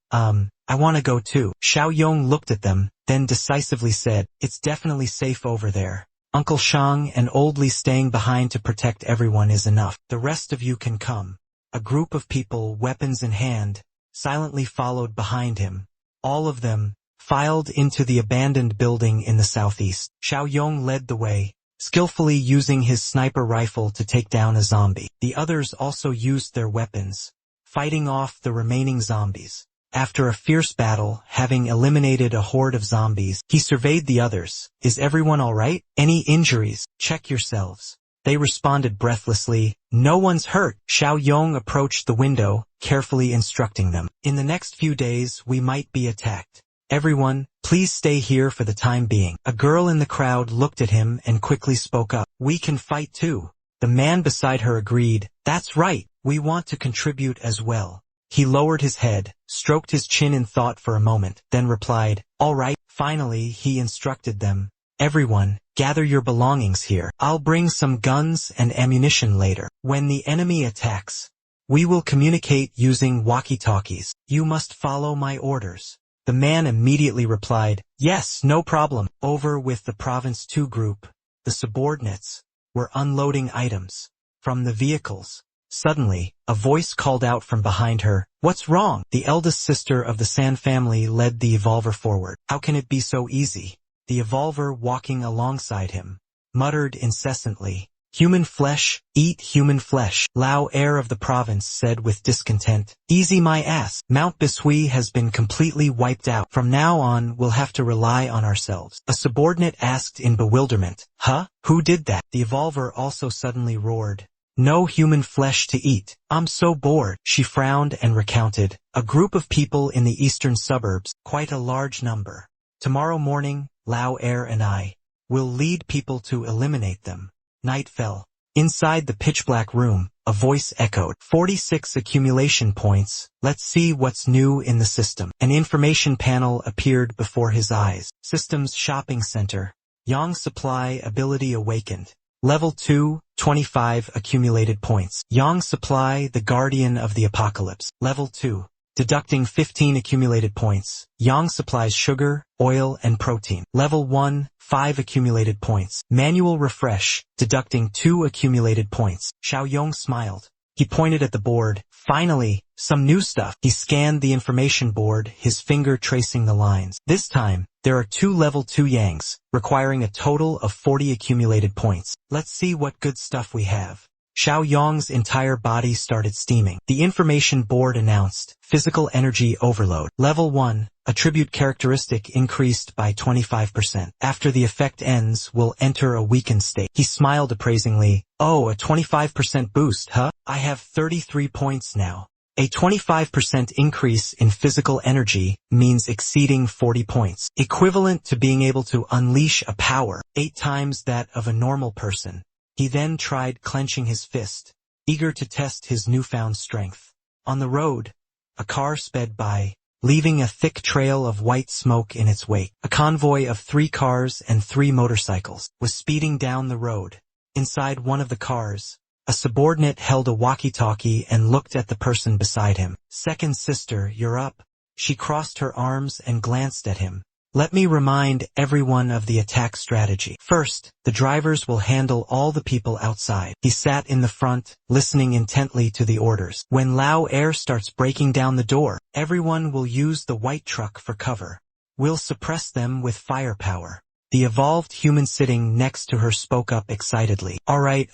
I want to go too." Xiao Yong looked at them, then decisively said, "It's definitely safe over there. Uncle Shang and Old Li staying behind to protect everyone is enough. The rest of you can come." A group of people, weapons in hand, silently followed behind him. All of them filed into the abandoned building in the southeast. Xiao Yong led the way, skillfully using his sniper rifle to take down a zombie. The others also used their weapons, fighting off the remaining zombies. After a fierce battle, having eliminated a horde of zombies, he surveyed the others. "Is everyone alright? Any injuries? Check yourselves." They responded breathlessly, "No one's hurt." Xiao Yong approached the window, carefully instructing them. "In the next few days, we might be attacked. Everyone, please stay here for the time being." A girl in the crowd looked at him and quickly spoke up. "We can fight too." The man beside her agreed, "That's right, we want to contribute as well." He lowered his head, stroked his chin in thought for a moment, then replied, "All right." Finally, he instructed them, "Everyone, gather your belongings here. I'll bring some guns and ammunition later. When the enemy attacks, we will communicate using walkie-talkies. You must follow my orders." The man immediately replied, "Yes, no problem." Over with the Province 2 group, the subordinates were unloading items from the vehicles. Suddenly, a voice called out from behind her, "What's wrong?" The eldest sister of the San family led the evolver forward. "How can it be so easy?" The evolver walking alongside him muttered incessantly, "Human flesh, eat human flesh." Lao heir of the province said with discontent, "Easy my ass. Mount Bishui has been completely wiped out. From now on, we'll have to rely on ourselves." A subordinate asked in bewilderment, "Huh? Who did that?" The evolver also suddenly roared, "No human flesh to eat. I'm so bored." She frowned and recounted, "A group of people in the eastern suburbs, quite a large number. Tomorrow morning, Lao heir and I will lead people to eliminate them." Night fell. Inside the pitch-black room, a voice echoed, 46 accumulation points. Let's see what's new in the system." An information panel appeared before his eyes. Systems Shopping Center. Yang Supply Ability Awakened. Level 2, 25 accumulated points. Yang Supply, the Guardian of the Apocalypse. Level 2. Deducting 15 accumulated points. Yang supplies sugar, oil, and protein. Level 1, 5 accumulated points. Manual Refresh, deducting 2 accumulated points. Xiao Yong smiled. He pointed at the board. "Finally, some new stuff." He scanned the information board, his finger tracing the lines. This time, there are 2 level 2 Yangs, requiring a total of 40 accumulated points. Let's see what good stuff we have. Xiao Yong's entire body started steaming. The information board announced, Physical Energy Overload. Level 1, Attribute Characteristic increased by 25%. After the effect ends, will enter a weakened state. He smiled appraisingly. "Oh, a 25% boost, huh? I have 33 points now." A 25% increase in physical energy means exceeding 40 points, equivalent to being able to unleash a power 8 times that of a normal person. He then tried clenching his fist, eager to test his newfound strength. On the road, a car sped by, leaving a thick trail of white smoke in its wake. A convoy of 3 cars and 3 motorcycles was speeding down the road. Inside one of the cars, a subordinate held a walkie-talkie and looked at the person beside him. "Second sister, you're up." She crossed her arms and glanced at him. "Let me remind everyone of the attack strategy. First, the drivers will handle all the people outside." He sat in the front, listening intently to the orders. "When Lao heir starts breaking down the door, everyone will use the white truck for cover. We'll suppress them with firepower." The evolved human sitting next to her spoke up excitedly. All right,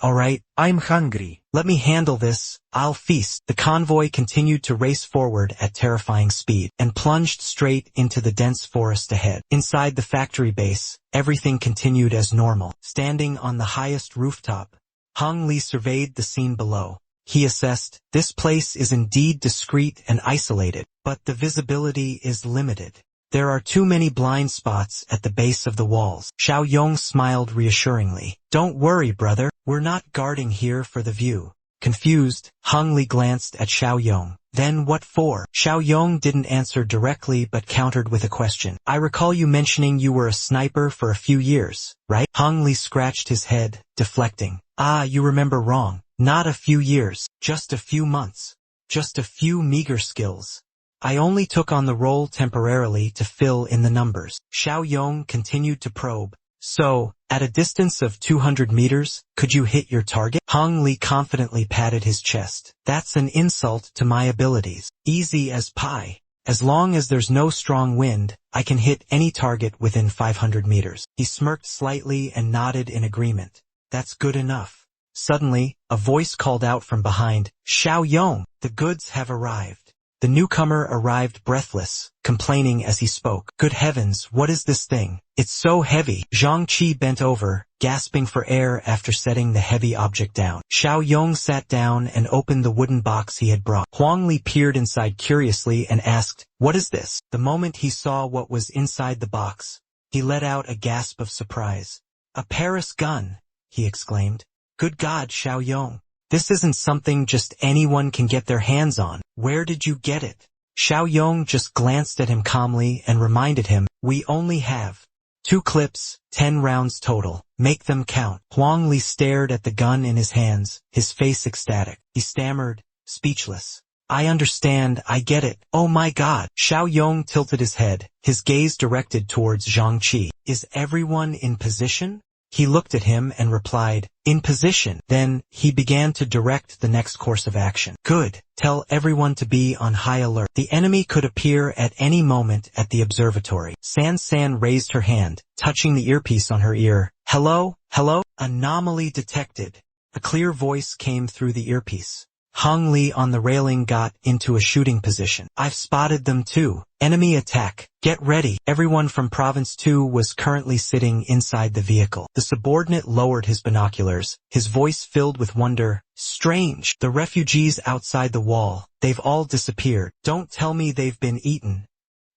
I'm hungry. Let me handle this, I'll feast." The convoy continued to race forward at terrifying speed, and plunged straight into the dense forest ahead. Inside the factory base, everything continued as normal. Standing on the highest rooftop, Hung Li surveyed the scene below. He assessed, "This place is indeed discreet and isolated, but the visibility is limited. There are too many blind spots at the base of the walls." Xiao Yong smiled reassuringly. "Don't worry, brother. We're not guarding here for the view." Confused, Hung Li glanced at Xiao Yong. Then what for? Xiao Yong didn't answer directly but countered with a question. I recall you mentioning you were a sniper for a few years, right? Hong Li scratched his head, deflecting. Ah, you remember wrong. Not a few years, just a few months. Just a few meager skills. I only took on the role temporarily to fill in the numbers. Xiao Yong continued to probe. So, at a distance of 200 meters, could you hit your target? Hong Li confidently patted his chest. That's an insult to my abilities. Easy as pie. As long as there's no strong wind, I can hit any target within 500 meters. He smirked slightly and nodded in agreement. That's good enough. Suddenly, a voice called out from behind, Xiao Yong, the goods have arrived. The newcomer arrived breathless, complaining as he spoke. Good heavens, what is this thing? It's so heavy. Zhang Qi bent over, gasping for air after setting the heavy object down. Xiao Yong sat down and opened the wooden box he had brought. Huang Li peered inside curiously and asked, what is this? The moment he saw what was inside the box, he let out a gasp of surprise. A Paris gun, he exclaimed. Good God, Xiao Yong. This isn't something just anyone can get their hands on. Where did you get it? Xiao Yong just glanced at him calmly and reminded him, we only have 2 clips, 10 rounds total. Make them count. Huang Li stared at the gun in his hands, his face ecstatic. He stammered, speechless. I understand, I get it. Oh my God. Xiao Yong tilted his head, his gaze directed towards Zhang Qi. Is everyone in position? He looked at him and replied, in position. Then, he began to direct the next course of action. Good. Tell everyone to be on high alert. The enemy could appear at any moment at the observatory. San raised her hand, touching the earpiece on her ear. Hello? Hello? Anomaly detected. A clear voice came through the earpiece. Hong Li on the railing got into a shooting position. I've spotted them too. Enemy attack. Get ready. Everyone from Province 2 was currently sitting inside the vehicle. The subordinate lowered his binoculars, his voice filled with wonder. Strange. The refugees outside the wall. They've all disappeared. Don't tell me they've been eaten.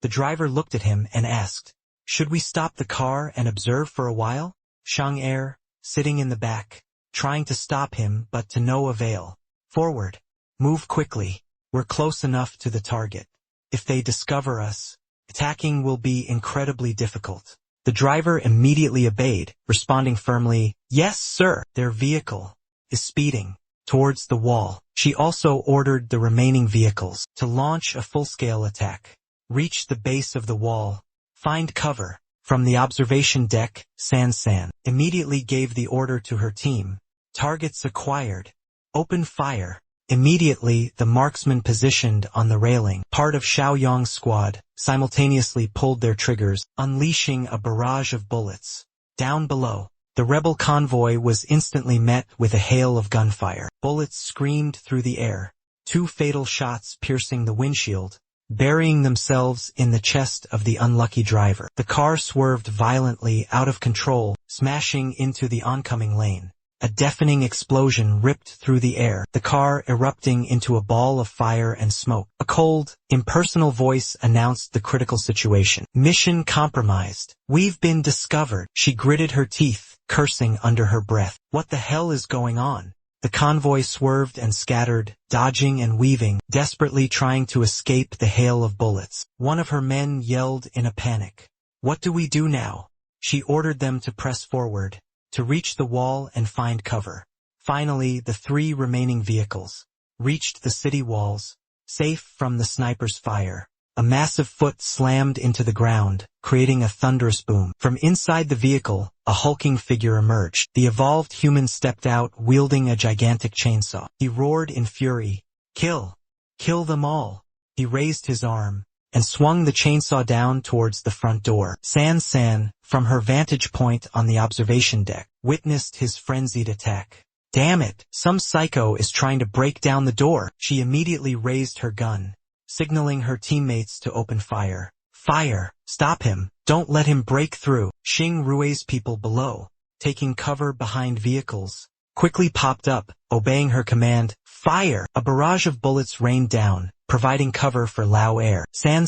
The driver looked at him and asked, should we stop the car and observe for a while? Shang Er, sitting in the back, trying to stop him but to no avail. Forward. Move quickly. We're close enough to the target. If they discover us, attacking will be incredibly difficult. The driver immediately obeyed, responding firmly, yes, sir. Their vehicle is speeding towards the wall. She also ordered the remaining vehicles to launch a full-scale attack. Reach the base of the wall. Find cover. From the observation deck, San immediately gave the order to her team. Targets acquired. Open fire. Immediately, the marksmen positioned on the railing, part of Xiao Yong's squad, simultaneously pulled their triggers, unleashing a barrage of bullets. Down below, the rebel convoy was instantly met with a hail of gunfire. Bullets screamed through the air, 2 fatal shots piercing the windshield, burying themselves in the chest of the unlucky driver. The car swerved violently out of control, smashing into the oncoming lane. A deafening explosion ripped through the air, the car erupting into a ball of fire and smoke. A cold, impersonal voice announced the critical situation. Mission compromised. We've been discovered. She gritted her teeth, cursing under her breath. What the hell is going on? The convoy swerved and scattered, dodging and weaving, desperately trying to escape the hail of bullets. One of her men yelled in a panic. What do we do now? She ordered them to press forward, to reach the wall and find cover. Finally, the 3 remaining vehicles reached the city walls, safe from the sniper's fire. A massive foot slammed into the ground, creating a thunderous boom. From inside the vehicle, a hulking figure emerged. The evolved human stepped out, wielding a gigantic chainsaw. He roared in fury, "Kill! Kill them all!" He raised his arm and swung the chainsaw down towards the front door. San, from her vantage point on the observation deck, witnessed his frenzied attack. Damn it! Some psycho is trying to break down the door. She immediately raised her gun, signaling her teammates to open fire. Fire! Stop him! Don't let him break through! Xing Rui's people below, taking cover behind vehicles, quickly popped up, obeying her command. Fire! A barrage of bullets rained down, providing cover for Lao Air. San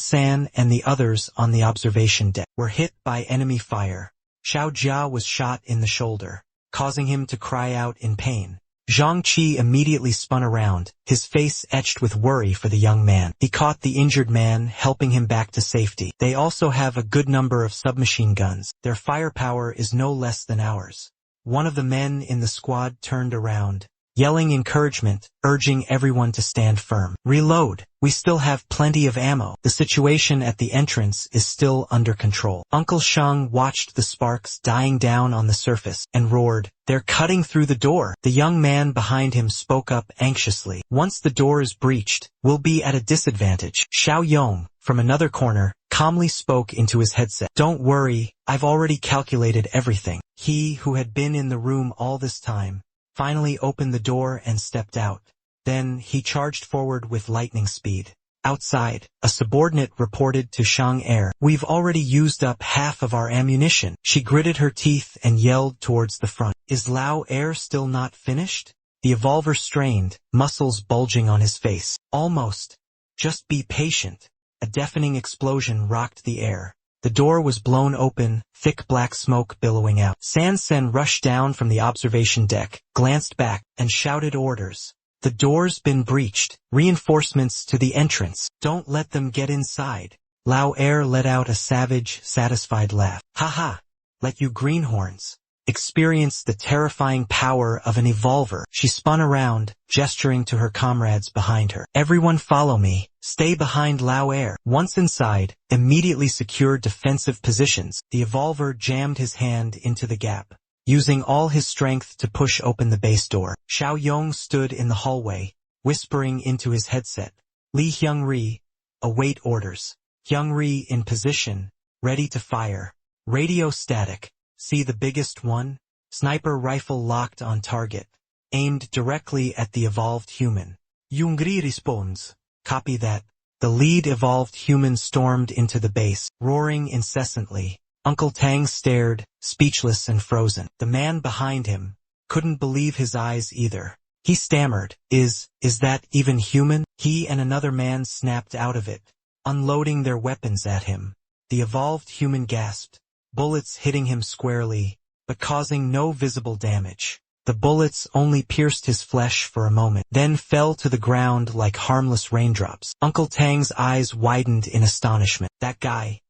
and the others on the observation deck were hit by enemy fire. Xiao Jia was shot in the shoulder, causing him to cry out in pain. Zhang Qi immediately spun around, his face etched with worry for the young man. He caught the injured man, helping him back to safety. They also have a good number of submachine guns. Their firepower is no less than ours. One of the men in the squad turned around, yelling encouragement, urging everyone to stand firm. Reload. We still have plenty of ammo. The situation at the entrance is still under control. Uncle Sheng watched the sparks dying down on the surface and roared, "They're cutting through the door." The young man behind him spoke up anxiously. "Once the door is breached, we'll be at a disadvantage." Xiao Yong, from another corner, calmly spoke into his headset. "Don't worry, I've already calculated everything." He, who had been in the room all this time, finally opened the door and stepped out. Then he charged forward with lightning speed. Outside, a subordinate reported to Shang Er, "We've already used up half of our ammunition." She gritted her teeth and yelled towards the front. "Is Lao Er still not finished?" The evolver strained, muscles bulging on his face. "Almost. Just be patient." A deafening explosion rocked the air. The door was blown open, thick black smoke billowing out. San Sen rushed down from the observation deck, glanced back, and shouted orders. "The door's been breached. Reinforcements to the entrance. Don't let them get inside." Lao Er let out a savage, satisfied laugh. "Ha ha! Let you greenhorns experience the terrifying power of an evolver." She spun around, gesturing to her comrades behind her. "Everyone follow me. Stay behind Lao Er." Once inside, immediately secure defensive positions. The evolver jammed his hand into the gap, using all his strength to push open the base door. Xiao Yong stood in the hallway, whispering into his headset. "Li Hyungri, await orders." Hyungri in position, ready to fire. Radio static. "See the biggest one?" Sniper rifle locked on target, aimed directly at the evolved human. Hyungri responds. "Copy that." The lead evolved human stormed into the base, roaring incessantly. Uncle Tang stared, speechless and frozen. The man behind him couldn't believe his eyes either. He stammered, Is that even human?" He and another man snapped out of it, unloading their weapons at him. The evolved human gasped, bullets hitting him squarely, but causing no visible damage. The bullets only pierced his flesh for a moment, then fell to the ground like harmless raindrops. Uncle Tang's eyes widened in astonishment. "That guy,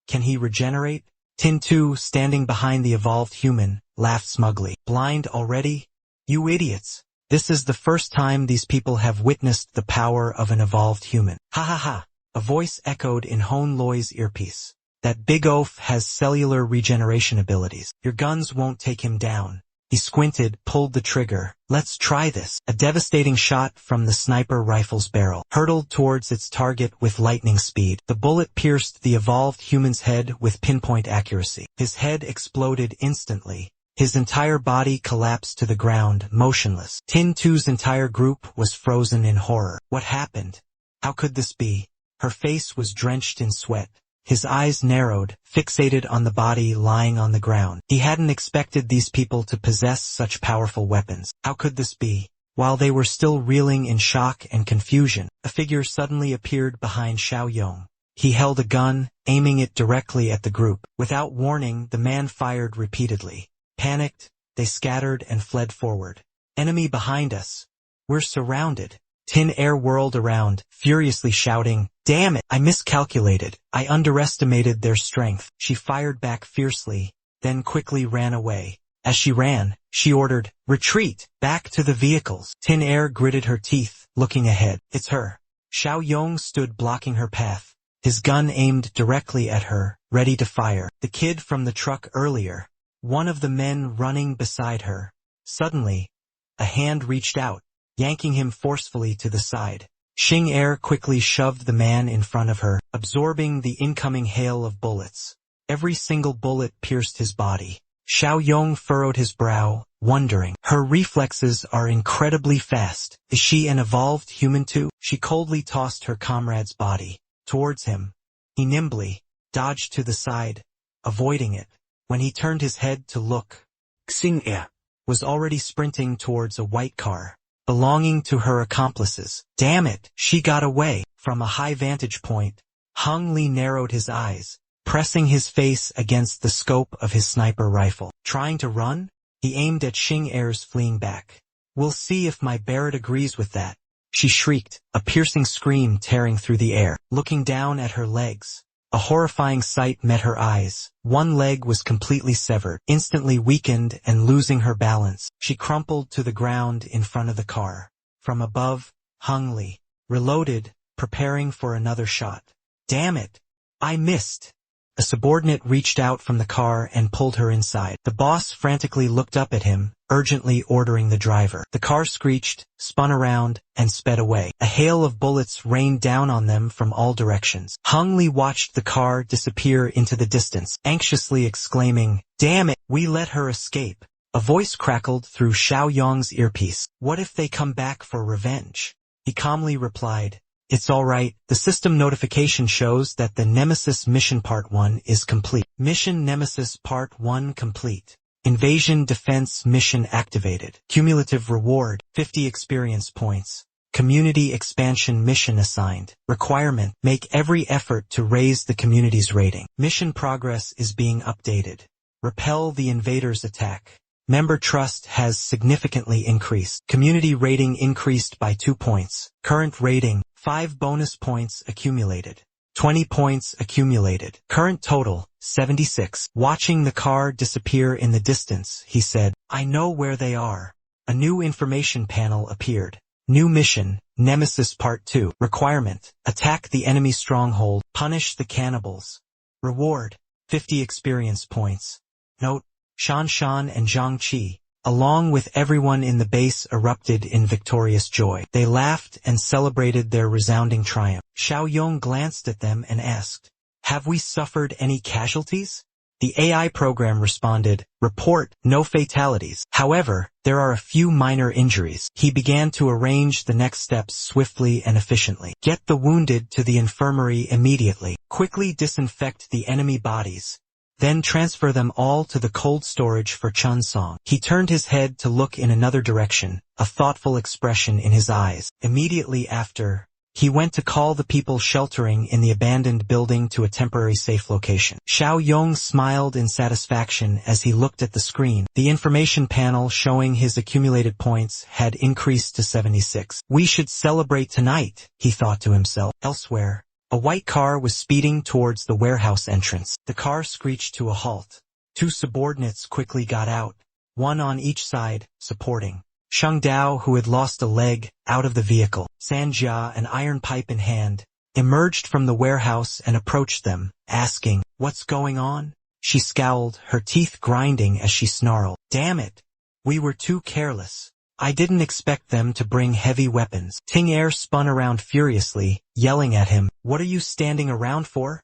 can he regenerate?" Tin Tu, standing behind the evolved human, laughed smugly. "Blind already? You idiots. This is the first time these people have witnessed the power of an evolved human." "Ha ha ha," a voice echoed in Hon Loi's earpiece. "That big oaf has cellular regeneration abilities. Your guns won't take him down." He squinted, pulled the trigger. "Let's try this." A devastating shot from the sniper rifle's barrel hurtled towards its target with lightning speed. The bullet pierced the evolved human's head with pinpoint accuracy. His head exploded instantly. His entire body collapsed to the ground, motionless. Tin Tu's entire group was frozen in horror. What happened? How could this be? Her face was drenched in sweat. His eyes narrowed, fixated on the body lying on the ground. He hadn't expected these people to possess such powerful weapons. How could this be? While they were still reeling in shock and confusion, a figure suddenly appeared behind Xiao Yong. He held a gun, aiming it directly at the group. Without warning, the man fired repeatedly. Panicked, they scattered and fled forward. "Enemy behind us. We're surrounded." Tin Air whirled around, furiously shouting, "Damn it! I miscalculated. I underestimated their strength." She fired back fiercely, then quickly ran away. As she ran, she ordered, "Retreat! Back to the vehicles!" Tin Air gritted her teeth, looking ahead. "It's her." Xiao Yong stood blocking her path, his gun aimed directly at her, ready to fire. The kid from the truck earlier, one of the men running beside her. Suddenly, a hand reached out, yanking him forcefully to the side. Xing Er quickly shoved the man in front of her, absorbing the incoming hail of bullets. Every single bullet pierced his body. Xiao Yong furrowed his brow, wondering. Her reflexes are incredibly fast. Is she an evolved human too? She coldly tossed her comrade's body towards him. He nimbly dodged to the side, avoiding it. When he turned his head to look, Xing Er was already sprinting towards a white car belonging to her accomplices. Damn it, she got away. From a high vantage point, Hung Li narrowed his eyes, pressing his face against the scope of his sniper rifle. Trying to run? He aimed at Xing Er's fleeing back. We'll see if my Barrett agrees with that. She shrieked, a piercing scream tearing through the air. Looking down at her legs, a horrifying sight met her eyes. One leg was completely severed, instantly weakened and losing her balance. She crumpled to the ground in front of the car. From above, hung Lee, reloaded, preparing for another shot. Damn it! I missed! A subordinate reached out from the car and pulled her inside. The boss frantically looked up at him, urgently ordering the driver. The car screeched, spun around, and sped away. A hail of bullets rained down on them from all directions. Hung Lee watched the car disappear into the distance, anxiously exclaiming, "Damn it, we let her escape." A voice crackled through Xiao Yong's earpiece. "What if they come back for revenge?" He calmly replied, "It's all right. The system notification shows that the Nemesis Mission Part 1 is complete. Mission Nemesis Part 1 complete. Invasion Defense Mission activated. Cumulative reward, 50 experience points. Community Expansion Mission assigned. Requirement, make every effort to raise the community's rating. Mission progress is being updated. Repel the invaders' attack. Member trust has significantly increased. Community rating increased by 2 points. Current rating, 5 bonus points accumulated. 20 points accumulated. Current total, 76. Watching the car disappear in the distance, he said, "I know where they are." A new information panel appeared. New mission, Nemesis Part 2. Requirement, attack the enemy stronghold, punish the cannibals. Reward, 50 experience points. Note, Shan Shan and Zhang Qi, along with everyone in the base, erupted in victorious joy. They laughed and celebrated their resounding triumph. Xiao Yong glanced at them and asked, "Have we suffered any casualties?" The AI program responded, "Report, no fatalities. However, there are a few minor injuries." He began to arrange the next steps swiftly and efficiently. Get the wounded to the infirmary immediately. Quickly disinfect the enemy bodies. Then transfer them all to the cold storage for Chun Song. He turned his head to look in another direction, a thoughtful expression in his eyes. Immediately after, he went to call the people sheltering in the abandoned building to a temporary safe location. Xiao Yong smiled in satisfaction as he looked at the screen. The information panel showing his accumulated points had increased to 76. "We should celebrate tonight," he thought to himself. Elsewhere, a white car was speeding towards the warehouse entrance. The car screeched to a halt. 2 subordinates quickly got out, one on each side, supporting Sheng Dao, who had lost a leg, out of the vehicle. San Jia, an iron pipe in hand, emerged from the warehouse and approached them, asking, "What's going on?" She scowled, her teeth grinding as she snarled, "Damn it! We were too careless. I didn't expect them to bring heavy weapons." Ting Er spun around furiously, yelling at him, "What are you standing around for?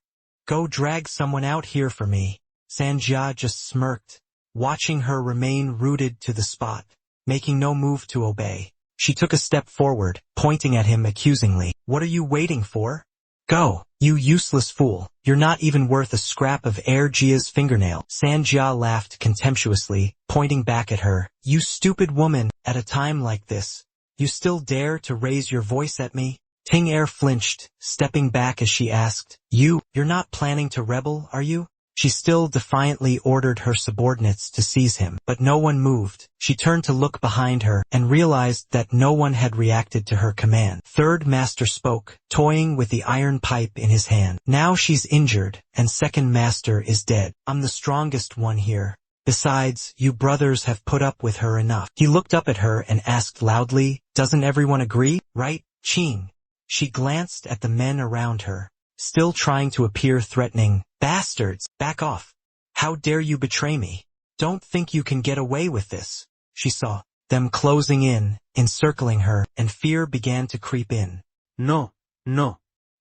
Go drag someone out here for me." San Jia just smirked, watching her remain rooted to the spot, making no move to obey. She took a step forward, pointing at him accusingly. "What are you waiting for? Go, you useless fool. You're not even worth a scrap of Er Jia's fingernail." San Jia laughed contemptuously, pointing back at her. "You stupid woman, at a time like this, you still dare to raise your voice at me?" Ting Er flinched, stepping back as she asked, You're not planning to rebel, are you?" She still defiantly ordered her subordinates to seize him, but no one moved. She turned to look behind her and realized that no one had reacted to her command. Third Master spoke, toying with the iron pipe in his hand. "Now she's injured, and Second Master is dead. I'm the strongest one here. Besides, you brothers have put up with her enough." He looked up at her and asked loudly, "Doesn't everyone agree, right, Qing?" She glanced at the men around her, still trying to appear threatening. "Bastards, back off. How dare you betray me? Don't think you can get away with this." She saw them closing in, encircling her, and fear began to creep in. No,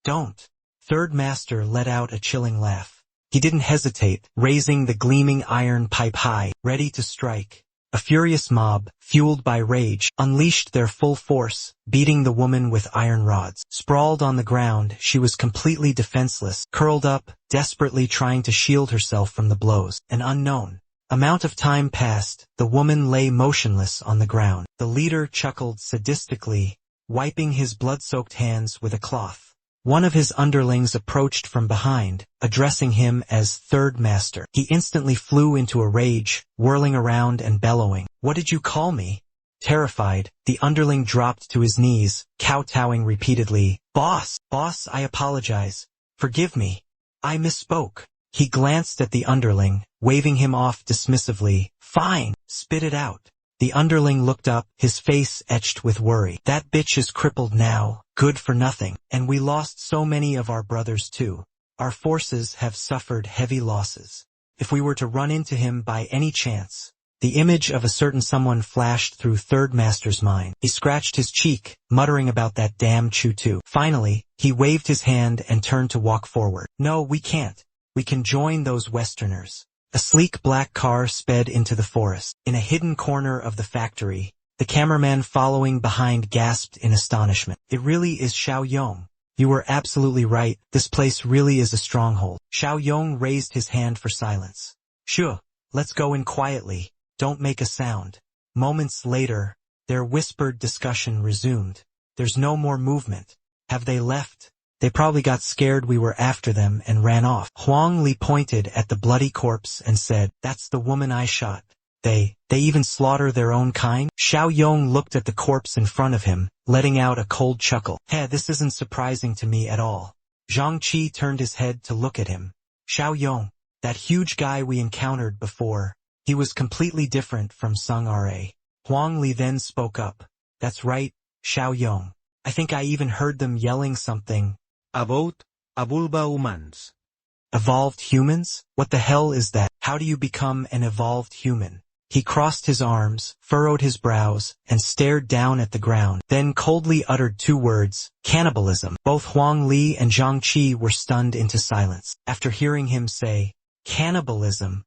don't." Third Master let out a chilling laugh. He didn't hesitate, raising the gleaming iron pipe high, ready to strike. A furious mob, fueled by rage, unleashed their full force, beating the woman with iron rods. Sprawled on the ground, she was completely defenseless, curled up, desperately trying to shield herself from the blows. An unknown amount of time passed. The woman lay motionless on the ground. The leader chuckled sadistically, wiping his blood-soaked hands with a cloth. One of his underlings approached from behind, addressing him as Third Master. He instantly flew into a rage, whirling around and bellowing, "What did you call me? Terrified, the underling dropped to his knees, kowtowing repeatedly. Boss, I apologize. Forgive me. I misspoke. He glanced at the underling, waving him off dismissively. Fine, spit it out. The underling looked up, his face etched with worry. That bitch is crippled now, good for nothing, and we lost so many of our brothers too. Our forces have suffered heavy losses. If we were to run into him by any chance. The image of a certain someone flashed through Third Master's mind. He scratched his cheek, muttering about that damn Chu-Tu. Finally, he waved his hand and turned to walk forward. No, we can't. We can join those Westerners. A sleek black car sped into the forest. In a hidden corner of the factory, the cameraman following behind gasped in astonishment. It really is Xiao Yong. You were absolutely right. This place really is a stronghold. Xiao Yong raised his hand for silence. Sure, let's go in quietly. Don't make a sound. Moments later, their whispered discussion resumed. There's no more movement. Have they left? They probably got scared we were after them and ran off. Huang Li pointed at the bloody corpse and said, that's the woman I shot. They even slaughter their own kind? Xiao Yong looked at the corpse in front of him, letting out a cold chuckle. This isn't surprising to me at all. Zhang Qi turned his head to look at him. Xiao Yong, that huge guy we encountered before. He was completely different from Sung Ra. Huang Li then spoke up. That's right, Xiao Yong. I think I even heard them yelling something.
About Abulba humans.
Evolved humans? What the hell is that? How do you become an evolved human? He crossed his arms, furrowed his brows, and stared down at the ground, then coldly uttered two words, cannibalism. Both Huang Li and Zhang Qi were stunned into silence. After hearing him say, cannibalism,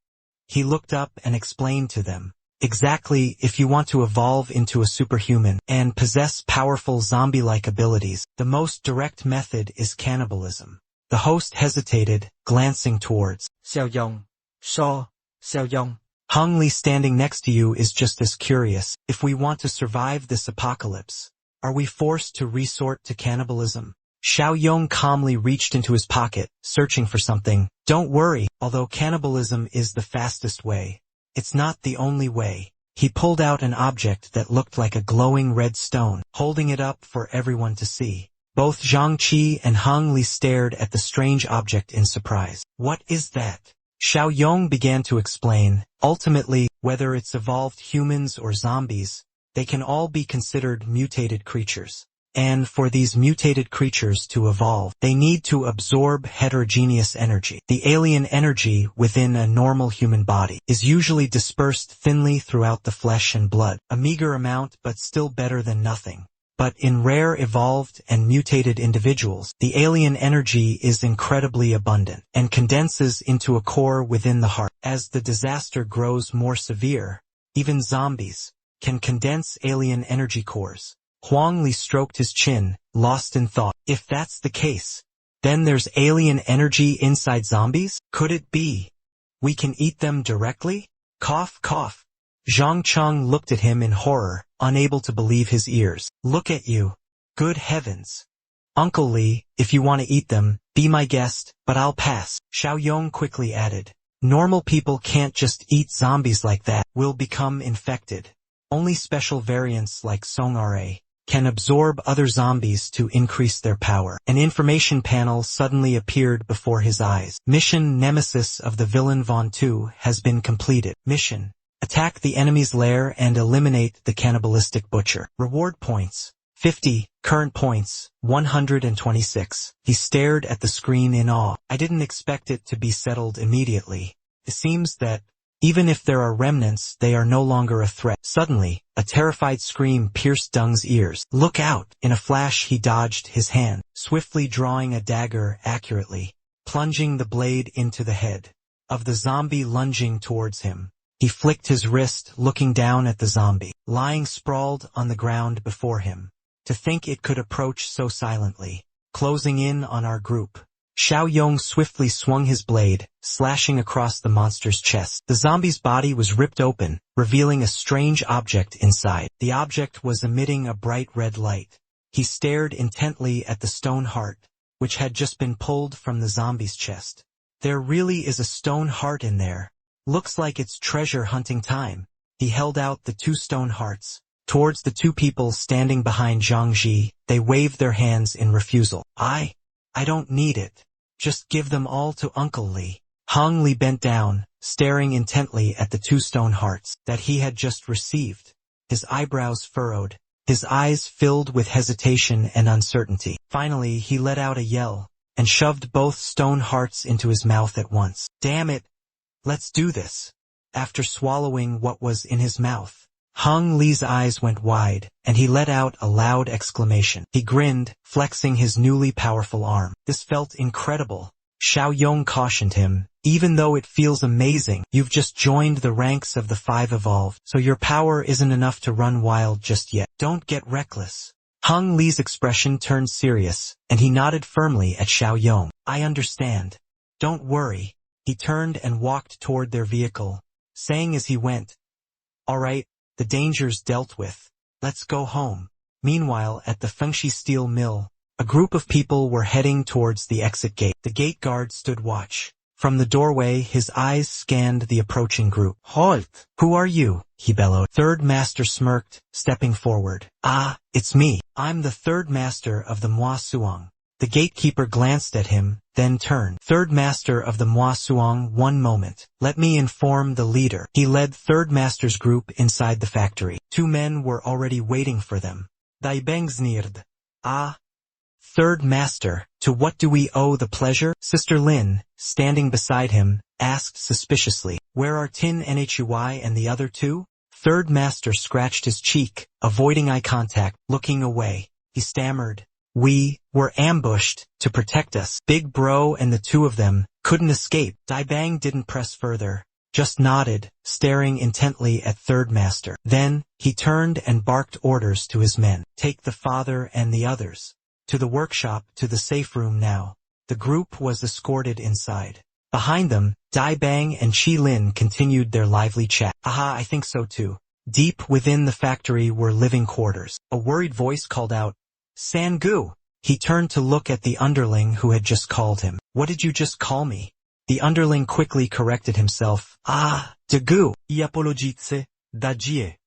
he looked up and explained to them. Exactly, if you want to evolve into a superhuman and possess powerful zombie-like abilities, the most direct method is cannibalism. The host hesitated, glancing towards
Xiao Yong. Xiao Yong.
Hung Li standing next to you is just as curious. If we want to survive this apocalypse, are we forced to resort to cannibalism? Xiao Yong calmly reached into his pocket, searching for something. Don't worry, although cannibalism is the fastest way, it's not the only way. He pulled out an object that looked like a glowing red stone, holding it up for everyone to see. Both Zhang Qi and Hung Li stared at the strange object in surprise. What is that? Xiao Yong began to explain. Ultimately, whether it's evolved humans or zombies, they can all be considered mutated creatures. And for these mutated creatures to evolve, they need to absorb heterogeneous energy. The alien energy within a normal human body is usually dispersed thinly throughout the flesh and blood, a meager amount but still better than nothing. But in rare evolved and mutated individuals, the alien energy is incredibly abundant and condenses into a core within the heart. As the disaster grows more severe, even zombies can condense alien energy cores. Huang Li stroked his chin, lost in thought. If that's the case, then there's alien energy inside zombies? Could it be we can eat them directly? Cough, cough. Zhang Cheng looked at him in horror, unable to believe his ears. Look at you. Good heavens. Uncle Li, if you want to eat them, be my guest, but I'll pass. Xiao Yong quickly added. Normal people can't just eat zombies like that. We'll become infected. Only special variants like Song Ra can absorb other zombies to increase their power. An information panel suddenly appeared before his eyes. Mission Nemesis of the villain Von Tu has been completed. Mission: attack the enemy's lair and eliminate the cannibalistic butcher. Reward points: 50, current points: 126. He stared at the screen in awe. I didn't expect it to be settled immediately. It seems that even if there are remnants, they are no longer a threat. Suddenly, a terrified scream pierced Deng's ears. Look out! In a flash he dodged his hand, swiftly drawing a dagger accurately, plunging the blade into the head of the zombie lunging towards him. He flicked his wrist, looking down at the zombie, lying sprawled on the ground before him. To think it could approach so silently, closing in on our group. Xiao Yong swiftly swung his blade, slashing across the monster's chest. The zombie's body was ripped open, revealing a strange object inside. The object was emitting a bright red light. He stared intently at the stone heart, which had just been pulled from the zombie's chest. There really is a stone heart in there. Looks like it's treasure hunting time. He held out the two stone hearts, Towards the two people standing behind Zhang Ji, they waved their hands in refusal. I don't need it. Just give them all to Uncle Li. Hong Li bent down, staring intently at the two stone hearts that he had just received. His eyebrows furrowed, his eyes filled with hesitation and uncertainty. Finally, he let out a yell, and shoved both stone hearts into his mouth at once. Damn it! Let's do this. After swallowing what was in his mouth, Hong Li's eyes went wide, and he let out a loud exclamation. He grinned, flexing his newly powerful arm. This felt incredible. Xiao Yong cautioned him, even though it feels amazing, you've just joined the ranks of the 5 evolved, so your power isn't enough to run wild just yet. Don't get reckless. Hong Li's expression turned serious, and he nodded firmly at Xiao Yong. I understand. Don't worry. He turned and walked toward their vehicle, saying as he went, all right, the danger's dealt with. Let's go home. Meanwhile, at the Fengshi steel mill, a group of people were heading towards the exit gate. The gate guard stood watch. From the doorway, his eyes scanned the approaching group. Halt! Who are you? He bellowed. Third Master smirked, stepping forward. Ah, it's me. I'm the Third Master of the Mwa Suang. The gatekeeper glanced at him, then turned. Third Master of the Mwa Suang, one moment. Let me inform the leader. He led Third Master's group inside the factory. 2 men were already waiting for them. Dai Bengsnird. Ah. Third Master, to what do we owe the pleasure? Sister Lin, standing beside him, asked suspiciously. Where are Tin Nhui and the other 2? Third Master scratched his cheek, avoiding eye contact, looking away. He stammered. We were ambushed to protect us. Big Bro and the 2 of them couldn't escape. Dai Bang didn't press further, just nodded, staring intently at Third Master. Then, he turned and barked orders to his men. Take the father and the others to the workshop, to the safe room now. The group was escorted inside. Behind them, Dai Bang and Qi Lin continued their lively chat. Aha, I think so too. Deep within the factory were living quarters. A worried voice called out, Sangu! He turned to look at the underling who had just called him. What did you just call me? The underling quickly corrected himself. Ah, Dagu!
Iapologitse, Dajie.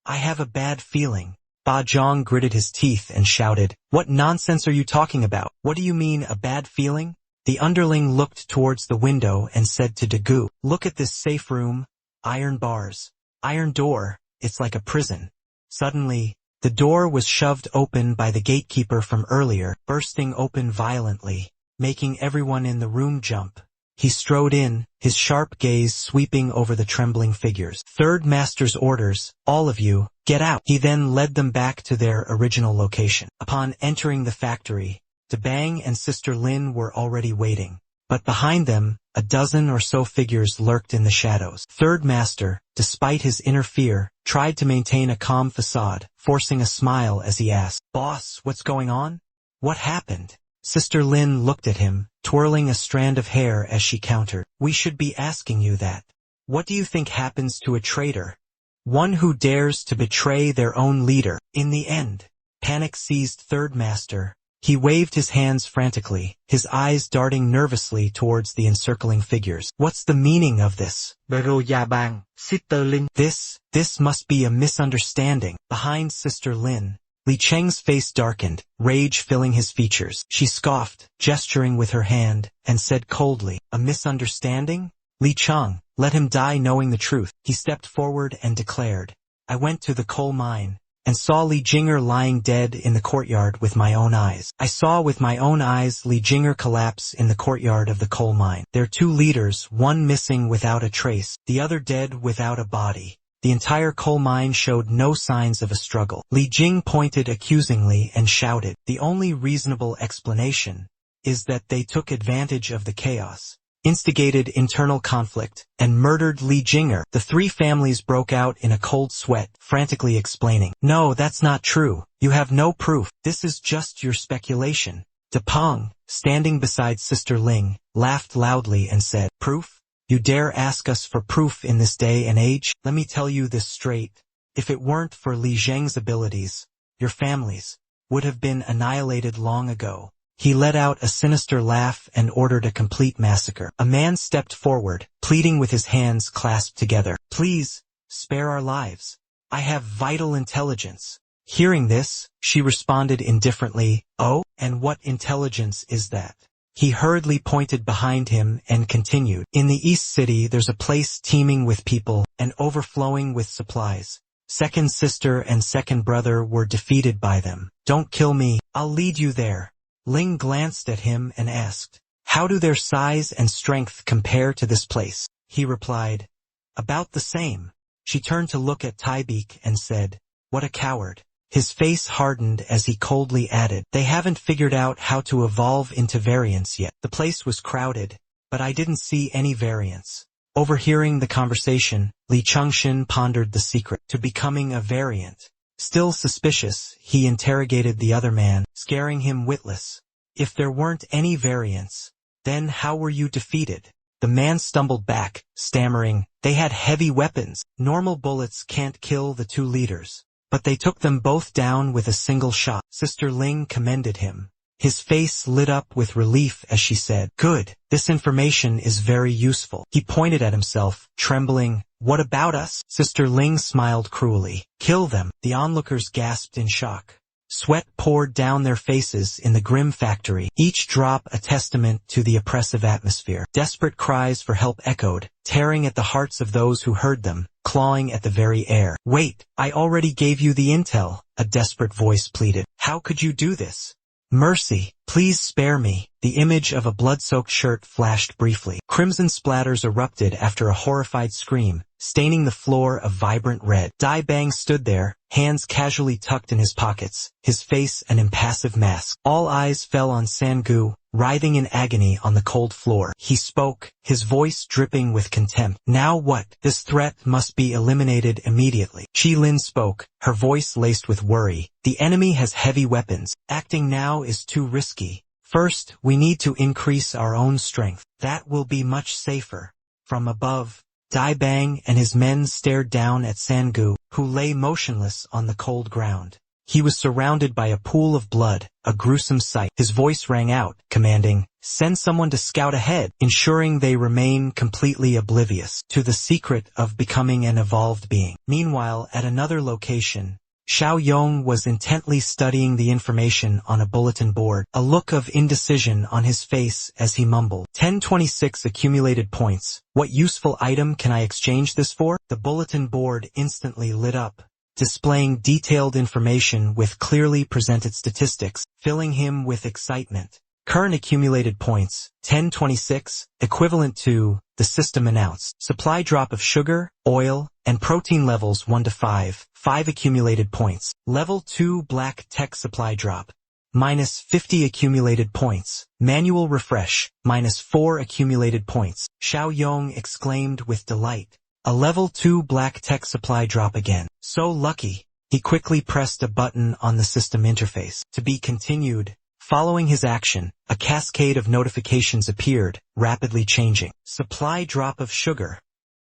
I have a bad feeling. Ba Zhang gritted his teeth and shouted, What nonsense are you talking about? What do you mean, a bad feeling? The underling looked towards the window and said to Dagu, Look at this safe room. Iron bars. Iron door. It's like a prison. Suddenly, the door was shoved open by the gatekeeper from earlier, bursting open violently, making everyone in the room jump. He strode in, his sharp gaze sweeping over the trembling figures. Third Master's orders, all of you, get out. He then led them back to their original location. Upon entering the factory, Dabang and Sister Lin were already waiting. But behind them, a dozen or so figures lurked in the shadows. Third Master, despite his inner fear, tried to maintain a calm facade, forcing a smile as he asked, Boss, what's going on? What happened? Sister Lin looked at him, twirling a strand of hair as she countered. We should be asking you that. What do you think happens to a traitor? One who dares to betray their own leader. In the end, panic seized Third Master. He waved his hands frantically, his eyes darting nervously towards the encircling figures. What's the meaning of this?
Bang, Sister Lin.
This must be a misunderstanding. Behind Sister Lin, Li Cheng's face darkened, rage filling his features. She scoffed, gesturing with her hand, and said coldly, A misunderstanding? Li Cheng, let him die knowing the truth. He stepped forward and declared, I went to the coal mine and saw Li Jinger lying dead in the courtyard with my own eyes. I saw with my own eyes Li Jinger collapse in the courtyard of the coal mine. Their 2 leaders, one missing without a trace, the other dead without a body. The entire coal mine showed no signs of a struggle. Li Jing pointed accusingly and shouted, The only reasonable explanation is that they took advantage of the chaos, instigated internal conflict, and murdered Li Jinger. The 3 families broke out in a cold sweat, frantically explaining, No, that's not true. You have no proof. This is just your speculation. De Pong, standing beside Sister Ling, laughed loudly and said, Proof? You dare ask us for proof in this day and age? Let me tell you this straight. If it weren't for Li Zheng's abilities, your families would have been annihilated long ago. He let out a sinister laugh and ordered a complete massacre. A man stepped forward, pleading with his hands clasped together. Please, spare our lives. I have vital intelligence. Hearing this, she responded indifferently, oh, and what intelligence is that? He hurriedly pointed behind him and continued, in the East City there's a place teeming with people and overflowing with supplies. Second sister and second brother were defeated by them. Don't kill me, I'll lead you there. Ling glanced at him and asked, how do their size and strength compare to this place? He replied, about the same. She turned to look at Tybeek and said, what a coward. His face hardened as he coldly added, they haven't figured out how to evolve into variants yet. The place was crowded, but I didn't see any variants. Overhearing the conversation, Li Chengxin pondered the secret to becoming a variant. Still suspicious, he interrogated the other man, scaring him witless. If there weren't any variants, then how were you defeated? The man stumbled back, stammering, they had heavy weapons. Normal bullets can't kill the two leaders. But they took them both down with a single shot. Sister Ling commended him. His face lit up with relief as she said, good, this information is very useful. He pointed at himself, trembling, what about us? Sister Ling smiled cruelly. Kill them. The onlookers gasped in shock. Sweat poured down their faces in the grim factory, each drop a testament to the oppressive atmosphere. Desperate cries for help echoed, tearing at the hearts of those who heard them, clawing at the very air. Wait, I already gave you the intel, a desperate voice pleaded. How could you do this? Mercy, please spare me. The image of a blood-soaked shirt flashed briefly. Crimson splatters erupted after a horrified scream, staining the floor a vibrant red. Dai Bang stood there, hands casually tucked in his pockets, his face an impassive mask. All eyes fell on Sangu, writhing in agony on the cold floor. He spoke, his voice dripping with contempt. Now what? This threat must be eliminated immediately. Qi Lin spoke, her voice laced with worry. The enemy has heavy weapons. Acting now is too risky. First, we need to increase our own strength. That will be much safer. From above, Dai Bang and his men stared down at Sangu, who lay motionless on the cold ground. He was surrounded by a pool of blood, a gruesome sight. His voice rang out, commanding, send someone to scout ahead, ensuring they remain completely oblivious to the secret of becoming an evolved being. Meanwhile, at another location, Xiao Yong was intently studying the information on a bulletin board, a look of indecision on his face as he mumbled. 1026 accumulated points. What useful item can I exchange this for? The bulletin board instantly lit up, displaying detailed information with clearly presented statistics, filling him with excitement. Current accumulated points, 1026, equivalent to, the system announced. Supply drop of sugar, oil, and protein levels 1 to 5, 5 accumulated points. Level 2 black tech supply drop, minus 50 accumulated points. Manual refresh, minus 4 accumulated points. Xiao Yong exclaimed with delight. A level 2 black tech supply drop again. So lucky. He quickly pressed a button on the system interface. To be continued. Following his action, a cascade of notifications appeared, rapidly changing. Supply drop of sugar,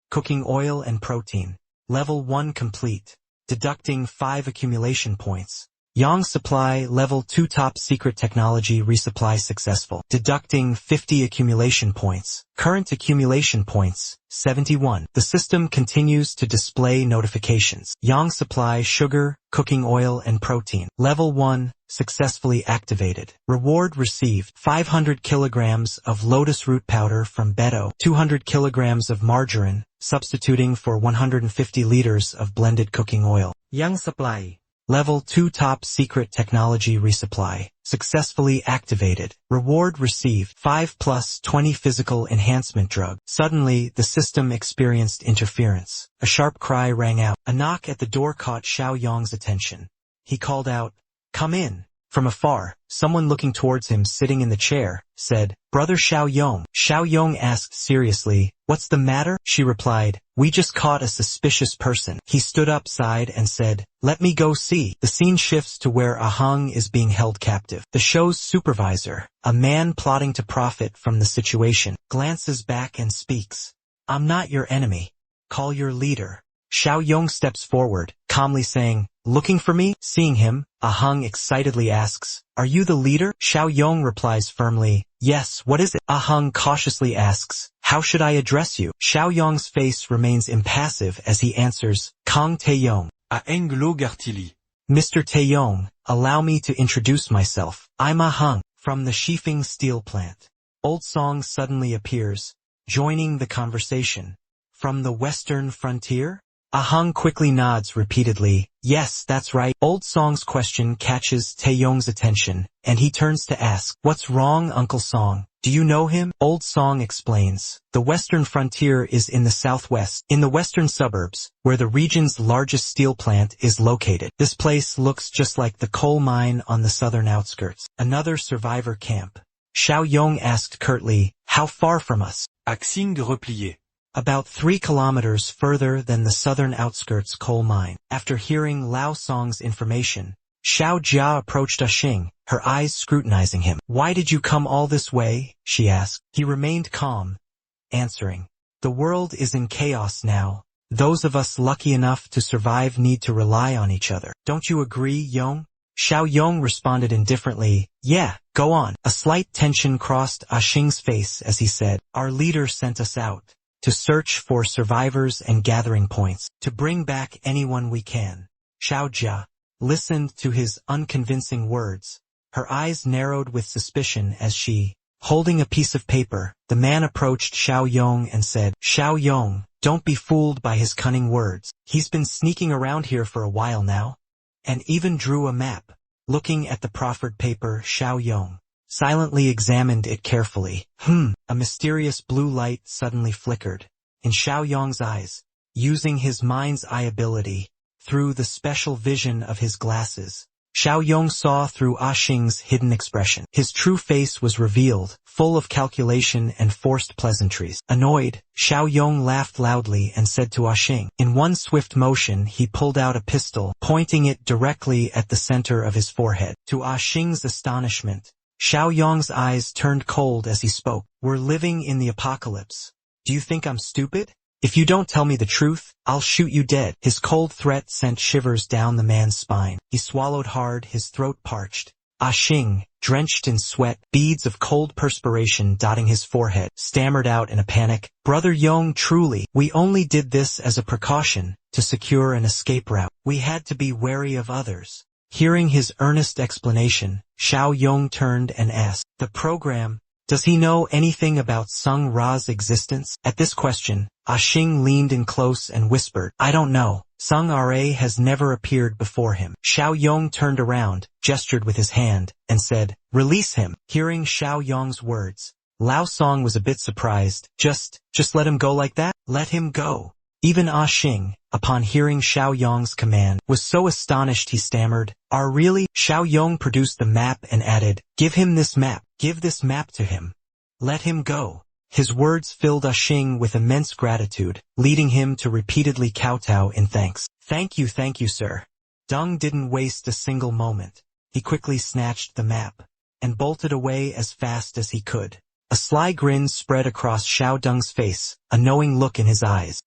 cooking oil and protein. Level 1 complete. Deducting 5 accumulation points. Yang supply level 2 top secret technology resupply successful. Deducting 50 accumulation points. Current accumulation points, 71. The system continues to display notifications. Yang supply sugar, cooking oil and protein. Level 1, successfully activated. Reward received 500 kilograms of lotus root powder from Beto, 200 kilograms of margarine, substituting for 150 liters of blended cooking oil.
Yang supply.
Level 2 top secret technology resupply, successfully activated. Reward received 5 plus 20 physical enhancement drug. Suddenly, the system experienced interference. A sharp cry rang out. A knock at the door caught Xiao Yong's attention. He called out, "Come in." From afar, someone looking towards him sitting in the chair, said, "Brother Xiao Yong." Xiao Yong asked seriously, "What's the matter?" She replied, "We just caught a suspicious person." He stood up side and said, "Let me go see." The scene shifts to where Ahang is being held captive. The show's supervisor, a man plotting to profit from the situation, glances back and speaks. "I'm not your enemy. Call your leader." Xiao Yong steps forward, calmly saying, "Looking for me?" Seeing him, Ahang excitedly asks, "Are you the leader?" Xiao Yong replies firmly, "Yes, what is it?" Ahang cautiously asks, "How should I address you?" Xiao Yong's face remains impassive as he answers, "Kong Taeyong."
Aenglo Gartili.
Mr. Taeyong, allow me to introduce myself. I'm Ahung, from the Shifeng steel plant. Old Song suddenly appears, joining the conversation. From the western frontier? Ahung quickly nods repeatedly. Yes, that's right. Old Song's question catches Taeyong's attention, and he turns to ask, What's wrong, Uncle Song? Do you know him? Old Song explains. The western frontier is in the southwest, in the western suburbs, where the region's largest steel plant is located. This place looks just like the coal mine on the southern outskirts. Another survivor camp. Xiao Yong asked curtly, How far from us?
Axing replié.
About 3 kilometers further than the southern outskirts coal mine. After hearing Lao Song's information, Xiao Jia approached Xing, her eyes scrutinizing him. Why did you come all this way? She asked. He remained calm, answering, The world is in chaos now. Those of us lucky enough to survive need to rely on each other. Don't you agree, Yong? Xiao Yong responded indifferently, Yeah, go on. A slight tension crossed Xing's face as he said, Our leader sent us out to search for survivors and gathering points, to bring back anyone we can. Xiao Jia listened to his unconvincing words. Her eyes narrowed with suspicion as she, holding a piece of paper, the man approached Xiao Yong and said, Xiao Yong, don't be fooled by his cunning words. He's been sneaking around here for a while now, and even drew a map. Looking at the proffered paper, Xiao Yong silently examined it carefully. A mysterious blue light suddenly flickered in Xiao Yong's eyes. Using his mind's eye ability, through the special vision of his glasses, Xiao Yong saw through Xing's hidden expression. His true face was revealed, full of calculation and forced pleasantries. Annoyed, Xiao Yong laughed loudly and said to Xing. In one swift motion he pulled out a pistol, pointing it directly at the center of his forehead. To Xing's astonishment, Xiao Yong's eyes turned cold as he spoke. We're living in the apocalypse. Do you think I'm stupid? If you don't tell me the truth, I'll shoot you dead. His cold threat sent shivers down the man's spine. He swallowed hard, his throat parched. Xing, drenched in sweat, beads of cold perspiration dotting his forehead, stammered out in a panic, Brother Yong, truly, we only did this as a precaution, to secure an escape route. We had to be wary of others. Hearing his earnest explanation, Xiao Yong turned and asked, The program, does he know anything about Sung Ra's existence? At this question, Xing leaned in close and whispered, I don't know. Sung Ra has never appeared before him. Xiao Yong turned around, gestured with his hand, and said, Release him. Hearing Xiao Yong's words, Lao Song was a bit surprised. Just let him go like that? Let him go. Even Xing, upon hearing Xiao Yong's command, was so astonished he stammered, Really? Xiao Yong produced the map and added, Give him this map. Give this map to him. Let him go. His words filled Xing with immense gratitude, leading him to repeatedly kowtow in thanks. Thank you, sir. Deng didn't waste a single moment. He quickly snatched the map and bolted away as fast as he could. A sly grin spread across Xiao Deng's face, a knowing look in his eyes.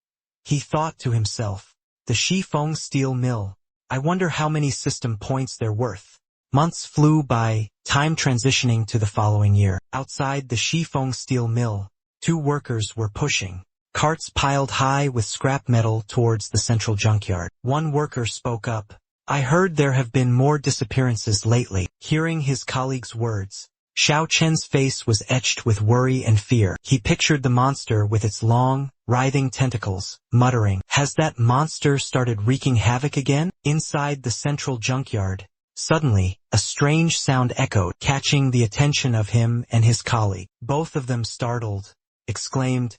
He thought to himself, the Shifeng steel mill. I wonder how many system points they're worth. Months flew by, time transitioning to the following year. Outside the Shifeng steel mill, 2 workers were pushing carts piled high with scrap metal towards the central junkyard. One worker spoke up. I heard there have been more disappearances lately. Hearing his colleague's words, Xiao Chen's face was etched with worry and fear. He pictured the monster with its long, writhing tentacles, muttering, Has that monster started wreaking havoc again? Inside the central junkyard, suddenly, a strange sound echoed, catching the attention of him and his colleague. Both of them startled, exclaimed,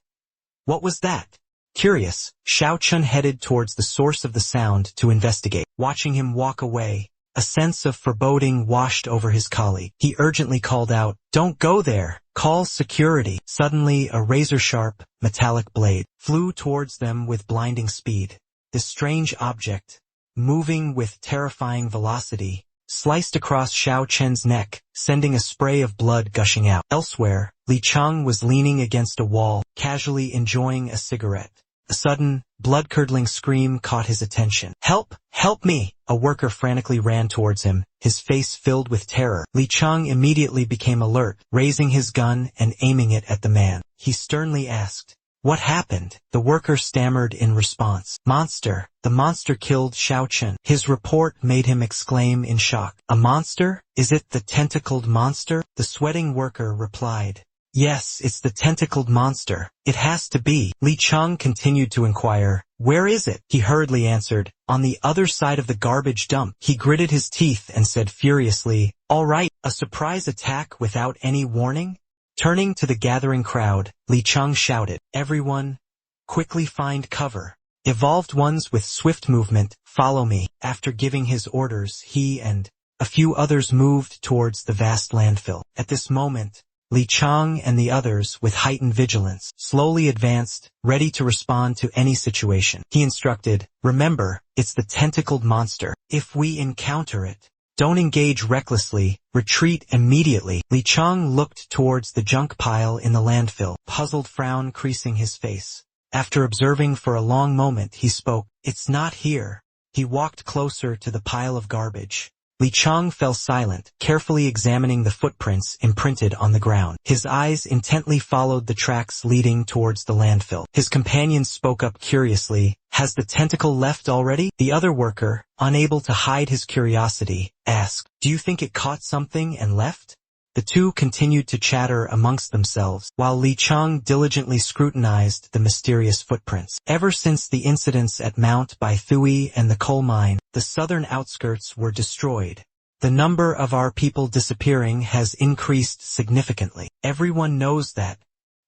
What was that? Curious, Xiao Chen headed towards the source of the sound to investigate. Watching him walk away, a sense of foreboding washed over his colleague. He urgently called out, Don't go there! Call security! Suddenly a razor-sharp, metallic blade flew towards them with blinding speed. This strange object, moving with terrifying velocity, sliced across Xiao Chen's neck, sending a spray of blood gushing out. Elsewhere, Li Cheng was leaning against a wall, casually enjoying a cigarette. A sudden, blood-curdling scream caught his attention. Help! Help me! A worker frantically ran towards him, his face filled with terror. Li Cheng immediately became alert, raising his gun and aiming it at the man. He sternly asked, What happened? The worker stammered in response. Monster. The monster killed Xiao Chen. His report made him exclaim in shock. A monster? Is it the tentacled monster? The sweating worker replied. Yes, it's the tentacled monster. It has to be. Li Cheng continued to inquire. Where is it? He hurriedly answered. On the other side of the garbage dump. He gritted his teeth and said furiously, all right, a surprise attack without any warning? Turning to the gathering crowd, Li Cheng shouted, everyone, quickly find cover. Evolved ones with swift movement, follow me. After giving his orders, he and a few others moved towards the vast landfill. At this moment, Li Cheng and the others, with heightened vigilance, slowly advanced, ready to respond to any situation. He instructed, remember, it's the tentacled monster. If we encounter it, don't engage recklessly, retreat immediately. Li Cheng looked towards the junk pile in the landfill, puzzled frown creasing his face. After observing for a long moment, he spoke, it's not here. He walked closer to the pile of garbage. Li Cheng fell silent, carefully examining the footprints imprinted on the ground. His eyes intently followed the tracks leading towards the landfill. His companions spoke up curiously, has the tentacle left already? The other worker, unable to hide his curiosity, asked, do you think it caught something and left? The two continued to chatter amongst themselves, while Li Cheng diligently scrutinized the mysterious footprints. Ever since the incidents at Mount Bai Thui and the coal mine, the southern outskirts were destroyed. The number of our people disappearing has increased significantly. Everyone knows that.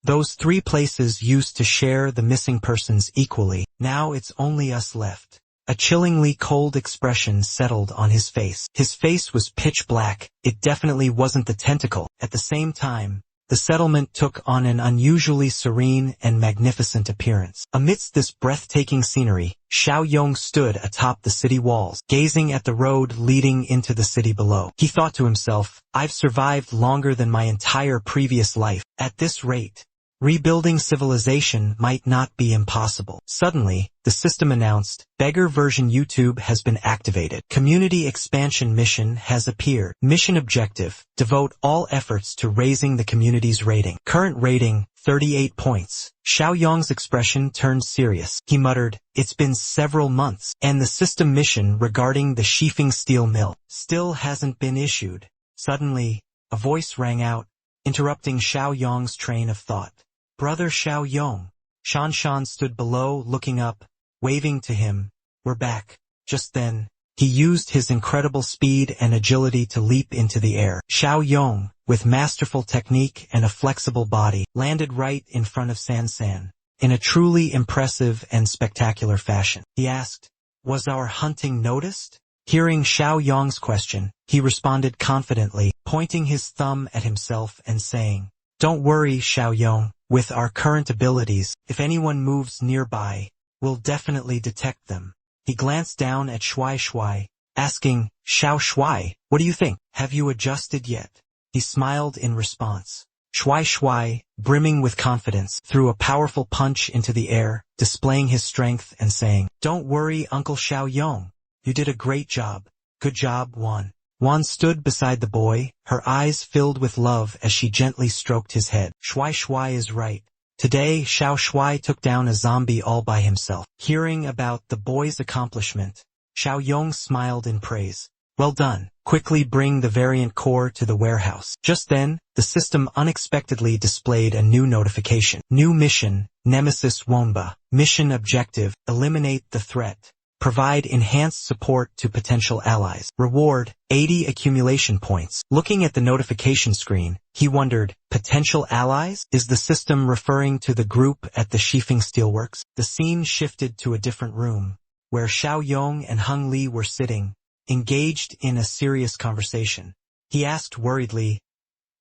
Those 3 places used to share the missing persons equally. Now it's only us left. A chillingly cold expression settled on his face. His face was pitch black. It definitely wasn't the tentacle. At the same time, the settlement took on an unusually serene and magnificent appearance. Amidst this breathtaking scenery, Xiao Yong stood atop the city walls, gazing at the road leading into the city below. He thought to himself, I've survived longer than my entire previous life. At this rate, rebuilding civilization might not be impossible. Suddenly, the system announced, Beggar version YouTube has been activated. Community expansion mission has appeared. Mission objective, devote all efforts to raising the community's rating. Current rating, 38 points. Xiao Yong's expression turned serious. He muttered, it's been several months, and the system mission regarding the Shifeng steel mill still hasn't been issued. Suddenly, a voice rang out, interrupting Xiao Yong's train of thought. Brother Xiao Yong. Shan Shan stood below, looking up, waving to him. We're back. Just then, he used his incredible speed and agility to leap into the air. Xiao Yong, with masterful technique and a flexible body, landed right in front of San San, in a truly impressive and spectacular fashion. He asked, was our hunting noticed? Hearing Xiao Yong's question, he responded confidently, pointing his thumb at himself and saying, don't worry, Xiao Yong. With our current abilities, if anyone moves nearby, we'll definitely detect them. He glanced down at Shuai Shuai, asking, Xiao Shuai, what do you think? Have you adjusted yet? He smiled in response. Shuai Shuai, brimming with confidence, threw a powerful punch into the air, displaying his strength and saying, don't worry, Uncle Xiao Yong. You did a great job. Good job, Wan. Wan stood beside the boy, her eyes filled with love as she gently stroked his head. Shuai Shuai is right. Today, Xiao Shuai took down a zombie all by himself. Hearing about the boy's accomplishment, Xiao Yong smiled in praise. Well done. Quickly bring the variant core to the warehouse. Just then, the system unexpectedly displayed a new notification. New mission, Nemesis Womba. Mission objective, eliminate the threat. Provide enhanced support to potential allies. Reward, 80 accumulation points. Looking at the notification screen, he wondered, potential allies? Is the system referring to the group at the Shifeng Steelworks? The scene shifted to a different room, where Xiao Yong and Hung Li were sitting, engaged in a serious conversation. He asked worriedly,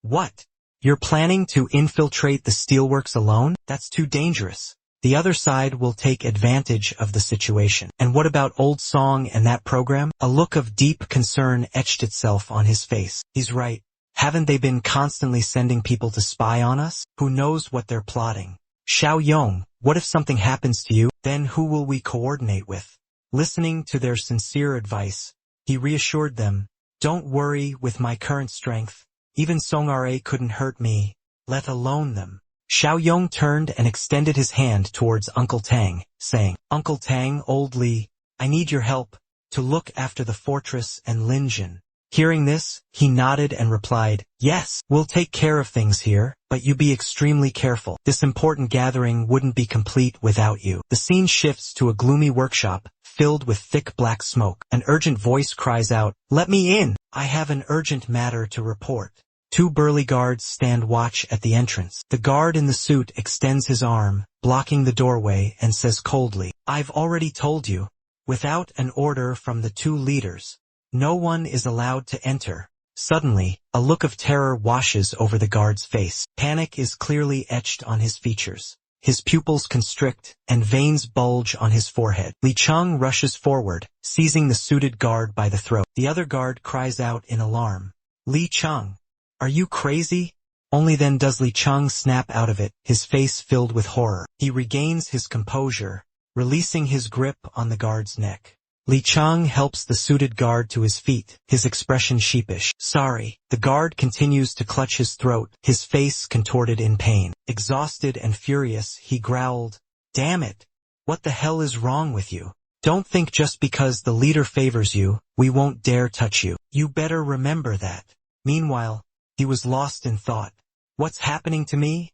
what? You're planning to infiltrate the steelworks alone? That's too dangerous. The other side will take advantage of the situation. And what about Old Song and that program? A look of deep concern etched itself on his face. He's right. Haven't they been constantly sending people to spy on us? Who knows what they're plotting? Xiao Yong, what if something happens to you? Then who will we coordinate with? Listening to their sincere advice, he reassured them, don't worry, with my current strength, even Song Ra couldn't hurt me, let alone them. Xiao Yong turned and extended his hand towards Uncle Tang, saying, Uncle Tang, old Li, I need your help to look after the fortress and Linjin. Hearing this, he nodded and replied, yes, we'll take care of things here, but you be extremely careful. This important gathering wouldn't be complete without you. The scene shifts to a gloomy workshop, filled with thick black smoke. An urgent voice cries out, let me in! I have an urgent matter to report. Two burly guards stand watch at the entrance. The guard in the suit extends his arm, blocking the doorway, and says coldly, I've already told you. Without an order from the two leaders, no one is allowed to enter. Suddenly, a look of terror washes over the guard's face. Panic is clearly etched on his features. His pupils constrict, and veins bulge on his forehead. Li Cheng rushes forward, seizing the suited guard by the throat. The other guard cries out in alarm, Li Cheng, are you crazy? Only then does Li Cheng snap out of it, his face filled with horror. He regains his composure, releasing his grip on the guard's neck. Li Cheng helps the suited guard to his feet, his expression sheepish. Sorry. The guard continues to clutch his throat, his face contorted in pain. Exhausted and furious, he growled, damn it! What the hell is wrong with you? Don't think just because the leader favors you, we won't dare touch you. You better remember that. Meanwhile, he was lost in thought. What's happening to me?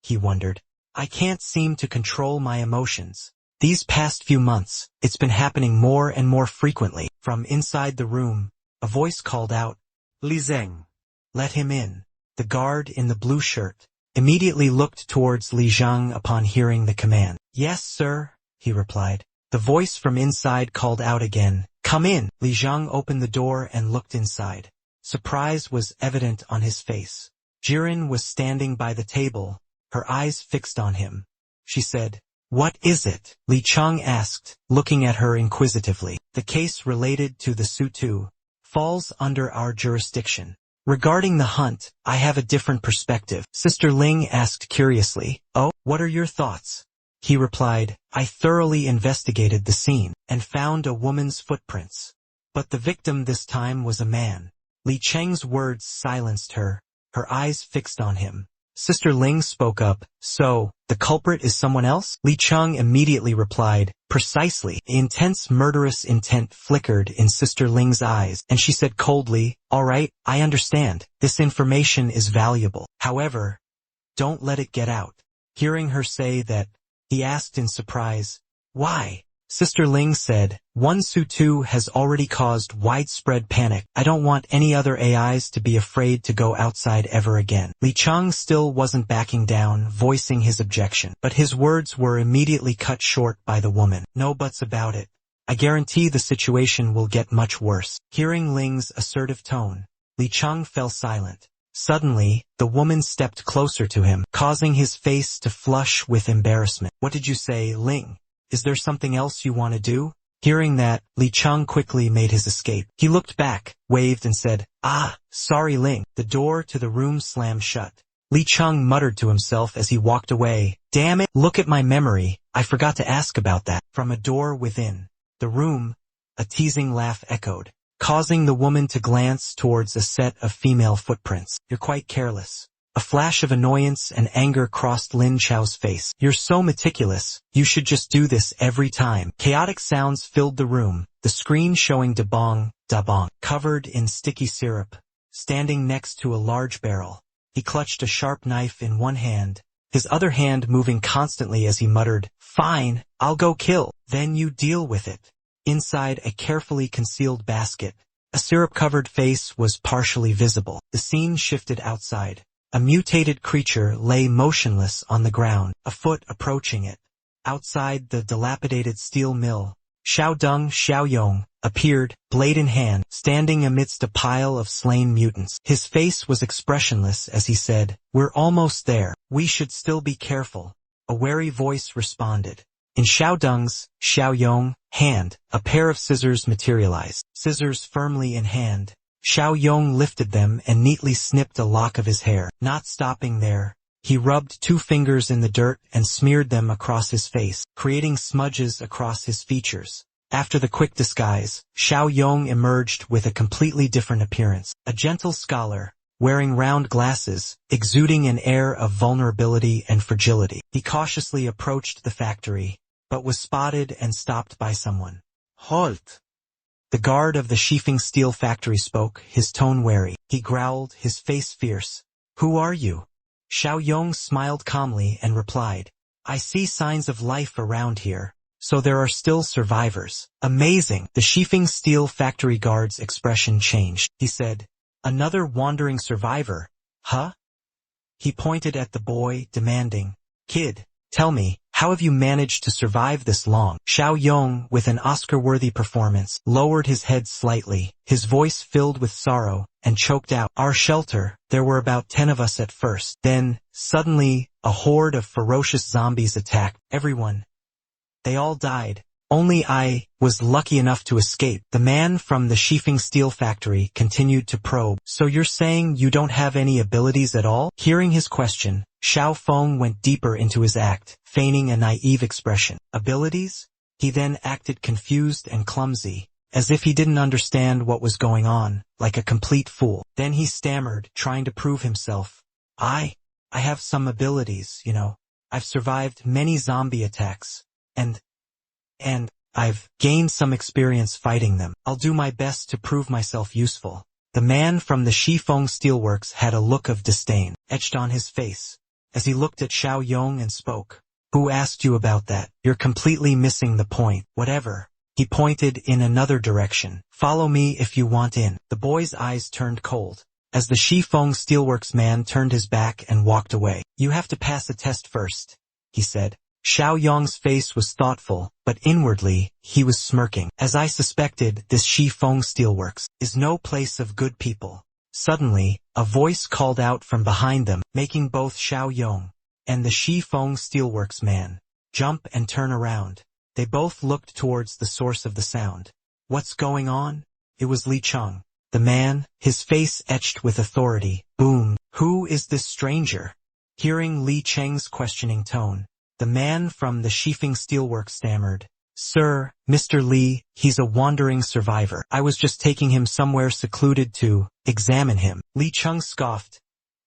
He wondered. I can't seem to control my emotions. These past few months, it's been happening more and more frequently. From inside the room, a voice called out, Li Zheng. Let him in. The guard in the blue shirt immediately looked towards Li Zheng upon hearing the command. Yes, sir, he replied. The voice from inside called out again, come in. Li Zheng opened the door and looked inside. Surprise was evident on his face. Jiren was standing by the table, her eyes fixed on him. She said, what is it? Li Cheng asked, looking at her inquisitively. The case related to the Sutu falls under our jurisdiction. Regarding the hunt, I have a different perspective. Sister Ling asked curiously, oh, what are your thoughts? He replied, I thoroughly investigated the scene and found a woman's footprints. But the victim this time was a man. Li Cheng's words silenced her, her eyes fixed on him. Sister Ling spoke up, so, the culprit is someone else? Li Cheng immediately replied, precisely. Intense murderous intent flickered in Sister Ling's eyes, and she said coldly, all right, I understand. This information is valuable. However, don't let it get out. Hearing her say that, he asked in surprise, why? Sister Ling said, one Sutu has already caused widespread panic. I don't want any other AIs to be afraid to go outside ever again. Li Cheng still wasn't backing down, voicing his objection, but his words were immediately cut short by the woman. No buts about it. I guarantee the situation will get much worse. Hearing Ling's assertive tone, Li Cheng fell silent. Suddenly, the woman stepped closer to him, causing his face to flush with embarrassment. What did you say, Ling? Is there something else you want to do? Hearing that, Li Cheng quickly made his escape. He looked back, waved and said, ah, sorry Ling. The door to the room slammed shut. Li Cheng muttered to himself as he walked away, damn it, look at my memory, I forgot to ask about that. From a door within the room, a teasing laugh echoed, causing the woman to glance towards a set of female footprints. You're quite careless. A flash of annoyance and anger crossed Lin Chao's face. You're so meticulous, you should just do this every time. Chaotic sounds filled the room, the screen showing Dabong, covered in sticky syrup, standing next to a large barrel. He clutched a sharp knife in one hand, his other hand moving constantly as he muttered, fine, I'll go kill. Then you deal with it. Inside a carefully concealed basket, a syrup-covered face was partially visible. The scene shifted outside. A mutated creature lay motionless on the ground, a foot approaching it. Outside the dilapidated steel mill, Xiao Yong appeared, blade in hand, standing amidst a pile of slain mutants. His face was expressionless as he said, we're almost there. We should still be careful. A wary voice responded. In Xiao Yong hand, a pair of scissors materialized. Scissors firmly in hand, Xiao Yong lifted them and neatly snipped a lock of his hair. Not stopping there, he rubbed 2 fingers in the dirt and smeared them across his face, creating smudges across his features. After the quick disguise, Xiao Yong emerged with a completely different appearance. A gentle scholar, wearing round glasses, exuding an air of vulnerability and fragility. He cautiously approached the factory, but was spotted and stopped by someone.
Halt!
The guard of the sheafing steel factory spoke, his tone wary. He growled, his face fierce. Who are you? Xiao Yong smiled calmly and replied, I see signs of life around here, so there are still survivors. Amazing! The sheafing steel factory guard's expression changed. He said, another wandering survivor, huh? He pointed at the boy, demanding, Kid, tell me, how have you managed to survive this long? Xiao Yong, with an Oscar-worthy performance, lowered his head slightly, his voice filled with sorrow, and choked out, Our shelter, there were about 10 of us at first. Then, suddenly, a horde of ferocious zombies attacked everyone. They all died. Only I was lucky enough to escape. The man from the sheafing steel factory continued to probe. So you're saying you don't have any abilities at all? Hearing his question, Xiao Feng went deeper into his act, feigning a naive expression. Abilities? He then acted confused and clumsy, as if he didn't understand what was going on, like a complete fool. Then he stammered, trying to prove himself. I have some abilities, you know. I've survived many zombie attacks, and I've gained some experience fighting them. I'll do my best to prove myself useful. The man from the Shifeng Steelworks had a look of disdain etched on his face, as he looked at Xiao Yong and spoke. Who asked you about that? You're completely missing the point. Whatever. He pointed in another direction. Follow me if you want in. The boy's eyes turned cold, as the Shifeng Steelworks man turned his back and walked away. You have to pass a test first, he said. Xiao Yong's face was thoughtful, but inwardly, he was smirking. As I suspected, this Shifeng Steelworks is no place of good people. Suddenly, a voice called out from behind them, making both Xiao Yong and the Shifeng Steelworks man jump and turn around. They both looked towards the source of the sound. What's going on? It was Li Cheng. The man, his face etched with authority, boomed. Who is this stranger? Hearing Li Cheng's questioning tone, the man from the sheafing steelworks stammered, Sir, Mr. Li, he's a wandering survivor. I was just taking him somewhere secluded to examine him. Li Cheng scoffed.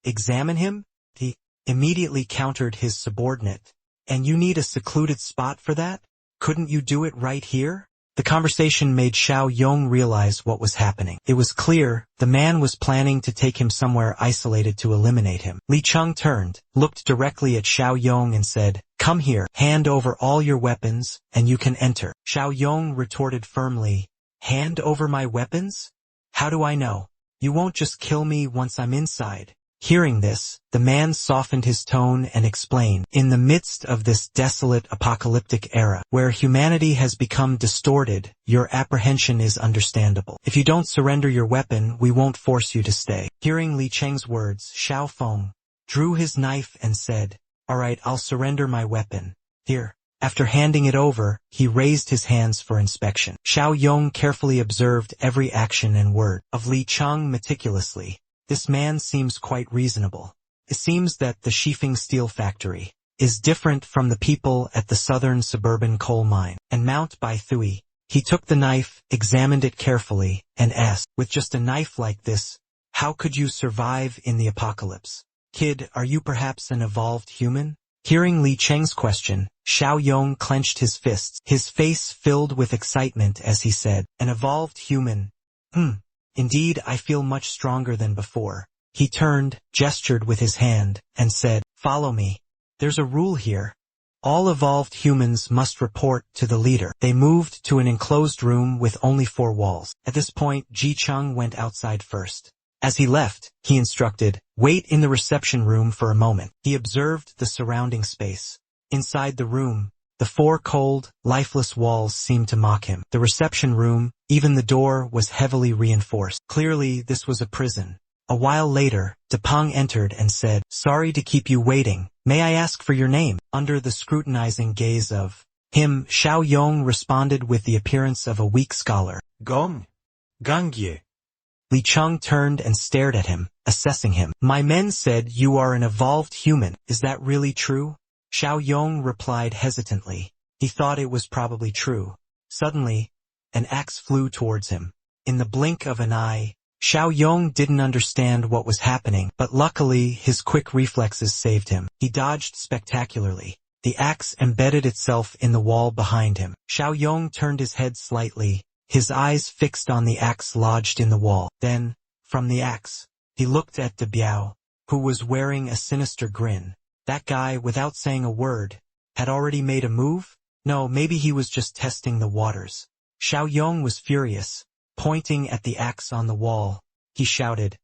Examine him? He immediately countered his subordinate. And you need a secluded spot for that? Couldn't you do it right here? The conversation made Xiao Yong realize what was happening. It was clear, the man was planning to take him somewhere isolated to eliminate him. Li Cheng turned, looked directly at Xiao Yong and said, Come here, hand over all your weapons, and you can enter. Xiao Yong retorted firmly, Hand over my weapons? How do I know? You won't just kill me once I'm inside. Hearing this, the man softened his tone and explained, In the midst of this desolate apocalyptic era, where humanity has become distorted, your apprehension is understandable. If you don't surrender your weapon, we won't force you to stay. Hearing Li Cheng's words, Xiao Feng drew his knife and said, All right, I'll surrender my weapon. Here. After handing it over, he raised his hands for inspection. Xiao Yong carefully observed every action and word of Li Cheng meticulously. This man seems quite reasonable. It seems that the sheafing steel factory is different from the people at the southern suburban coal mine. And Mount Bai Thui, he took the knife, examined it carefully, and asked, With just a knife like this, how could you survive in the apocalypse? Kid, are you perhaps an evolved human? Hearing Li Cheng's question, Xiao Yong clenched his fists, his face filled with excitement as he said, An evolved human. Indeed, I feel much stronger than before. He turned, gestured with his hand, and said, Follow me. There's a rule here. All evolved humans must report to the leader. They moved to an enclosed room with only 4 walls. At this point, Ji Cheng went outside first. As he left, he instructed, Wait in the reception room for a moment. He observed the surrounding space. Inside the room, the 4 cold, lifeless walls seemed to mock him. The reception room, even the door, was heavily reinforced. Clearly, this was a prison. A while later, Depeng entered and said, Sorry to keep you waiting. May I ask for your name? Under the scrutinizing gaze of him, Xiao Yong responded with the appearance of a weak scholar.
Gong. Gangye.
Li Cheng turned and stared at him, assessing him. My men said you are an evolved human. Is that really true? Xiao Yong replied hesitantly. He thought it was probably true. Suddenly, an axe flew towards him. In the blink of an eye, Xiao Yong didn't understand what was happening, but luckily his quick reflexes saved him. He dodged spectacularly. The axe embedded itself in the wall behind him. Xiao Yong turned his head slightly, his eyes fixed on the axe lodged in the wall. Then, from the axe, he looked at De Biao, who was wearing a sinister grin. That guy, without saying a word, had already made a move? No, maybe he was just testing the waters. Xiao Yong was furious. Pointing at the axe on the wall, he shouted,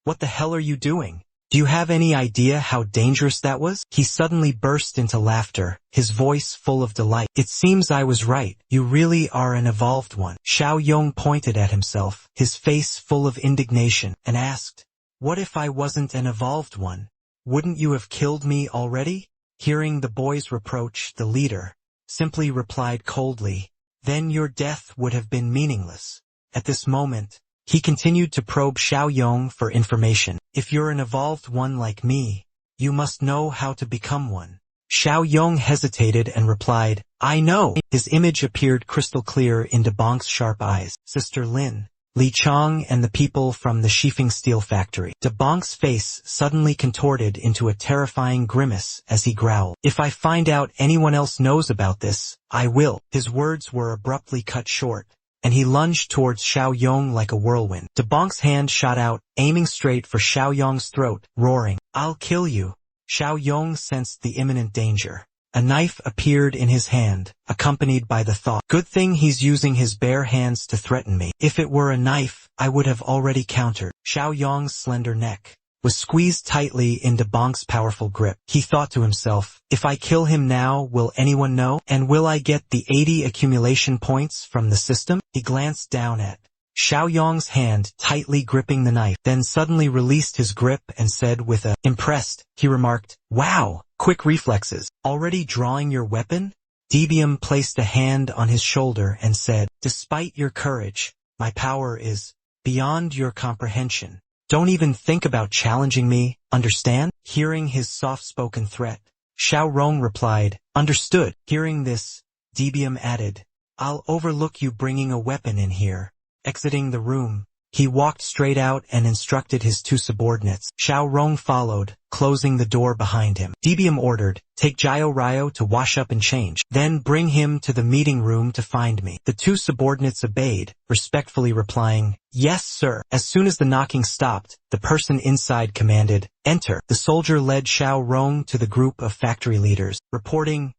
"What the hell are you doing? Do you have any idea how dangerous that was?" He suddenly burst into laughter, his voice full of delight. "It seems I was right. You really are an evolved one." Xiao Yong pointed at himself, his face full of indignation, and asked, "What if I wasn't an evolved one? Wouldn't you have killed me already?" Hearing the boy's reproach, the leader simply replied coldly, "Then your death would have been meaningless." At this moment, he continued to probe Xiao Yong for information. "If you're an evolved one like me, you must know how to become one." Xiao Yong hesitated and replied, "I know." His image appeared crystal clear in De Bonk's sharp eyes. Sister Lin, Li Chong and the people from the Shifeng steel factory. De Bonk's face suddenly contorted into a terrifying grimace as he growled, "If I find out anyone else knows about this, I will." His words were abruptly cut short, and he lunged towards Xiao Yong like a whirlwind. De Bonk's hand shot out, aiming straight for Xiao Yong's throat, roaring, "I'll kill you." Xiao Yong sensed the imminent danger. A knife appeared in his hand, accompanied by the thought, "Good thing he's using his bare hands to threaten me. If it were a knife, I would have already countered." Xiao Yong's slender neck was squeezed tightly in De Bonk's powerful grip. He thought to himself, "If I kill him now, will anyone know? And will I get the 80 accumulation points from the system?" He glanced down at Xiao Yong's hand tightly gripping the knife, then suddenly released his grip and said with a impressed, he remarked, "Wow, quick reflexes. Already drawing your weapon?" Debium placed a hand on his shoulder and said, "Despite your courage, my power is beyond your comprehension. Don't even think about challenging me, understand?" Hearing his soft-spoken threat, Xiao Rong replied, "Understood." Hearing this, Debium added, "I'll overlook you bringing a weapon in here." Exiting the room, he walked straight out and instructed his two subordinates. Xiao Rong followed, closing the door behind him. Debium ordered, "Take Jiao Ryo to wash up and change. Then bring him to the meeting room to find me." The two subordinates obeyed, respectfully replying, "Yes, sir." As soon as the knocking stopped, the person inside commanded, "Enter." The soldier led Xiao Rong to the group of factory leaders, reporting,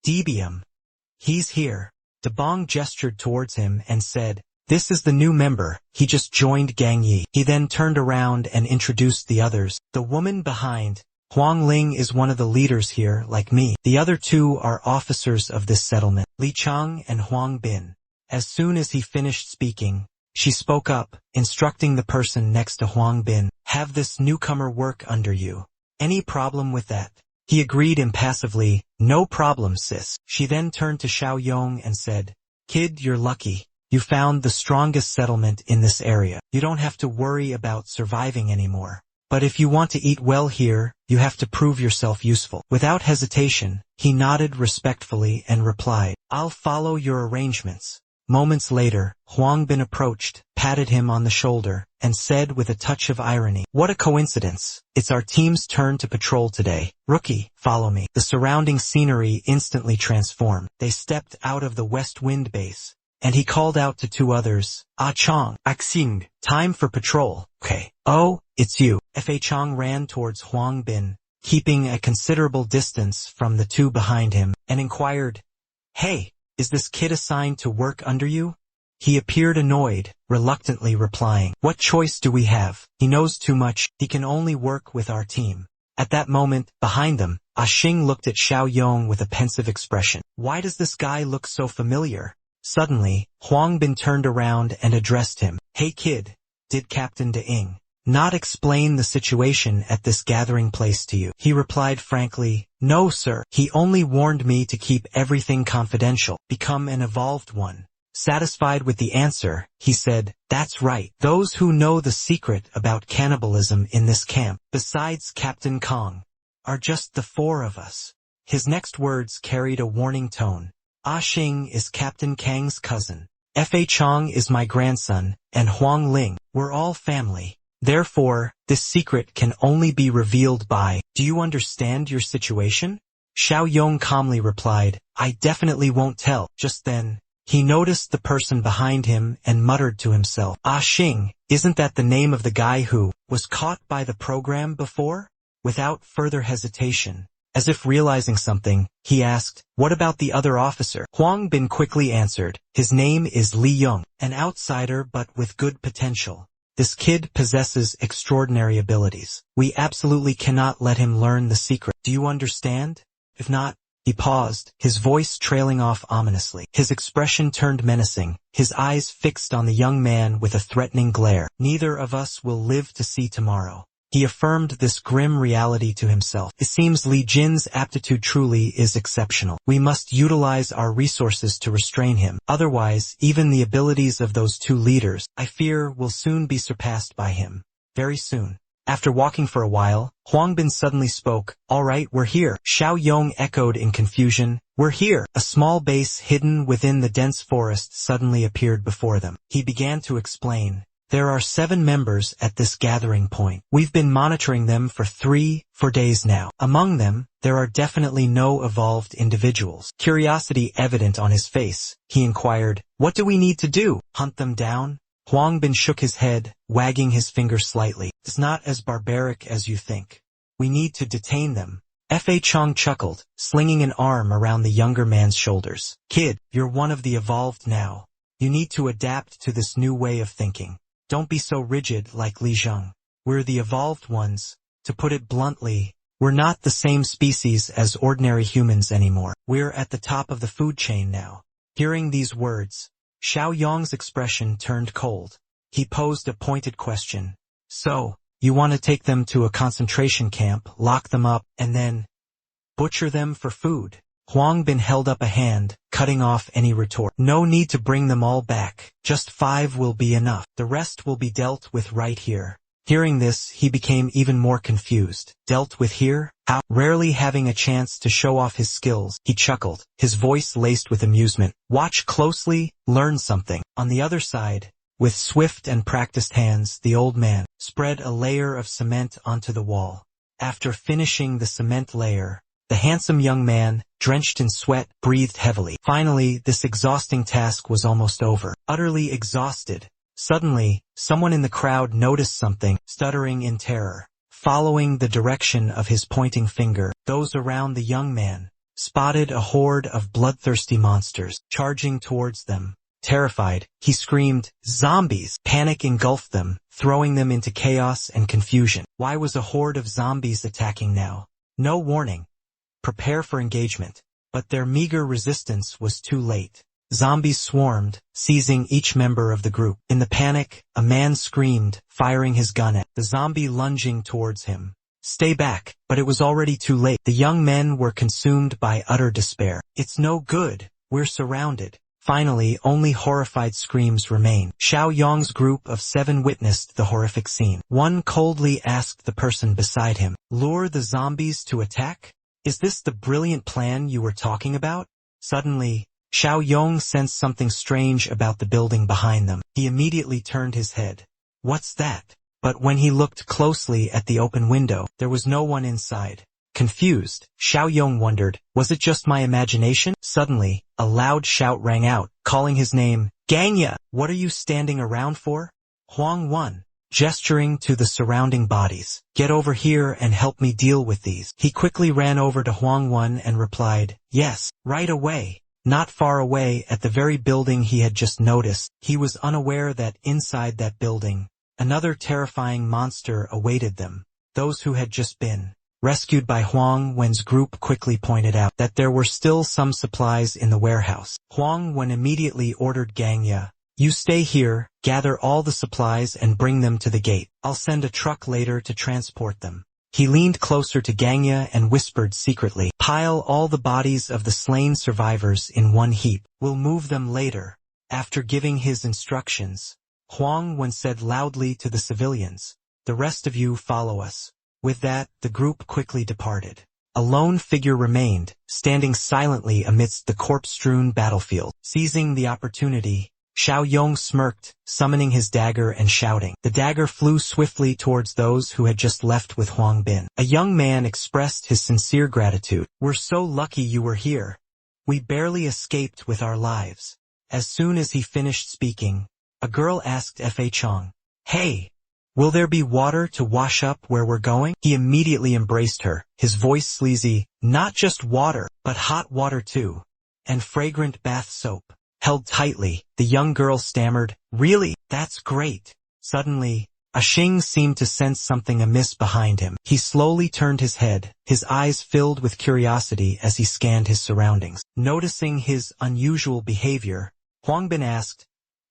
"Debium. He's here." De Bong gestured towards him and said, "This is the new member, he just joined Gang Yi." He then turned around and introduced the others. "The woman behind, Huang Ling, is one of the leaders here, like me. The other two are officers of this settlement, Li Chang and Huang Bin." As soon as he finished speaking, she spoke up, instructing the person next to Huang Bin, "Have this newcomer work under you. Any problem with that?" He agreed impassively, "No problem, sis." She then turned to Xiao Yong and said, "Kid, you're lucky. You found the strongest settlement in this area. You don't have to worry about surviving anymore. But if you want to eat well here, you have to prove yourself useful." Without hesitation, he nodded respectfully and replied, "I'll follow your arrangements." Moments later, Huang Bin approached, patted him on the shoulder, and said with a touch of irony, "What a coincidence. It's our team's turn to patrol today. Rookie, follow me." The surrounding scenery instantly transformed. They stepped out of the West Wind base, and he called out to two others, "Ah Chong, Axing, time for patrol." "Okay." "Oh, it's you." Fa Chong ran towards Huang Bin, keeping a considerable distance from the two behind him, and inquired, "Hey, is this kid assigned to work under you?" He appeared annoyed, reluctantly replying, "What choice do we have? He knows too much. He can only work with our team." At that moment, behind them, Xing looked at Xiao Yong with a pensive expression. "Why does this guy look so familiar?" Suddenly, Huang Bin turned around and addressed him. "Hey kid, did Captain De Ing not explain the situation at this gathering place to you?" He replied frankly, "No sir, he only warned me to keep everything confidential. Become an evolved one." Satisfied with the answer, he said, "That's right. Those who know the secret about cannibalism in this camp, besides Captain Kong, are just the four of us." His next words carried a warning tone. "Ah Xing is Captain Kang's cousin, Fa Chong is my grandson, and Huang Ling. We're all family. Therefore, this secret can only be revealed by, do you understand your situation? Xiao Yong calmly replied, I definitely won't tell. Just then, he noticed the person behind him and muttered to himself, Ah Xing, isn't that the name of the guy who was caught by the program before? Without further hesitation, as if realizing something, he asked, what about the other officer? Huang Bin quickly answered, his name is Li Yong, an outsider but with good potential. This kid possesses extraordinary abilities. We absolutely cannot let him learn the secret. Do you understand? If not, he paused, his voice trailing off ominously. His expression turned menacing, his eyes fixed on the young man with a threatening glare. Neither of us will live to see tomorrow. He affirmed this grim reality to himself. It seems Li Jin's aptitude truly is exceptional. We must utilize our resources to restrain him. Otherwise, even the abilities of those two leaders, I fear, will soon be surpassed by him. Very soon. After walking for a while, Huang Bin suddenly spoke, all right, we're here. Xiao Yong echoed in confusion, we're here. A small base hidden within the dense forest suddenly appeared before them. He began to explain. There are 7 members at this gathering point. We've been monitoring them for 4 days now. Among them, there are definitely no evolved individuals. Curiosity evident on his face, he inquired, what do we need to do? Hunt them down? Huang Bin shook his head, wagging his finger slightly. It's not as barbaric as you think. We need to detain them. Fa Chong chuckled, slinging an arm around the younger man's shoulders. Kid, you're one of the evolved now. You need to adapt to this new way of thinking. Don't be so rigid like Li Zheng. We're the evolved ones. To put it bluntly, we're not the same species as ordinary humans anymore. We're at the top of the food chain now. Hearing these words, Xiao Yong's expression turned cold. He posed a pointed question. So, you want to take them to a concentration camp, lock them up, and then butcher them for food? Huang Bin held up a hand, cutting off any retort. No need to bring them all back. Just 5 will be enough. The rest will be dealt with right here. Hearing this, he became even more confused. Dealt with here? How? Rarely having a chance to show off his skills, he chuckled, his voice laced with amusement. Watch closely, learn something. On the other side, with swift and practiced hands, the old man spread a layer of cement onto the wall. After finishing the cement layer, the handsome young man, drenched in sweat, breathed heavily. Finally, this exhausting task was almost over. Utterly exhausted. Suddenly, someone in the crowd noticed something, stuttering in terror. Following the direction of his pointing finger, those around the young man spotted a horde of bloodthirsty monsters charging towards them. Terrified, he screamed, zombies! Panic engulfed them, throwing them into chaos and confusion. Why was a horde of zombies attacking now? No warning. Prepare for engagement. But their meager resistance was too late. Zombies swarmed, seizing each member of the group. In the panic, a man screamed, firing his gun at the zombie lunging towards him. Stay back, but it was already too late. The young men were consumed by utter despair. It's no good. We're surrounded. Finally, only horrified screams remain. Xiao Yong's group of 7 witnessed the horrific scene. One coldly asked the person beside him, lure the zombies to attack? Is this the brilliant plan you were talking about? Suddenly, Xiao Yong sensed something strange about the building behind them. He immediately turned his head. What's that? But when he looked closely at the open window, there was no one inside. Confused, Xiao Yong wondered, was it just my imagination? Suddenly, a loud shout rang out, calling his name. Gangya! What are you standing around for? Huang Wan, gesturing to the surrounding bodies. Get over here and help me deal with these. He quickly ran over to Huang Wan and replied, yes, right away. Not far away at the very building he had just noticed, he was unaware that inside that building, another terrifying monster awaited them. Those who had just been rescued by Huang Wen's group quickly pointed out that there were still some supplies in the warehouse. Huang Wen immediately ordered Gangya, you stay here, gather all the supplies and bring them to the gate. I'll send a truck later to transport them. He leaned closer to Gangya and whispered secretly, pile all the bodies of the slain survivors in one heap. We'll move them later. After giving his instructions, Huang Wen said loudly to the civilians, the rest of you follow us. With that, the group quickly departed. A lone figure remained, standing silently amidst the corpse-strewn battlefield. Seizing the opportunity, Xiao Yong smirked, summoning his dagger and shouting. The dagger flew swiftly towards those who had just left with Huang Bin. A young man expressed his sincere gratitude. "We're so lucky you were here. We barely escaped with our lives." As soon as he finished speaking, a girl asked Fa Chong, "Hey, will there be water to wash up where we're going?" He immediately embraced her, his voice sleazy. "Not just water, but hot water too. And fragrant bath soap." Held tightly, the young girl stammered, "Really? That's great." Suddenly, Xing seemed to sense something amiss behind him. He slowly turned his head, his eyes filled with curiosity as he scanned his surroundings. Noticing his unusual behavior, Huang Bin asked,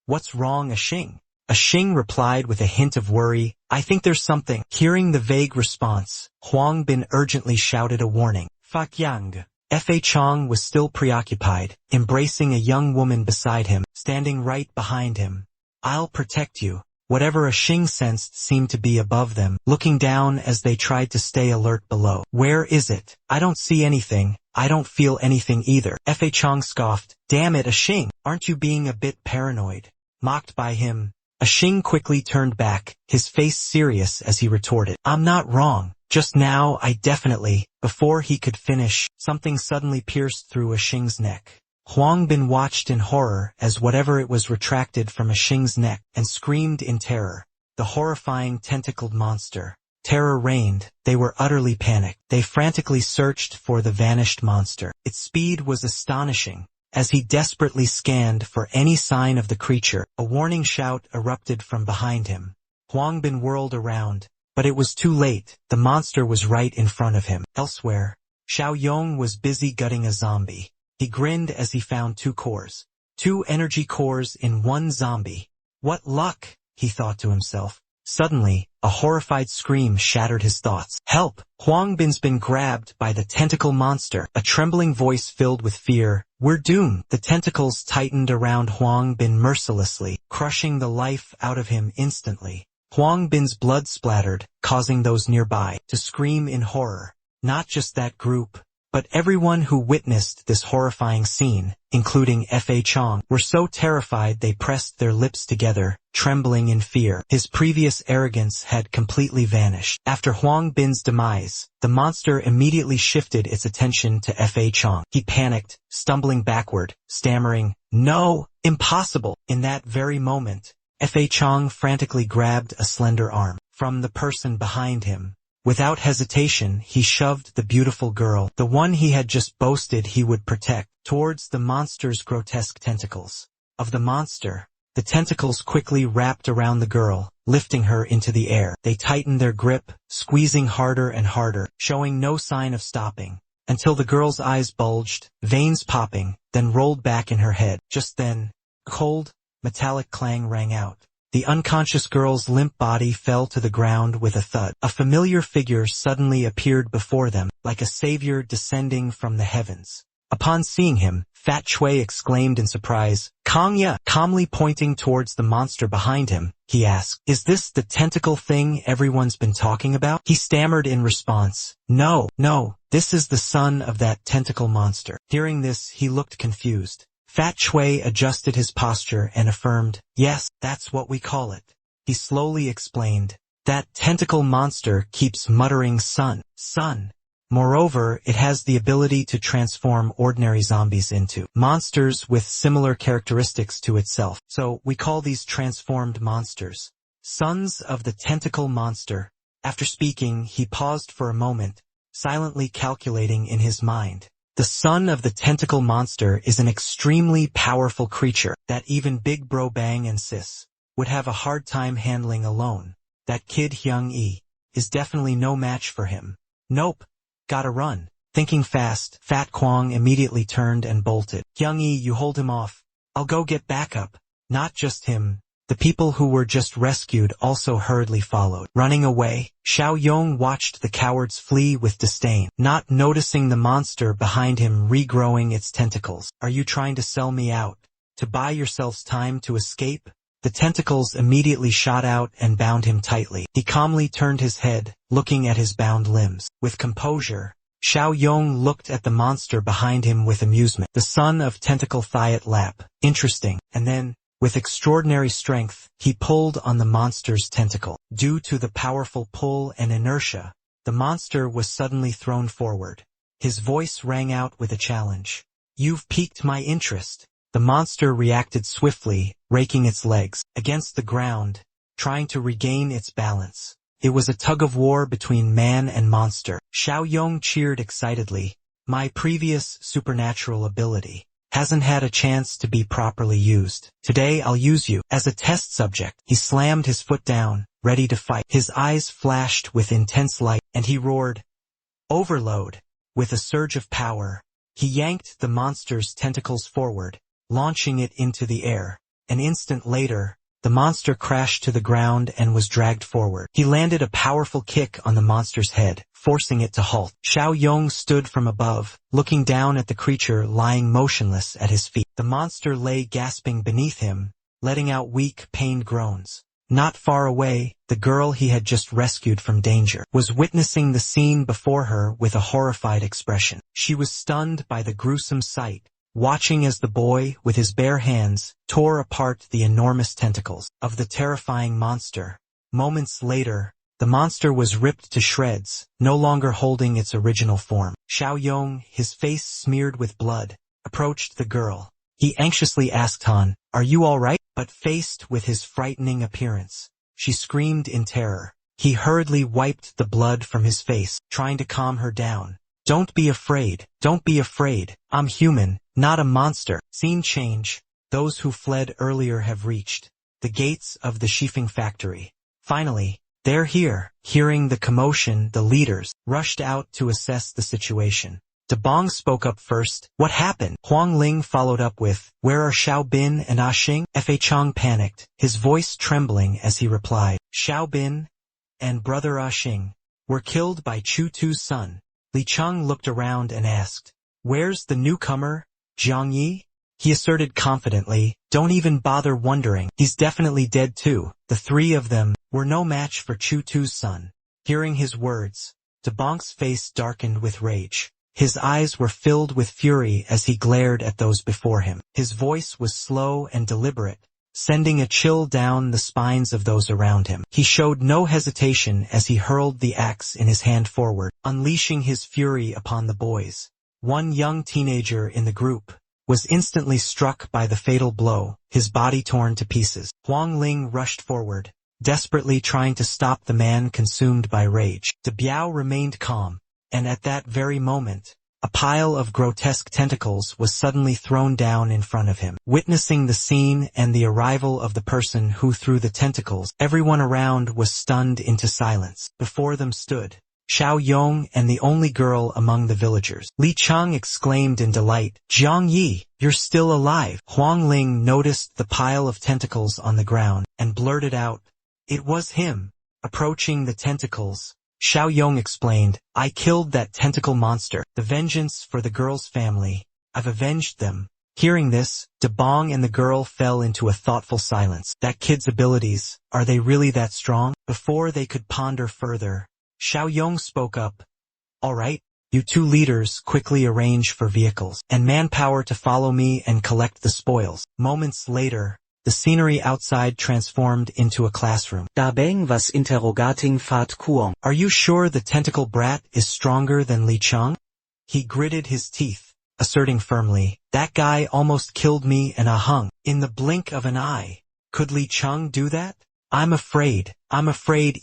"What's wrong, Xing?" Xing replied with a hint of worry, "I think there's something." Hearing the vague response, Huang Bin urgently shouted a warning. "Fuck Yang." Fa Chong was still preoccupied, embracing a young woman beside him, standing right behind him. "I'll protect you." Whatever Xing sensed seemed to be above them, looking down as they tried to stay alert below. "Where is it? I don't see anything. I don't feel anything either." Fa Chong scoffed, "Damn it, Xing, aren't you being a bit paranoid?" Mocked by him, Xing quickly turned back, his face serious as he retorted, "I'm not wrong. Just now I definitely..." Before he could finish, something suddenly pierced through Xing's neck. Huang Bin watched in horror as whatever it was retracted from Xing's neck and screamed in terror. The horrifying tentacled monster. Terror reigned. They were utterly panicked. They frantically searched for the vanished monster. Its speed was astonishing. As he desperately scanned for any sign of the creature, a warning shout erupted from behind him. Huang Bin whirled around, but it was too late. The monster was right in front of him. Elsewhere, Xiao Yong was busy gutting a zombie. He grinned as he found 2 cores. 2 energy cores in 1 zombie. What luck, he thought to himself. Suddenly, a horrified scream shattered his thoughts. "Help! Huang Bin's been grabbed by the tentacle monster." A trembling voice filled with fear. "We're doomed." The tentacles tightened around Huang Bin mercilessly, crushing the life out of him instantly. Huang Bin's blood splattered, causing those nearby to scream in horror. Not just that group, but everyone who witnessed this horrifying scene, including Fa Chong, were so terrified they pressed their lips together, trembling in fear. His previous arrogance had completely vanished. After Huang Bin's demise, the monster immediately shifted its attention to Fa Chong. He panicked, stumbling backward, stammering, "No, impossible." In that very moment, Fa Chong frantically grabbed a slender arm from the person behind him. Without hesitation, he shoved the beautiful girl, the one he had just boasted he would protect, towards the monster's grotesque tentacles. Of the monster, the tentacles quickly wrapped around the girl, lifting her into the air. They tightened their grip, squeezing harder and harder, showing no sign of stopping, until the girl's eyes bulged, veins popping, then rolled back in her head. Just then, cold, metallic clang rang out. The unconscious girl's limp body fell to the ground with a thud. A familiar figure suddenly appeared before them, like a savior descending from the heavens. Upon seeing him, Fat Chui exclaimed in surprise, "Kangya!" Calmly pointing towards the monster behind him, he asked, "Is this the tentacle thing everyone's been talking about?" He stammered in response, No, this is the son of that tentacle monster." Hearing this, he looked confused. Fat Chui adjusted his posture and affirmed, "Yes, that's what we call it." He slowly explained, "That tentacle monster keeps muttering son. Moreover, it has the ability to transform ordinary zombies into monsters with similar characteristics to itself. So we call these transformed monsters sons of the tentacle monster." After speaking, he paused for a moment, silently calculating in his mind. The son of the tentacle monster is an extremely powerful creature that even Big Bro Bang and Sis would have a hard time handling alone. That kid Hyung Yi is definitely no match for him. Nope, gotta run. Thinking fast, Fat Kwong immediately turned and bolted. "Hyung Yi, you hold him off. I'll go get backup." Not just him. The people who were just rescued also hurriedly followed. Running away, Xiao Yong watched the cowards flee with disdain, not noticing the monster behind him regrowing its tentacles. "Are you trying to sell me out? To buy yourselves time to escape?" The tentacles immediately shot out and bound him tightly. He calmly turned his head, looking at his bound limbs. With composure, Xiao Yong looked at the monster behind him with amusement. The son of Tentacle Thiot Lap. Interesting. And then, With extraordinary strength, he pulled on the monster's tentacle. Due to the powerful pull and inertia, the monster was suddenly thrown forward. His voice rang out with a challenge. "You've piqued my interest." The monster reacted swiftly, raking its legs against the ground, trying to regain its balance. It was a tug-of-war between man and monster. Xiao Yong cheered excitedly. "My previous supernatural ability hasn't had a chance to be properly used. Today I'll use you as a test subject." He slammed his foot down, ready to fight. His eyes flashed with intense light, and he roared, "Overload!" With a surge of power, he yanked the monster's tentacles forward, launching it into the air. An instant later, the monster crashed to the ground and was dragged forward. He landed a powerful kick on the monster's head, forcing it to halt. Xiao Yong stood from above, looking down at the creature lying motionless at his feet. The monster lay gasping beneath him, letting out weak, pained groans. Not far away, the girl he had just rescued from danger was witnessing the scene before her with a horrified expression. She was stunned by the gruesome sight, watching as the boy, with his bare hands, tore apart the enormous tentacles of the terrifying monster. Moments later, the monster was ripped to shreds, no longer holding its original form. Xiao Yong, his face smeared with blood, approached the girl. He anxiously asked Han, "Are you all right?" But faced with his frightening appearance, she screamed in terror. He hurriedly wiped the blood from his face, trying to calm her down. "Don't be afraid. Don't be afraid. I'm human, not a monster." Scene change. Those who fled earlier have reached the gates of the Shifeng factory. Finally, they're here. Hearing the commotion, the leaders rushed out to assess the situation. Dabong spoke up first. "What happened?" Huang Ling followed up with, "Where are Xiao Bin and Xing?" Fa Chang panicked, his voice trembling as he replied, "Xiao Bin and brother Xing were killed by Chu Tu's son." Li Cheng looked around and asked, "Where's the newcomer, Jiang Yi?" He asserted confidently, "Don't even bother wondering. He's definitely dead too." The three of them were no match for Chu Tu's son. Hearing his words, Dabong's face darkened with rage. His eyes were filled with fury as he glared at those before him. His voice was slow and deliberate, sending a chill down the spines of those around him. He showed no hesitation as he hurled the axe in his hand forward, unleashing his fury upon the boys. One young teenager in the group was instantly struck by the fatal blow, his body torn to pieces. Huang Ling rushed forward, desperately trying to stop the man consumed by rage. De Biao remained calm. And at that very moment, a pile of grotesque tentacles was suddenly thrown down in front of him. Witnessing the scene and the arrival of the person who threw the tentacles, everyone around was stunned into silence. Before them stood Xiao Yong and the only girl among the villagers. Li Cheng exclaimed in delight, "Jiang Yi, you're still alive." Huang Ling noticed the pile of tentacles on the ground and blurted out, "It was him." Approaching the tentacles, Xiao Yong explained, "I killed that tentacle monster. The vengeance for the girl's family. I've avenged them." Hearing this, Dabong and the girl fell into a thoughtful silence. That kid's abilities, are they really that strong? Before they could ponder further, Xiao Yong spoke up. "All right, you two leaders quickly arrange for vehicles and manpower to follow me and collect the spoils." Moments later, the scenery outside transformed into a classroom.
Dabeng was interrogating Fat Kuong.
"Are you sure the tentacle brat is stronger than Li Cheng?" He gritted his teeth, asserting firmly, "That guy almost killed me and Ahung in the blink of an eye. Could Li Cheng do that? I'm afraid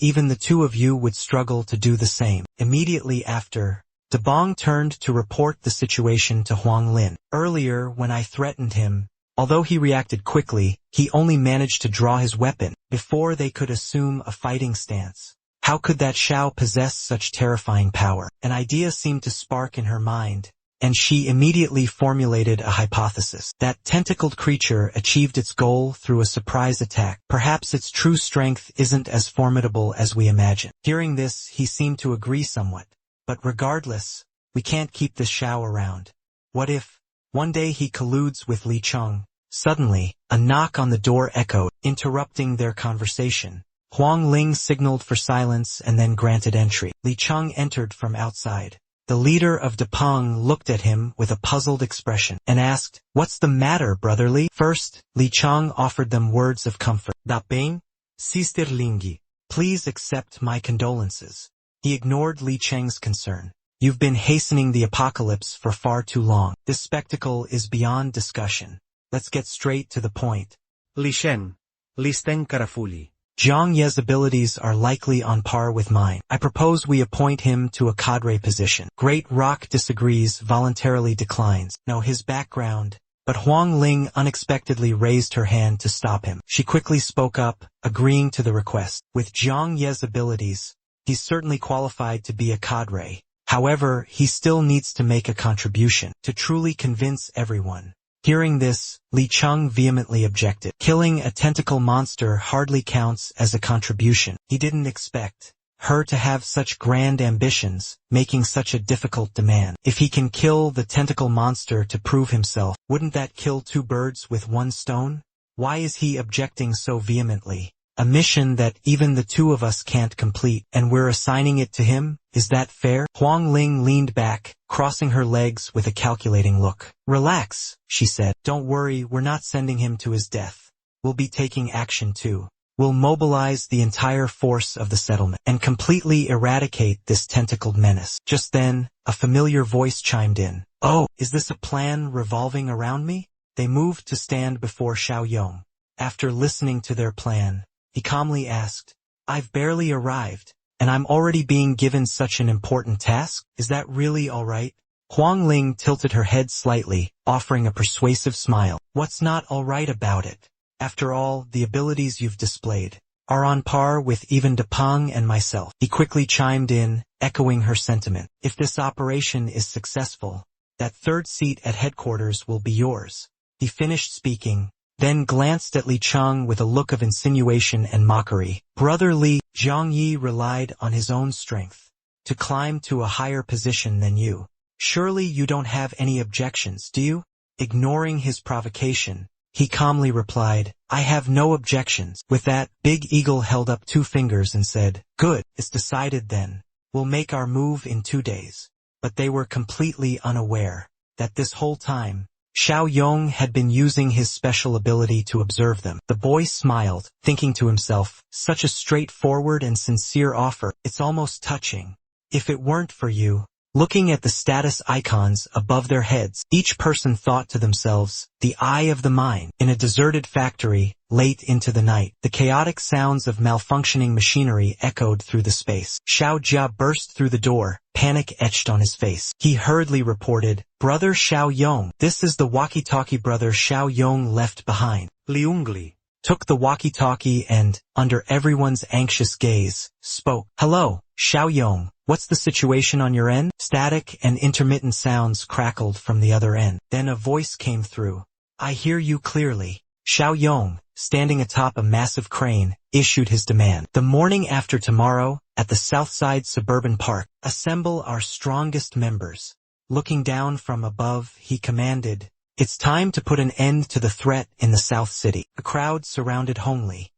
even the two of you would struggle to do the same." Immediately after, Dabong turned to report the situation to Huang Lin. "Earlier when I threatened him, although he reacted quickly, he only managed to draw his weapon before they could assume a fighting stance. How could that Xiao possess such terrifying power?" An idea seemed to spark in her mind, and she immediately formulated a hypothesis. That tentacled creature achieved its goal through a surprise attack. Perhaps its true strength isn't as formidable as we imagine. Hearing this, he seemed to agree somewhat. "But regardless, we can't keep this Xiao around. What if one day he colludes with Li Cheng?" Suddenly, a knock on the door echoed, interrupting their conversation. Huang Ling signaled for silence and then granted entry. Li Cheng entered from outside, The leader of Depeng looked at him with a puzzled expression and asked, "What's the matter, Brother Li?" First, Li Cheng offered them words of comfort.
Da bem, Sister Lingi.
"Please accept my condolences." He ignored Li Cheng's concern. "You've been hastening the apocalypse for far too long. This spectacle is beyond discussion. Let's get straight to the point."
Li Shen. Listen carefully.
Zhang Ye's abilities are likely on par with mine. I propose we appoint him to a cadre position. Great Rock disagrees, voluntarily declines. Know his background. But Huang Ling unexpectedly raised her hand to stop him. She quickly spoke up, agreeing to the request. With Zhang Ye's abilities, he's certainly qualified to be a cadre. However, he still needs to make a contribution to truly convince everyone. Hearing this, Li Cheng vehemently objected. Killing a tentacle monster hardly counts as a contribution. He didn't expect her to have such grand ambitions, making such a difficult demand. If he can kill the tentacle monster to prove himself, wouldn't that kill two birds with one stone? Why is he objecting so vehemently? A mission that even the two of us can't complete, and we're assigning it to him? Is that fair? Huang Ling leaned back, crossing her legs with a calculating look. "Relax," she said. "Don't worry, we're not sending him to his death. We'll be taking action too. We'll mobilize the entire force of the settlement and completely eradicate this tentacled menace." Just then, a familiar voice chimed in. "Oh, is this a plan revolving around me?" They moved to stand before Xiao Yong. After listening to their plan, he calmly asked, "I've barely arrived, and I'm already being given such an important task? Is that really all right?" Huang Ling tilted her head slightly, offering a persuasive smile. "What's not all right about it? After all, the abilities you've displayed are on par with even Depeng and myself." He quickly chimed in, echoing her sentiment. "If this operation is successful, that third seat at headquarters will be yours." He finished speaking, then glanced at Li Cheng with a look of insinuation and mockery. "Brother Li, Zhang Yi relied on his own strength to climb to a higher position than you. Surely you don't have any objections, do you?" Ignoring his provocation, he calmly replied, "I have no objections." With that, Big Eagle held up 2 fingers and said, "Good, it's decided then. We'll make our move in 2 days." But they were completely unaware that this whole time, Xiao Yong had been using his special ability to observe them. The boy smiled, thinking to himself, "Such a straightforward and sincere offer. It's almost touching. If it weren't for you." Looking at the status icons above their heads, each person thought to themselves, "The eye of the mind." In a deserted factory, late into the night, the chaotic sounds of malfunctioning machinery echoed through the space. Xiao Jia burst through the door, panic etched on his face. He hurriedly reported, "Brother Xiao Yong, this is the walkie-talkie brother Xiao Yong left behind."
Liungli
took the walkie-talkie and, under everyone's anxious gaze, spoke. "Hello, Xiao Yong, what's the situation on your end?" Static and intermittent sounds crackled from the other end. Then a voice came through. "I hear you clearly." Xiao Yong, standing atop a massive crane, issued his demand. "The morning after tomorrow, at the Southside Suburban Park, assemble our strongest members." Looking down from above, he commanded, "It's time to put an end to the threat in the South City." The crowd surrounded Hong Li.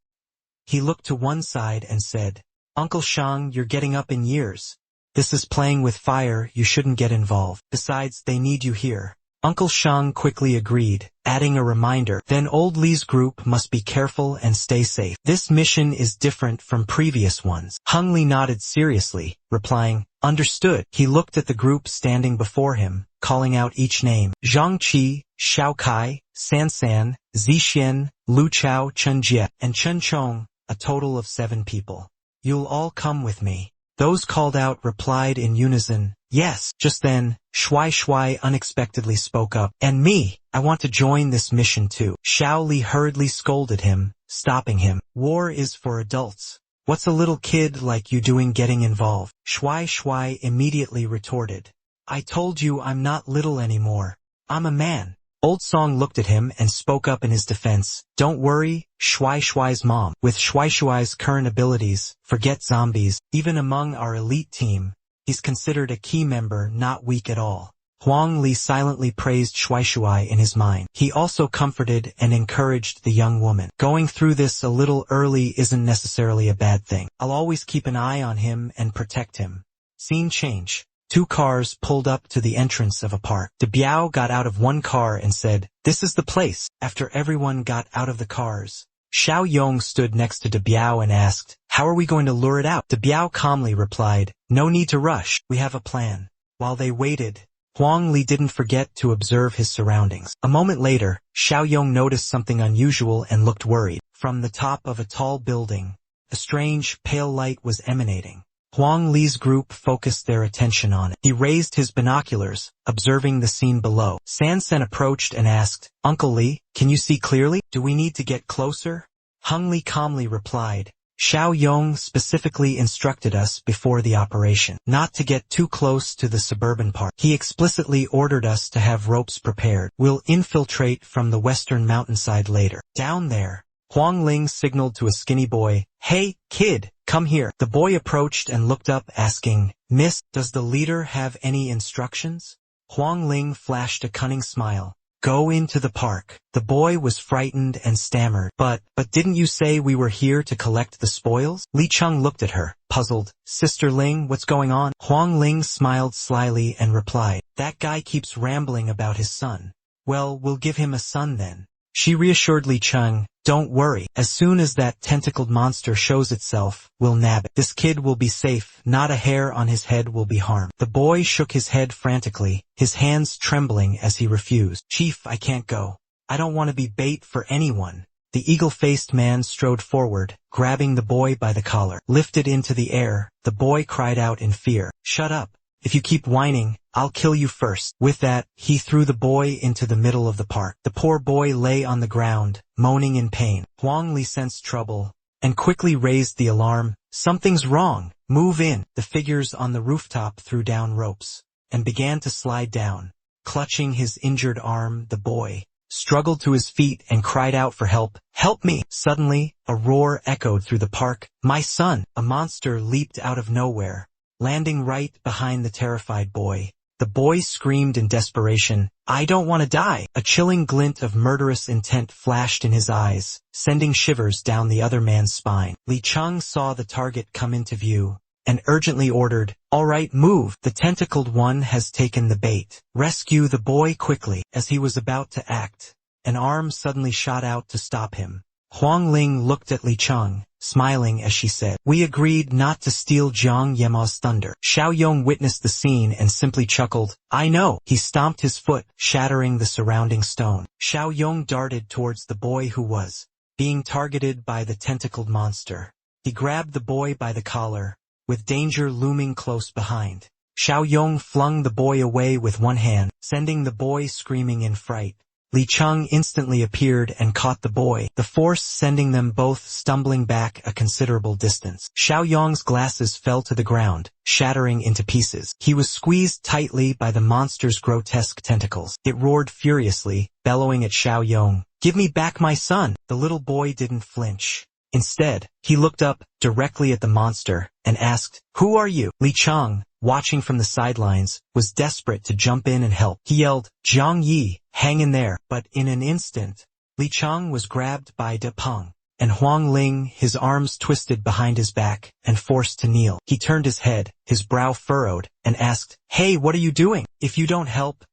He looked to one side and said, "Uncle Shang, you're getting up in years. This is playing with fire, you shouldn't get involved. Besides, they need you here." Uncle Shang quickly agreed, adding a reminder, "Then old Li's group must be careful and stay safe. This mission is different from previous ones." Hong Li nodded seriously, replying, "Understood." He looked at the group standing before him, calling out each name. Zhang Qi, Xiao Kai, San San, Zixian, Lu Chao, Chen Jie, and Chen Chong, a total of 7 people. "You'll all come with me." Those called out replied in unison, "Yes." Just then, Shuai Shuai unexpectedly spoke up, "And me, I want to join this mission too." Xiao Li hurriedly scolded him, stopping him. "War is for adults. What's a little kid like you doing getting involved?" Shuai Shuai immediately retorted, "I told you I'm not little anymore. I'm a man." Old Song looked at him and spoke up in his defense, "Don't worry, Shuai Shuai's mom. With Shuai Shuai's current abilities, forget zombies. Even among our elite team, he's considered a key member, not weak at all." Huang Li silently praised Shuai Shuai in his mind. He also comforted and encouraged the young woman. "Going through this a little early isn't necessarily a bad thing. I'll always keep an eye on him and protect him." Scene change. 2 cars pulled up to the entrance of a park. De Biao got out of one car and said, "This is the place." After everyone got out of the cars, Xiao Yong stood next to De Biao and asked, "How are we going to lure it out?" De Biao calmly replied, "No need to rush, we have a plan." While they waited, Huang Li didn't forget to observe his surroundings. A moment later, Xiao Yong noticed something unusual and looked worried. From the top of a tall building, a strange, pale light was emanating. Huang Li's group focused their attention on it. He raised his binoculars, observing the scene below. Sansen approached and asked, "Uncle Li, can you see clearly? Do we need to get closer?" Hung Li calmly replied, "Xiao Yong specifically instructed us before the operation not to get too close to the suburban part. He explicitly ordered us to have ropes prepared. We'll infiltrate from the western mountainside later." Down there, Huang Ling signaled to a skinny boy, "Hey, kid, come here." The boy approached and looked up asking, "Miss, does the leader have any instructions?" Huang Ling flashed a cunning smile. "Go into the park." The boy was frightened and stammered, But didn't you say we were here to collect the spoils?" Li Cheng looked at her, puzzled. "Sister Ling, what's going on?" Huang Ling smiled slyly and replied, "That guy keeps rambling about his son. Well, we'll give him a son then." She reassured Li Cheng, "Don't worry, as soon as that tentacled monster shows itself, we'll nab it. This kid will be safe, not a hair on his head will be harmed." The boy shook his head frantically, his hands trembling as he refused. "Chief, I can't go. I don't want to be bait for anyone." The eagle-faced man strode forward, grabbing the boy by the collar. Lifted into the air, the boy cried out in fear, "Shut up. If you keep whining, I'll kill you first." With that, he threw the boy into the middle of the park. The poor boy lay on the ground, moaning in pain. Huang Li sensed trouble and quickly raised the alarm. "Something's wrong. Move in." The figures on the rooftop threw down ropes and began to slide down. Clutching his injured arm, the boy struggled to his feet and cried out for help. "Help me!" Suddenly, a roar echoed through the park. "My son!" A monster leaped out of nowhere, landing right behind the terrified boy. The boy screamed in desperation, "I don't want to die." A chilling glint of murderous intent flashed in his eyes, sending shivers down the other man's spine. Li Cheng saw the target come into view and urgently ordered, "All right, move. The tentacled one has taken the bait. Rescue the boy quickly." As he was about to act, an arm suddenly shot out to stop him. Huang Ling looked at Li Cheng, smiling as she said, "We agreed not to steal Jiang Yema's thunder." Xiao Yong witnessed the scene and simply chuckled, "I know." He stomped his foot, shattering the surrounding stone. Xiao Yong darted towards the boy who was being targeted by the tentacled monster. He grabbed the boy by the collar, with danger looming close behind. Xiao Yong flung the boy away with one hand, sending the boy screaming in fright. Li Cheng instantly appeared and caught the boy, the force sending them both stumbling back a considerable distance. Xiao Yong's glasses fell to the ground, shattering into pieces. He was squeezed tightly by the monster's grotesque tentacles. It roared furiously, bellowing at Xiao Yong, "Give me back my son!" The little boy didn't flinch. Instead, he looked up directly at the monster and asked, "Who are you?" Li Cheng, watching from the sidelines, was desperate to jump in and help. He yelled, "Zhang Yi, hang in there!" But in an instant, Li Cheng was grabbed by De Peng and Huang Ling, his arms twisted behind his back and forced to kneel. He turned his head, his brow furrowed, and asked, "Hey, what are you doing? If you don't help,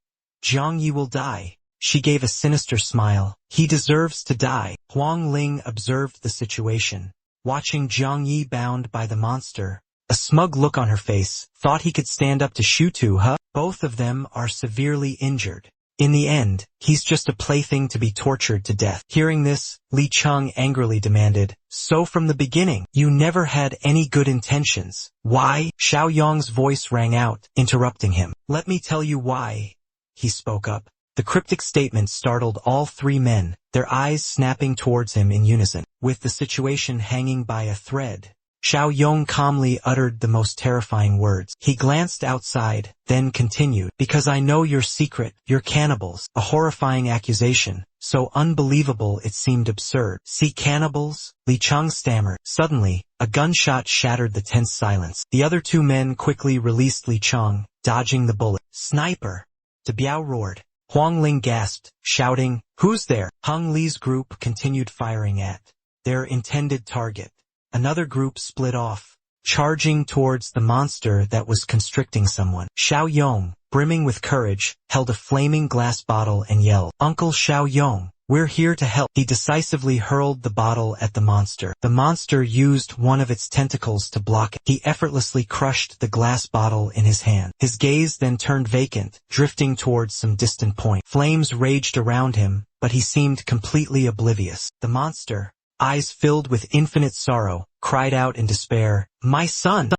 Zhang Yi will die." She gave a sinister smile. "He deserves to die." Huang Ling observed the situation, watching Zhang Yi bound by the monster. A smug look on her face, thought he could stand up to Shutu, huh? Both of them are severely injured. In the end, he's just a plaything to be tortured to death. Hearing this, Li Cheng angrily demanded, "So from the beginning, you never had any good intentions. Why?" Xiao Yong's voice rang out, interrupting him. "Let me tell you why," he spoke up. The cryptic statement startled all 3 men, their eyes snapping towards him in unison. With the situation hanging by a thread, Xiao Yong calmly uttered the most terrifying words. He glanced outside, then continued, "Because I know your secret, you're cannibals." A horrifying accusation, so unbelievable it seemed absurd. "See cannibals?" Li Cheng stammered. Suddenly, a gunshot shattered the tense silence. The other 2 men quickly released Li Cheng, dodging the bullet. "Sniper!" De Biao roared. Huang Ling gasped, shouting, "Who's there?" Hung Li's group continued firing at their intended target. Another group split off, charging towards the monster that was constricting someone. Xiao Yong, brimming with courage, held a flaming glass bottle and yelled, "Uncle Xiao Yong, we're here to help." He decisively hurled the bottle at the monster. The monster used one of its tentacles to block it. He effortlessly crushed the glass bottle in his hand. His gaze then turned vacant, drifting towards some distant point. Flames raged around him, but he seemed completely oblivious. The monster, eyes filled with infinite sorrow, cried out in despair, "My son!